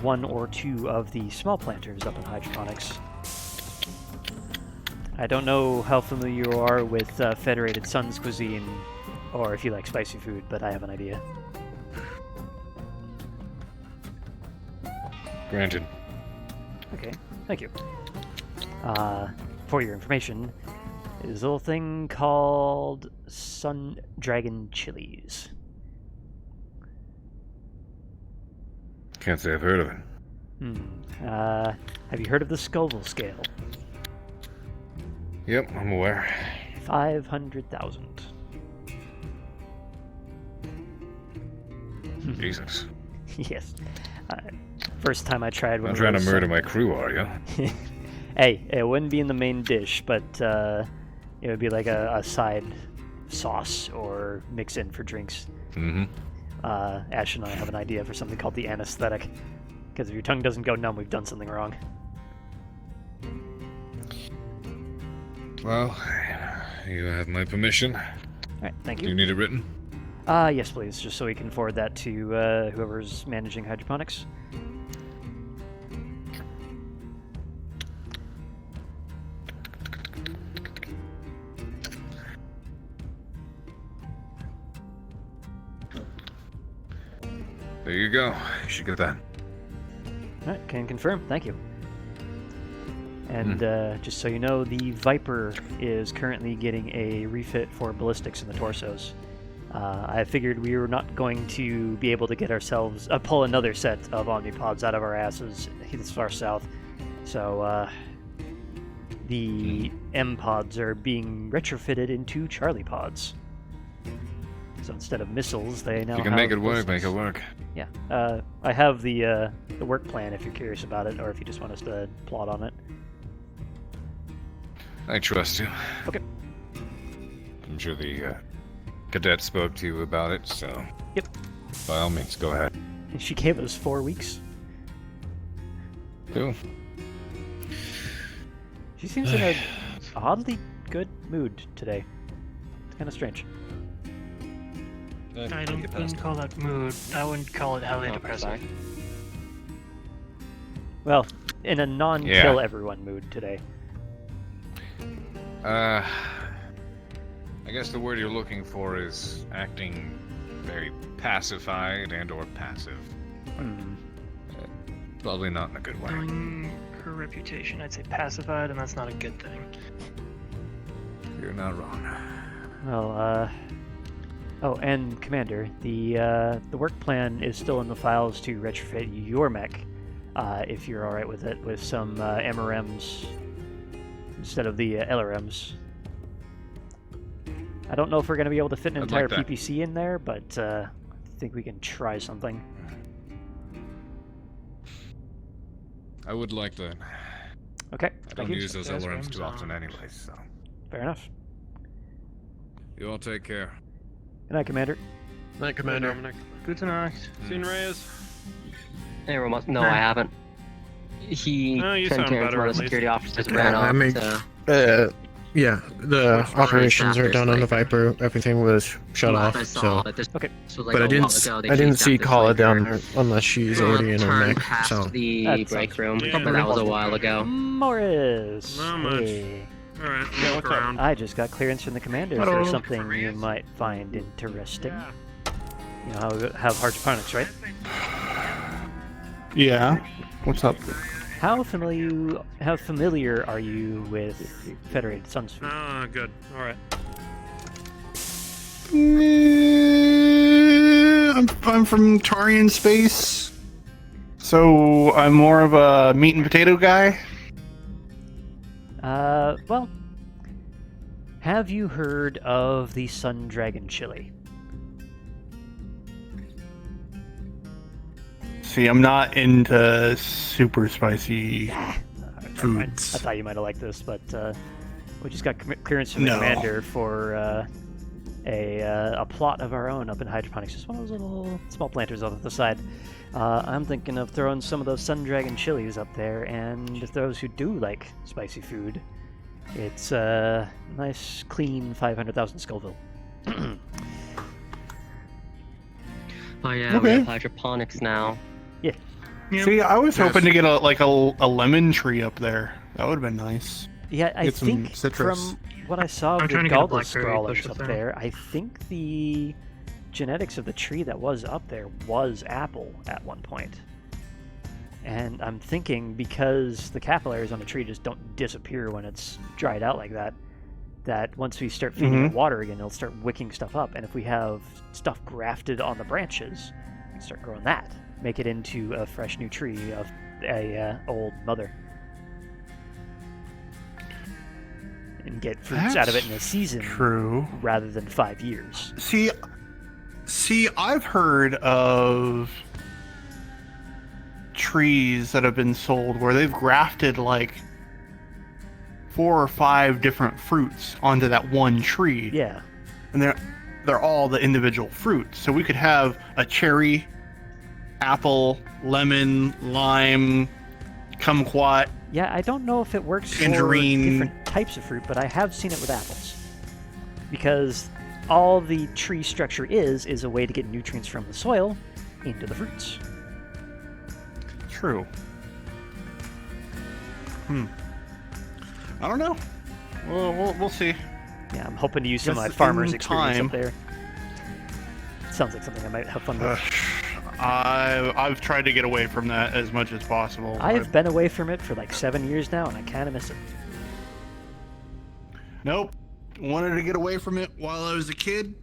one or two of the small planters up in hydroponics. I don't know how familiar you are with Federated Suns cuisine, or if you like spicy food, but I have an idea. Granted. Okay, thank you. For your information, there's a little thing called Sun Dragon Chilies. Can't say I've heard of it. Have you heard of the Scoville scale? Yep, I'm aware. 500,000. Jesus. Yes. First time I tried one Not of trying to those, murder my crew, are you? Hey, it wouldn't be in the main dish, but it would be like a side sauce or mix-in for drinks. Mm-hmm. Ash and I have an idea for something called the anesthetic. Because if your tongue doesn't go numb, we've done something wrong. Well, you have my permission. Alright, thank you. Do you need it written? Yes, please, just so we can forward that to whoever's managing hydroponics. There you go. You should get that. Alright, can confirm. Thank you. And just so you know, the Viper is currently getting a refit for ballistics in the torsos. I figured we were not going to be able to get ourselves pull another set of Omnipods out of our asses this far south. So the M-Pods are being retrofitted into Charlie Pods. So instead of missiles, they now If you can have make it work, ballistics. make it work. Yeah. I have the work plan if you're curious about it, or if you just want us to plot on it. I trust you. Okay. I'm sure the cadet spoke to you about it, so... Yep. By all means, go ahead. And she gave us 4 weeks. Cool. She seems in a oddly good mood today. It's kind of strange. I wouldn't call that mood. I wouldn't call it highly depressing. Well, in a non-kill everyone mood today. I guess the word you're looking for is acting very pacified and or passive. Probably not in a good way. Knowing her reputation, I'd say pacified, and that's not a good thing. You're not wrong. Well, oh, and Commander, the work plan is still in the files to retrofit your mech, if you're alright with it, with some MRMs instead of the LRMs. I don't know if we're going to be able to fit an entire like that. PPC in there, but I think we can try something. I would like that. Okay. I don't use those LRMs too often anyways, so... Fair enough. You all take care. Good night, Commander. Night, Commander. Good night. Seen Reyes? Hey, Ramos. No, I haven't. He you sent sound one better, of at the least. security officers ran off. Yeah, the operations are done on the Viper. Everything was shut off. So, okay. But I didn't see Kala down there unless she's already in her mech. So The break room, but that was a while ago. Morris! Not much. Hey. Alright, look around. I just got clearance from the commander for Hello. something you might find interesting. You know how we have hardship, right? Yeah. What's up? How familiar are you with Federated Suns food? Ah, good. Alright. I'm from Tarian space, so I'm more of a meat and potato guy. Well, have you heard of the Sun Dragon chili? See, I'm not into super spicy foods. I thought you might have liked this, but we just got clearance from the commander for a plot of our own up in hydroponics. Just one of those little small planters off to the side. I'm thinking of throwing some of those Sun Dragon chilies up there, and if those who do like spicy food, it's a nice, clean 500,000 Scoville. Oh yeah, we have hydroponics now. Yeah. See, I was hoping to get a lemon tree up there. That would have been nice. Yeah, I Get some think citrus. from what I saw I'm of the trying to get a Gauntlet blackberry Scrawlers bush up up there, I think the genetics of the tree that was up there was apple at one point. And I'm thinking because the capillaries on the tree just don't disappear when it's dried out like that, that once we start feeding it water again, it'll start wicking stuff up. And if we have stuff grafted on the branches, we can start growing that. Make it into a fresh new tree of a old mother. And get fruits out of it in a season rather than 5 years. See, I've heard of trees that have been sold where they've grafted like 4 or 5 different fruits onto that one tree. Yeah. And they're all the individual fruits. So we could have a cherry, apple, lemon, lime, kumquat. Yeah, I don't know if it works tangerine. for different types of fruit, but I have seen it with apples. Because all the tree structure is a way to get nutrients from the soil into the fruits. True. I don't know. We'll see. Yeah, I'm hoping to use some of my Just farmer's in experience time. up there. Sounds like something I might have fun with. I've tried to get away from that as much as possible. I've been away from it for like 7 years now, and I kind of miss it. Nope. Wanted to get away from it while I was a kid.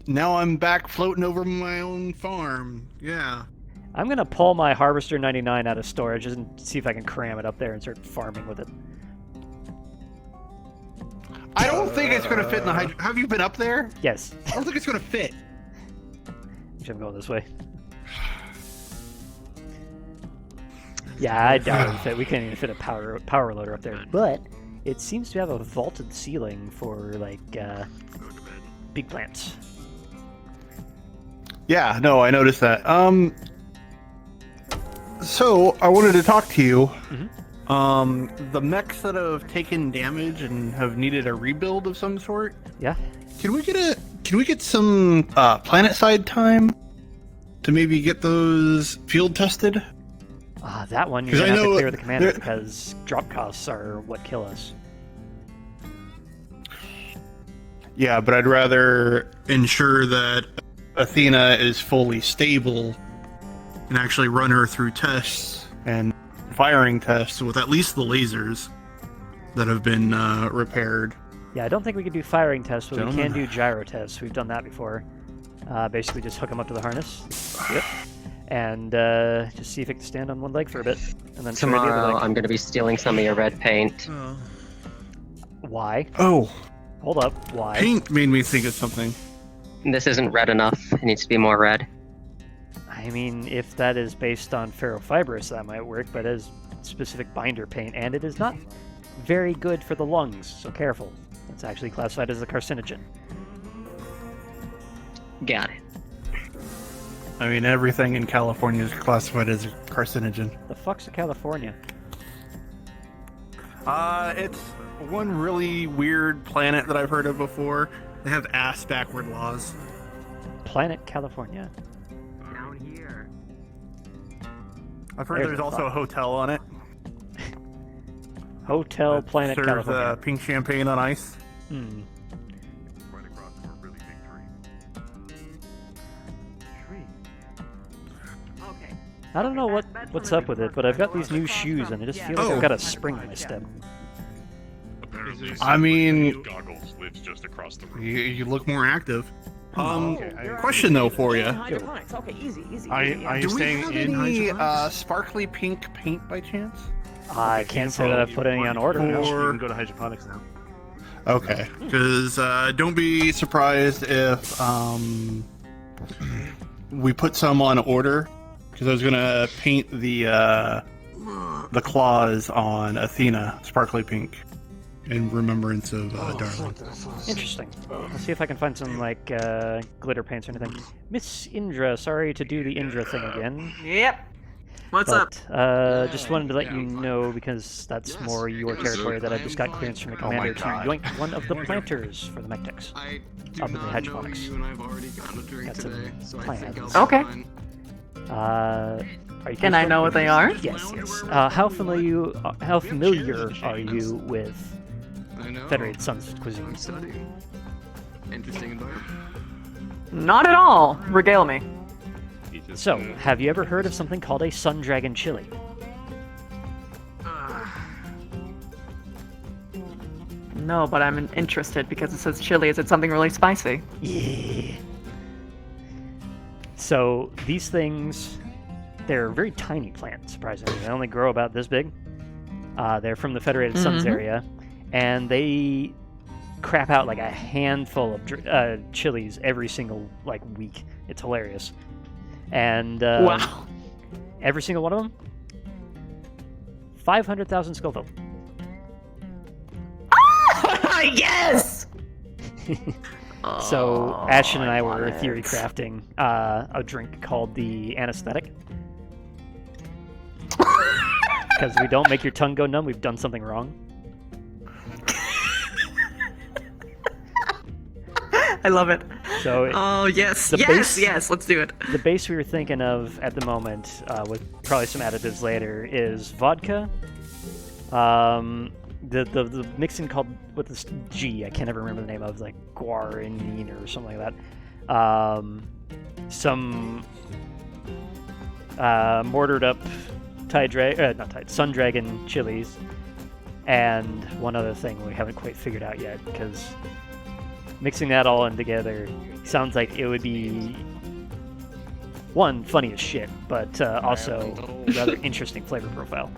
Now I'm back floating over my own farm. Yeah. I'm going to pull my Harvester 99 out of storage and see if I can cram it up there and start farming with it. I don't think it's going to fit in the hydro. Have you been up there? Yes. I don't think it's going to fit. I'm going this way. Yeah, I doubt it would fit. We can't even fit a power loader up there. But it seems to have a vaulted ceiling for, like, big plants. Yeah, no, I noticed that. So, I wanted to talk to you. The mechs that have taken damage and have needed a rebuild of some sort. Yeah. Can we get some planet side time to maybe get those field tested? That one you're gonna have to clear the commander because drop costs are what kill us. Yeah, but I'd rather ensure that Athena is fully stable and actually run her through tests and firing tests with at least the lasers that have been repaired. Yeah, I don't think we can do firing tests, but Gentlemen. we can do gyro tests. We've done that before. Basically, just hook them up to the harness. Yep. And just see if it can stand on one leg for a bit, and then try the other Tomorrow, leg. I'm going to be stealing some of your red paint. Why? Oh. Hold up. Why? Paint made me think of something. This isn't red enough. It needs to be more red. I mean, if that is based on ferrofibrous, that might work, but as specific binder paint, and it is not very good for the lungs, so careful. It's actually classified as a carcinogen. Got it. I mean, everything in California is classified as a carcinogen. The fuck's a California? It's one really weird planet that I've heard of before. They have ass backward laws. Planet California. Down here. I've heard there's also a hotel on it. Hotel Planet serves, California. pink champagne on ice. Hmm. I don't know what's up with it, but I've got these new shoes and I just feel like I've got a spring in my step. I mean, Goggles lives just across the room. you look more active. Question though for you. Okay, easy. Are you Do we staying have in any, sparkly pink paint by chance? I can't say that I've put any on order. Or- No. You can go to hydroponics now. Okay, because don't be surprised if we put some on order. Because I was gonna paint the claws on Athena sparkly pink in remembrance of Darwin. Interesting. Let's see if I can find some like glitter paints or anything. Miss Indra, sorry to do the Indra thing again. Yep. What's up? Just wanted to let you know, because that's more your territory, that I just got clearance from the commander to yoink one of the planters for the mech-techs up in the hydroponics. Got some plans. Okay. Are you Can I know what they are? Yes. How familiar are you with Federated Suns cuisine? Interesting environment. Not at all. Regale me. So, have you ever heard of something called a Sun Dragon chili? No, but I'm interested because it says chili. Is it something really spicy? Yeah. So, these things, they're very tiny plants, surprisingly. They only grow about this big. They're from the Federated Suns area, and they crap out like a handful of chilies every single week. It's hilarious. And wow. Every single one of them, 500,000 Scoville. Yes! So Ashton and I were theory crafting a drink called the anesthetic. Because we don't make your tongue go numb, we've done something wrong. I love it. So oh yes, the yes, base, yes. Let's do it. The base we were thinking of at the moment, with probably some additives later, is vodka. The mixing called with this G, I can't ever remember the name of, like guaranine or something like that. Some mortared up sun dragon chilies, and one other thing we haven't quite figured out yet, because mixing that all in together sounds like it would be one, funny as shit, but also rather interesting flavor profile.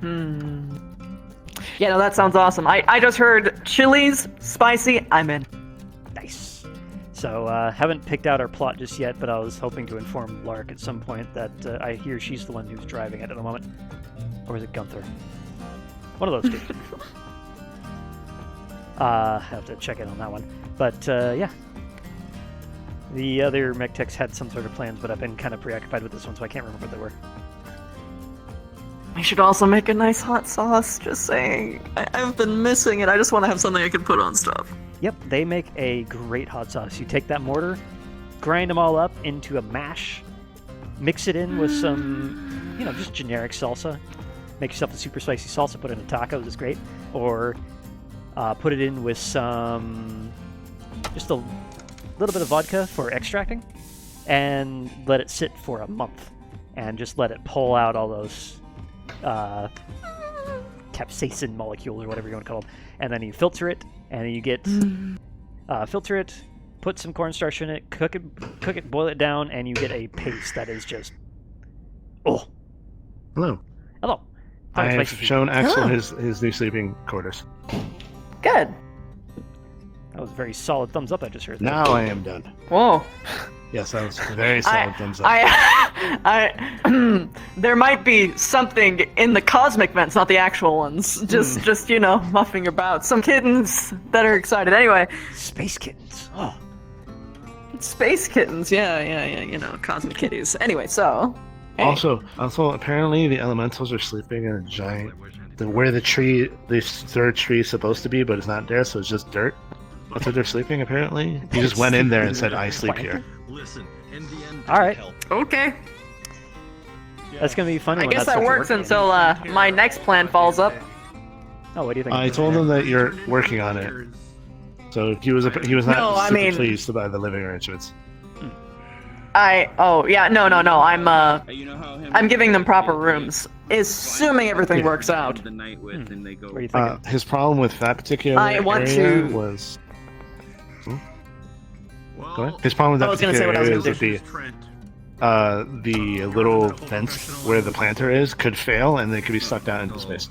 Yeah, no, that sounds awesome. I just heard chilies, spicy, I'm in. Nice. So, haven't picked out our plot just yet, but I was hoping to inform Lark at some point that I hear she's the one who's driving it at the moment. Or is it Gunther? One of those two. I have to check in on that one. But, yeah. The other mech techs had some sort of plans, but I've been kind of preoccupied with this one, so I can't remember what they were. We should also make a nice hot sauce, just saying. I've been missing it. I just want to have something I can put on stuff. Yep, they make a great hot sauce. You take that mortar, grind them all up into a mash, mix it in with some, just generic salsa. Make yourself a super spicy salsa, put it in tacos, is great. Or put it in with some, just a little bit of vodka for extracting, and let it sit for a month. And just let it pull out all those capsaicin molecules or whatever you want to call them, and then you filter it, and then you get filter it, put some cornstarch in it, cook it, boil it down, and you get a paste that is just Hello. Hello. I have shown Axel Hello. his new sleeping quarters. Good. That was a very solid thumbs up I just heard. Now I am done. Whoa. Yes, that was a very solid thumbs up. There might be something in the cosmic vents, not the actual ones. Just muffing about. Some kittens that are excited. Anyway. Space kittens. Oh. Space kittens. Yeah. Cosmic kitties. Anyway, so. Hey. Also, apparently the elementals are sleeping in a giant, where the third tree is supposed to be, but it's not there, so it's just dirt. That's where they're sleeping, apparently. You just went in there and said, I sleep here. Alright. Okay. That's going to be fun. I guess that works until my next plan falls up. Oh, what do you think? I told him that you're working on it. So he was not super pleased by the living arrangements. No. I'm giving them proper rooms, assuming everything works out. What are you thinking? His problem with that particular area was. Go ahead. His problem with that particular area is that the little vents where the planter is could fail and they could be sucked out into space.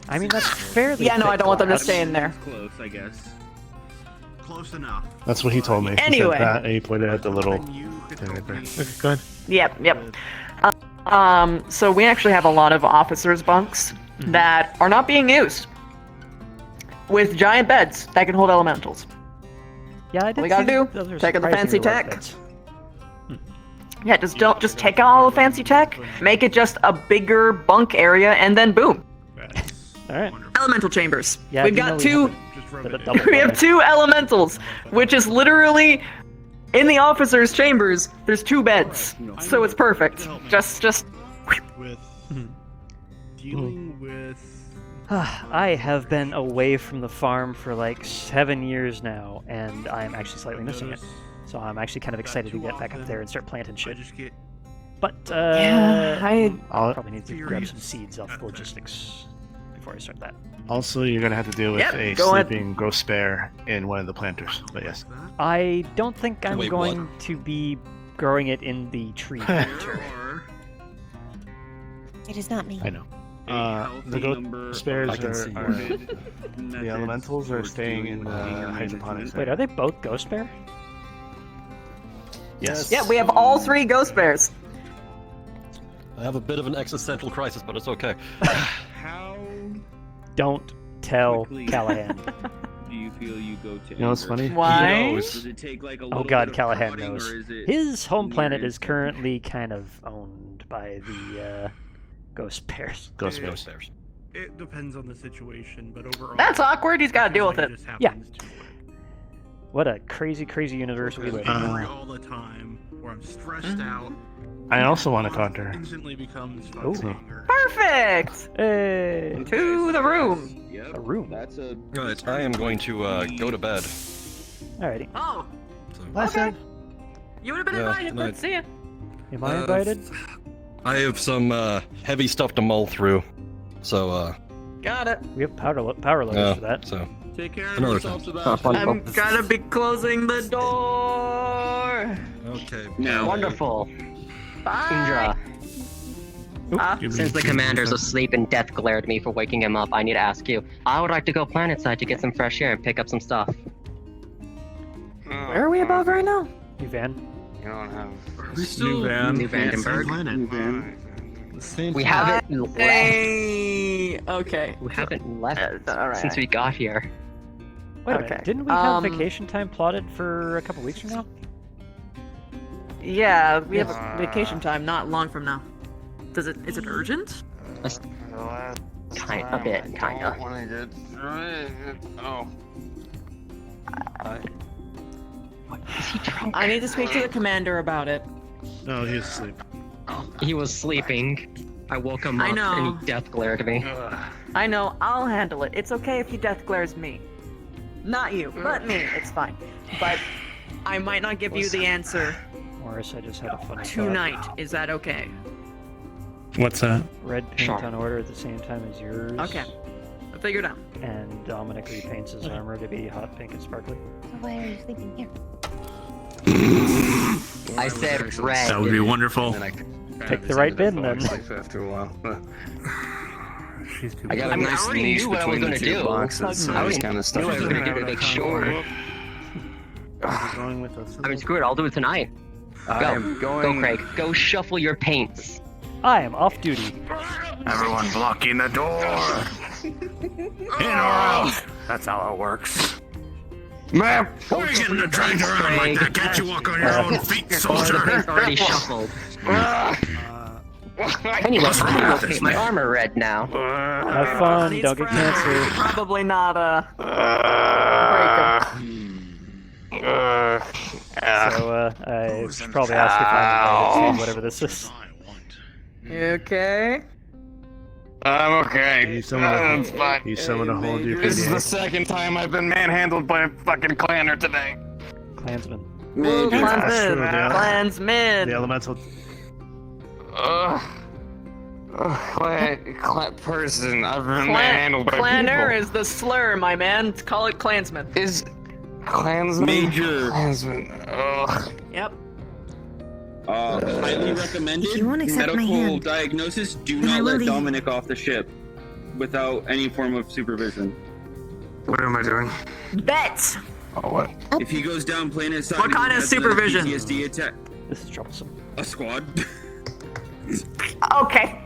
I mean, that's fairly. Yeah, no, I don't want them to stay in there. Close, I guess. Close enough. That's what he told me. Anyway. He said that, and he pointed at the little thing right there. Okay, go ahead. Yep. So we actually have a lot of officers' bunks that are not being used, with giant beds that can hold elementals. Yeah, I did. All we gotta do, take out the fancy tech. Yeah, just take out all the fancy tech, make it just a bigger bunk area, and then boom. All right. Elemental chambers. Yeah, We've got two. We We have two elementals, which is literally in the officers' chambers. There's two beds, so it's perfect. Just. Dealing with. I have been away from the farm for like 7 years now, and I'm actually slightly missing it. So I'm actually kind of excited to get back up there and start planting shit. But I probably need to grab some seeds off the logistics before I start that. Also, you're gonna have to deal with a sleeping gross bear in one of the planters. But yes. I don't think I'm going to be growing it in the tree planter. It is not me. I know. The ghost bears are the elementals are staying in the hydroponics. Wait, are they both ghost bear? Yes. Yeah, we have all three ghost bears. I have a bit of an existential crisis, but it's okay. Don't tell Callahan. Do you feel you go to? You know what's funny? Why? Does it take like a little Oh god, bit of Callahan prodding, knows. or is it His home planet near is currently kind of owned by the Ghost Bears. Ghost Bears. It depends on the situation, but overall. That's awkward. He's got to deal with it. Yeah. What a crazy, crazy universe we live in. All the time, where I'm stressed out. I also want to counter. Instantly becomes Ooh. stronger. Perfect. Hey. To the room. Yep. A room. That's a. Right, I am going to go to bed. Alrighty. Oh. Last Okay. You would have been Yeah, invited. night. Let's see you. Am I invited? I have some heavy stuff to mull through, so Got it. We have power loaders yeah, for that. so Take care of another yourself, time. Sebastian. I'm gonna be closing the door. Okay. Now. Wonderful. Bye. Indra. Oop. Since the commander's asleep and death glared at me for waking him up, I need to ask you. I would like to go planetside to get some fresh air and pick up some stuff. Where are we above right now? New van. You don't have. New van. New Vandenberg. New van. We haven't left. Hey. Okay. We haven't left all right. since we got here. Wait a Okay. minute. Didn't we have Um, vacation time plotted for a couple weeks from now? Yeah, we have a vacation time not long from now. Is it urgent? A bit, kinda. When I did. Oh. Is he drunk? I need to speak to the commander about it. No, he was asleep. He was sleeping. I woke him I up know. and he death glared at me. I know, I'll handle it. It's okay if he death glares me. Not you, but me. It's fine. But I might not give you the answer Morris, I just had a funny tonight. Is that okay? What's that? Red paint Sure. on order at the same time as yours. Okay. I'll figure it out. And Dominic repaints his armor to be hot pink and sparkly. So why are you sleeping here? I said red. That would be wonderful. Pick the right bin then. After a while. She's too I got a I mean, I nice already niche knew what I was between the gonna two do. boxes, so I this was kind of stuff. I was gonna do to make sure. Going with us. I mean, screw it. I'll do it tonight. I Go, am going. go, Craig. Go shuffle your paints. I am off duty. Everyone blocking the door. In or out. That's how it works. Ma'am, Why are you getting dragged around like that? Can't you walk on your own feet, The soldier? paint's already shuffled. Anyway, I'm gonna paint my armor red now. Have fun, don't get cancer. Probably not So, I should probably ask if I'm invited to whatever this is. You okay? I'm okay. You summon That's fine. You summon a whole new This is the PDA. second time I've been manhandled by a fucking clanner today. Klansman. Woo, That's true, Klansman! yeah. Klansman! The elemental. Clan person. I've been manhandled by Clanner people. is the slur, my man. Call it Klansman. Is Klansman? Major. Klansman. Ugh. Yep. Highly recommended. If you won't accept my Medical hand, diagnosis. Do then I not will let leave. Dominic off the ship without any form of supervision. What am I doing? Bet! Oh, what? If he goes down planet side, What and kind of has another supervision? PTSD attack. This is troublesome. A squad. Okay.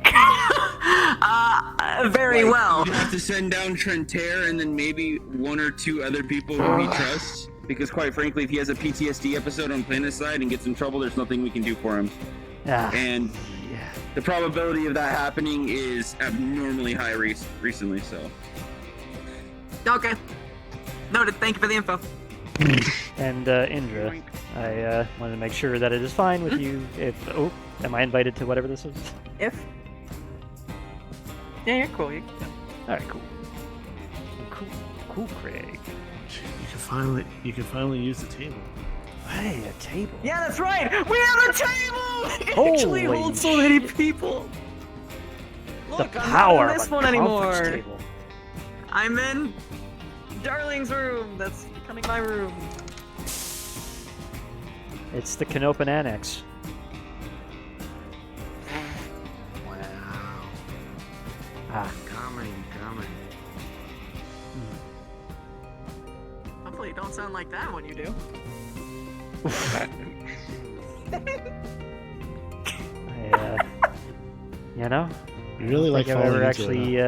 Very well. You have to send down Trentaire and then maybe one or two other people who he trusts. Because quite frankly, if he has a PTSD episode on planet side and gets in trouble, there's nothing we can do for him. Yeah. And the probability of that happening is abnormally high recently. So. Okay. Noted. Thank you for the info. And Indra, I wanted to make sure that it is fine with you if... Oh, am I invited to whatever this is? If. Yeah, you're cool. Alright, cool. Cool, Craig. You can finally use the table. Hey, a table. Yeah, that's right. We have a table. We can actually Holy hold so many people. The Look, power I'm not in this of a one conference anymore. table. I'm in Darling's room. That's becoming my room. It's the Canopan Annex. Ah. Coming. Hopefully you don't sound like that when you do. You know? You really like I've falling ever into actually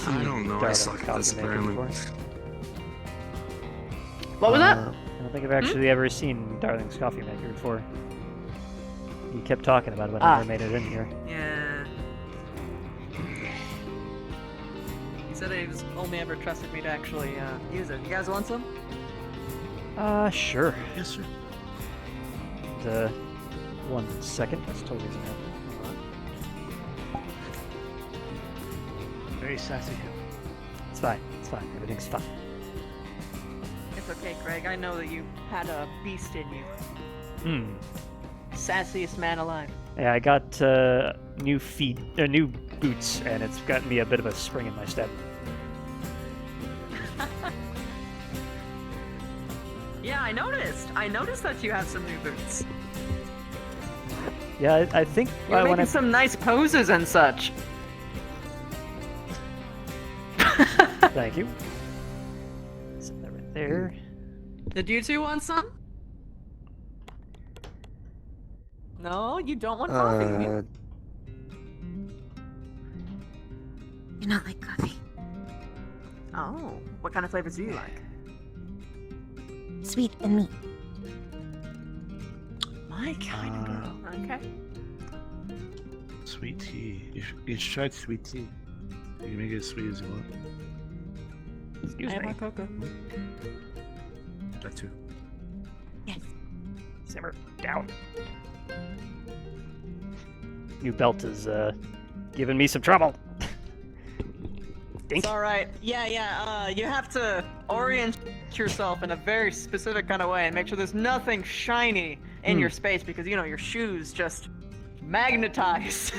seen I don't know, I Darling's suck at coffee this maker apparently. before. What was that? I don't think I've actually ever seen Darling's coffee maker before. He kept talking about it, but I never made it in here. Yeah. He said he was only ever trusted me to actually use it. You guys want some? Sure. Yes, sir. 1 second. That's totally isn't happening. Very sassy. It's fine. It's fine. Everything's fine. It's okay, Craig. I know that you had a beast in you. Sassiest man alive. Yeah, I got new new boots, and it's gotten me a bit of a spring in my step. Yeah, I noticed. I noticed that you have some new boots. Yeah, I think You're when making some nice poses and such. Thank you. Set that right there. Did you two want some? No, you don't want coffee. You're not like coffee. Oh, what kind of flavors do you like? Sweet and meat. My kind of girl. Okay. Sweet tea. You should try sweet tea. You can make it as sweet as you want. Excuse I me. want cocoa. That too. Yes. Simmer down. New belt is giving me some trouble. It's alright. Yeah. You have to orient yourself in a very specific kind of way and make sure there's nothing shiny in your space because, you know, your shoes just magnetize.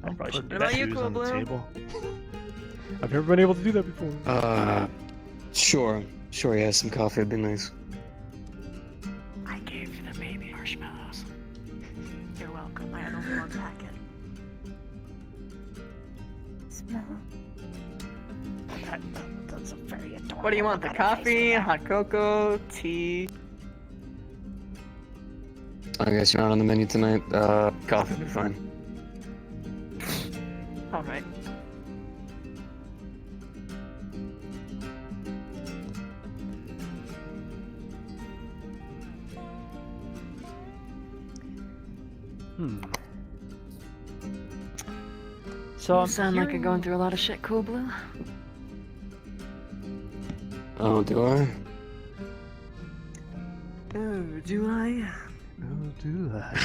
I probably should What about you, Cool Blue? I've never been able to do that before. Sure, yeah, some coffee would be nice. I gave you the baby marshmallows. You're welcome. I had only one packet. Smell. That's a very adorable. What do you want? The coffee, hot cocoa, tea? I guess you're not on the menu tonight. Coffee would be fine. Alright. So You I'm sound like you're going through a lot of shit, Cool Blue. Oh, do I? Oh, do I? Oh, do I?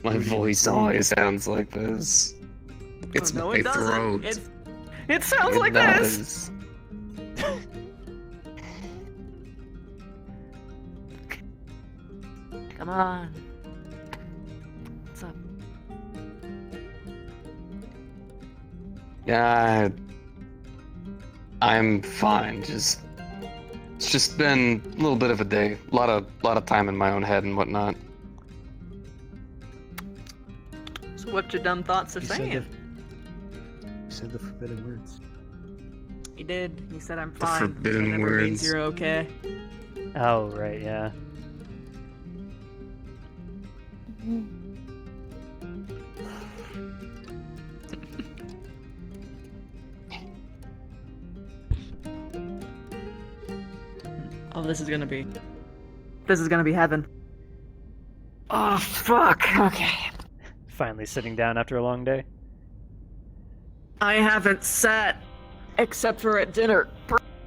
My voice always sounds like this. It's no, my it doesn't. throat. It sounds It like does. this. Come on. What's up? Yeah, I'm fine. It's just been a little bit of a day. A lot of time in my own head and whatnot. So what your dumb thoughts are saying? You said the forbidden words. He did. He said I'm The fine. forbidden Whatever means words. you're okay. Oh, right, yeah. Oh, this is gonna be heaven. Oh, fuck. Okay. Finally sitting down after a long day. I haven't sat except for at dinner.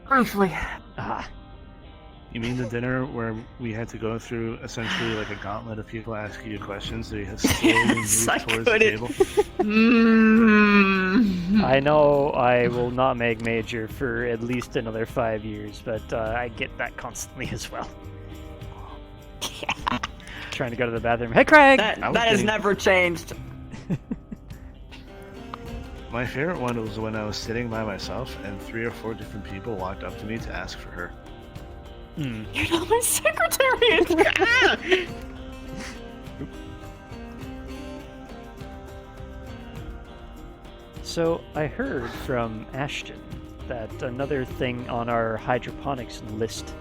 Briefly. Ah. You mean the dinner where we had to go through essentially like a gauntlet of people asking you questions, so you had to slowly move Yes, I towards the couldn't. table? I know I will not make major for at least another 5 years, but I get that constantly as well. Trying to go to the bathroom. Hey, Craig! That has never changed. My favorite one was when I was sitting by myself and 3 or 4 different people walked up to me to ask for her. You're not my secretary. So I heard from Ashton that another thing on our hydroponics list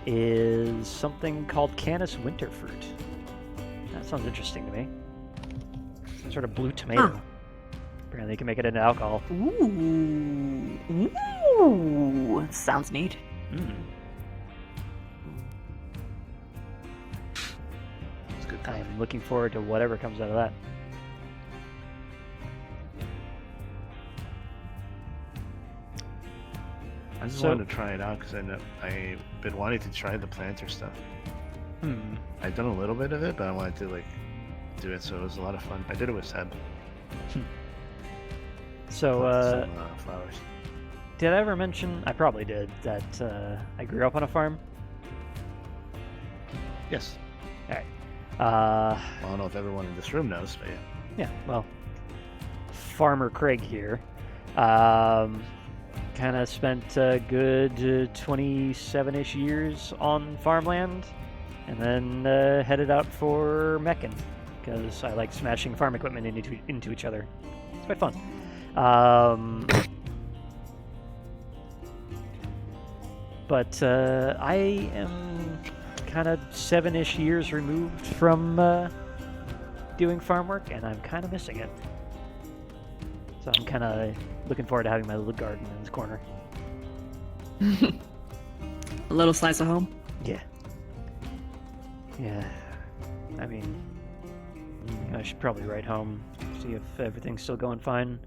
is something called Canis winterfruit. That sounds interesting to me. some sort of blue tomato. Apparently, you can make it into alcohol. Ooh. Ooh. Sounds neat. I'm looking forward to whatever comes out of that. I just wanted to try it out because I've been wanting to try the planter stuff. I've done a little bit of it, but I wanted to do it, so it was a lot of fun. I did it with Seb. So, flowers. did I ever mention? I probably did that I grew up on a farm. Yes. All right. I don't know if everyone in this room knows, but yeah. Yeah. Well, Farmer Craig here. Kind of spent a good 27-ish years on farmland, and then headed out for meching because I like smashing farm equipment into each other. It's quite fun. But I am kind of 7-ish years removed from doing farm work, and I'm kind of missing it. So I'm kind of looking forward to having my little garden in this corner. A little slice of home? Yeah. Yeah. I mean, I should probably write home, see if everything's still going fine.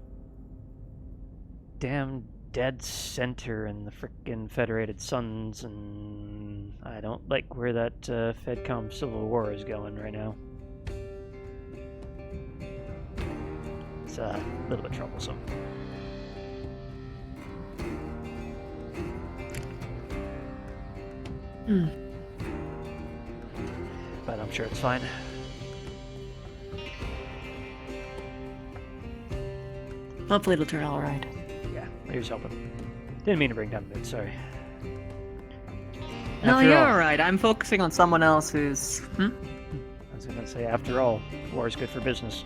Damn dead center in the frickin' Federated Suns, and I don't like where that FedCom Civil War is going right now. It's a little bit troublesome. But I'm sure it's fine. Hopefully it'll turn out alright. Yeah, here's hoping. Didn't mean to bring down the mood, sorry. No, After you're all- alright. I'm focusing on someone else who's... I was gonna say, after all, war is good for business.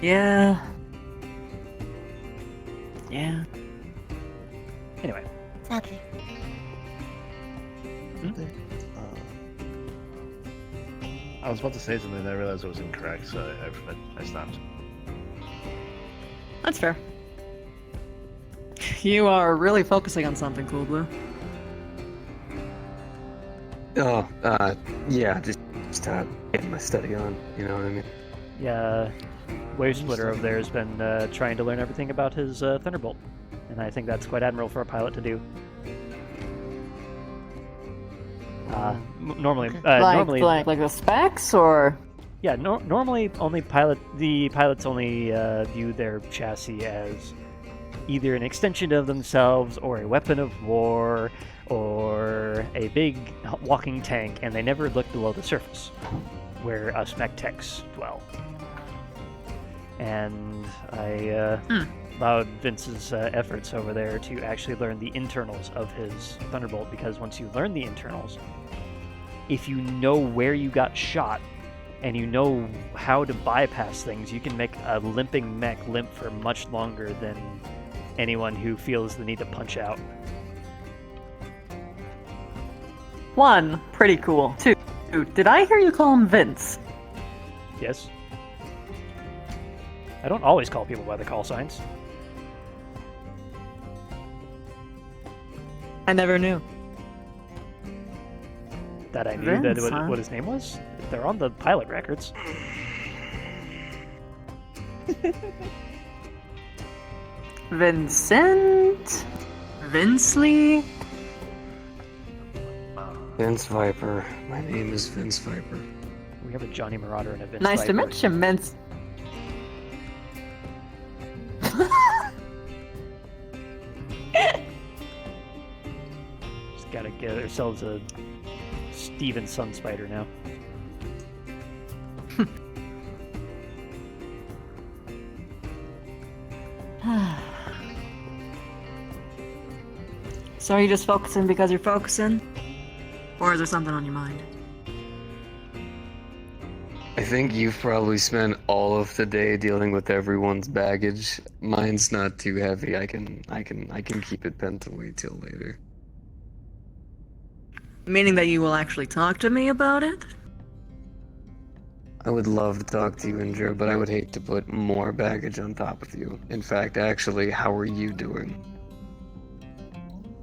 Yeah. Yeah. Anyway. Sadly. I was about to say something, and I realized it was incorrect, so I stopped. That's fair. You are really focusing on something, Cool Blue. Oh, yeah, just getting my study on, you know what I mean? Yeah, Wave Splitter over there has been trying to learn everything about his Thunderbolt, and I think that's quite admirable for a pilot to do. Normally, like the specs, or yeah, normally the pilots only view their chassis as either an extension of themselves, or a weapon of war, or a big walking tank, and they never look below the surface, where us mech techs dwell. And I allowed Vince's efforts over there to actually learn the internals of his Thunderbolt, because once you learn the internals, if you know where you got shot, and you know how to bypass things, you can make a limping mech limp for much longer than anyone who feels the need to punch out. 1, pretty cool. 2, did I hear you call him Vince? Yes. I don't always call people by the call signs. I never knew. That I knew that Vince, huh? what his name was? They're on the pilot records. Vincent? Vinsley? Vince Viper. My name is Vince Viper. We have a Johnny Marauder and a Vince Nice to Viper. meet you, Vince. Just gotta get ourselves a Steven Sun Spider now. So are you just focusing because you're focusing? Or is there something on your mind? I think you've probably spent all of the day dealing with everyone's baggage. Mine's not too heavy. I can keep it pent away till later. Meaning that you will actually talk to me about it? I would love to talk to you, Indra, but I would hate to put more baggage on top of you. In fact, actually, how are you doing?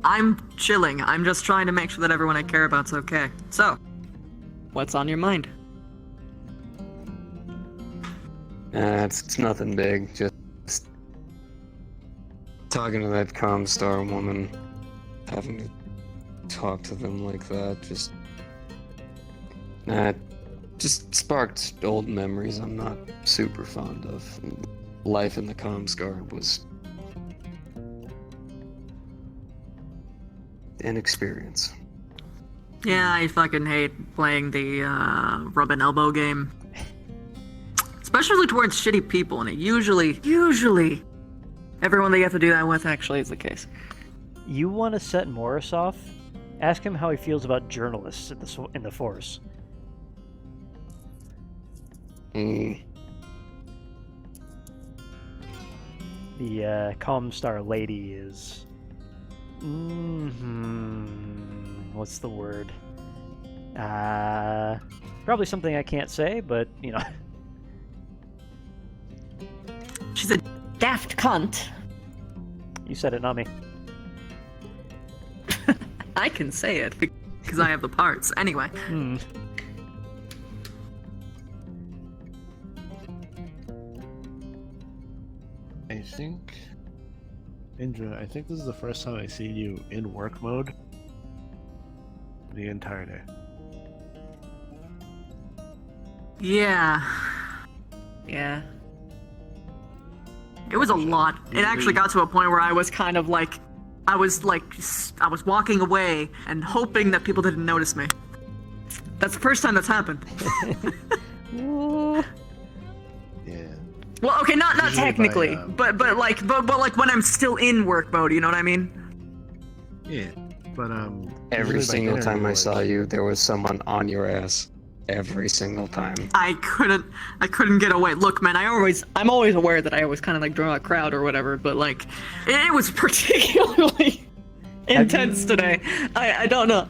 I'm chilling. I'm just trying to make sure that everyone I care about's okay. So, what's on your mind? It's nothing big. Just talking to that Comstar woman, having to talk to them like that, just sparked old memories I'm not super fond of. Life in the Comstar was an experience. Yeah, I fucking hate playing the rub and elbow game. Especially towards shitty people, and it usually, everyone that you have to do that with actually is the case. You want to set Morris off? Ask him how he feels about journalists in the Force. Mm. The Comstar lady is... what's the word? Probably something I can't say, but, you know... She's a daft cunt. You said it, not me. I can say it because I have the parts. Anyway. I think, Indra, I think this is the first time I see you in work mode the entire day. Yeah. It was a lot. It actually got to a point where I was kind of like, I was walking away and hoping that people didn't notice me. That's the first time that's happened. Yeah. Well, okay, not Usually technically, by, but like when I'm still in work mode, you know what I mean? Yeah, but Every usually by single dinner time you I would- saw you, there was someone on your ass. Every single time. I couldn't get away. Look, man, I'm always aware that I always kind of like draw a crowd or whatever, but like, it was particularly intense today. I don't know.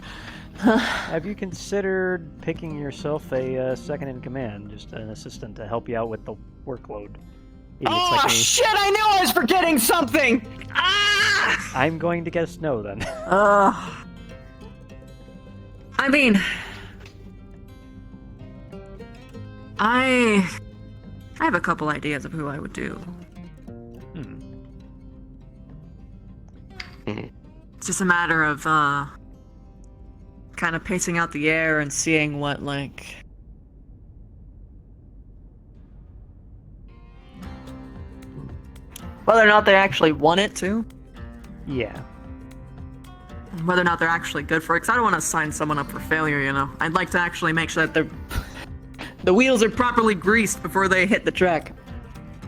Have you considered picking yourself a second in command, just an assistant to help you out with the workload? Maybe it's like Shit! I knew I was forgetting something. Ah! I'm going to guess no then. I mean, I have a couple ideas of who I would do. It's just a matter of kind of pacing out the air and seeing what like whether or not they actually want it to. Yeah. Whether or not they're actually good for it, because I don't want to sign someone up for failure, you know. I'd like to actually make sure that the wheels are properly greased before they hit the track.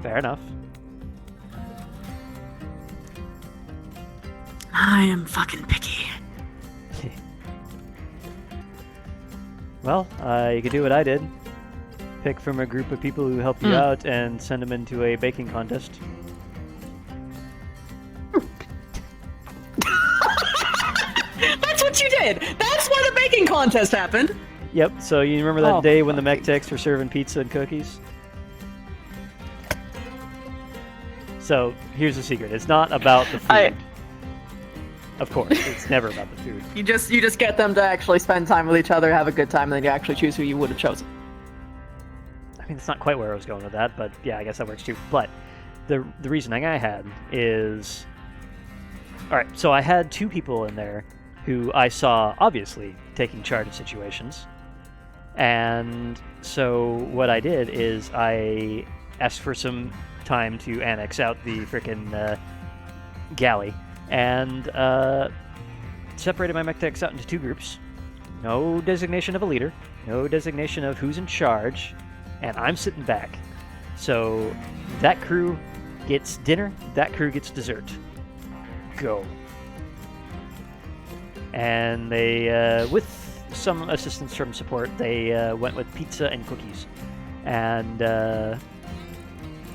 Fair enough. I am fucking picky. Well, you could do what I did. Pick from a group of people who help you out and send them into a baking contest. That's what you did! That's why the baking contest happened! Yep, so you remember that day when the mech techs were serving pizza and cookies? So, here's the secret. It's not about the food. Of course, it's never about the food. You just get them to actually spend time with each other, have a good time, and then you actually choose who you would have chosen. I mean, it's not quite where I was going with that, but yeah, I guess that works too. But the reasoning I had is... Alright, so I had two people in there who I saw, obviously, taking charge of situations. And so what I did is I asked for some time to annex out the frickin' galley, and separated my mech techs out into two groups. No designation of a leader, no designation of who's in charge, and I'm sitting back. So that crew gets dinner, that crew gets dessert. Go. And they, with some assistance from support, they went with pizza and cookies. And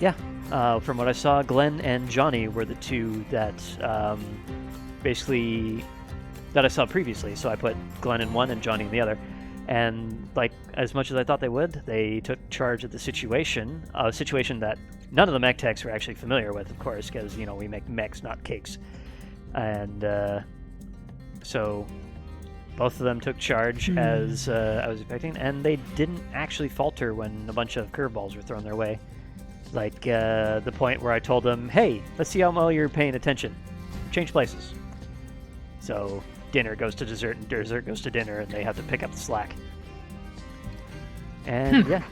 yeah, from what I saw, Glenn and Johnny were the two that basically that I saw previously. So I put Glenn in one and Johnny in the other. And like as much as I thought they would, they took charge of the situation, a situation that none of the mech techs were actually familiar with, of course, because we make mechs, not cakes. And so both of them took charge as I was expecting, and they didn't actually falter when a bunch of curveballs were thrown their way. Like the point where I told them, "Hey, let's see how well you're paying attention. Change places." So dinner goes to dessert, and dessert goes to dinner, and they have to pick up the slack. And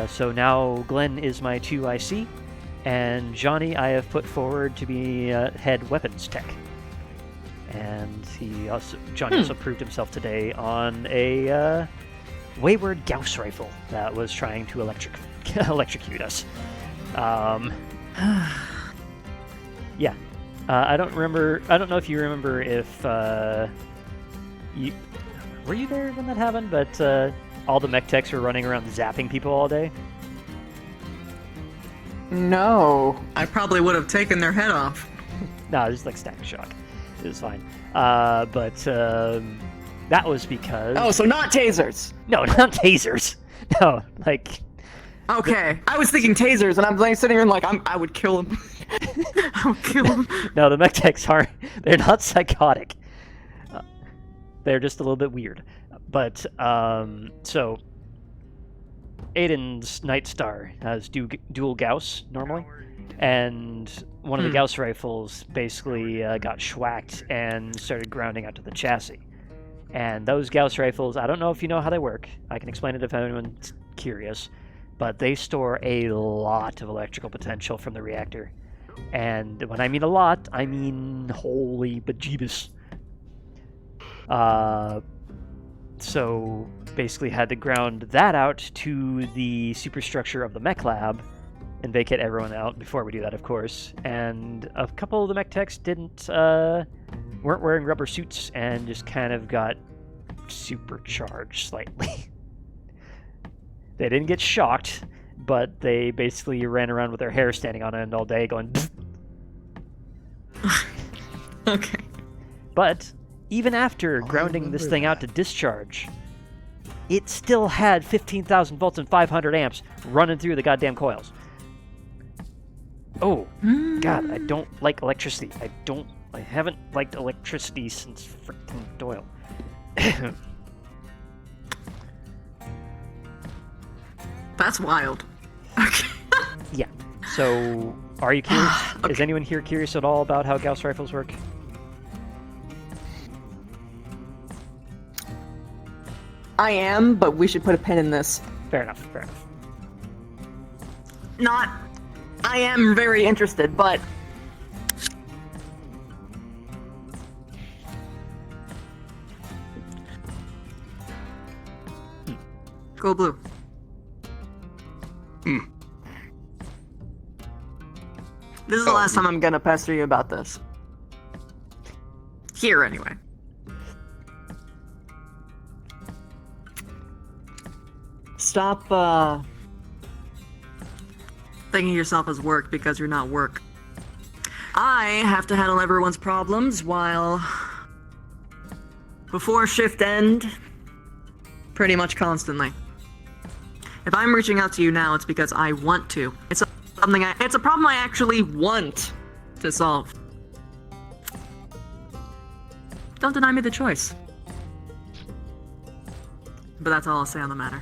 so now Glenn is my 2 IC, and Johnny I have put forward to be head weapons tech. And Johnny also proved himself today on a wayward Gauss rifle that was trying to electrocute us. Yeah. I don't know if you remember if were you there when that happened, but all the mech techs were running around zapping people all day? No. I probably would have taken their head off. No, it was like Static Shock. It was fine. But that was because... Oh, so not tasers! No, not tasers. No, like... Okay, I was thinking tasers, and I'm like sitting here and like, I would kill him. I would kill him. No, the mech techs aren't... They're not psychotic. They're just a little bit weird. But, so... Aiden's Night Star has dual Gauss, normally. And one of the Gauss rifles basically got schwacked and started grounding out to the chassis. And those Gauss rifles, I don't know if you know how they work. I can explain it if anyone's curious. But they store a lot of electrical potential from the reactor. And when I mean a lot, I mean holy bejeebus. So basically had to ground that out to the superstructure of the mech lab and vacate everyone out before we do that, of course. And a couple of the mech techs weren't wearing rubber suits and just kind of got supercharged slightly. They didn't get shocked, but they basically ran around with their hair standing on end all day going... Okay. But even after grounding this thing out to discharge, it still had 15,000 volts and 500 amps running through the goddamn coils. Oh, God, I don't like electricity. I haven't liked electricity since freaking Doyle. That's wild. Yeah. So, are you curious? Is anyone here curious at all about how Gauss rifles work? I am, but we should put a pin in this. Fair enough, fair enough. I am very interested, but... Go blue. This is the last time I'm gonna pester you about this. Here, anyway. Stop, thinking of yourself as work because you're not work. I have to handle everyone's problems while... before shift end, pretty much constantly. If I'm reaching out to you now, it's because I want to. It's a problem I actually want to solve. Don't deny me the choice. But that's all I'll say on the matter.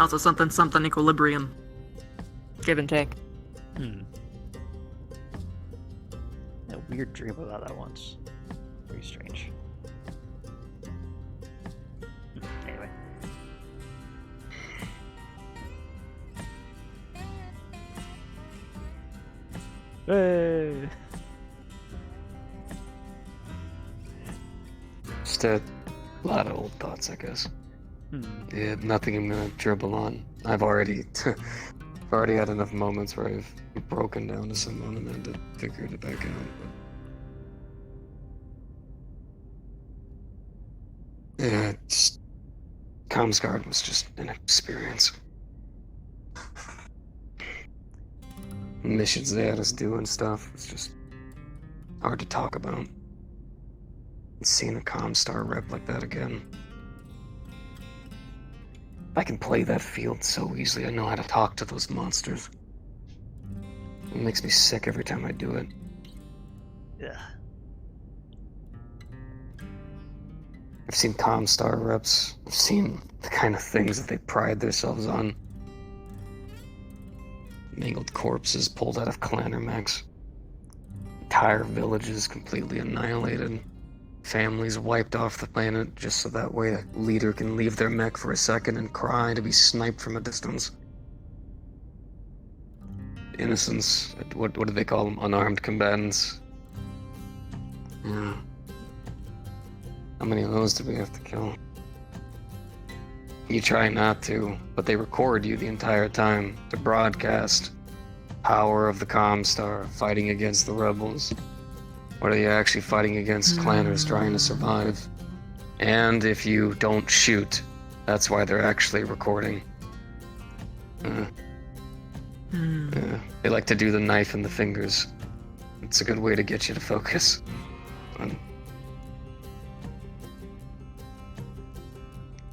Also, something equilibrium. Give and take. A weird dream about that once. Very strange. Anyway. Hey! Just a lot of old thoughts, I guess. Yeah, nothing I'm gonna dribble on. I've already had enough moments where I've broken down to someone and had to figure it back out. But... yeah, Comsguard was just an experience. Missions they had us doing stuff. It's just hard to talk about. Seeing a Comstar rep like that again. I can play that field so easily. I know how to talk to those monsters. It makes me sick every time I do it. Yeah. I've seen Comstar reps. I've seen the kind of things that they pride themselves on. Mangled corpses pulled out of clanner mechs. Entire villages completely annihilated. Families wiped off the planet just so that way a leader can leave their mech for a second and cry to be sniped from a distance. Innocents. What do they call them? Unarmed combatants. Yeah. How many of those do we have to kill? You try not to, but they record you the entire time to broadcast. Power of the Comstar fighting against the rebels. What are you actually fighting against? Clanners trying to survive. And if you don't shoot, that's why they're actually recording. Yeah. They like to do the knife in the fingers. It's a good way to get you to focus.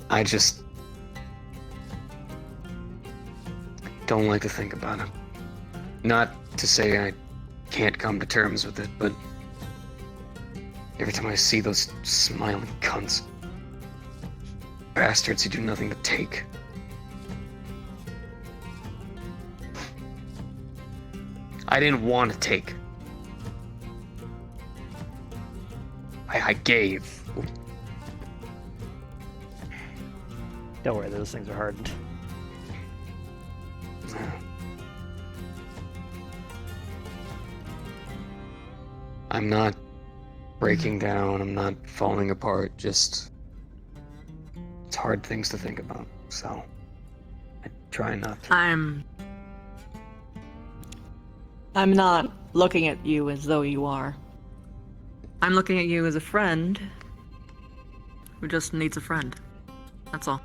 I just don't like to think about it. Not to say I can't come to terms with it, but every time I see those smiling cunts, bastards who do nothing but take. I didn't want to take. I gave. Don't worry, those things are hard. I'm not breaking down, I'm not falling apart, just it's hard things to think about, so I try not to. I'm not looking at you as though you are. I'm looking at you as a friend who just needs a friend. That's all.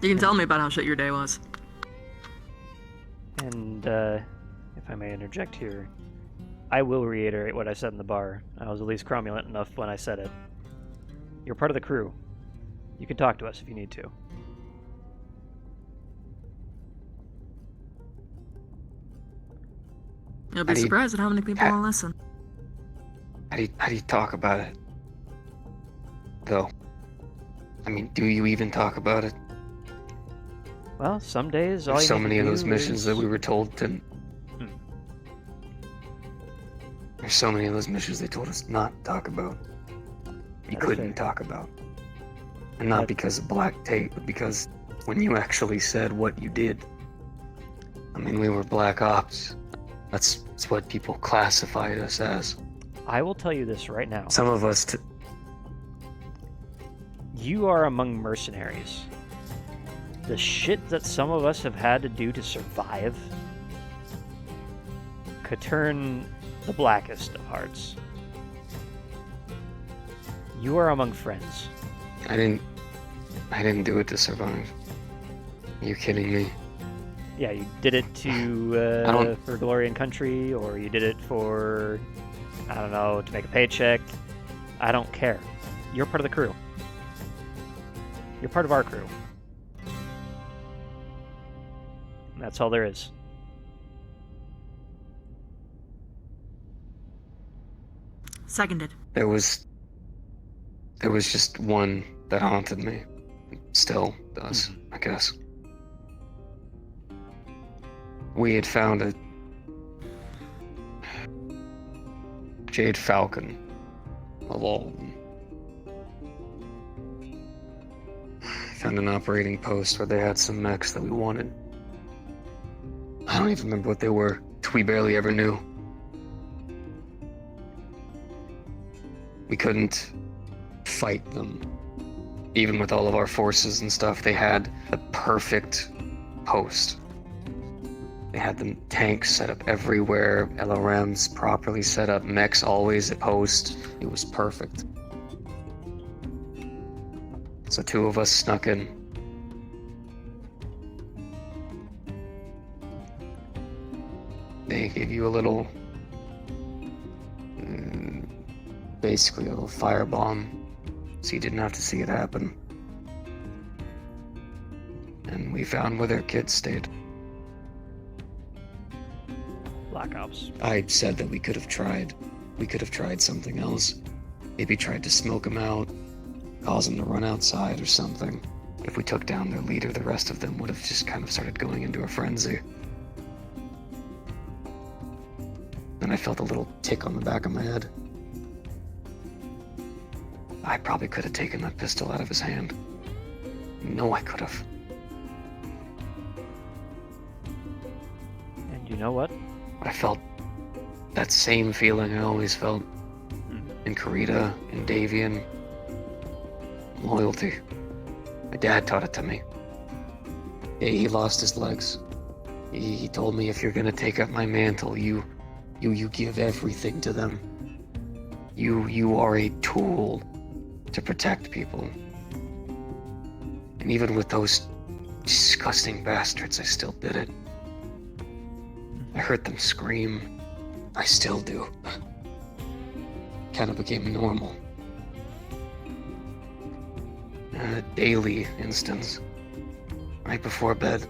You can tell me about how shit your day was. And if I may interject here, I will reiterate what I said in the bar. I was at least cromulent enough when I said it. You're part of the crew. You can talk to us if you need to. You'll be surprised at how many people will listen. How do you talk about it? Though. I mean, do you even talk about it? Well, some days all There's you so need many to of those do missions is... that we were told to. There's so many of those missions they told us not to talk about. You couldn't talk about. And not because of black tape, but because when you actually said what you did. I mean, we were black ops. That's what people classified us as. I will tell you this right now. Some of us... You are among mercenaries. The shit that some of us have had to do to survive could turn the blackest of hearts. You are among friends. I didn't do it to survive. Are you kidding me? Yeah, you did it to for glory and country, or you did it for, I don't know, to make a paycheck. I don't care. You're part of the crew. You're part of our crew. And that's all there is. Seconded. There was just one that haunted me. Still does, I guess. We had found a Jade Falcon of all of them. Found an operating post where they had some mechs that we wanted. I don't even remember what they were. We barely ever knew. We couldn't fight them. Even with all of our forces and stuff, they had the perfect post. They had the tanks set up everywhere, LRMs properly set up, mechs always at post. It was perfect. So two of us snuck in. They gave you a little basically a little firebomb, so you didn't have to see it happen. And we found where their kids stayed. Black Ops. I said that we could have tried something else. Maybe tried to smoke them out, cause them to run outside or something. If we took down their leader, the rest of them would have just kind of started going into a frenzy. Then I felt a little tick on the back of my head. I probably could have taken that pistol out of his hand. No, I could have. And you know what? I felt that same feeling I always felt in Karita, in Davian. Loyalty. My dad taught it to me. Yeah, he lost his legs. He told me, if you're gonna take up my mantle, you give everything to them. You are a tool to protect people. And even with those disgusting bastards, I still did it. I heard them scream. I still do. Kind of became normal. A daily instance. Right before bed.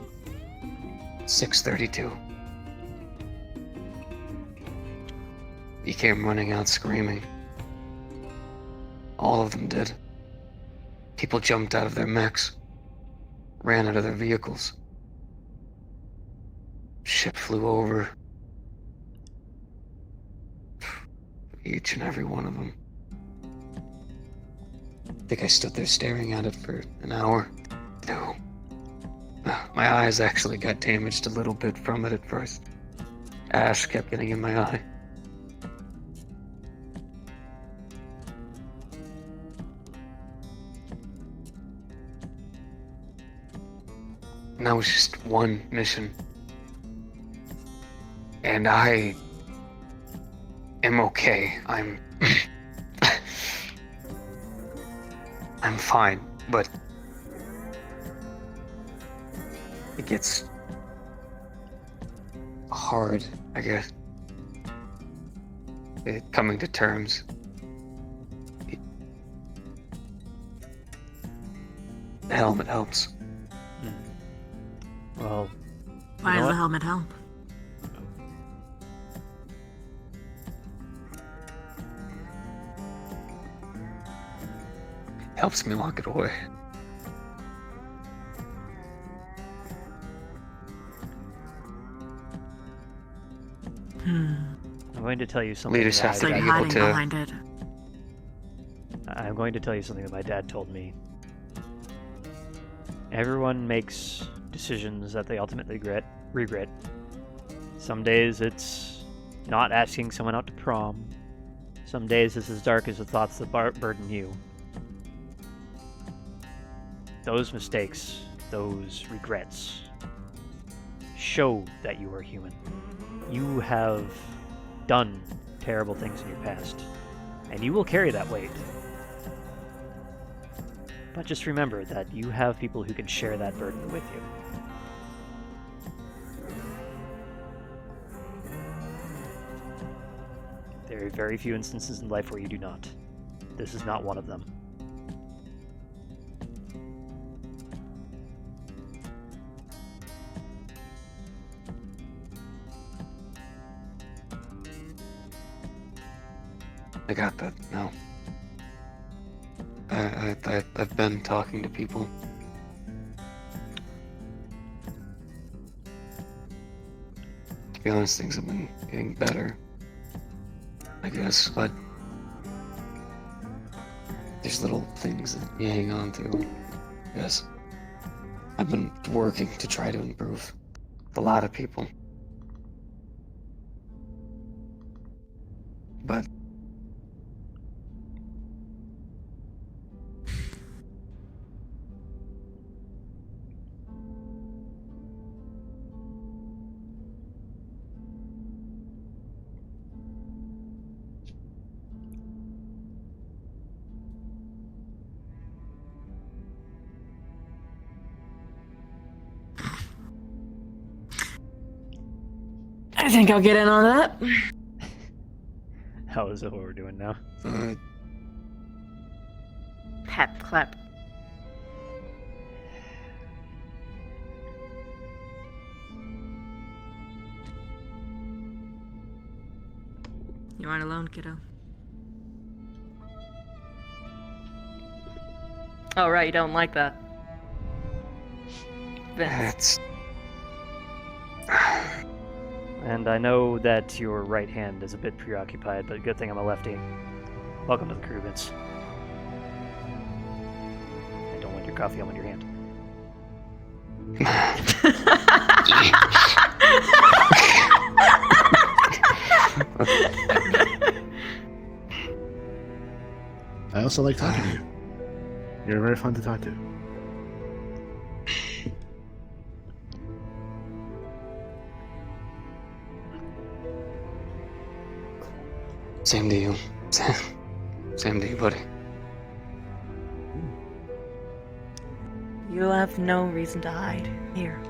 6:32. He came running out screaming. All of them did. People jumped out of their mechs. Ran out of their vehicles. Ship flew over. Each and every one of them. I think I stood there staring at it for an hour. No. My eyes actually got damaged a little bit from it at first. Ash kept getting in my eye. And that was just one mission. And I am okay. I'm fine, but it gets hard, I guess. Coming to terms. The helmet helps. Well, why does the helmet help? Helps me lock it away. I'm going to tell you something. Leaders have to be able to. Behind it. I'm going to tell you something that my dad told me. Everyone makes decisions that they ultimately regret. Some days it's not asking someone out to prom. Some days it's as dark as the thoughts that burden you. Those mistakes, those regrets, show that you are human. You have done terrible things in your past, and you will carry that weight. But just remember that you have people who can share that burden with you. There are very few instances in life where you do not. This is not one of them. I got that now. I've been talking to people. To be honest, things have been getting better, I guess, but there's little things that you hang on to, I guess. I've been working to try to improve with a lot of people. But I think I'll get in on that. How is it what we're doing now? Pep, clap. You aren't alone, kiddo. Oh, right, you don't like that. Vince. And I know that your right hand is a bit preoccupied, but good thing I'm a lefty. Welcome to the crew, Vince. I don't want your coffee, I want your hand. I also like talking to you. You're very fun to talk to. Same to you. Same to you, buddy. You have no reason to hide here.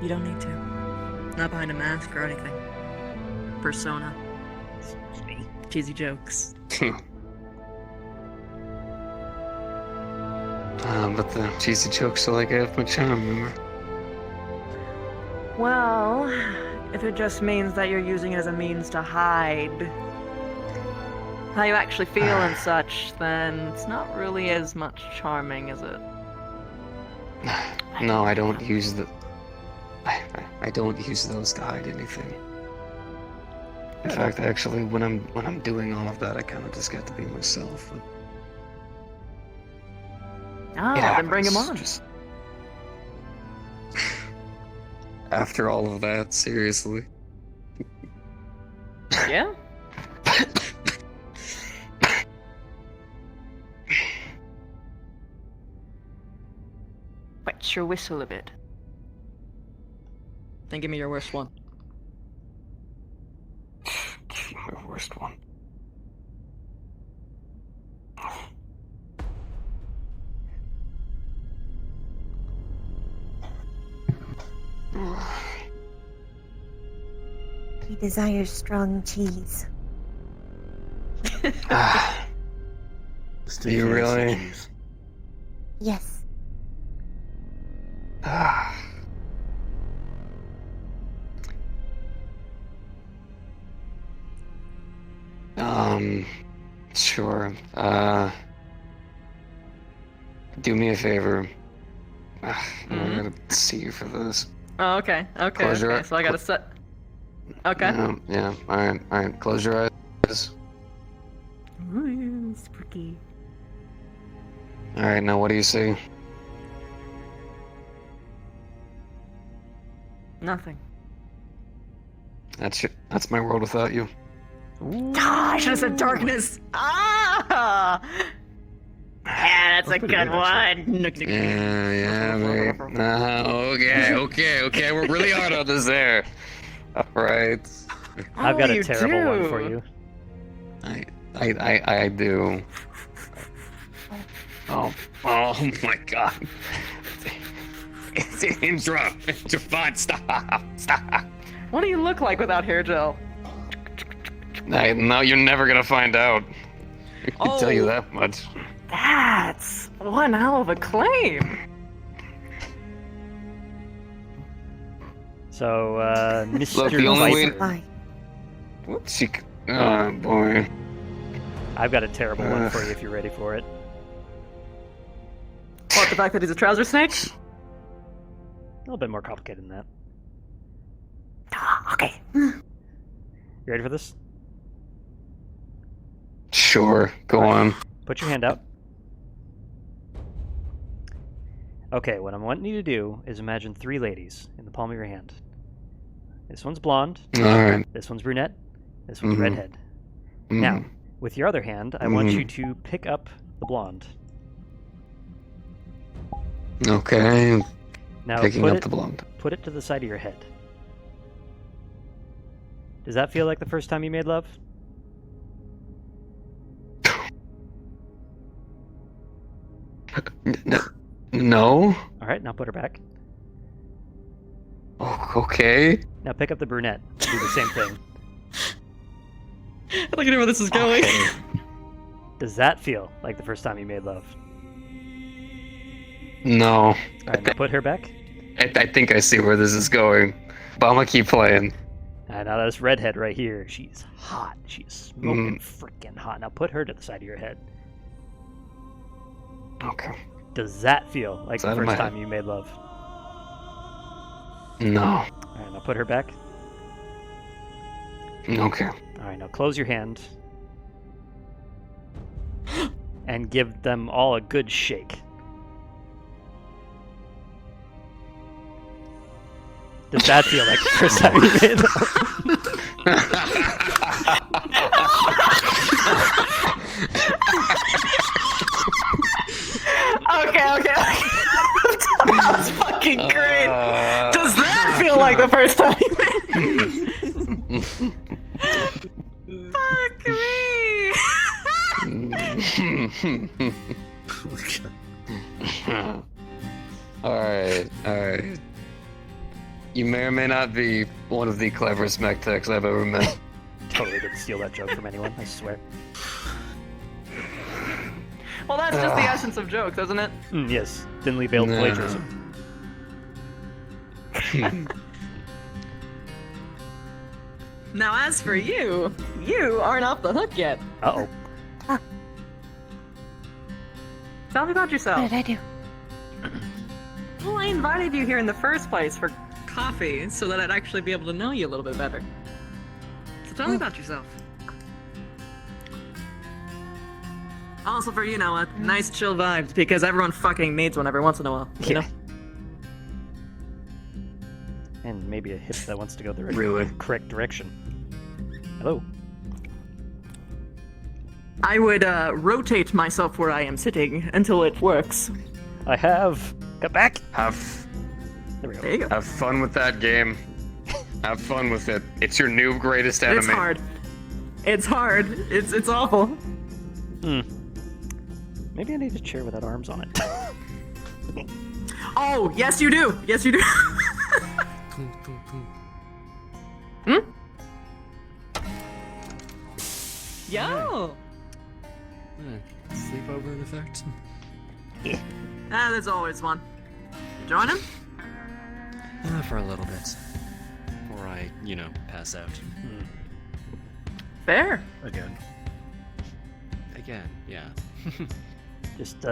You don't need to. Not behind a mask or anything. Persona. Cheesy jokes. But the cheesy jokes are like half my charm, remember? Well, if it just means that you're using it as a means to hide how you actually feel and such, then it's not really as much charming, is it? No, I don't use the... I don't use those to hide anything. In fact, actually, when I'm doing all of that, I kind of just get to be myself. Then bring him on. Just... After all of that, seriously. Yeah? Wet your whistle a bit. Then give me your worst one. My worst one. He desires strong cheese. Do you really? Yes. Sure. Do me a favor. I gotta see you for this. Oh, okay. Okay. Close your Okay. eye- So I gotta set. Okay. Yeah. Alright. Close your eyes. Ooh, spooky. Alright, now what do you see? Nothing. That's my world without you. Ah, I should have said darkness. Ah! Yeah, that's a good one. Yeah, mate. Okay. We're really hard on this there. Alright. I've got a terrible one for you. I do. Oh my god. It's Indra. Fine, stop. What do you look like without hair gel? No, you're never gonna find out. I can tell you that much. That's one hell of a claim. So, Mr. Look, the only Viper. way... Oh, boy. I've got a terrible one for you if you're ready for it. What, the fact that he's a trouser snake? A little bit more complicated than that. Okay. You ready for this? Sure, go on. Put your hand out. Okay, what I'm wanting you to do is imagine 3 ladies in the palm of your hand. This one's blonde. Alright. This one's brunette. This one's redhead. Now, with your other hand, I want you to pick up the blonde. Okay. Now Picking up the blonde. Put it to the side of your head. Does that feel like the first time you made love? No. Alright, now put her back. Oh, okay. Now pick up the brunette. Do the same thing. I'd like to know where this is going. Does that feel like the first time you made love? No. Alright, now put her back. I think I see where this is going, but I'm gonna keep playing. Now this redhead right here, she's hot. She's smoking freaking hot. Now put her to the side of your head. Okay. Does that feel like Side the of my first time head. you made love? No. Alright, now put her back. Okay. Alright, now close your hand. And give them all a good shake. Does that feel like the first time you made Okay. That was fucking great. Does that feel like the first time you Fuck me! Alright. You may or may not be one of the cleverest mech techs I've ever met. Totally didn't steal that joke from anyone, I swear. Well, that's just the essence of jokes, isn't it? Yes, thinly veiled No. plagiarism. Now, as for you, you aren't off the hook yet. Uh-oh. Tell me about yourself. What did I do? Well, I invited you here in the first place for coffee so that I'd actually be able to know you a little bit better. So tell me about yourself. Also for, you know, a nice chill vibes, because everyone fucking needs one every once in a while, you know? And maybe a hip that wants to go the Really? correct direction. Hello. I would rotate myself where I am sitting until it works. I have. Got back. There we go. There you go. Have fun with that game. Have fun with it. It's your new greatest enemy. It's hard. It's hard. It's awful. Maybe I need a chair without arms on it. Oh, yes you do. Yes you do. Yo! Sleepover in effect? There's always one. You join him? For a little bit. Before I, pass out. Fair. Again, yeah. Just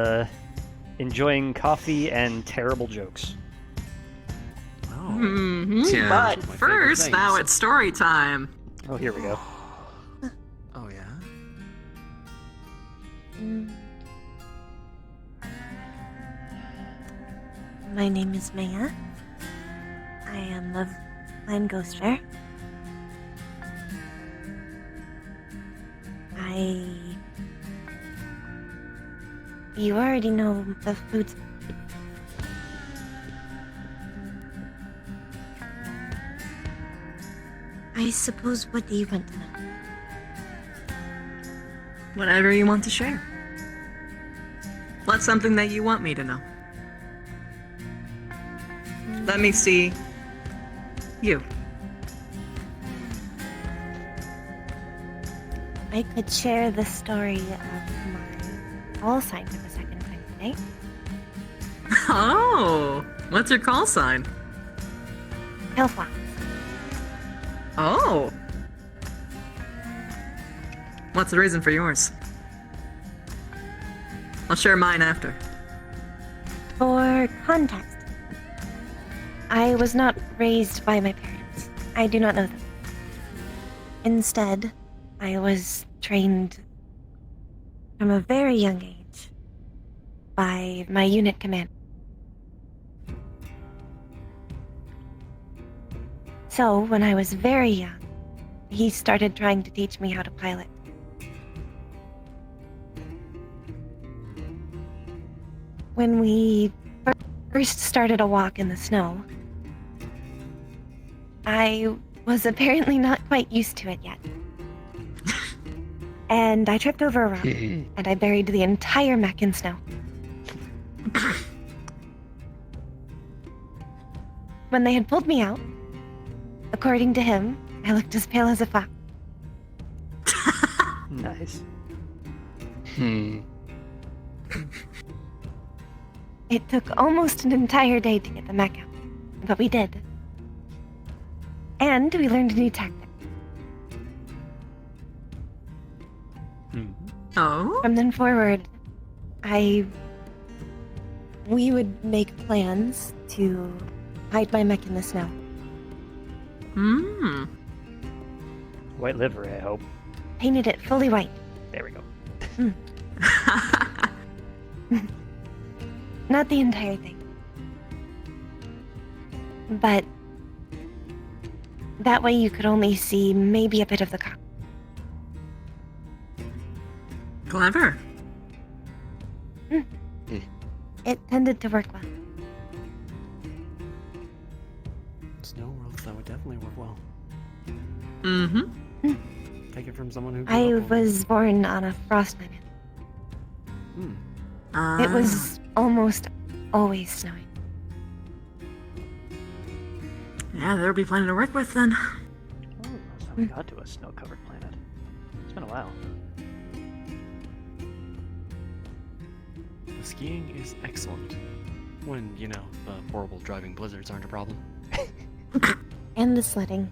enjoying coffee and terrible jokes. Mm-hmm. But first, now it's story time. Oh, here we go. Oh, yeah? My name is Maya. I am of Clan Ghostfair. You already know the foods. I suppose, what do you want to know? Whatever you want to share. What's something that you want me to know? Let me see you. I could share the story of my call sign for the second time today. Oh, what's your call sign? Hellfox. Oh. What's the reason for yours? I'll share mine after. For context, I was not raised by my parents. I do not know them. Instead, I was trained from a very young age by my unit commander. So, when I was very young, he started trying to teach me how to pilot. When we first started a walk in the snow, I was apparently not quite used to it yet. And I tripped over a rock, and I buried the entire mech in snow. When they had pulled me out, according to him, I looked as pale as a fox. Nice. It took almost an entire day to get the mech out, but we did. And we learned a new tactic. Oh? From then forward, we would make plans to hide my mech in the snow. White livery, I hope. Painted it fully white. There we go. Not the entire thing. But that way you could only see maybe a bit of the cock. Clever. It tended to work well. Snow worlds, that would definitely work well. Mm-hmm. Take it from someone who. I was born on a frost planet. It was almost always snowing. Yeah, there'll be plenty to work with then. Oh, that's how we got to a snow-covered planet. It's been a while. The skiing is excellent. When, the horrible driving blizzards aren't a problem. And the sledding.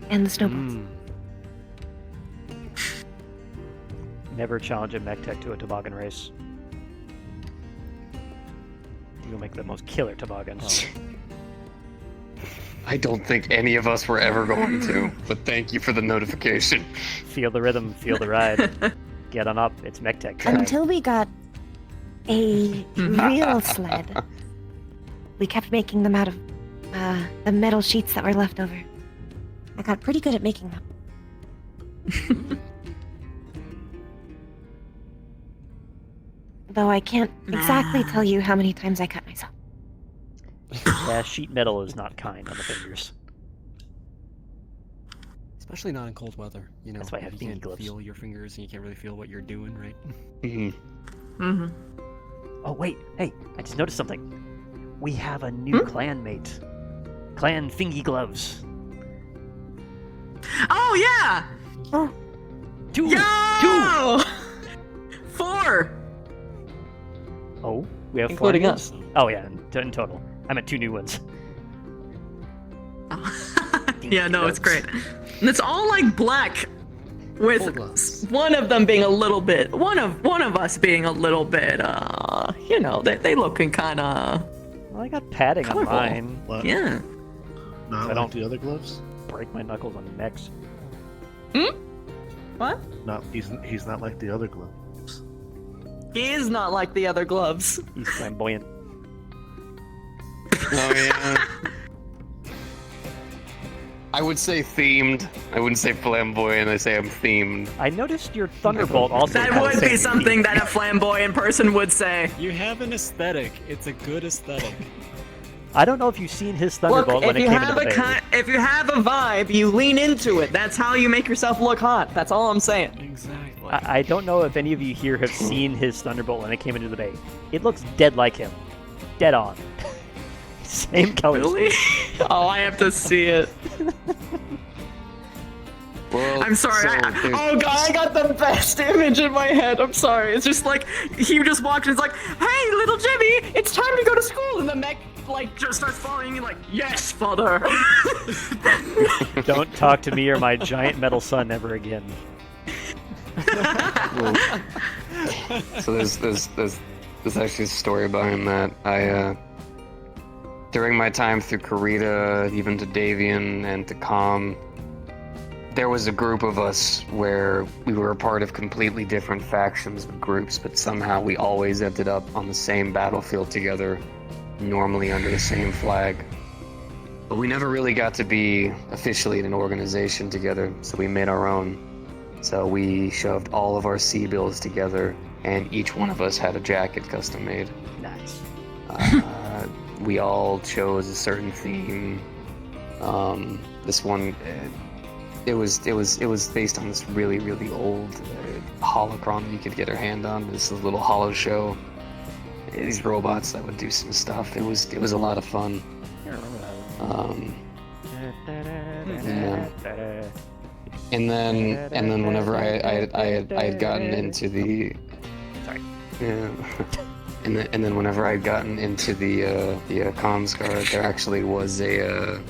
And the snowballs. Never challenge a mech tech to a toboggan race. You'll make the most killer toboggans. I don't think any of us were ever going to, but thank you for the notification. Feel the rhythm, feel the ride. Get on up, it's mech tech time. Until we got a real sled, we kept making them out of the metal sheets that were left over. I got pretty good at making them. Though I can't exactly tell you how many times I cut myself. Yeah, sheet metal is not kind on the fingers. Especially not in cold weather. That's why I have you thingy can't gloves. feel your fingers and you can't really feel what you're doing, right? Mm-hmm. Oh, wait. Hey, I just noticed something. We have a new clan mate. Clan Thingy Gloves. Oh, yeah! Oh. Two! Yo! 4! Oh, we have Including 4 us. Oh, yeah, in total. I meant 2 new ones. Yeah, no, it's great. And it's all like black, with one of them being a little bit, one of us being a little bit, they looking kind of. Well, I got padding colorful. on mine. What? Yeah. Not I like don't the other gloves? break my knuckles on mechs. What? No, he's not like the other gloves. He is not like the other gloves. He's flamboyant. Oh yeah. I would say themed. I wouldn't say flamboyant. I say I'm themed. I noticed your Thunderbolt also. That kinda would be same something theme. that a flamboyant person would say. You have an aesthetic. It's a good aesthetic. I don't know if you've seen his Look, Thunderbolt when if it you came have into the beta. if you have a vibe, you lean into it. That's how you make yourself look hot. That's all I'm saying. Exactly. I don't know if any of you here have seen his Thunderbolt when it came into the bay. It looks dead like him. Dead on. Same color. Really? Oh, I have to see it. Well, I'm sorry. so Oh god, I got the best image in my head. I'm sorry. It's just like he just walked in. It's like, "Hey, little Jimmy, it's time to go to school." And the mech just starts following you. Like, "Yes, father." Don't talk to me or my giant metal son ever again. So there's actually a story behind that. I during my time through Karita, even to Davian and to Com, there was a group of us where we were a part of completely different factions and groups, but somehow we always ended up on the same battlefield together, normally under the same flag. But we never really got to be officially in an organization together, so we made our own. So we shoved all of our C-bills together, and each one of us had a jacket custom made. Nice. We all chose a certain theme. This one, it was based on this really, really old holocron that you could get your hand on. This little holo show. These robots that would do some stuff. It was a lot of fun. Yeah. And then whenever I had gotten into the sorry. Yeah. And then whenever I'd gotten into the comms guard, there actually was apparently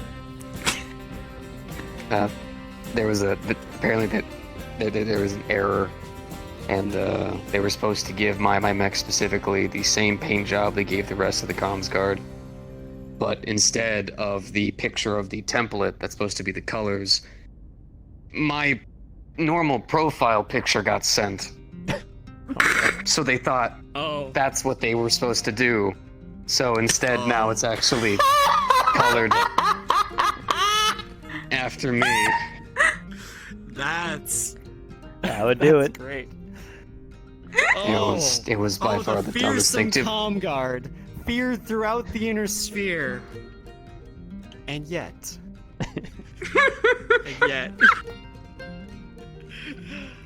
there was an error, and they were supposed to give my mech specifically the same paint job they gave the rest of the comms guard, but instead of the picture of the template that's supposed to be the colors, my normal profile picture got sent. So they thought that's what they were supposed to do. So instead, now it's actually colored after me. That would do it. Great. It was by far the dumbest thing fearsome to. calm guard, feared throughout the inner sphere, and yet.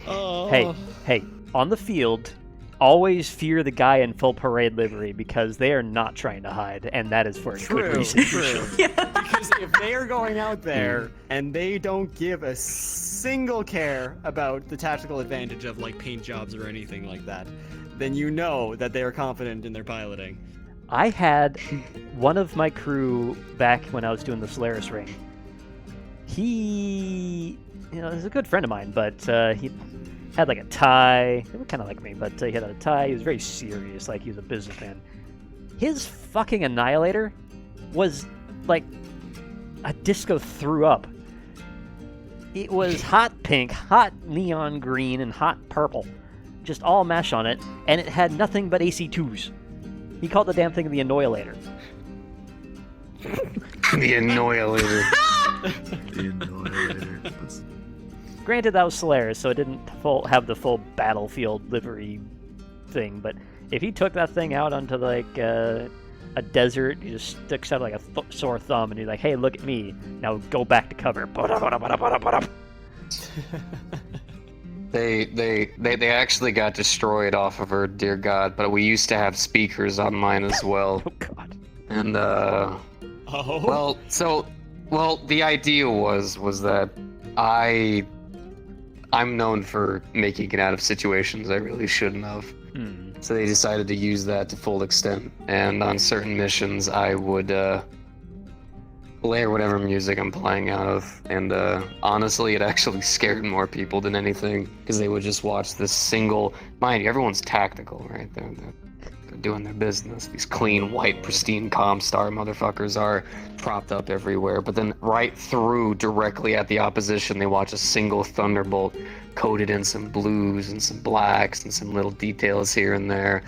Hey, on the field, always fear the guy in full parade livery because they are not trying to hide, and that is for a good reason. True. Because if they are going out there and they don't give a single care about the tactical advantage of like paint jobs or anything like that, then you know that they are confident in their piloting. I had one of my crew back when I was doing the Solaris ring. He, he's a good friend of mine, but he had like a tie. They were kind of like me, but he had a tie. He was very serious, like he was a businessman. His fucking annihilator was like a disco threw up. It was hot pink, hot neon green, and hot purple. Just all mesh on it, and it had nothing but AC2s. He called the damn thing the Annihilator. The Annihilator. The Annihilator. Granted, that was Solaris, so it didn't have the full battlefield livery thing, but if he took that thing out onto like a desert, he just sticks out like a sore thumb, and he's like, "Hey, look at me! Now go back to cover." They actually got destroyed off of her, dear God. But we used to have speakers on mine as well. Oh God. And well, the idea was that I'm known for making it out of situations I really shouldn't have. So they decided to use that to full extent. And on certain missions, I would layer whatever music I'm playing out of. And honestly, it actually scared more people than anything, because they would just watch this single. Mind you, everyone's tactical, right? They're doing their business. These clean, white, pristine Comstar motherfuckers are propped up everywhere. But then right through, directly at the opposition, they watch a single Thunderbolt coated in some blues and some blacks and some little details here and there,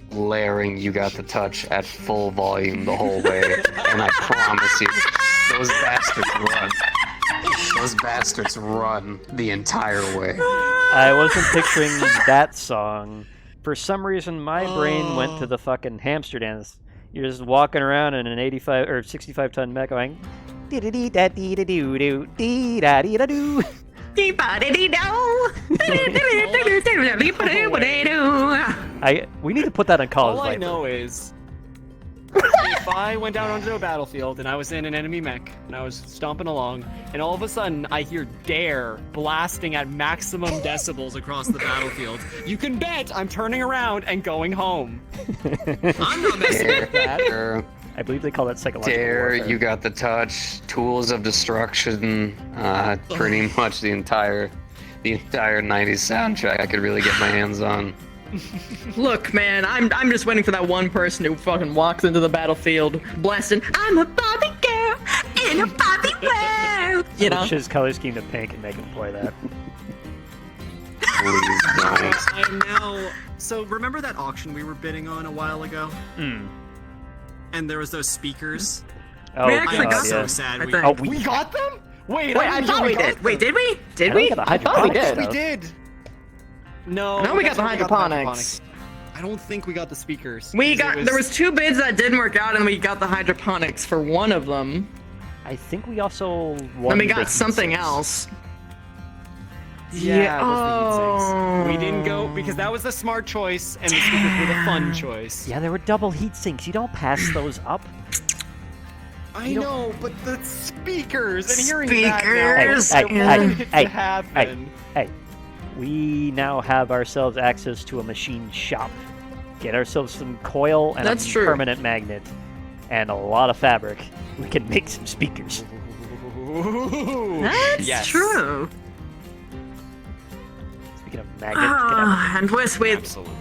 blaring "You Got the Touch" at full volume the whole way. And I promise you, those bastards run the entire way. I wasn't picturing that song. For some reason, my brain went to the fucking hamster dance. You're just walking around in an 85 or 65 ton mech going dee dee dee da dee da doo doo dee da dee da doo. We need to put that on college. All I Viper. know is, if I went out onto a battlefield and I was in an enemy mech and I was stomping along, and all of a sudden I hear "Dare" blasting at maximum decibels across the battlefield, you can bet I'm turning around and going home. I'm not messing with that. I believe they call that psychological Dare, warfare. You Got the Touch, Tools of Destruction, pretty much the entire 90s soundtrack I could really get my hands on. Look, man, I'm just waiting for that one person who fucking walks into the battlefield blasting, "I'm a Barbie girl in a Barbie world." You know? Switch his color scheme to pink and make him play that. Please don't. I am now. So remember that auction we were bidding on a while ago? And there was those speakers. Oh, We actually got so them, sad. I We, think. we got them? Wait, I thought we did. Wait, did we? Did we? I thought we did. We did. No. No, we got that's the when hydroponics. I don't think we got the speakers. There was two bids that didn't work out, and we got the hydroponics for one of them. I think we also won. And we the got heat something sinks. else. Yeah, it was the heat sinks. We didn't go because that was the smart choice, and the speakers were the fun choice. Yeah, there were double heat sinks. You don't pass those up. I know, but the speakers and hearing Speakers! that now, I want it hey, to happen. Hey, we now have ourselves access to a machine shop. Get ourselves some coil and That's a true. permanent magnet and a lot of fabric. We can make some speakers. That's Yes. true. Speaking of magnets, And with Absolutely.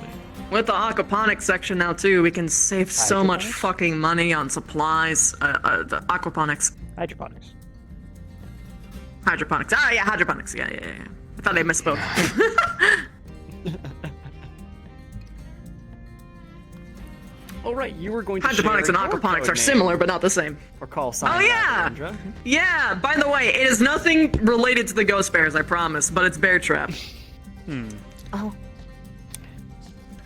the aquaponics section now too, we can save so much fucking money on supplies. The aquaponics, hydroponics. hydroponics. Ah, yeah, hydroponics. Yeah. I thought I misspoke. All right, you were going to Hydroponics and share your aquaponics code are name. similar, but not the same. Or call sign. Oh yeah, Indra. yeah. By the way, it is nothing related to the ghost bears, I promise, but it's bear trap. Oh.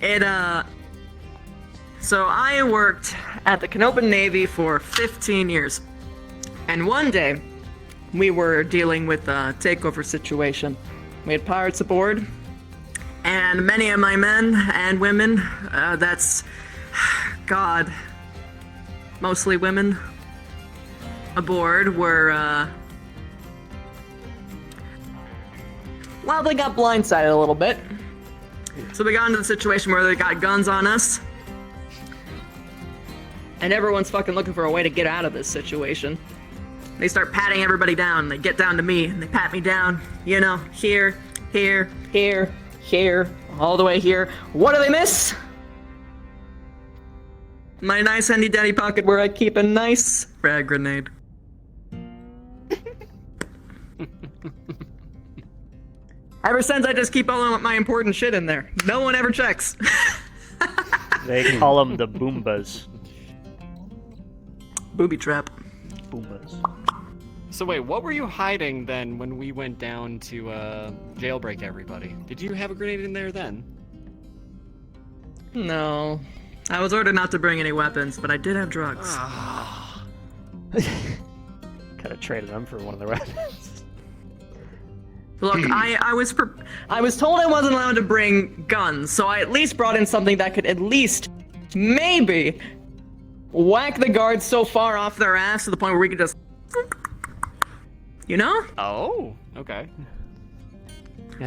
It So I worked at the Canopan Navy for 15 years, and one day we were dealing with a takeover situation. We had pirates aboard, and many of my men and women, that's, God, mostly women aboard were, well, they got blindsided a little bit. So we got into the situation where they got guns on us, and everyone's fucking looking for a way to get out of this situation. They start patting everybody down. They get down to me, and they pat me down, you know, here, here, here, here, all the way here. What do they miss? My nice handy dandy pocket where I keep a nice frag grenade. Ever since, I just keep all of my important shit in there. No one ever checks. They call them the Boombas. Booby trap. Boombas. So wait, what were you hiding then when we went down to jailbreak everybody? Did you have a grenade in there then? No. I was ordered not to bring any weapons, but I did have drugs. Kind of traded them for one of the weapons. Look, I was told I wasn't allowed to bring guns, so I at least brought in something that could at least, maybe, whack the guards so far off their ass to the point where we could just, you know? Oh, okay.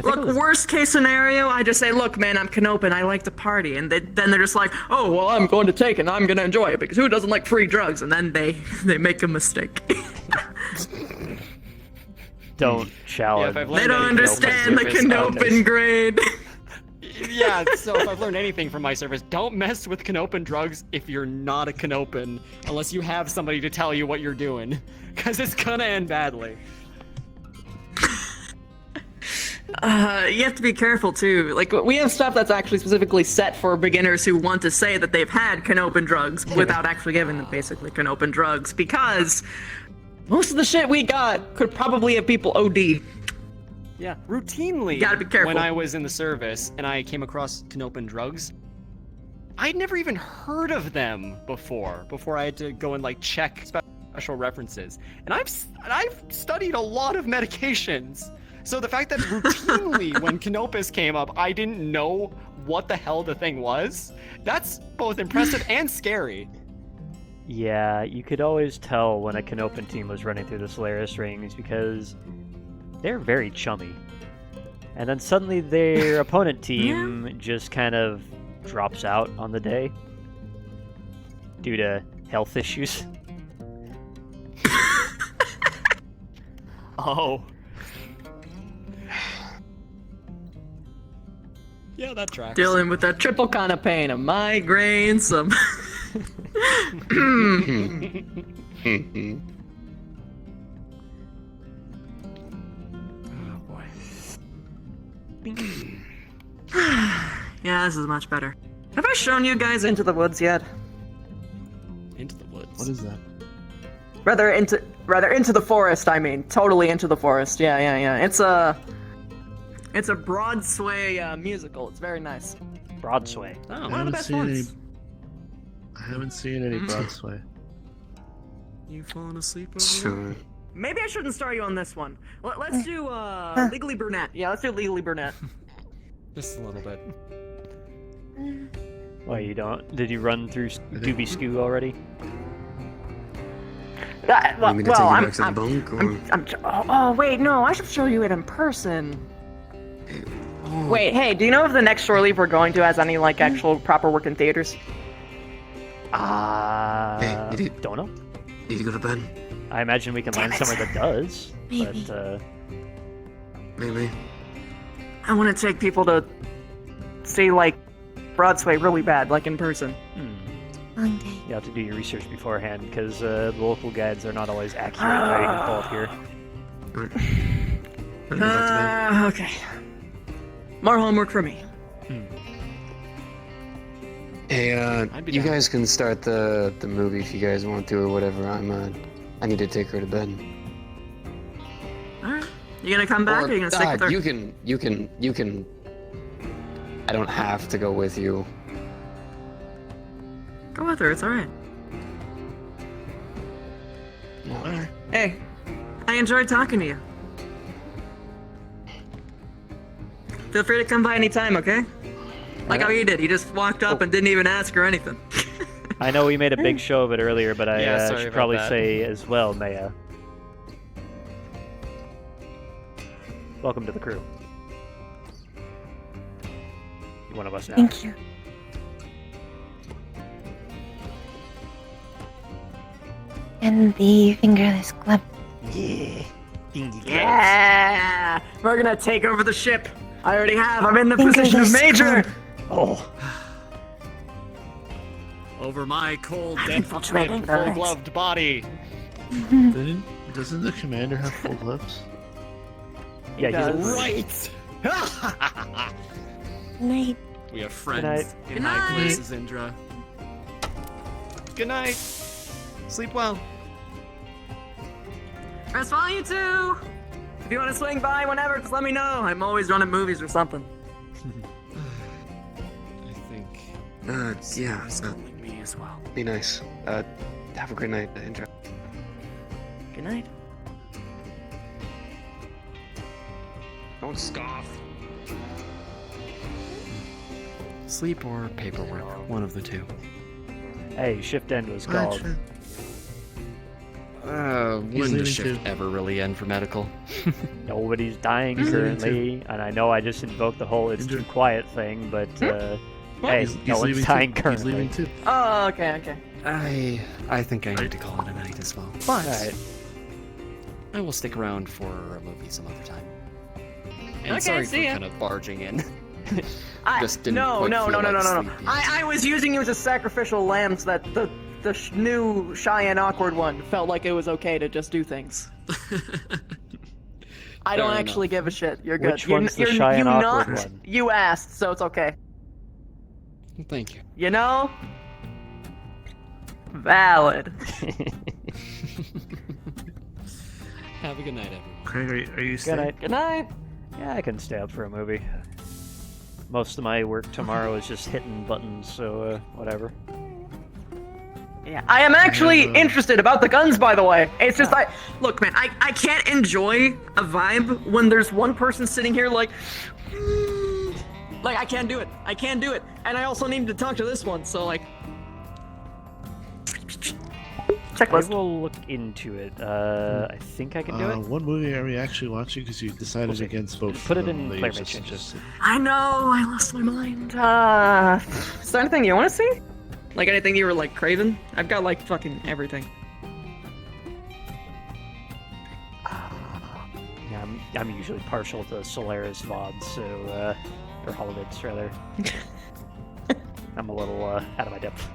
Look, worst case scenario, I just say, look, man, I'm Canopan, I like to party. And then they're just like, oh, well, I'm going to take it and I'm going to enjoy it because who doesn't like free drugs? And then they make a mistake. Don't challenge. Yeah, they don't understand the Canopan grade. Yeah, so if I've learned anything from my service, don't mess with Canopan drugs if you're not a Canopan, unless you have somebody to tell you what you're doing, because it's gonna end badly. You have to be careful too. Like, we have stuff that's actually specifically set for beginners who want to say that they've had Canopan drugs without actually giving them basically Canopan drugs, because most of the shit we got could probably have people OD. Yeah, routinely. You gotta be careful. When I was in the service and I came across Canopan drugs, I'd never even heard of them before I had to go and like check special references. And I've studied a lot of medications. So the fact that routinely when Canopus came up, I didn't know what the hell the thing was, that's both impressive and scary. Yeah, you could always tell when a Canopan team was running through the Solaris rings because they're very chummy. And then suddenly their opponent team just kind of drops out on the day due to health issues. Oh. Yeah, that tracks. Dealing with a triple kind of pain, a migraine, some... Oh boy. Yeah, this is much better. Have I shown you guys Into the Woods yet? Into the Woods? What is that? Rather into the forest, I mean. Totally Into the Forest. Yeah. It's a Broadway musical. It's very nice. Broadway. Oh, one of the best ones. I haven't seen any Broadway. You falling asleep over Sure. Maybe I shouldn't start you on this one. Let's do Legally Brunette. Yeah, let's do Legally Brunette. Just a little bit. Why you don't? Did you run through Doobie Skoo already? Well, me to take you back to the bunk, or oh, wait, no, I should show you it in person. oh, Wait, hey, do you know if the next shore leave we're going to has any, like, actual proper working theaters? Hey, don't know. Need to go to bed? I imagine we can land somewhere that does, Maybe. but Maybe. I want to take people to see, like, Broadsway really bad, like, in person. Long day. you have to do your research beforehand because the local guides are not always accurate by default here. Okay. More homework for me. Hey, you guys can start the movie if you guys want to or whatever. I need to take her to bed. Alright. You gonna come back or you gonna stick with her? You can. I don't have to go with you. Go with her, it's alright. Hey, I enjoyed talking to you. Feel free to come by anytime, okay? Like how he did. He just walked up and didn't even ask or anything. I know we made a big show of it earlier, but I Yeah, sorry should about probably that. say as well, Maya. Welcome to the crew. You're one of us now. Thank you. And the fingerless glove. Yeah. Yeah! We're gonna take over the ship. I already have. I'm in the position of major. Oh. Over my cold, infiltrating dead, the full-gloved body. Doesn't the commander have full gloves? Yeah, he's right. Night. We have Good friends night. in Good high night. places, Indra. Good night. Sleep well. Rest well, you two. If you want to swing by whenever, just let me know. I'm always running movies or something. I think Yeah. Like me as well. Be nice. Have a great night, Indra. Good night. Don't scoff. Sleep or paperwork, one of the two. Hey, shift end was called. When leaving does shift too. ever really end for medical? Nobody's dying He's leaving currently, and I know I just invoked the whole "it's too quiet" thing, but hey, He's no one's leaving dying too. currently. He's leaving too. Oh, okay. I think I need to call it a night as well. But Alright. I will stick around for a movie some other time. And Okay, sorry see for ya. kind of barging in. I, Just didn't no. quite feel like sleeping. I was using you as a sacrificial lamb so that the new shy and awkward one felt like it was okay to just do things. I don't Fair actually give a shit. You're good. Which one's the shy and awkward one? You asked, so it's okay. Thank you. You know? Valid. Have a good night, everyone. Craig, are you Good staying? night. Good night. Yeah, I can stay up for a movie. Most of my work tomorrow is just hitting buttons, so whatever. Yeah, I am actually interested about the guns, by the way. It's just look, man, I can't enjoy a vibe when there's one person sitting here like I can't do it. I can't do it. And I also need to talk to this one, so like checklist. I will look into it. I think I can do it. What movie are we actually watching? Because you decided against both. Put it of them in that you player just changes. suggested. I know, I lost my mind. Is there anything you want to see? Like anything you were like craving? I've got like fucking everything. Yeah, I'm usually partial to Solaris VODs, so or Holovids rather. I'm a little out of my depth.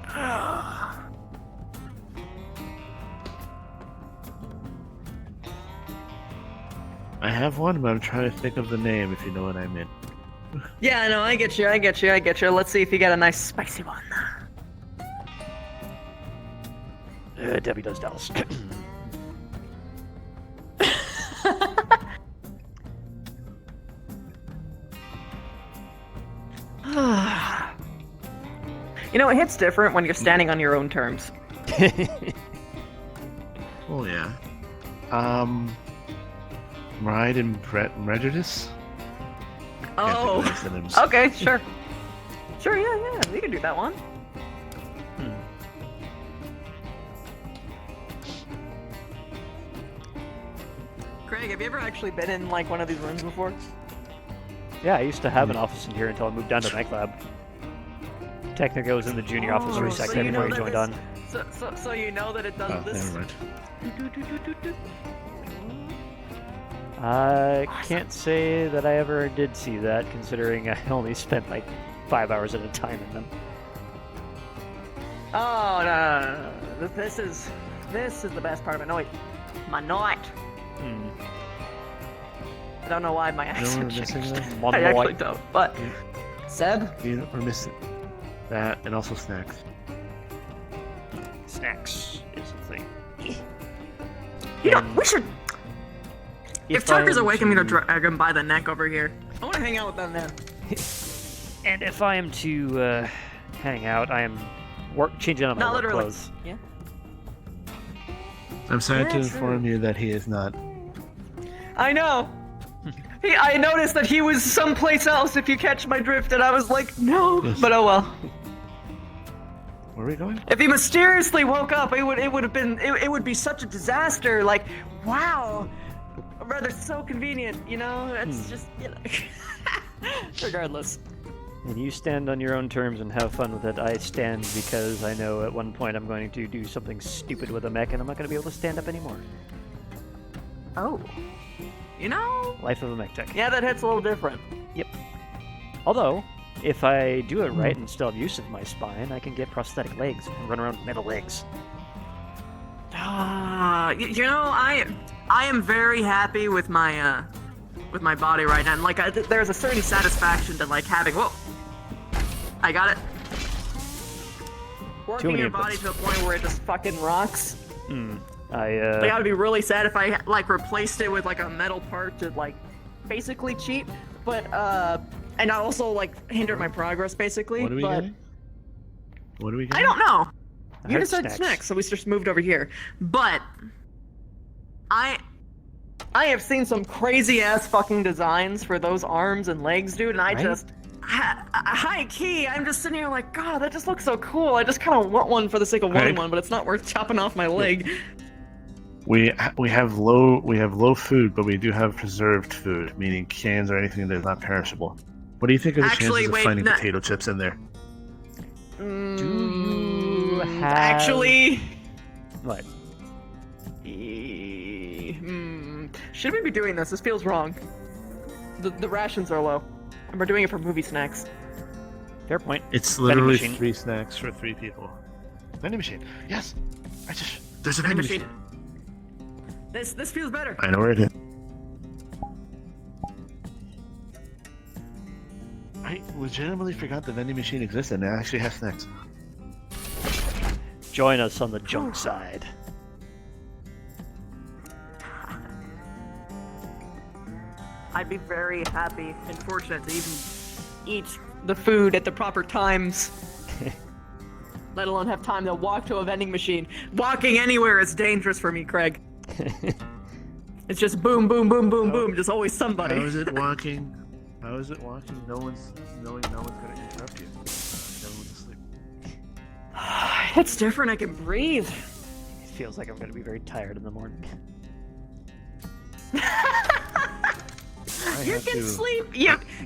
I have one, but I'm trying to think of the name. If you know what I mean. Yeah, I know, I get you. Let's see if you got a nice spicy one. Debbie does Dallas. You know, it hits different when you're standing on your own terms. Oh yeah. Pride and Prejudice. Oh, Can't think of the names. okay, sure. Sure, yeah, we can do that one. Craig, have you ever actually been in like one of these rooms before? Yeah, I used to have an office in here until I moved down to Mech Lab. Technically, I was in the junior officer sector before I joined on. So you know that it does this. Never mind. I can't say that I ever did see that, considering I only spent like 5 hours at a time in them. Oh no. This is the best part of my night. My night. I don't know why my accent changed. I actually don't. But Seb, We're missing that, and also snacks. Snacks is the thing. You know, we should. If Tucker's awake, I'm gonna drag him by the neck over here. I want to hang out with them then. And if I am to hang out, I am changing out my Not work literally. clothes. Yeah. I'm sad Yeah, to inform you that he is not. I know. I noticed that he was someplace else. If you catch my drift, and I was like, no. Yes. But oh well. Where are we going? If he mysteriously woke up, it would be such a disaster. Like, wow. Rather so convenient, you know? It's just, you know. Regardless. And you stand on your own terms and have fun with it. I stand because I know at one point I'm going to do something stupid with a mech and I'm not going to be able to stand up anymore. Oh. You know? Life of a mech tech. Yeah, that hit's a little different. Yep. Although, if I do it right and still have use of my spine, I can get prosthetic legs and run around with metal legs. You know, I am very happy with my body right now. And, like, there's a certain satisfaction to like having. Whoa, I got it. Working your body to a point where it just fucking rocks. Like, I would be really sad if I like replaced it with like a metal part to like basically cheat, but and I also like hinder my progress basically. What are we but getting? What are we getting? I don't know. I You heard decided snacks. snacks, so we just moved over here. But I have seen some crazy ass fucking designs for those arms and legs, dude, and I Right? just high key, I'm just sitting here like, God, that just looks so cool. I just kind of want one for the sake of wanting Right. one, but it's not worth chopping off my leg. We have low food, but we do have preserved food, meaning cans or anything that is not perishable. What do you think of the Actually, chances wait, of finding no- potato chips in there? Do you have... Actually, What? should we be doing this? This feels wrong. The rations are low, and we're doing it for movie snacks. Fair point. It's Vending literally machine. 3 snacks for 3 people. Vending machine. Yes. There's a vending machine. This feels better. I know where it is. I legitimately forgot the vending machine existed and it actually has snacks. Join us on the junk side. I'd be very happy and fortunate to even eat the food at the proper times. Let alone have time to walk to a vending machine. Walking anywhere is dangerous for me, Craig. It's just boom, boom, boom, boom, boom. Just always somebody. How is it walking? How is it walking? No one's gonna interrupt you. Everyone's asleep. It's different. I can breathe. It feels like I'm going to be very tired in the morning. You can sleep.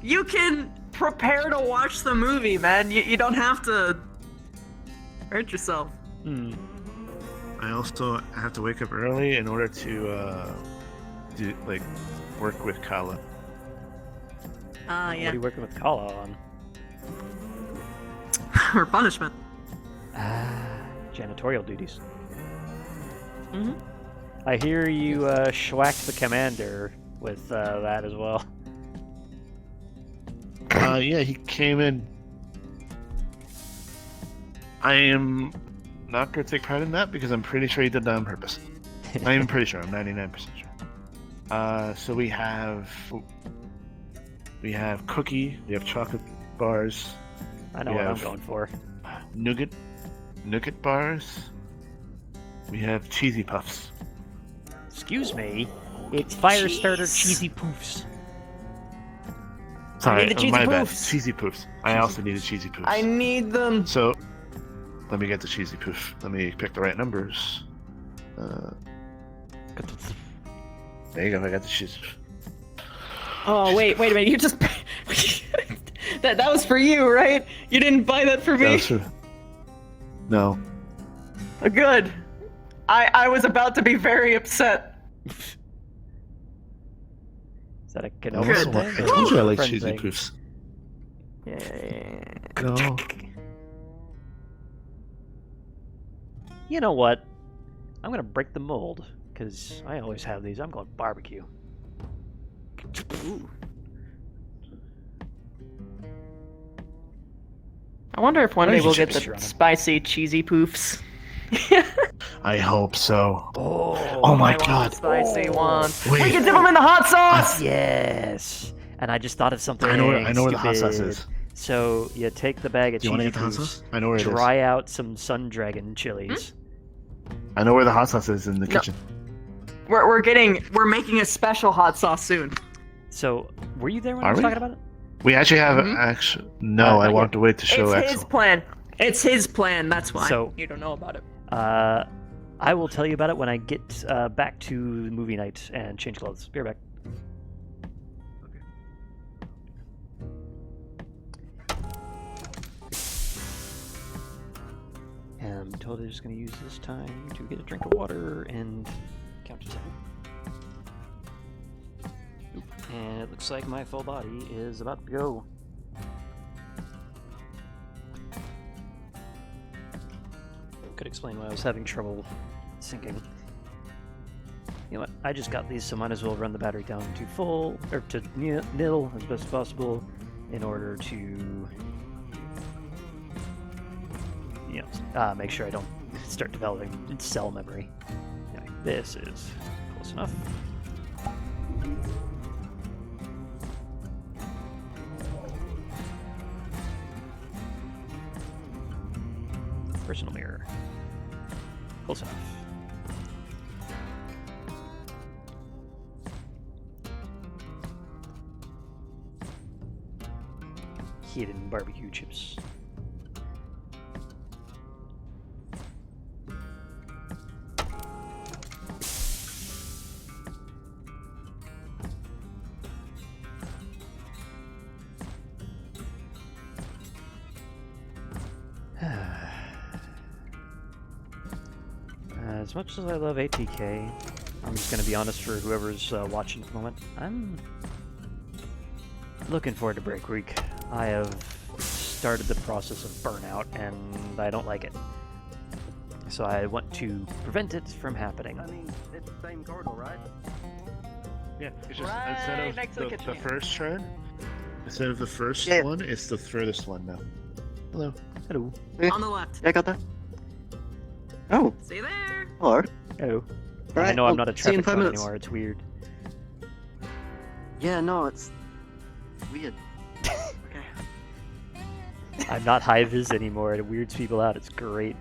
You can prepare to watch the movie, man. You don't have to hurt yourself. I also have to wake up early in order to work with Kala. What are Yeah. you working with Kala on? Or punishment. Janitorial duties. Mhm. I hear you schwacked the commander with that as well. Yeah, he came in. I am not going to take pride in that because I'm pretty sure he did that on purpose. Not even pretty sure, I'm 99% sure. So we have cookie, we have chocolate bars. I know what I'm going for. Nougat bars. We have cheesy puffs. Excuse me, it's Firestarter Cheesy Poofs. Sorry, I need the cheesy my bad. poofs. Cheesy poofs. I also need a cheesy poofs. I need them. So, let me get the cheesy poof. Let me pick the right numbers. There you go. I got the shoes. Oh wait a minute! You just that was for you, right? You didn't buy that for me. That was for... No. Good. I was about to be very upset. Is that a I Kenobi thing? told you I like Friend cheesy thing? poofs. Yeah. Go. You know what? I'm gonna break the mold, because I always have these. I'm going barbecue. Ooh. I wonder if one day we'll get the spicy cheesy poofs. I hope so. Oh my I want god. the spicy one. Wait. We can dip them in the hot sauce. Yes. And I just thought of something. I know where the hot sauce stupid. is. So you take the bag of Do you wanna cheesy get the hot poofs, sauce? I know where it is. dry out some Sun Dragon chilies. I know where the hot sauce is in the kitchen. We're making a special hot sauce soon. So were you there when Are I was we? talking about it? We actually have actually. No, I want to wait to show It's his Axel. plan. It's his plan. That's why So- you don't know about it. I will tell you about it when I get back to movie night and change clothes. Be right back. And I'm totally just going to use this time to get a drink of water and count to 10. Oop. And it looks like my full body is about to go. Could explain why I was having trouble syncing. You know what? I just got these, so might as well run the battery down to full, or to nil as best as possible, in order to, you know, make sure I don't start developing cell memory. Anyway, this is close enough. Personal mirror. Close enough. Hidden barbecue chips. As much as I love ATK, I'm just going to be honest for whoever's watching at the moment. I'm looking forward to break week. I have started the process of burnout, and I don't like it. So I want to prevent it from happening. I mean, it's the same cardinal, right? Yeah, it's just Right instead next to of the the kitchen. first turn, instead of the first one, it's the furthest one now. Hello. Hello. On the left. Yeah, I got that. Oh. See you there. Hello. Hello. Right, I know I'm well, not a see you in traffic 5 cone minutes. anymore, it's weird. Yeah, no, it's weird. I'm not high-vis anymore, it weirds people out, it's great.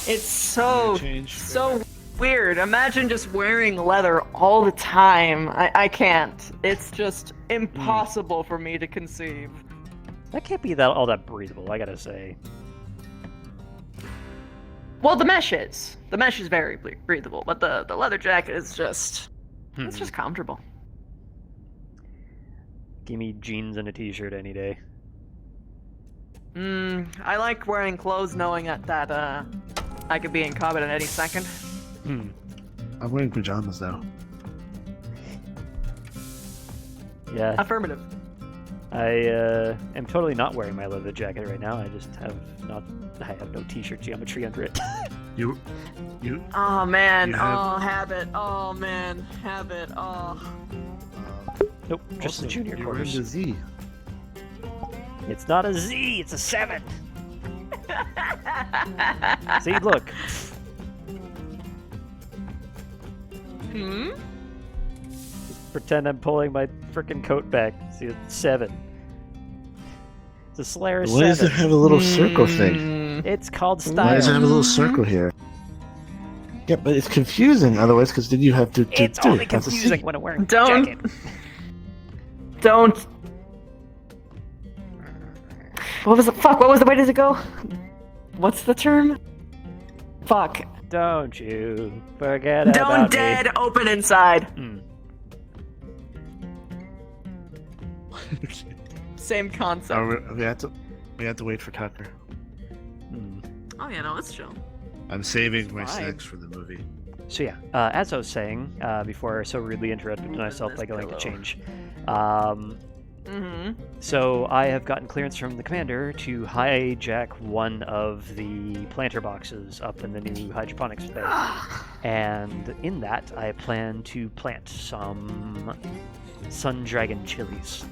It's so weird. Imagine just wearing leather all the time. I can't. It's just impossible for me to conceive. That can't be all that breathable, I gotta say. Well, the mesh is. The mesh is very breathable, but the leather jacket is just... It's just comfortable. Give me jeans and a t-shirt any day. I like wearing clothes knowing that I could be in combat at any second. I'm wearing pajamas now. Yeah. Affirmative. I am totally not wearing my leather jacket right now. I just have I have no t-shirt geometry under it. You. Oh man. You have- Oh, habit. Oh man, habit. Oh. Nope, just the Also, junior you're wearing quarters. the Z. It's not a Z, it's a 7. See, look. Pretend I'm pulling my frickin' coat back. See, it's 7. It's a Slayer 7. Why does it have a little circle thing? It's called style. Why does it have a little circle here? Yeah, but it's confusing otherwise, because then you have to It's do only it. That's a confusing C. when I'm wearing a Don't. jacket. Don't. What was the fuck? What was the way to go? What's the term? Fuck. Don't you forget about Don't me. dead, open inside. Same concept. Oh, we have to wait for Tucker. Oh yeah, no, it's chill. I'm saving my Fine. snacks for the movie. So yeah, as I was saying before I so rudely interrupted myself by going to change. So I have gotten clearance from the commander to hijack one of the planter boxes up in the new hydroponics bay. And in that, I plan to plant some sun dragon chilies.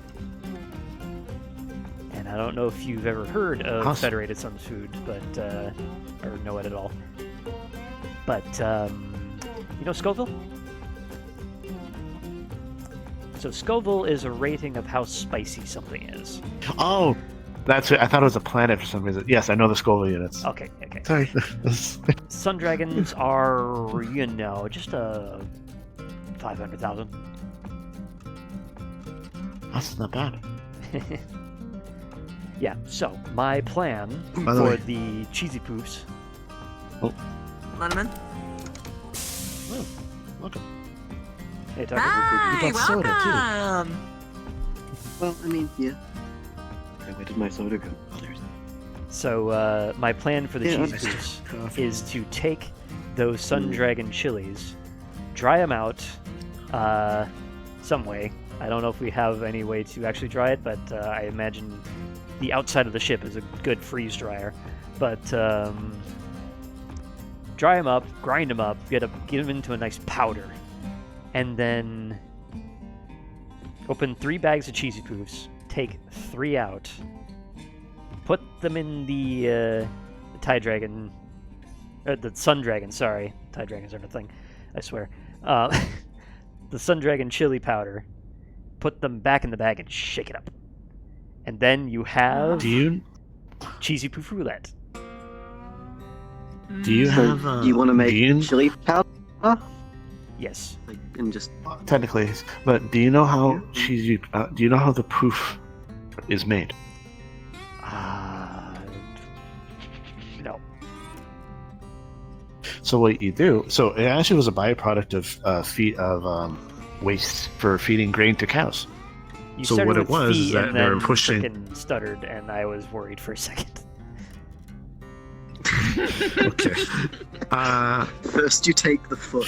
And I don't know if you've ever heard of Awesome. Federated Suns food, but or know it at all. But you know Scoville? So Scoville is a rating of how spicy something is. Oh, that's it. I thought it was a planet for some reason. Yes, I know the Scoville units. Okay. Sorry. Sun dragons are, you know, just 500,000. That's not bad. Yeah, so my plan By the for way- the cheesy poofs. Let him in. Oh, welcome. Hey, Tucker. Hi, You brought soda, too. welcome. Well, I mean, yeah. Okay, where did my soda go? Oh, there's. So my plan for the Yeah, cheesy that's- poofs is to take those sun dragon chilies, dry them out some way. I don't know if we have any way to actually dry it, but I imagine the outside of the ship is a good freeze dryer. But dry them up, grind them up, get them into a nice powder, and then open 3 bags of cheesy poofs, take 3 out, put them in the tie dragon, or the sun dragon, sorry. Tie dragons aren't a thing, I swear. The sun dragon chili powder, put them back in the bag and shake it up. And then you have cheesy poof roulette. Do you So have? you want to make do you- chili powder? Yes. Like, and just Technically, but do you know how cheesy? Do you know how the proof is made? No. So what you do? So it actually was a byproduct of waste for feeding grain to cows. You So started what it with was fee is that and they were then pushing. frickin' stuttered, and I was worried for a second. Okay. First, you take the foot.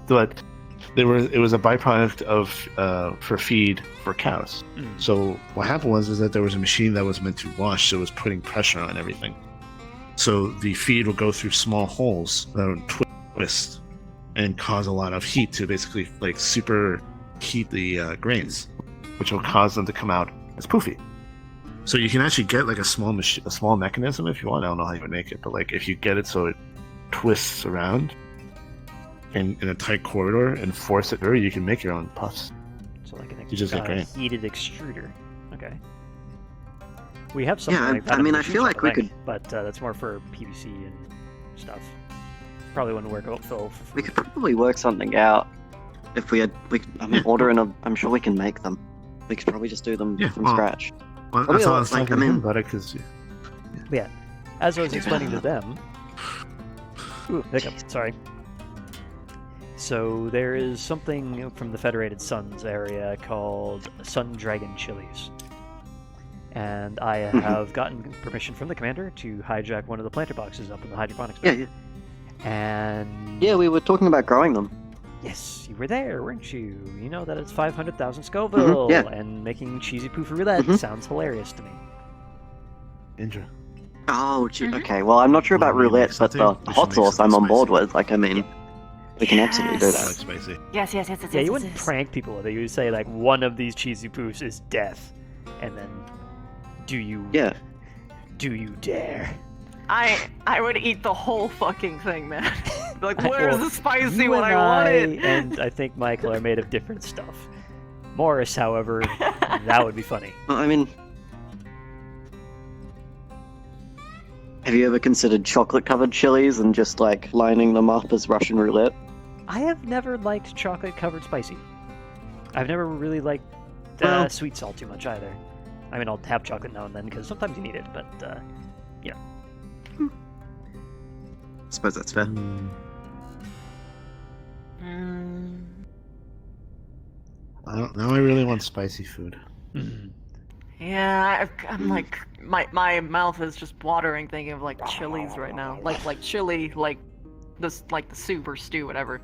But it was a byproduct of for feed for cows. So what happened was that there was a machine that was meant to wash, so it was putting pressure on everything. So the feed will go through small holes that would twist and cause a lot of heat to basically like super heat the grains, which will cause them to come out as poofy. So you can actually get like a small mechanism if you want. I don't know how you would make it, but like if you get it so it twists around in a tight corridor and force it through, you can make your own puffs. So like You just get grain. heated extruder. Okay. We have something Yeah, like that. I in mean, the I feel future, like we think, could- but that's more for PVC and stuff. Probably wouldn't work out for We could probably work something out if we had. Order in a. I'm sure we can make them. We could probably just do them from well, scratch. Well, Probably that's why I not, was like, talking I to him mean, about it because Yeah. As I was explaining to them. Ooh, hiccup. Sorry. So there is something from the Federated Suns area called Sun Dragon Chilies. And I have gotten permission from the commander to hijack one of the planter boxes up in the hydroponics bay. Yeah. And Yeah, we were talking about growing them. yes, you were there, weren't you? You know that it's 500,000 Scoville, yeah. and making cheesy poof roulette sounds hilarious to me. Indra. Oh, okay. Well, I'm not sure about roulette, but the hot sauce I'm on board with. Like, I mean, we can absolutely do that. Spicy. Yes. Yeah, you wouldn't prank people with it. You would say like one of these cheesy poofs is death, and then do you dare? I would eat the whole fucking thing, man. Like, where's Well, the spicy you when and I want it? And I think Michael are made of different stuff. Morris, however, that would be funny. Well, I mean, have you ever considered chocolate-covered chilies and just like lining them up as Russian roulette? I have never liked chocolate-covered spicy. I've never really liked Well- sweet salt too much either. I mean, I'll have chocolate now and then because sometimes you need it, but you know. suppose that's fair. Now I really want spicy food. Yeah, I'm like, my mouth is just watering thinking of like chilies right now. Like chili, like this, like the soup or stew, whatever.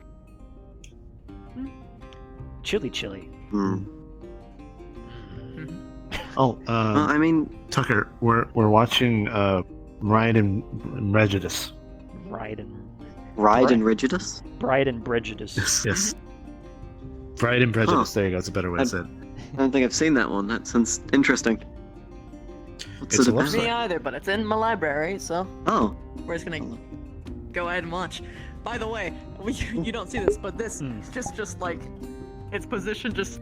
Chili. Oh, I mean, Tucker, we're watching Ride and Prejudice. Ride and Prejudice? Bride and Prejudice. Yes. Bride and Prejudice. There you go. That's a better way to say it. I don't think I've seen that one. That sounds interesting. What's It's it a about? website. Me either, but it's in my library, so Oh. we're just gonna go ahead and watch. By the way, you don't see this, but this just like its position just.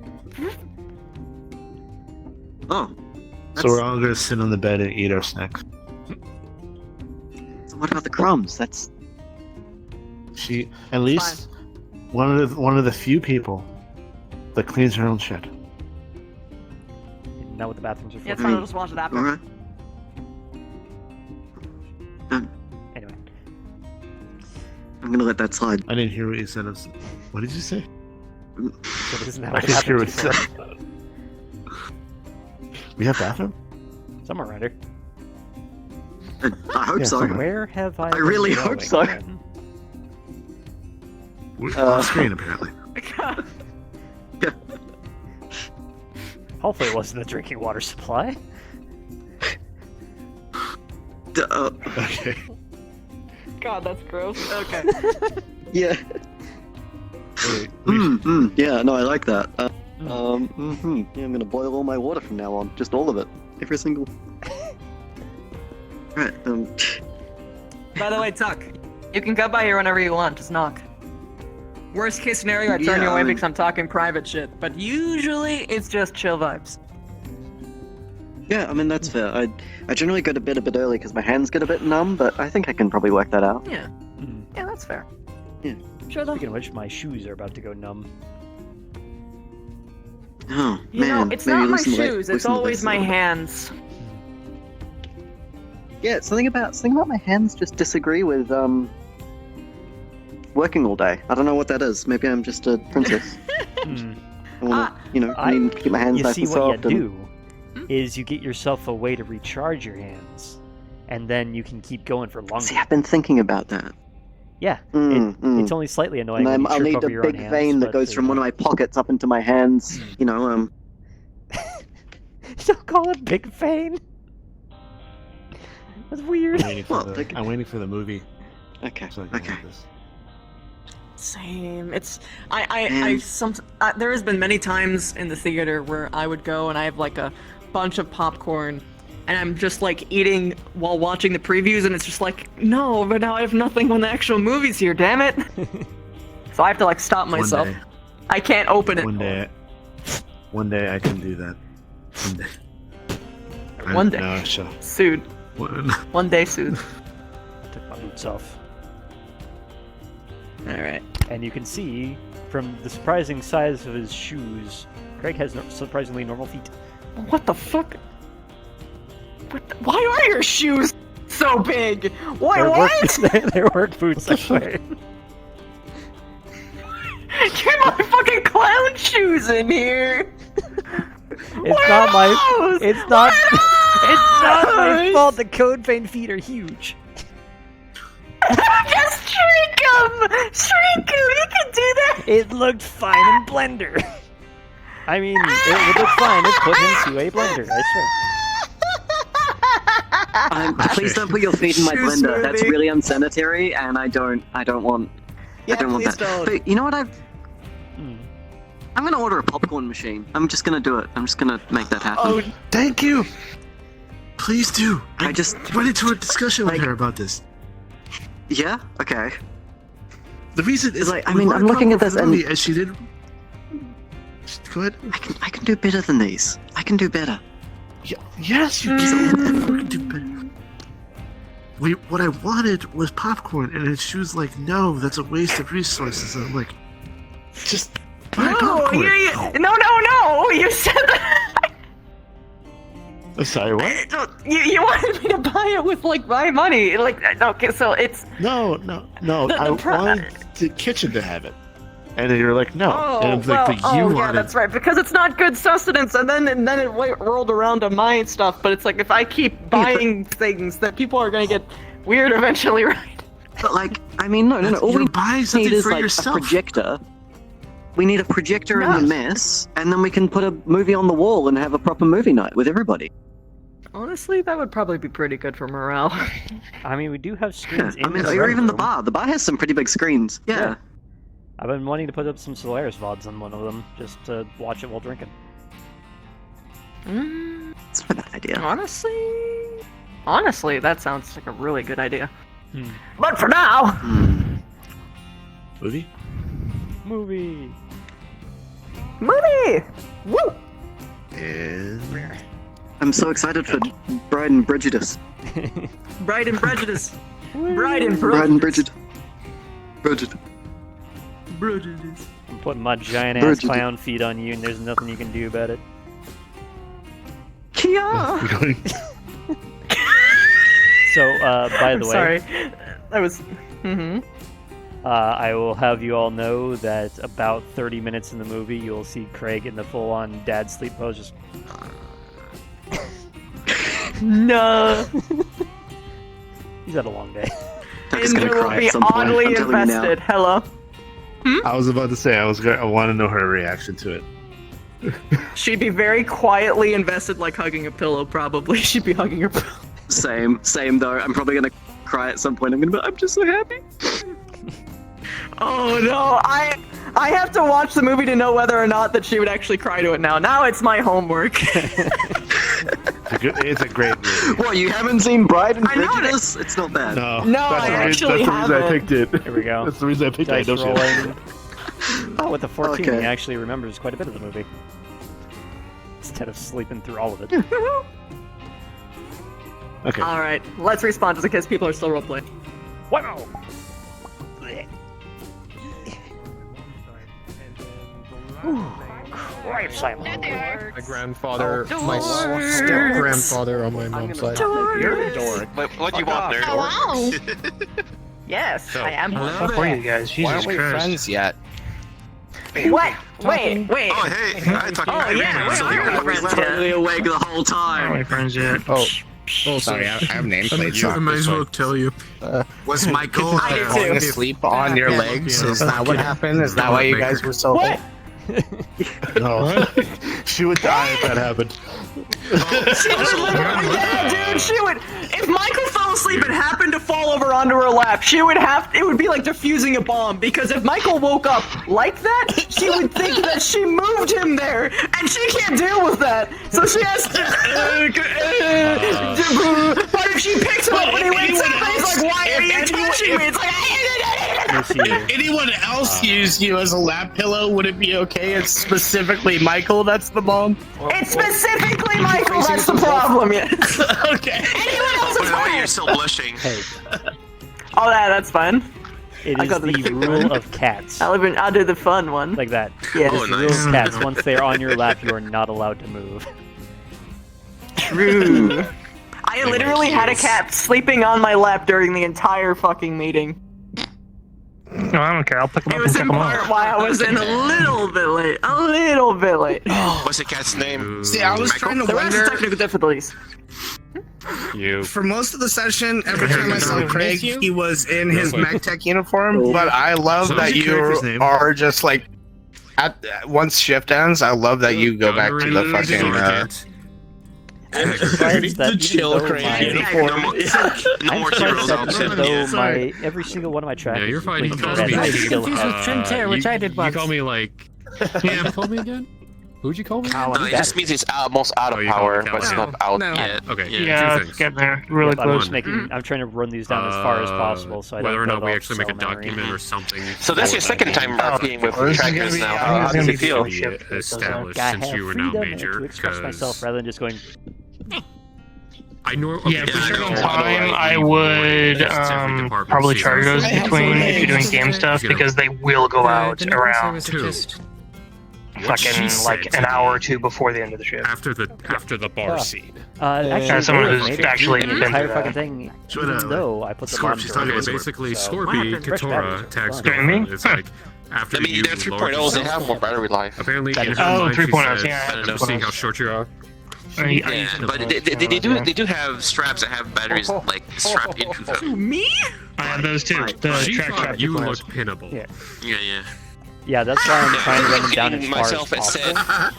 Oh. So we're all gonna sit on the bed and eat our snacks. So what about the crumbs? That's She, at least, one of the few people that cleans her own shit. Not what the bathrooms are for. Yeah, it's fine. I'll just watch it after. alright. Anyway. I'm gonna let that slide. I didn't hear what you said. What did you say? So this is not I what didn't hear what happens. you said. We have bathroom? Somewhere around here. I hope so. Where have I? I really been hope going so. then? We're on screen, apparently. Hopefully, it wasn't the drinking water supply. Okay. God, that's gross. Okay. Yeah. Wait, Yeah, no, I like that. Yeah, I'm gonna boil all my water from now on. Just all of it. Every single. Right, By the way, Tuck, you can come by here whenever you want. Just knock. Worst case scenario, I turn you away because I'm talking private shit. But usually, it's just chill vibes. Yeah, I mean, that's fair. I generally go to bed a bit early because my hands get a bit numb, but I think I can probably work that out. Yeah. Yeah, that's fair. Yeah. Sure though. Speaking of which, my shoes are about to go numb. Oh, You man. know, it's maybe not my loosen the weight- shoes. It's loosen the always waist a my little bit. hands. Yeah, something about my hands just disagree with working all day. I don't know what that is. Maybe I'm just a princess. I want to, I need to keep my hands You nice see, and what soft. you do is you get yourself a way to recharge your hands, and then you can keep going for longer. See, I've been thinking about that. Yeah, it's only slightly annoying. And when you I'll trip need over a your big own hands, vein that but, goes from one of my pockets up into my hands. Don't call it big vein. That's weird. I'm waiting for the movie. Okay. So I can have this. Same. It's there has been many times in the theater where I would go and I have like a bunch of popcorn and I'm just like eating while watching the previews and it's just like, no, but now I have nothing when the actual movie's here, damn it. So I have to like stop myself. One day. I can't open it. One day I can do that. One day. One day. No, sure. Soon. One day soon. Took my boots off. Alright. And you can see from the surprising size of his shoes, Craig has surprisingly normal feet. What the fuck? Why are your shoes so big? Why? They're What? They're work boots, I swear. Get my fucking clown shoes in here. It's not my. It's not. It's not my fault. The code vein feet are huge. Just shrink them! Shrink them! You can do that! It looked fine in Blender. I mean, it would look fine if put into a blender. I swear. Please don't put your feet in my Shoes blender. That's worthy. really unsanitary, and I don't want. I don't want please that. don't. But you know what? I'm gonna order a popcorn machine. I'm just gonna do it. I'm just gonna make that happen. Oh, thank you. Please do. I just went into a discussion with her about this. Yeah. Okay. The reason is like, I mean, I'm looking at this and she did. Go ahead. I can do better than these. I can do better. Yes, you can. You can do better. What I wanted was popcorn, and she was like, "No, that's a waste of resources." And I'm like, "Just buy No, popcorn." no! You said that. Sorry, what? You wanted me to buy it with like my money, like okay, so it's No. I wanted the kitchen to have it, and then you were like, no. and I'm like, but you wanted. Yeah, that's right, because it's not good sustenance, and then it rolled around to my stuff. But it's like if I keep buying things, that people are gonna get weird eventually, right? But like, I mean, no. All we need is like a projector. We need a projector in the mess, and then we can put a movie on the wall and have a proper movie night with everybody. Honestly, that would probably be pretty good for morale. I mean, we do have screens in I mean, the or even the room. bar. The bar has some pretty big screens. Yeah. I've been wanting to put up some Solaris VODs on one of them, just to watch it while drinking. It's not a bad idea. Honestly, that sounds like a really good idea. But for now, Movie. Woo! I'm so excited for Bride and Prejudice. Bride and Prejudice. Bride and Prejudice. I'm putting my giant ass clown feet on you, and there's nothing you can do about it. Kia! So, by the way, sorry, that was. I will have you all know that about 30 minutes in the movie, you'll see Craig in the full-on dad sleep pose, just. No. He's had a long day. Indra will be oddly invested. Hello. I was about to say I want to know her reaction to it. She'd be very quietly invested, like hugging a pillow. Probably, she'd be hugging her pillow. Same though. I'm probably gonna cry at some point. I'm just so happy. Oh no, I have to watch the movie to know whether or not that she would actually cry to it now. Now it's my homework. It's a great movie. What, you haven't seen Bride and Prejudice? It's not bad. No, I actually That's the reason I picked it. Here we go. That's the reason I picked Dice it. rolling. Oh, with the 14, Okay. he actually remembers quite a bit of the movie. Instead of sleeping through all of it. Okay. Alright, let's respond just in case people are still roleplaying. Wow! Christ, Simon. My grandfather, my step-grandfather on my mom's side. You're a dork. What do you want, nerd? Wow. Yes, I am. How are you guys? Jesus Why aren't we Christ. friends yet? What? Wait. Oh, hey, I talked Oh, yeah, So we're I was friends totally awake the whole How are my time. friends yet? Oh, sorry, I have nameplates. I might as well tell you. Was Michael I do too. Falling asleep on your legs? Is that what happened? Is that why you guys were so What? No. She would die if that happened. She would literally, yeah, dude, she would. If Michael fell asleep and happened to fall over onto her lap, she would have. It would be like defusing a bomb, because if Michael woke up like that, she would think that she moved him there, and she can't deal with that. So she has to. But if she picks him up when he wakes up, and he's like, "Why are you touching me?" It's like. If anyone else used you as a lap pillow, would it be okay? It's specifically Michael that's the bomb? It's specifically Michael that's the problem, yes. Okay. Anyone else is Why fine. you're still blushing? Hey, Oh, that's fun. it I is got the the- rule of cats. I'll do the fun one. Like that. Yeah. Oh, It's the rule nice. of cats. Once they're on your lap, you are not allowed to move. True. I literally had a cat sleeping on my lap during the entire fucking meeting. No, I don't care. I'll pick them It up and was check in them part out. why I was in a little bit late. A little bit late. What's the cat's name? See, I was trying to The rest is wonder. technical difficulties. For most of the session, every time I saw Miss Craig, you? he was in his Real quick. MechTech uniform. But I love So what's that your you character's name? are just like, once shift ends, I love that you go back to the fucking. I'm surprised that even though No more heroes out there. every single one of my tracks. Yeah, you're fighting with Cosby. red, I I'm still confused have- with Trinitaire, which I did once. You call me like... Yeah, call me again? Who'd you call me? No, it just means it's almost out of Oh, you call power, me but it's Cal. not out No. yet. Okay, Yeah, two it's things. getting there. Really Yep, I'm close. just making. I'm trying to run these down as far as possible, so I don't Whether or go not we off actually make a cell memory. document or something. So that's your second time being with trackers now. How does it feel? Established I since have you were now freedom major. to express myself 'cause rather than just going. I know. Yeah, for certain time, I would probably charge those between if you're doing game stuff because they will go out around. Two. fucking like an hour or two before the end of the ship. After the bar seed. Actually, someone who's maybe actually the been entire through fucking that. thing, even though I put the bomb Okay, basically, Scorpy, Katora, tags girlfriend. It's like, after you they're 3.0s, they have more battery life. Apparently, in her Oh, mind, she 3.0s, said, yeah. I don't know, seeing how short you are. Yeah, but they do have straps that have batteries like strapped into them. Me? I have those too. The She track thought trap you deploys. looked pinnable. Yeah. Yeah, that's why I'm trying to run them down as Getting far as myself possible. at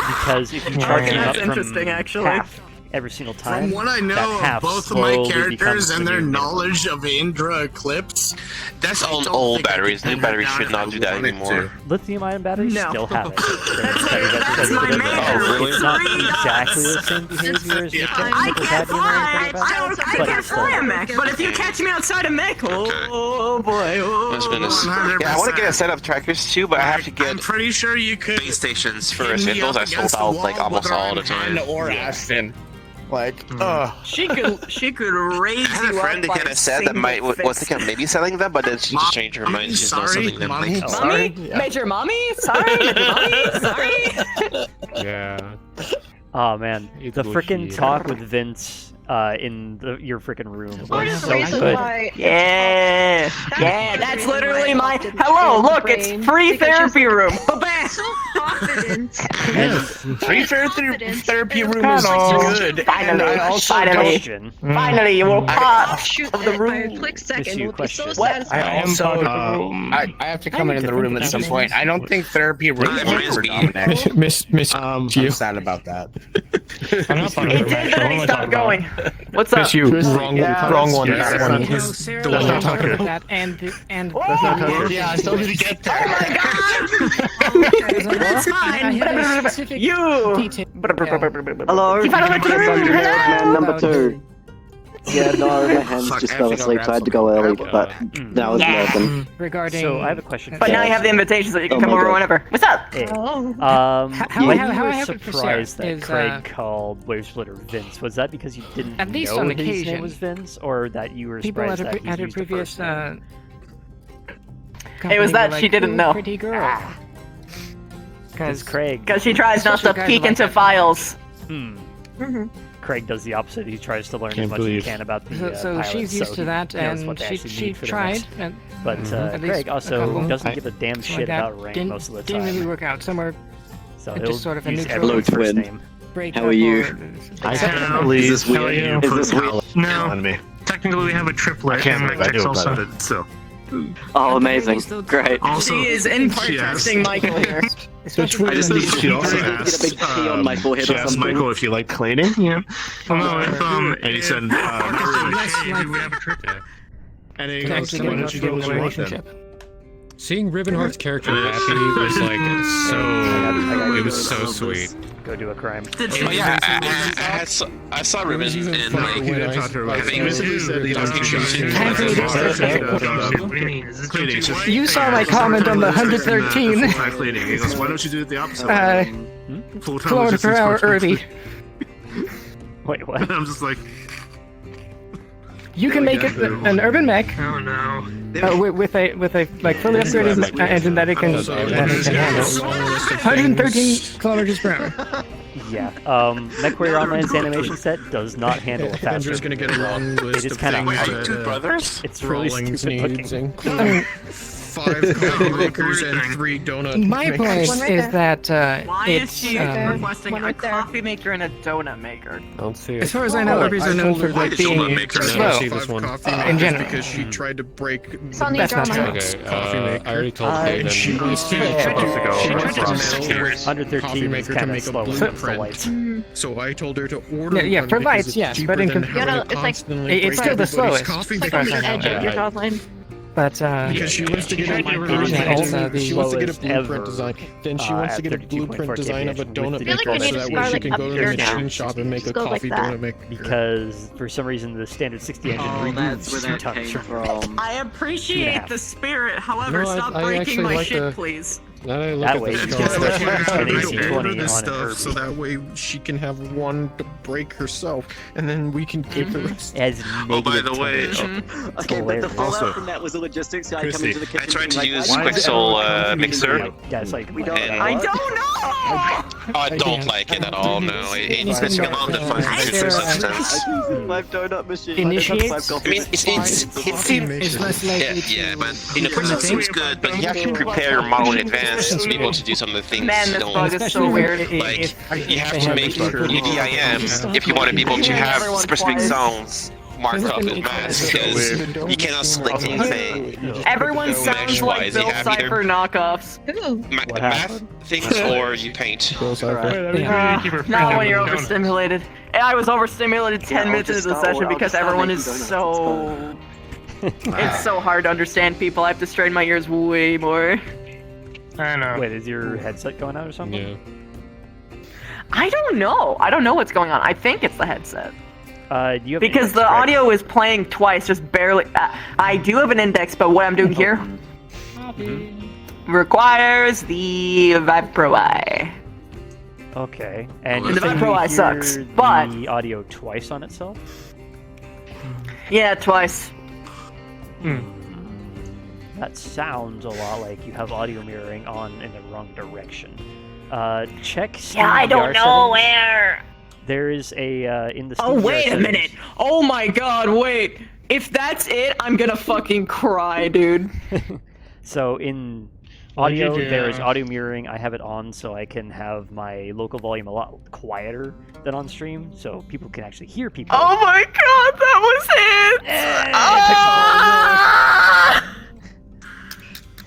Because if you charge them up That's from interesting, actually. half every single time, From what I that know half of both of my slowly characters becomes and the their new minimum. knowledge of Indra Eclipse, That's I on don't old think I batteries. could New pin batteries her should down not do that anymore. Lithium-ion batteries No. still have it. That's my major. Oh, really? It's not exactly the same behavior as the I can't fly. I but can't it's fly a still- mech, but if you catch me outside a mech, oh boy. That's goodness. Yeah, I want to get a set of trackers too, but I have to get I'm pretty sure you could base stations pin first. me And those up I sold against the out like wall, almost whether all the I'm time. Han or Ashton. Like, She could raise I had you a friend up that by kind a of said that might single was fist. thinking of maybe selling them, but then she just changed her mind. She's not selling them. Mommy, Like, sorry. Mommy? Major mommy? Sorry, Major mommy? Sorry. Yeah. Oh man, It's the bullshit. frickin' talk with Vince in your frickin' room Part was of the so reason good. why Yeah, yeah, that's literally my. Hello, look, it's free therapy room. Ba-bam. so confident. Free therapy room is good. Finally, And I also finally, finally, you will part Shoot of the that by a room. quick second you would be so question. satisfying. I also, I have to comment in the room at some point. I don't think therapy rooms are for Dominic. Miss, I'm sad about that. I'm not part of It the did, match. but What he am I stopped talking about? going. What's up? miss you. Wrong, wrong one. Yeah. That one. No, Is Sarah the one you're was talking talking about. about and That's not Tucker. Yeah, I still need to get there. That's I have a fine. specific You. detail. Hello? Keep out of the room. Man number About 2. Yeah, no, my hands Fuck, just I fell think I'll asleep, grab so I had to some. go early, but now it's Yeah. 11. regarding. So I have a question. But for now you you. have the invitation, so you can Oh come my over God. whenever. What's up? Hey, Oh. How when I you were have it for Sarah surprised that is, Craig called Wave Splitter Vince, was that because you didn't At least know on his name occasion. was Vince, or that you were people surprised at that he a used the previous first name? It was company that were she like, didn't "Ooh, know." Pretty girl. Because Craig. Because she tries not to Especially guys peek like into that. files. Craig does the opposite. He tries to learn Can't as much as he believe- can about the So pilots, she's used so to he that, knows and what they actually she need for the tried. rest. And But at least Craig a also couple. doesn't give a damn something shit like that. about rank Didn't- most of the Didn't time. really work out. Somewhere So it he'll just sort of a use neutral everyone's first twin. name. break How up are you? or- I Hello. can't believe Is this weird? How are you? Is this weird? No. on me. Technically, we have a triplet. I can't and believe I Mechtics do, also. but still. Oh, amazing. Great. Also, She is in part she asked- testing Michael here. Especially I just when need these- she also Get a asked, big T on my forehead she or asked something. Michael if you like cleaning. Yeah. Well, no, if, And he said, Marcus not said really. yes, like- we have a trip there. And he Can goes, actually "So get why a don't you go with your wife then?" relationship. Seeing Ribbonheart's character happy was like so. It was so sweet. Go do a crime. Oh yeah, I saw Ribbon and like I think it was You saw my comment on the 113 Cleaning. He goes, why don't you do it the opposite kilometers per hour early. Wait, what? I'm just like, You can make it an urban mech. Oh no. With a like fully upgraded engine that it can handle. 113 kilometers per hour. Yeah. MechWarrior Online's animation set does not handle a faster. Andrew's gonna get a long list It is of kind of things hard. that brothers? It's really Rawlings stupid needs, looking. including 5 coffee makers and 3 donut My point makers. is that Why is it's she requesting a coffee maker and a donut maker? Don't see as far as I know, Urbies are known for like being Slow. slow. Coffee in makers general. because she tried to break It's on the That's not drama. true. Okay, coffee maker. I already told Craig and she then. needs to coffee 113 maker is to kind of make a slow when it comes to blueprint. lights. So I told her to order Yeah, one for because lights, it's yes, cheaper but in than comp- having Yeah, no, to it's like- constantly it's break still the everybody's slowest. coffee It's like makers on the edge out. of your dog line. But Because she wants to get It is she wants to get a slowest blueprint ever, design. Then she wants to get a 32.4 blueprint design of a kph with donut the maker, I feel like we so need that to way she start, can like, go to up the here now. machine shop and make a Just goes like coffee that. donut maker. Because for some reason the standard 60 engine removes That's where 2 that tons came from. from. I appreciate the spirit, however, No, I stop actually breaking my like shit, the- please. Now that I look That at way this you card, can that's put why I an don't AC order 20 this on an stuff, so that way she can have one to break herself, and then we can take the rest. As Oh, by the way, Okay, but the fallout Also- from that was a logistics guy coming to the kitchen. I tried to being use like, Quixel Mixer. Yeah, it's like we don't. And- I don't know. I don't like it at all. No, it's missing a lot of the functions for substance. Five donut machine. Initiates? I mean, it's less likely yeah, but Quixel seems good, but you have to prepare your model in advance to be able to do some of the things Man, you this don't. bug is so weird. Like, you have to make EDIMs if you want to be able to have specific zones marked up in mass, because you cannot select anything. Everyone sounds like mesh-wise. You Bill have either Cipher knockoffs. math things or you paint. Not when you're overstimulated. And I was overstimulated 10 minutes into the session because everyone is so... It's so hard to understand people. I have to strain my ears way more. I know. Wait, is your headset going out or something? Yeah. I don't know. I don't know what's going on. I think it's the headset. Do you have Because the audio is playing twice, just barely. I do have an index, but what I'm doing here requires the Vive Pro Eye. Okay, and The you're saying Vive Pro you Eye hear sucks, but the audio twice on itself? yeah, twice. That sounds a lot like you have audio mirroring on in the wrong direction. Check. Yeah, I don't SteamVR know settings. where. There is a in the. Oh, SteamVR wait a settings- minute. Oh my god, wait. If that's it, I'm gonna fucking cry, dude. So in What'd you audio, do? there is audio mirroring. I have it on so I can have my local volume a lot quieter than on stream, so people can actually hear people. Oh my god, that was it! Ah!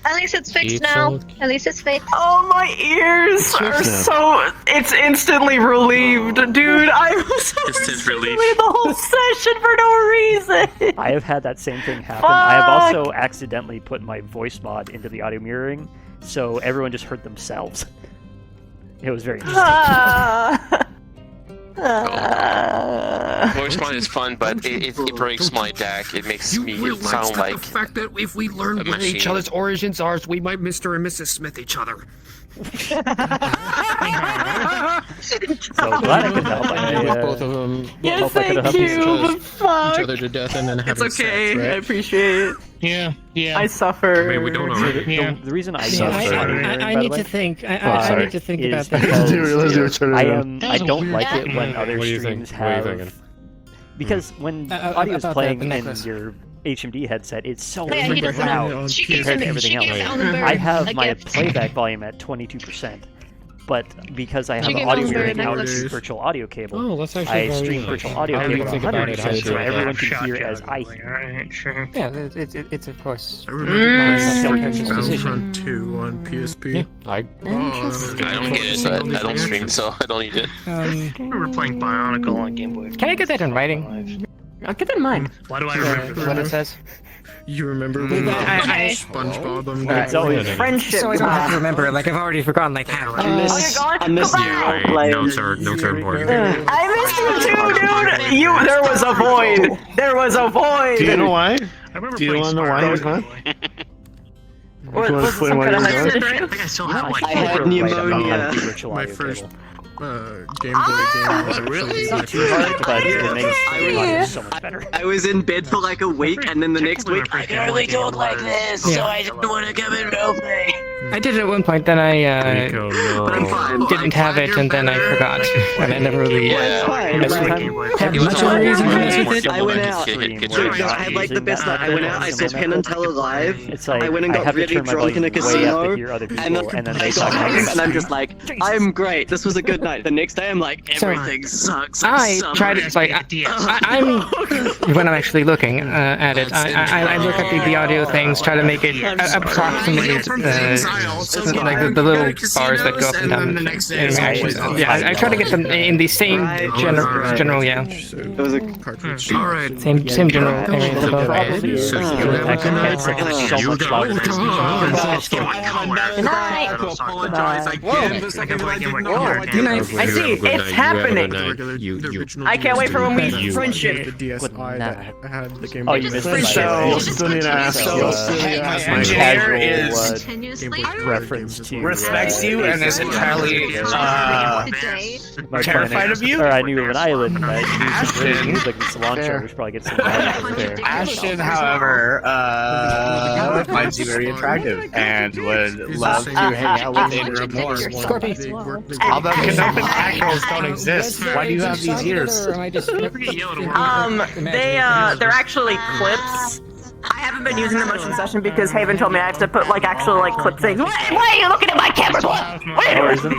At least it's fixed now. At least it's fixed. Oh, my ears are so... It's instantly relieved, dude. I was Instant relief. the whole session for no reason. I have had that same thing happen. I have also accidentally put my voice mod into the audio mirroring, so everyone just heard themselves. It was very interesting. Voice mod is fun, but it breaks my DAC. It makes me sound like the fact that if we learn a what each machine. other's origins are, we might Mr. and Mrs. Smith each other. So glad I could help. Both of them. Yes, hope I could thank help you, but fuck. each other to death and then It's having okay, sex, right? I appreciate it. Yeah. I suffer. I mean, we don't So already. the reason I Yeah, suffer, I need to think. I need to think is about that. because didn't realize you were turning I around. I don't like it when other What do you think? streams What are you have. thinking? Because when audio is about playing the in necklace. your HMD headset, it's so Yeah, he super doesn't loud know. She gave compared to him- everything she gave else. Ellenberg I have a my gift. playback volume at 22%, but because I have She an gave audio Ellenberg a mirroring out necklace. through virtual audio cable, Oh, that's actually I very stream nice. virtual audio I didn't cable at think about it how 100%, so you everyone did can hear as I hear. Yeah, it's of course. I remember playing Self-conscious Battlefront 2 on PSP. I don't get it. I don't stream, so I don't need it. We were playing Bionicle on Game Boy. Can I get that in writing? I'll get that in mind. Why do I remember What it says? You remember when I- SpongeBob and It's always Friendship. So I don't have to remember it. Like I've already forgotten. Like how. Oh, you're going? I miss Yeah, no third party. I missed you too, dude. There was a void. There was a void. Do you know why? I remember Do you want to know why he was gone? What, Do you want to was it explain some why kind he of was message? gone? I think I still have like I had pneumonia. my first Game Boy game was It's not too hard, but it makes the audio so much better. I was in bed for like a week, and then the next week I can only do it like this, so I didn't want to come and help me. I did it at one point, then I But I'm fine. didn't have it, and then I forgot, and I never really. It's fine. Have much of a reason to mess with it. I went out. Dude, no, I had like the best night. I went out. I saw Penn and Teller live. It's like I went and got have to really turn my drunk in a volume way up to casino, hear other people, and and then I they got talk home, next. and I'm just like, I'm great. This was a good night. The next day, I'm like, So, everything sucks. I tried it. It's like I'm when I'm actually looking at it. I look at the audio things, try to make it approximately like the little bars that go up and down. Yeah, I try to get them in the same general. Yeah. It was a cartridge. All right. Same general area for both. So much louder. Good night. Good night. I see. It's happening. I can't wait for when we friendship. The DSi that had the Game Oh, Boy. you missed Friendship. it. You'll still need to ask. You'll still need to ask my engineer casual is- Continuously. reference to respects you and is entirely terrified of you. Or I knew of an island that needs like cilantro. We should probably get some there. Ashton, however, finds you very attractive and would love to hang out with Indra more. Although Canopin tacos don't exist, why do you have these ears? They're actually clips. I haven't been using them much in session because Haven told me I have to put like actual like clip things. Why are you looking at my camera? What are you doing?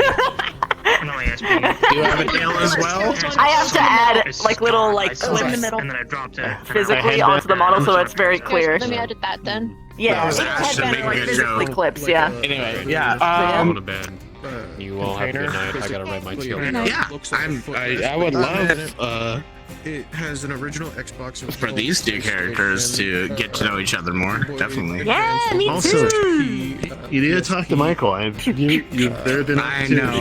Do you have a tail as well? I have to add like little like clips physically onto the model so it's very clear. Let me edit that then. Yeah, Ashton like physically clips. Yeah. Anyway, yeah. Go to bed. You all have a good night. I gotta write my tail. Yeah, I would love it has an original Xbox for these two characters to get to know each other more. Definitely. Yeah, me Also, too. you need to talk to Michael. There have been I know.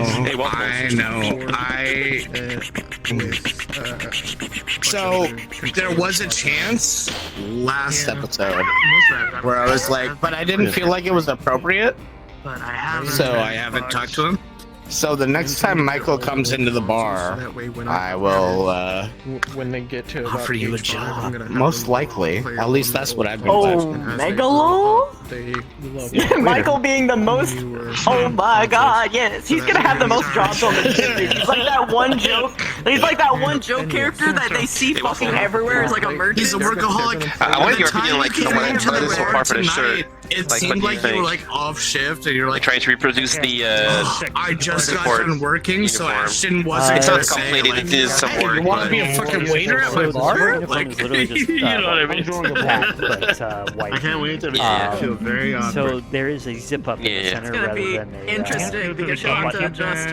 So there was a chance last episode where I was like, but I didn't feel like it was appropriate. So I haven't talked to him. So the next time Michael comes into the bar, I will when they get to offer you a job. Most likely. At least that's what I've been Megalo? Michael being the most. Oh my god, yes. He's gonna have the most jobs on the team. He's like that one joke. He's like that one joke character that they see fucking everywhere. Is like a merchant. He's a workaholic. I want your opinion, like, when I tried this so far for the shirt. It Like, seemed what do you like you were think? like off shift and you're like Trying to reproduce the I just got support done working, so uniform. Ashton wasn't It's gonna not say, completed, like, it is some hey, work, you want to but- be a fucking waiter at my bar? Like, Is literally just, you know what I mean? White. I can't wait to make it feel very awkward. So there is a zip up in the Yeah. center It's gonna rather be than a interesting because you'll have to adjust.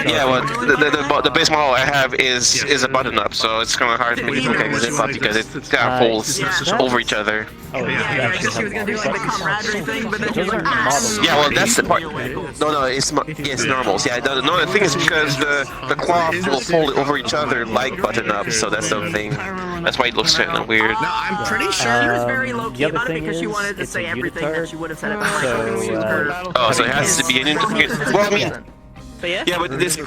Yeah, well, the base model I have is a button up, so it's kind of hard for me to look at zip up because it kind of folds over each other. Oh, Yeah, because she was gonna do like the comradery thing, but then she was like, Yeah, well, that's the part. No, it's normals. Yeah, the thing is because the cloth will fold over each other like button up, so that's the thing. That's why it looks kind of weird. No, I'm pretty sure she was very low key about it because she wanted to say everything that she would have said about it. Oh, so it has to be an well, I mean. Yeah, but this,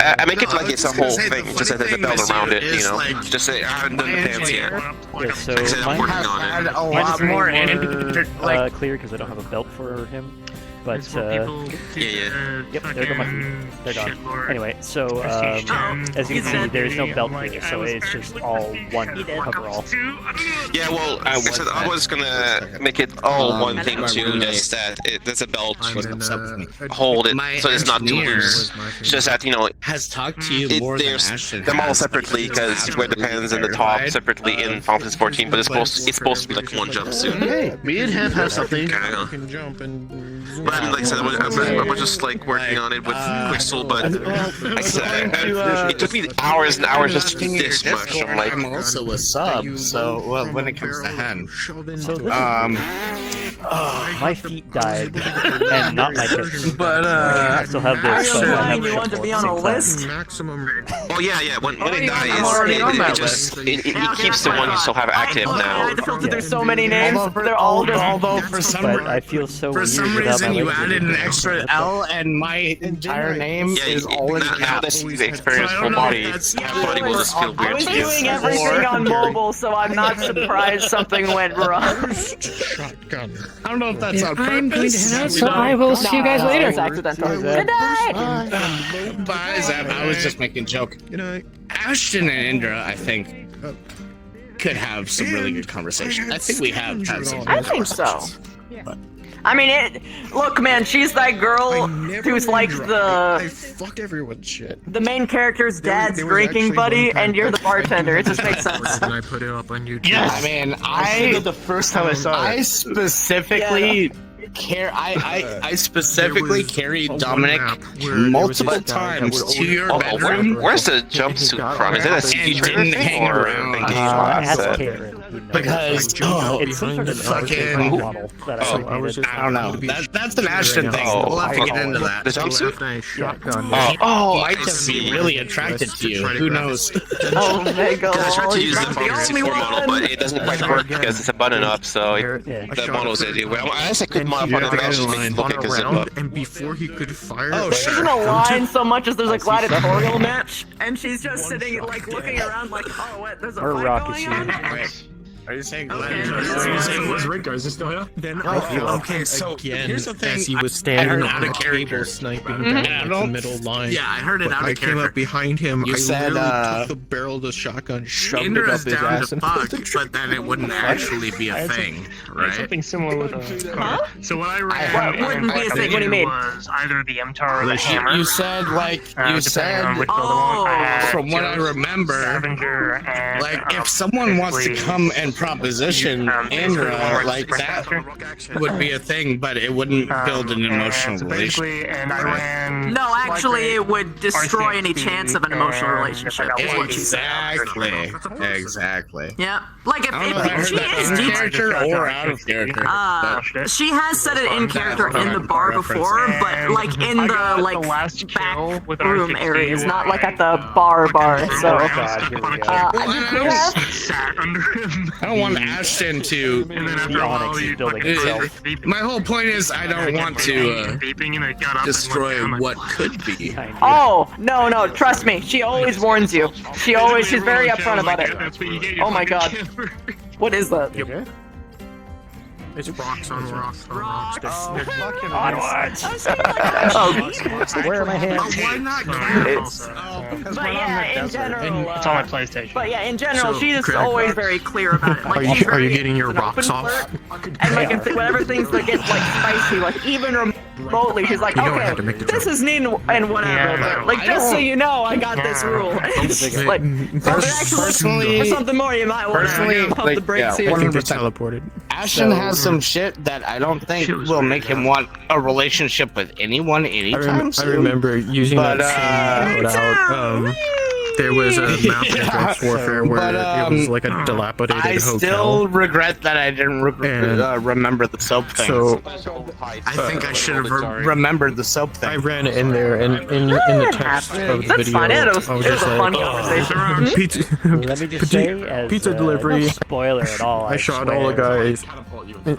I make it like it's a whole thing, just as a belt around it, you know? Just say, I haven't done the pants yet. Yeah, so Like I said, I'm working on it. mine is more clear because I don't have a belt for him. But yeah. Yep, there go my feet. They're gone. Anyway, so as you can see, there's no belt here, so it's just all one coverall. Yeah, well, I was gonna make it all one thing too, just that there's a belt to hold it, so it's not too loose. It's just that, you know, has talked to you more than Ashton them all has. separately because you wear the pants and the top separately in Final Fantasy 14, but it's supposed to be like one jumpsuit. Hey, me and him have something. But I mean, like I said, I was just like working on it with Crystal, but like I said, it took me hours and hours just to do this much. I'm like, I'm also a sub, so well, when it comes to hen, My feet died, and not my hips. But I still have this. But I have You want to be on a list? oh yeah, when it dies, it keeps the one you still have active I now. had to filter through so many names. They're all just. although for some I feel so for weird some without reason my you legs added moving. an extra L, and my entire name is all in now caps. that you experience full body will just feel I weird was to you. doing everything on mobile, so I'm not surprised something went wrong. I don't know if that's on purpose. I'm going to head out, so I will see you guys later. It's accidental. Good night. Bye, Zeb. I was just making a joke. Ashton and Indra, I think, could have some really good conversation. I think we have had some. I think so. I mean, look, man, she's that girl who's like I fucked everyone's shit. the main character's dad's drinking buddy, and you're the bartender. It just makes sense. And I put it up on YouTube. Yes. I mean, I the first time I saw it. I specifically I specifically carried Dominic multiple times to your bedroom. Where's the jumpsuit from? Is it a CG and didn't hang around. That's Karen. know. Because it's some sort of fucking model that I created. I don't know. That's an Ashton thing. We'll have to get into that. The jumpsuit? Might just be really attracted to you. Who knows? Oh my god. I tried to use the fantasy 4 model, but it doesn't quite work because it's a button up, so the model's anyway. I guess I could modify the actually make it look like a zip up. And before he could fire, There isn't a line so much as there's a gladiatorial match, and she's just sitting, like, looking around like, oh, what, there's a fight going on? Are you saying was Rick? Is this still here? Then okay, so again, here's the thing. as he was standing out on of a character cable sniping down the middle line. Yeah, I heard it out of I character. came up behind him. You I said, literally took the barrel of the shotgun, shoved it Indra's up his down ass, to and fuck, but then it wouldn't actually be a thing, right? Something similar with So what I ran What wouldn't be a thing? What do you mean? was either the MTAR or the hammer. You said depending on which build I want. I had from what I Ghost, remember, Scavenger, and, like if someone wants to come and proposition Indra, like that would be a thing, but it wouldn't build an emotional relationship. And I ran No, actually, it would destroy any chance of an emotional relationship. Is what she said. Exactly. Yeah, like if she is deep. Character or out of character. She has said it in character in the bar before, but like in the back room areas, not like at the bar. So, I don't want Ashton to. My whole point is I don't want to destroy what could be. Oh no! Trust me, she always warns you. She's very upfront about it. Oh my god, what is that? It's rocks on rocks on rocks. Onwards! Where are my hands? Why not? But yeah, in general, it's on my PlayStation. But yeah, in general, So, she's Greg, always very clear about it. Like, she's are you very getting your an rocks open off? flirt, and like whenever things that get like spicy, like even remotely, she's like, You know I had okay, to make the this is neat and whatever. Yeah, Like just so you know, I got this rule. It's like, but actually, for something more, you might want to pump the brakes here. I think they teleported. Ashton has some shit that I don't think will make him want a relationship with anyone anytime soon. I remember using that same loadout. There was a map in Advanced Warfare where it was like a dilapidated I hotel. still regret that I didn't remember the soap thing. So I think I should have remembered the soap thing. I ran it in there, and in the text of the That's video, fine. It I was was a just fun like, conversation. pizza, Let me just say, as pizza delivery. no spoiler at all. I shot all the guys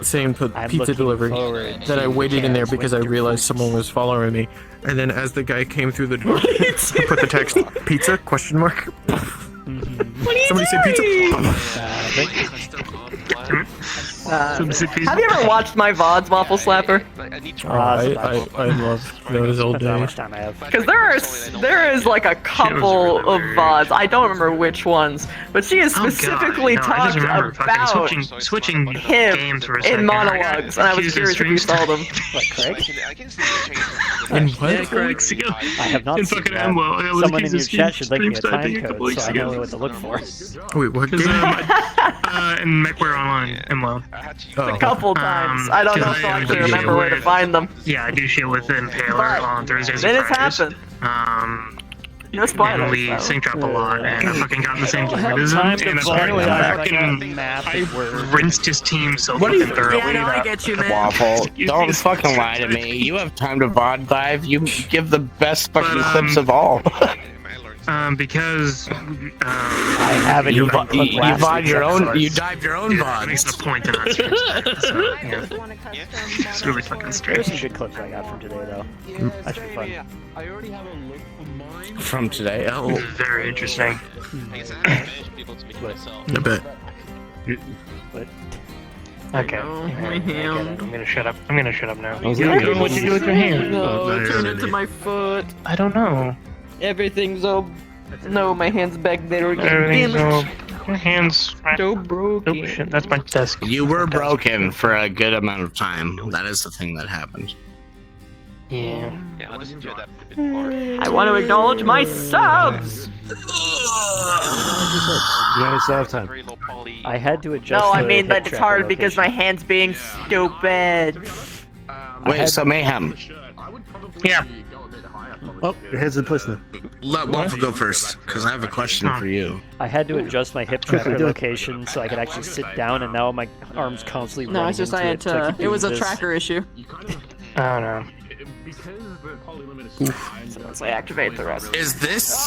saying I'm pizza looking delivery. forward Then I to waited in there chance because I when to realized someone was following me. And then as the guy came through the door, I put the text, pizza, question mark. Somebody say pizza. Have you ever watched my VODs, Waffle Slapper? I love those old days. Because there is like a couple of VODs. I don't remember which ones, but she has specifically talked about switching him games for a in second. monologues, and I was curious if you saw them. What, Craig? And what? Yeah, Craig, I have not in seen fucking that. Amwell. I was Someone in your accused of chat should link me a stream sniping time a couple code weeks so I ago. know what to look for. Wait, what game? In MechWare Online, Amwell. A couple times. I don't know if I actually remember where to find them. Yeah, I do shit with Impaler on Thursdays Then and it's Fridays. happened. No spoilers. And we though. sync up a lot, and I fucking got in the same I don't have team. time to And finally I rinsed his team so fucking thoroughly. Yeah, no, I that get you, man. Waffle, don't fucking lie to me. You have time to VOD dive. You give the best fucking clips of all. Because I haven't you even clicked last VOD week's your own. episode. You dive your own that makes VODs. the point in our streams. So, yeah. It's really fucking There's strange. some good clips I got from today, though. That should be fun. From today. Oh, Very interesting. I bet. Okay. I'm gonna shut up. I'm gonna shut up now. was You're gonna doing what you do with your hand. No, turn into my foot. I don't know. Everything's all. No, my hand's back there again. Everything's Damn all. it. Your hands. So broken. Oh shit, that's my desk. you were broken for a good amount of time. That is the thing that happened. Yeah. I want to acknowledge my subs. You guys still have time. I had to adjust. No, I the mean hit that it's tracker hard because location. my hand's being stupid. Wait, so Mayhem, Yeah. Oh, your head's in place now. Let Waffle go first, because I have a question for you. I had to adjust my hip tracker location so I could actually sit down, and now my arm's constantly No, running it's just into I had it to to. keep It was a doing this. tracker issue. Oh no. So once I activate the rest. Is this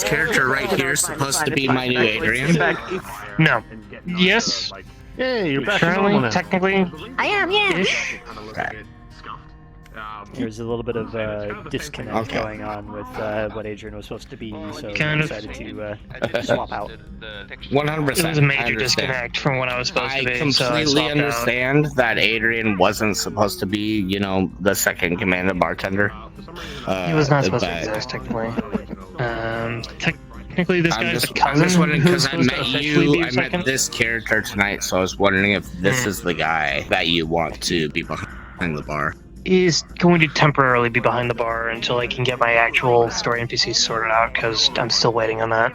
character right here supposed to be my new Adrian? No. Yes. Hey, you're back to normal Currently, now. technically. I am, yeah. There's a little bit of disconnect going on with what Adrian was supposed to be, so Kind I of. decided to swap out. 100%. It was a I major understand. disconnect from what I was supposed to be. I so I completely swapped understand that Adrian wasn't supposed to be, the second commander bartender. Out. He was not supposed to but exist, technically. Technically, this I'm guy's just, a cousin. I'm just wondering who's because I supposed to met officially you, be I met second. this character tonight, so I was wondering if this is the guy that you want to be behind the bar. Is going to temporarily be behind the bar until I can get my actual story NPCs sorted out, because I'm still waiting on that.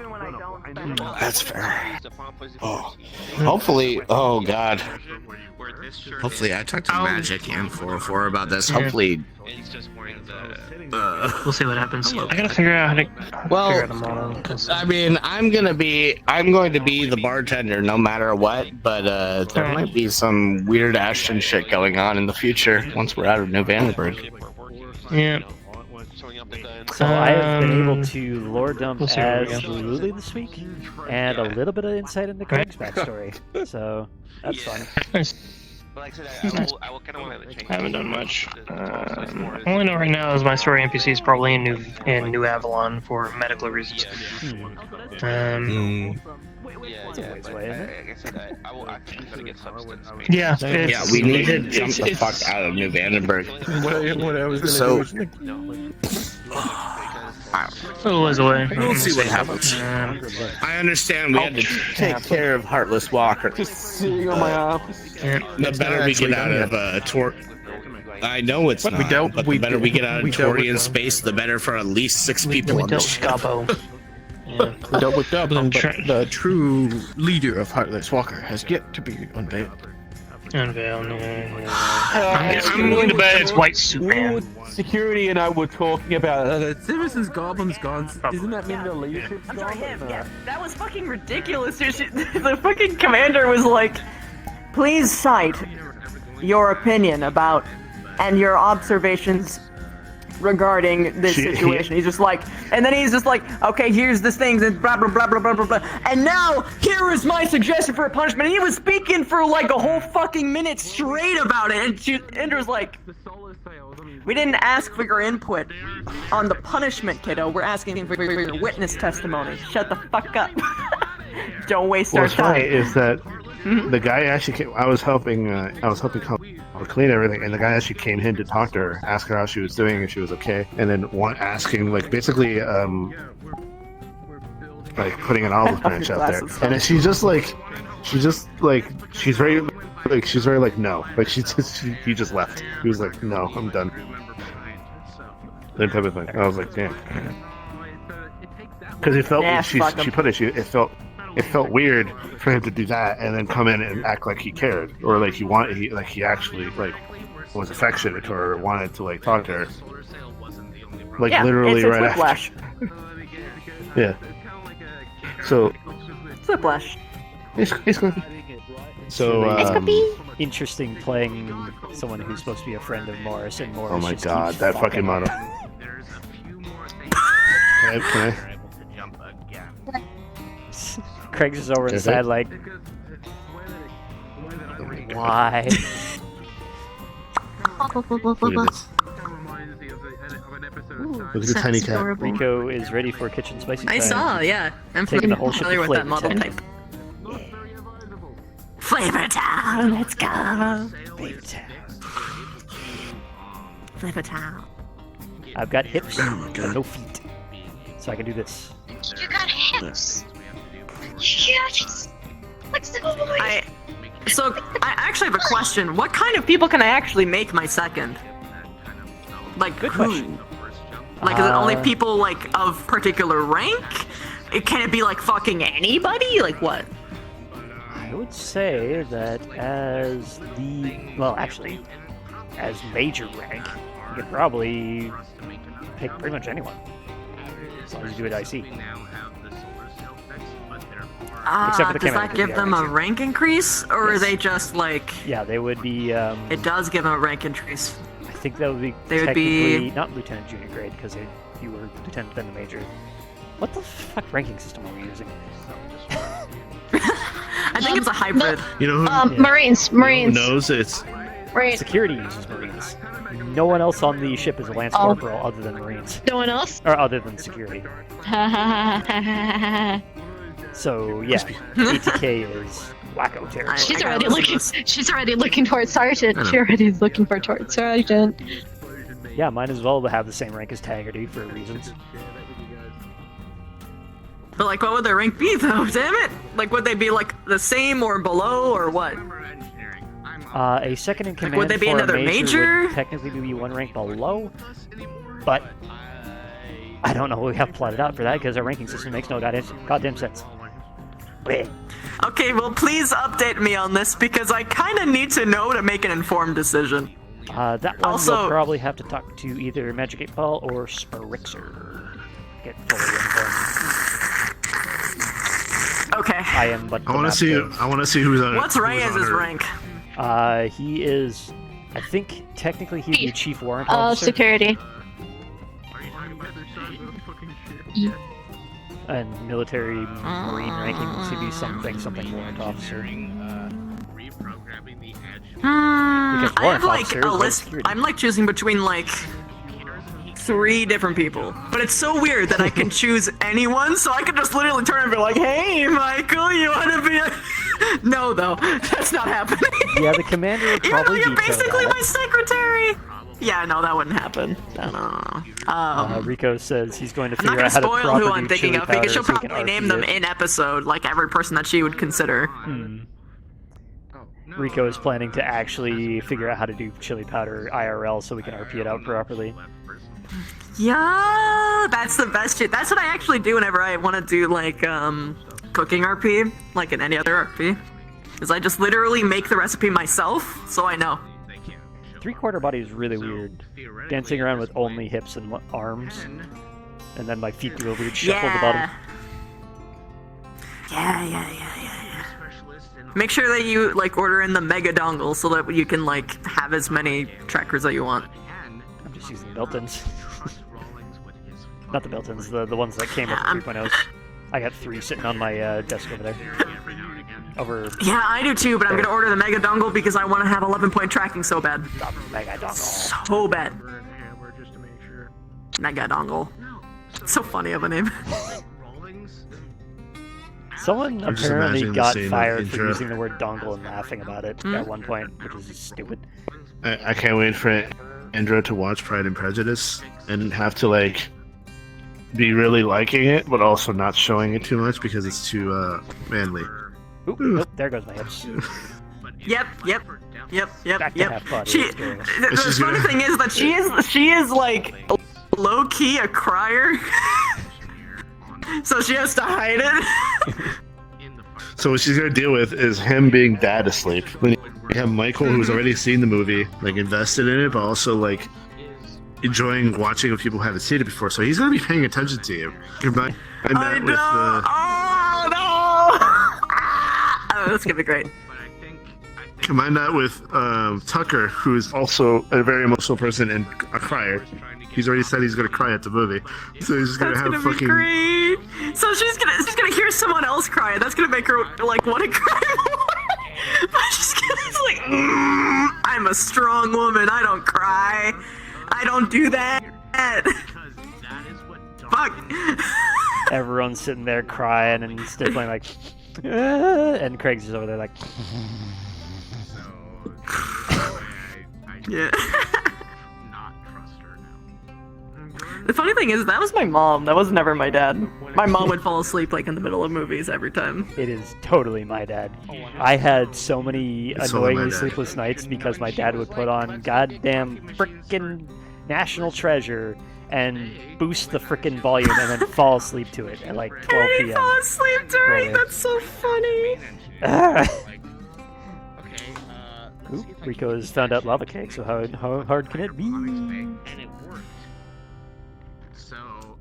That's fair. Oh, hopefully, oh god. Hopefully, I talked to Magic and 404 about this. Yeah. Hopefully, We'll see what happens. I gotta figure out how to figure out a model. 'cause- I mean, I'm going to be the bartender no matter what, but there might be some weird Ashton shit going on in the future once we're out of New Vandenberg. Yeah. So I have been able to lore dump we'll see where we as go. Luli this week, and a little bit of insight into Craig's backstory. So that's fun. Nice. I haven't done much. All I know right now is my story NPC is probably in New Avalon for medical reasons. That's a ways away, isn't it? Yeah. Yeah, we need to jump the fuck out of New Vandenberg. What I was gonna So, do is A little ways away. we'll see what happens. I understand we had to take care of Heartless Walker. Sitting on my app. The better we get out of Tor. I know it's not. But the better we get out of Torian space, the better for at least 6 people We on dealt this with ship. Gabo. we dealt with Dublin, but the true leader of Heartless Walker has yet to be unveiled. Unveil. I'm willing to bet it's White Superman. Security and I were talking about citizens, goblins, guns. Doesn't that mean the leadership's I'm gone? sorry, him. Yeah, that was fucking ridiculous. The fucking commander was like, "Please cite your opinion about and your observations regarding this situation." He's just like, and then he's just like, "Okay, here's this thing, and blah blah blah blah blah blah blah." And now here is my suggestion for a punishment. And he was speaking for like a whole fucking minute straight about it, and Ender's like, "We didn't ask for your input on the punishment, kiddo. We're asking for your witness testimony. Shut the fuck up. Don't waste our What's time." funny is that the guy actually came, I was helping clean everything, and the guy actually came in to talk to her, ask her how she was doing, if she was okay, and then asking, like, basically, like, putting an olive branch out there, and then she's very, like, no, like, he just left. He was like, no, I'm done. That type of thing. I was like, damn. Because it felt, it felt weird for him to do that and then come in and act like he cared, or like he actually like was affectionate to her, or wanted to like talk to her, like literally it's right Whiplash. after. Yeah. So. Whiplash. It's good. So. Interesting playing someone who's supposed to be a friend of Morris, and Morris. Oh my just god, keeps that fucking fucking model. Can I? Craig's is over Is inside, it? like, why? Look at this. Look at the tiny cat. Rico is ready for kitchen spicy time. I saw, yeah. I'm Taking the whole familiar ship with to that model Flavor type. Flavor Town, let's go. Flavor Town. Flavor Town. I've got hips, but no feet, so I can do this. You got hips. Yes. What's the voice? So, I actually have a question. What kind of people can I actually make my second? Like, Good who? question. Like, is it only people, like, of particular rank? Can it be, like, fucking anybody? Like, what? I would say that as major rank, You could probably pick pretty much anyone. As long as you do it IC. Does that give them a rank increase, or are they just like? Yeah, they would be. It does give them a rank increase. I think that would be They would technically be not lieutenant junior grade because you were lieutenant then the major. What the fuck ranking system are we using? I think it's a hybrid. You know who? Marines. Who knows it's Right. Security uses Marines. No one else on the ship is a Lance Corporal other than Marines. No one else? Or other than security. So yeah, ATK is wacko territory. She's already looking towards sergeant. She already is looking for towards sergeant. Yeah, might as well have the same rank as Taggarty for reasons. But like, what would their rank be though? Damn it! Like, would they be like the same or below or what? A second in command would they be for another a major? would technically be one rank below, but I don't know what we have plotted out for that because our ranking system makes no goddamn sense. Bleh. Okay, well please update me on this because I kind of need to know to make an informed decision. That one Also- we'll probably have to talk to either Magic 8 Ball or Sprixer. Get fully informed. Okay. I am, but I want to see. I want to see who's on. What's Reyes' rank? He is. I think technically he's the chief warrant officer. Security. And military marine ranking to be something warrant officer. I have like officer a is list. security. I'm like choosing between like 3 different people, but it's so weird that I can choose anyone. So I could just literally turn and be like, "Hey, Michael, you want to be?" No, though, that's not happening. Yeah, the commander would Even though probably you're veto basically that. my secretary. Yeah, no, that wouldn't happen. No. Rico says he's going to I'm not figure gonna out how to spoil properly who I'm thinking chili of because she'll powder so we can probably name RP them it. in episode, like every person that she would consider. Rico is planning to actually figure out how to do chili powder IRL so we can RP it out properly. Yeah, that's the best shit. That's what I actually do whenever I want to do like cooking RP, like in any other RP. Is I just literally make the recipe myself, so I know. 3/4 body is really weird. Dancing around with only hips and arms. And then my feet do a weird shuffle at the bottom. Yeah. Make sure that you like order in the mega dongle so that you can like have as many trackers that you want. I'm just using the built-ins. Not the built-ins, the ones that came with the 3.0s. I got 3 sitting on my desk over there. Yeah, I do too, but I'm gonna order the mega dongle because I want to have 11-point tracking so bad. Mega dongle. So bad. Mega dongle. So funny of a name. Someone I'm just apparently imagining the got scene of fired for intro. using the word dongle and laughing about it at one point, which is stupid. I can't wait for Andrew to watch Pride and Prejudice and have to like be really liking it, but also not showing it too much because it's too manly. Oop, there goes my hips. Yep. Back to half body. She, Let's go. the funny thing is that she is like low key a crier, so she has to hide it. So what she's gonna deal with is him being dad asleep. When you have Michael, who's already seen the movie, like invested in it, but also like enjoying watching with people who haven't seen it before. So he's gonna be paying attention to you. Combine that with Oh no! Oh, that's gonna be great. combine that with Tucker, who is also a very emotional person and a crier. He's already said he's gonna cry at the movie, so he's just gonna That's have gonna fucking. be great. So she's gonna hear someone else cry. That's gonna make her like want to cry more. She's gonna like, I'm a strong woman. I don't cry. I don't do that. Fuck. Everyone's sitting there crying and sniffling like, and Craig's just over there like. Yeah. The funny thing is, that was my mom. That was never my dad. My mom would fall asleep like in the middle of movies every time. It is totally my dad. I had so many It's totally my annoyingly dad. sleepless nights because my dad would put on goddamn frickin' National Treasure and boost the frickin' volume and then fall asleep to it at like 12 And he p.m. fall asleep during. Yeah. That's so funny. Oop, Rico has found out lava cake, so how hard can it be? And it worked. So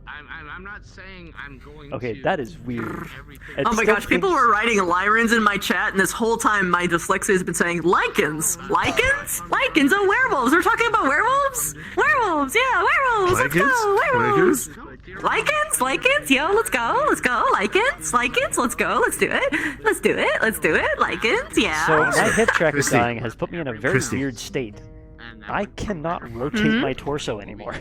I'm not saying I'm going Okay, to. that is weird. Oh my gosh, people were writing Lyrans in my chat, and this whole time my dyslexia has been saying Lycans! Lycans? Lycans! Oh, werewolves! We're talking about werewolves? Werewolves! Yeah, werewolves! Let's go! Werewolves! Lycans! Lycans! Yo, let's go! Let's go! Lycans! Lycans! Let's go! Let's do it! Let's do it! Let's do it! Lycans! Yeah! So my hip track is Christy. dying has put me in a very Christy. weird state. I cannot rotate my torso anymore.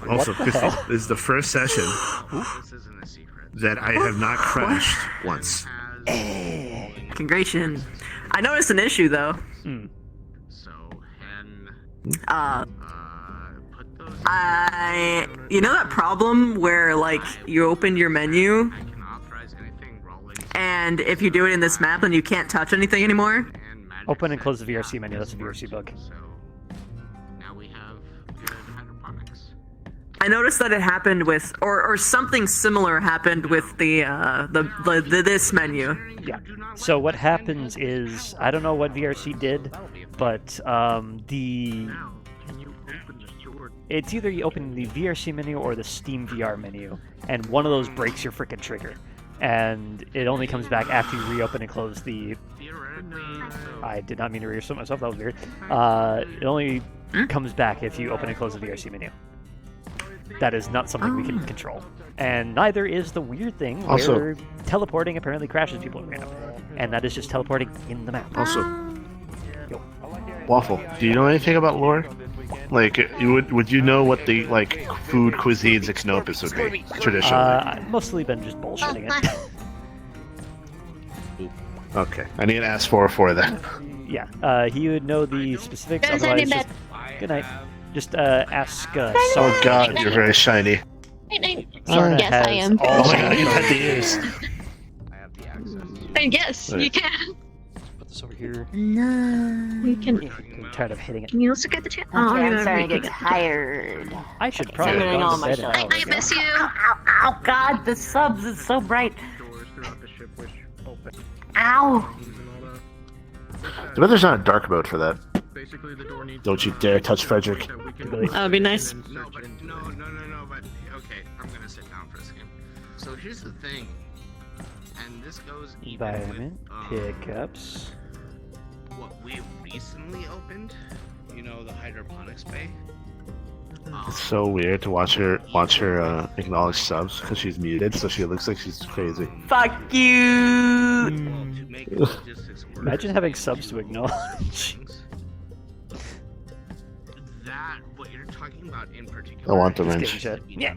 Also, What the Christy, hell? this is the first session that I have not crashed once. Congratulations. I noticed an issue though. You know that problem where like you open your menu and if you do it in this map then you can't touch anything anymore? Open and close the VRC menu, that's a VRC bug. I noticed that it happened with, or something similar happened with the this menu. Yeah. So what happens is, I don't know what VRC did, but it's either you open the VRC menu or the Steam VR menu, and one of those breaks your frickin' trigger. And it only comes back after you reopen and close the... I did not mean to reassert myself, that was weird. It only comes back if you open and close the VRC menu. That is not something we can control. And neither is the weird thing where Also- teleporting apparently crashes people at random. And that is just teleporting in the map. Also, Waffle, do you know anything about lore? Like, would you know what the food cuisines at Canopus would be traditionally? I've mostly been just bullshitting it. Okay, I need to ask for that. Yeah, he would know the specifics. Guys, I Otherwise, need just, bed. good night. Just ask. Oh God, you're very shiny. Sorna Yes, I has am. all Oh my the God, you info. had the ears. And yes, you can. Put this over here. No. We can. I'm tired of hitting it. Can you also get the chat? Okay, I'm starting to get tired. I should probably Sitting go on to my bed. shelf. and I miss you. Oh God, the subs is so bright. Ow. I bet there's not a dark mode for that. Don't you dare touch Frederick. That would be nice. No, but okay, I'm gonna sit down for a second. So here's the thing, and this goes even Environment pickups. what we recently opened. You know, the hydroponics bay. It's so weird to watch her acknowledge subs because she's muted, so she looks like she's crazy. Fuck you! Imagine having subs to acknowledge. That what you're talking about in particular. I want the Just wrench. kidding, Chad. Yeah.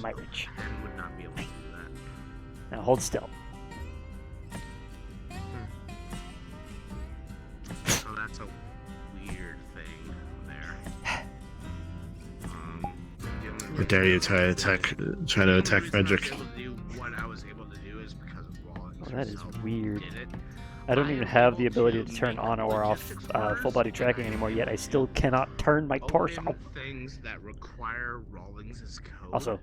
My wrench. Now hold still. So that's a weird thing there. How dare you try to attack Frederick? Oh, that is weird. I don't even have the ability to turn on or off full body tracking anymore, yet I still cannot turn my torso. Things that require Rawlings's code. Also,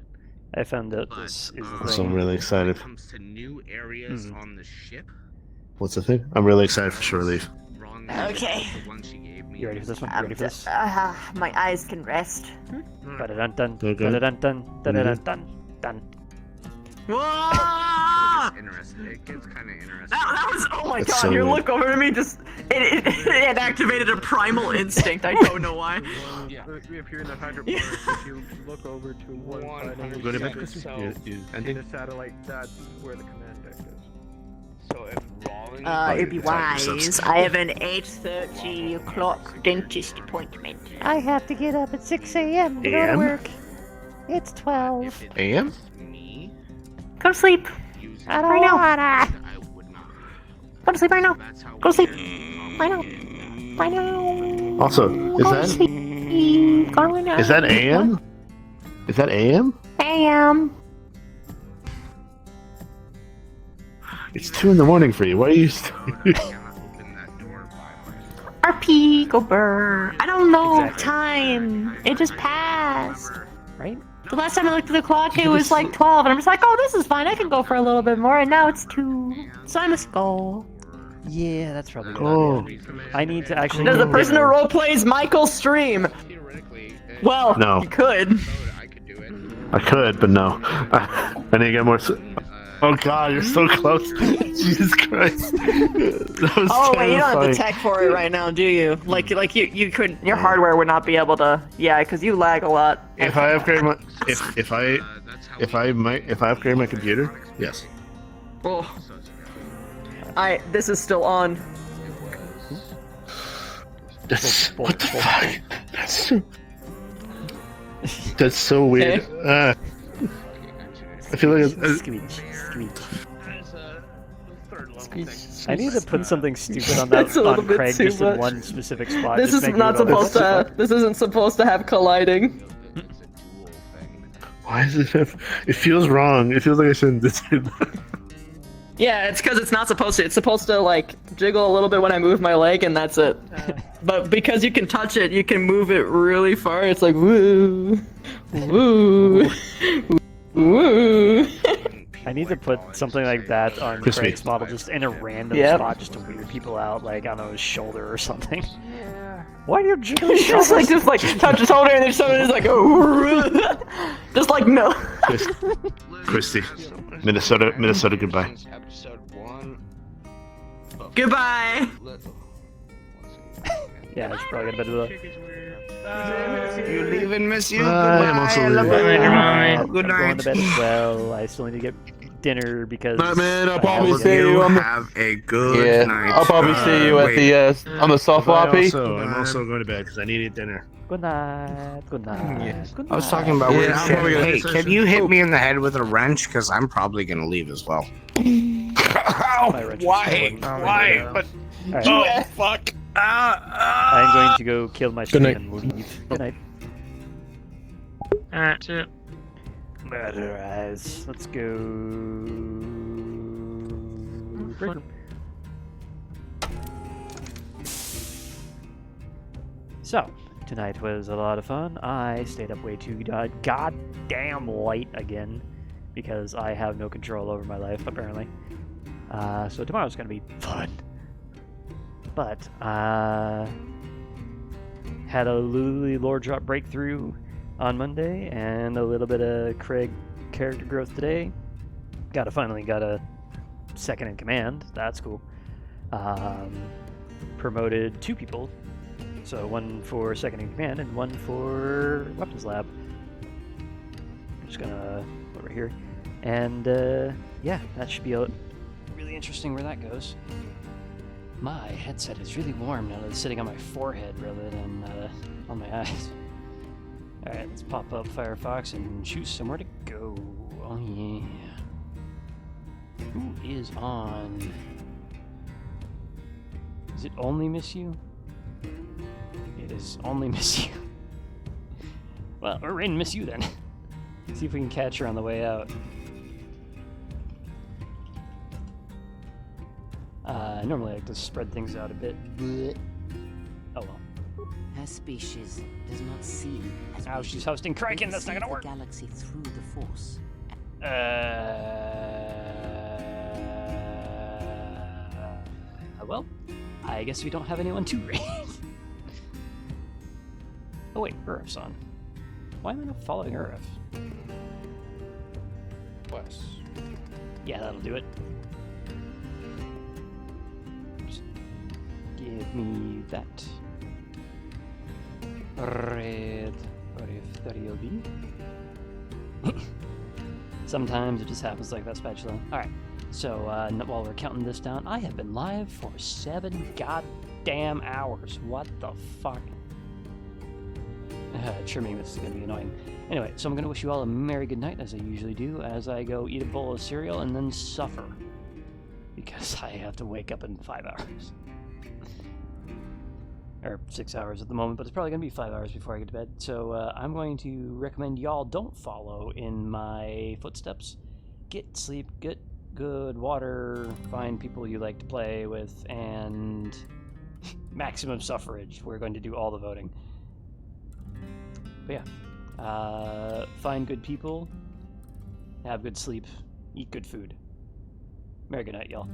I found that this is the So thing. I'm really excited. comes to new areas on the ship. What's the thing? I'm really excited for shore leave. Okay. You ready for this one? You ready for this? My eyes can rest. Dun dun Okay. dun dun dun dun dun dun. Whoa! Interesting. It gets kind of interesting. That was, oh my That's god, so your weird. look over at me just, it activated a primal instinct, I don't know why. If you're in the hydroponics, if you look over to one side of the Go to bed, ship Chrissy? itself, You see ending? the satellite, that's where the command deck is. So if Rawlings... It'd be wise. I have an 8:30 o'clock dentist appointment. I have to get up at 6 a.m. to go to AM? work. It's 12. AM? Go to sleep. I don't Right now. wanna. Go to sleep right now. Go to sleep. Right now. Right now. Also, Go to sleep. Go right now. is that AM? Is that AM? AM. It's 2 in the morning for you. What are you? RP, go burr. I don't know time. It just passed. Right? The last time I looked at the clock, it was like 12, and I'm just like, oh, this is fine. I can go for a little bit more, and now it's 2. So I must go. Yeah, that's probably good. Oh. I need to actually. Does the person who role plays Michael's stream? Well, No. you could. I could, but no. I need to get more. Oh god, you're so close. Jesus Christ. That was Oh wait, you don't have the terrifying. tech for it right now, do you? Like you could. Your hardware would not be able to. Yeah, because you lag a lot. If I upgrade my if I upgrade my computer, yes. Oh. This is still on. What the fuck? That's so weird. I feel like I need to put something stupid on that That's a little on bit Craig too just in much. one specific spot. This just is make not it all supposed this. to. This isn't supposed to have colliding. why is it? It feels wrong. It feels like I shouldn't do that. Yeah, it's because it's not supposed to. It's supposed to like jiggle a little bit when I move my leg, and that's it. But because you can touch it, you can move it really far. It's like woo, woo, woo. I need to put something like that on Crispy. Craig's model, just in a random Yep. spot, just to weird people out, like on his shoulder or something. Why do you jiggle his just like touch his shoulder, and then someone is like, oh, just like no. Christy, Minnesota, goodbye. Goodbye. Yeah, it's probably gonna be the. You leaving, miss you? I'm also leaving. Good I'm going to night. bed as well. I still need to get dinner because. Man, I'll I probably have- see you on the. Have a good Yeah, night. I'll probably see you at wait. the on the soft But floppy. I'm also going to bed because I need to eat dinner. Good night. Good night. Good I was talking about Yeah, weird I'm shit. probably gonna- Hey, can you hit me in the head with a wrench? Because I'm probably gonna leave as well. My wrench is Why? stolen. Why? But. Alright. Oh, fuck. I'm going to go kill my stream night. and leave. Good night. That's it. Murderers. Let's go. Break room. So, tonight was a lot of fun. I stayed up way too goddamn late again because I have no control over my life, apparently. So tomorrow's gonna be fun. But, had a Lily lore drop breakthrough on Monday and a little bit of Craig character growth today. Finally got a second in command. That's cool. Promoted 2 people. So one for second in command and one for weapons lab. I'm just gonna put right here. And yeah, that should be really interesting where that goes. My headset is really warm now that it's sitting on my forehead rather than on my eyes. Alright, let's pop up Firefox and choose somewhere to go. Oh yeah. Who is on? Is it only Miss You? It is only Miss You. Well, we're in Miss You then. See if we can catch her on the way out. Normally I like to spread things out a bit. Blech. Oh well. Her species does not see. As Ow, she's hosting Kraken, that's not gonna work! Galaxy through the Force. Well, I guess we don't have anyone to raid. Oh wait, Urif's on. Why am I not following Urif? Wes. Yeah, that'll do it. Just give me that. Red Urif 30LB. Sometimes it just happens like that, spatula. Alright, so while we're counting this down, I have been live for 7 goddamn hours. What the fuck? Trimming this is going to be annoying. Anyway, so I'm going to wish you all a merry good night, as I usually do, as I go eat a bowl of cereal and then suffer. Because I have to wake up in 5 hours. Or 6 hours at the moment, but it's probably going to be 5 hours before I get to bed. So I'm going to recommend y'all don't follow in my footsteps. Get sleep, get good water, find people you like to play with, and maximum suffrage. We're going to do all the voting. But yeah, Find good people, have good sleep, eat good food. Merry good night, y'all.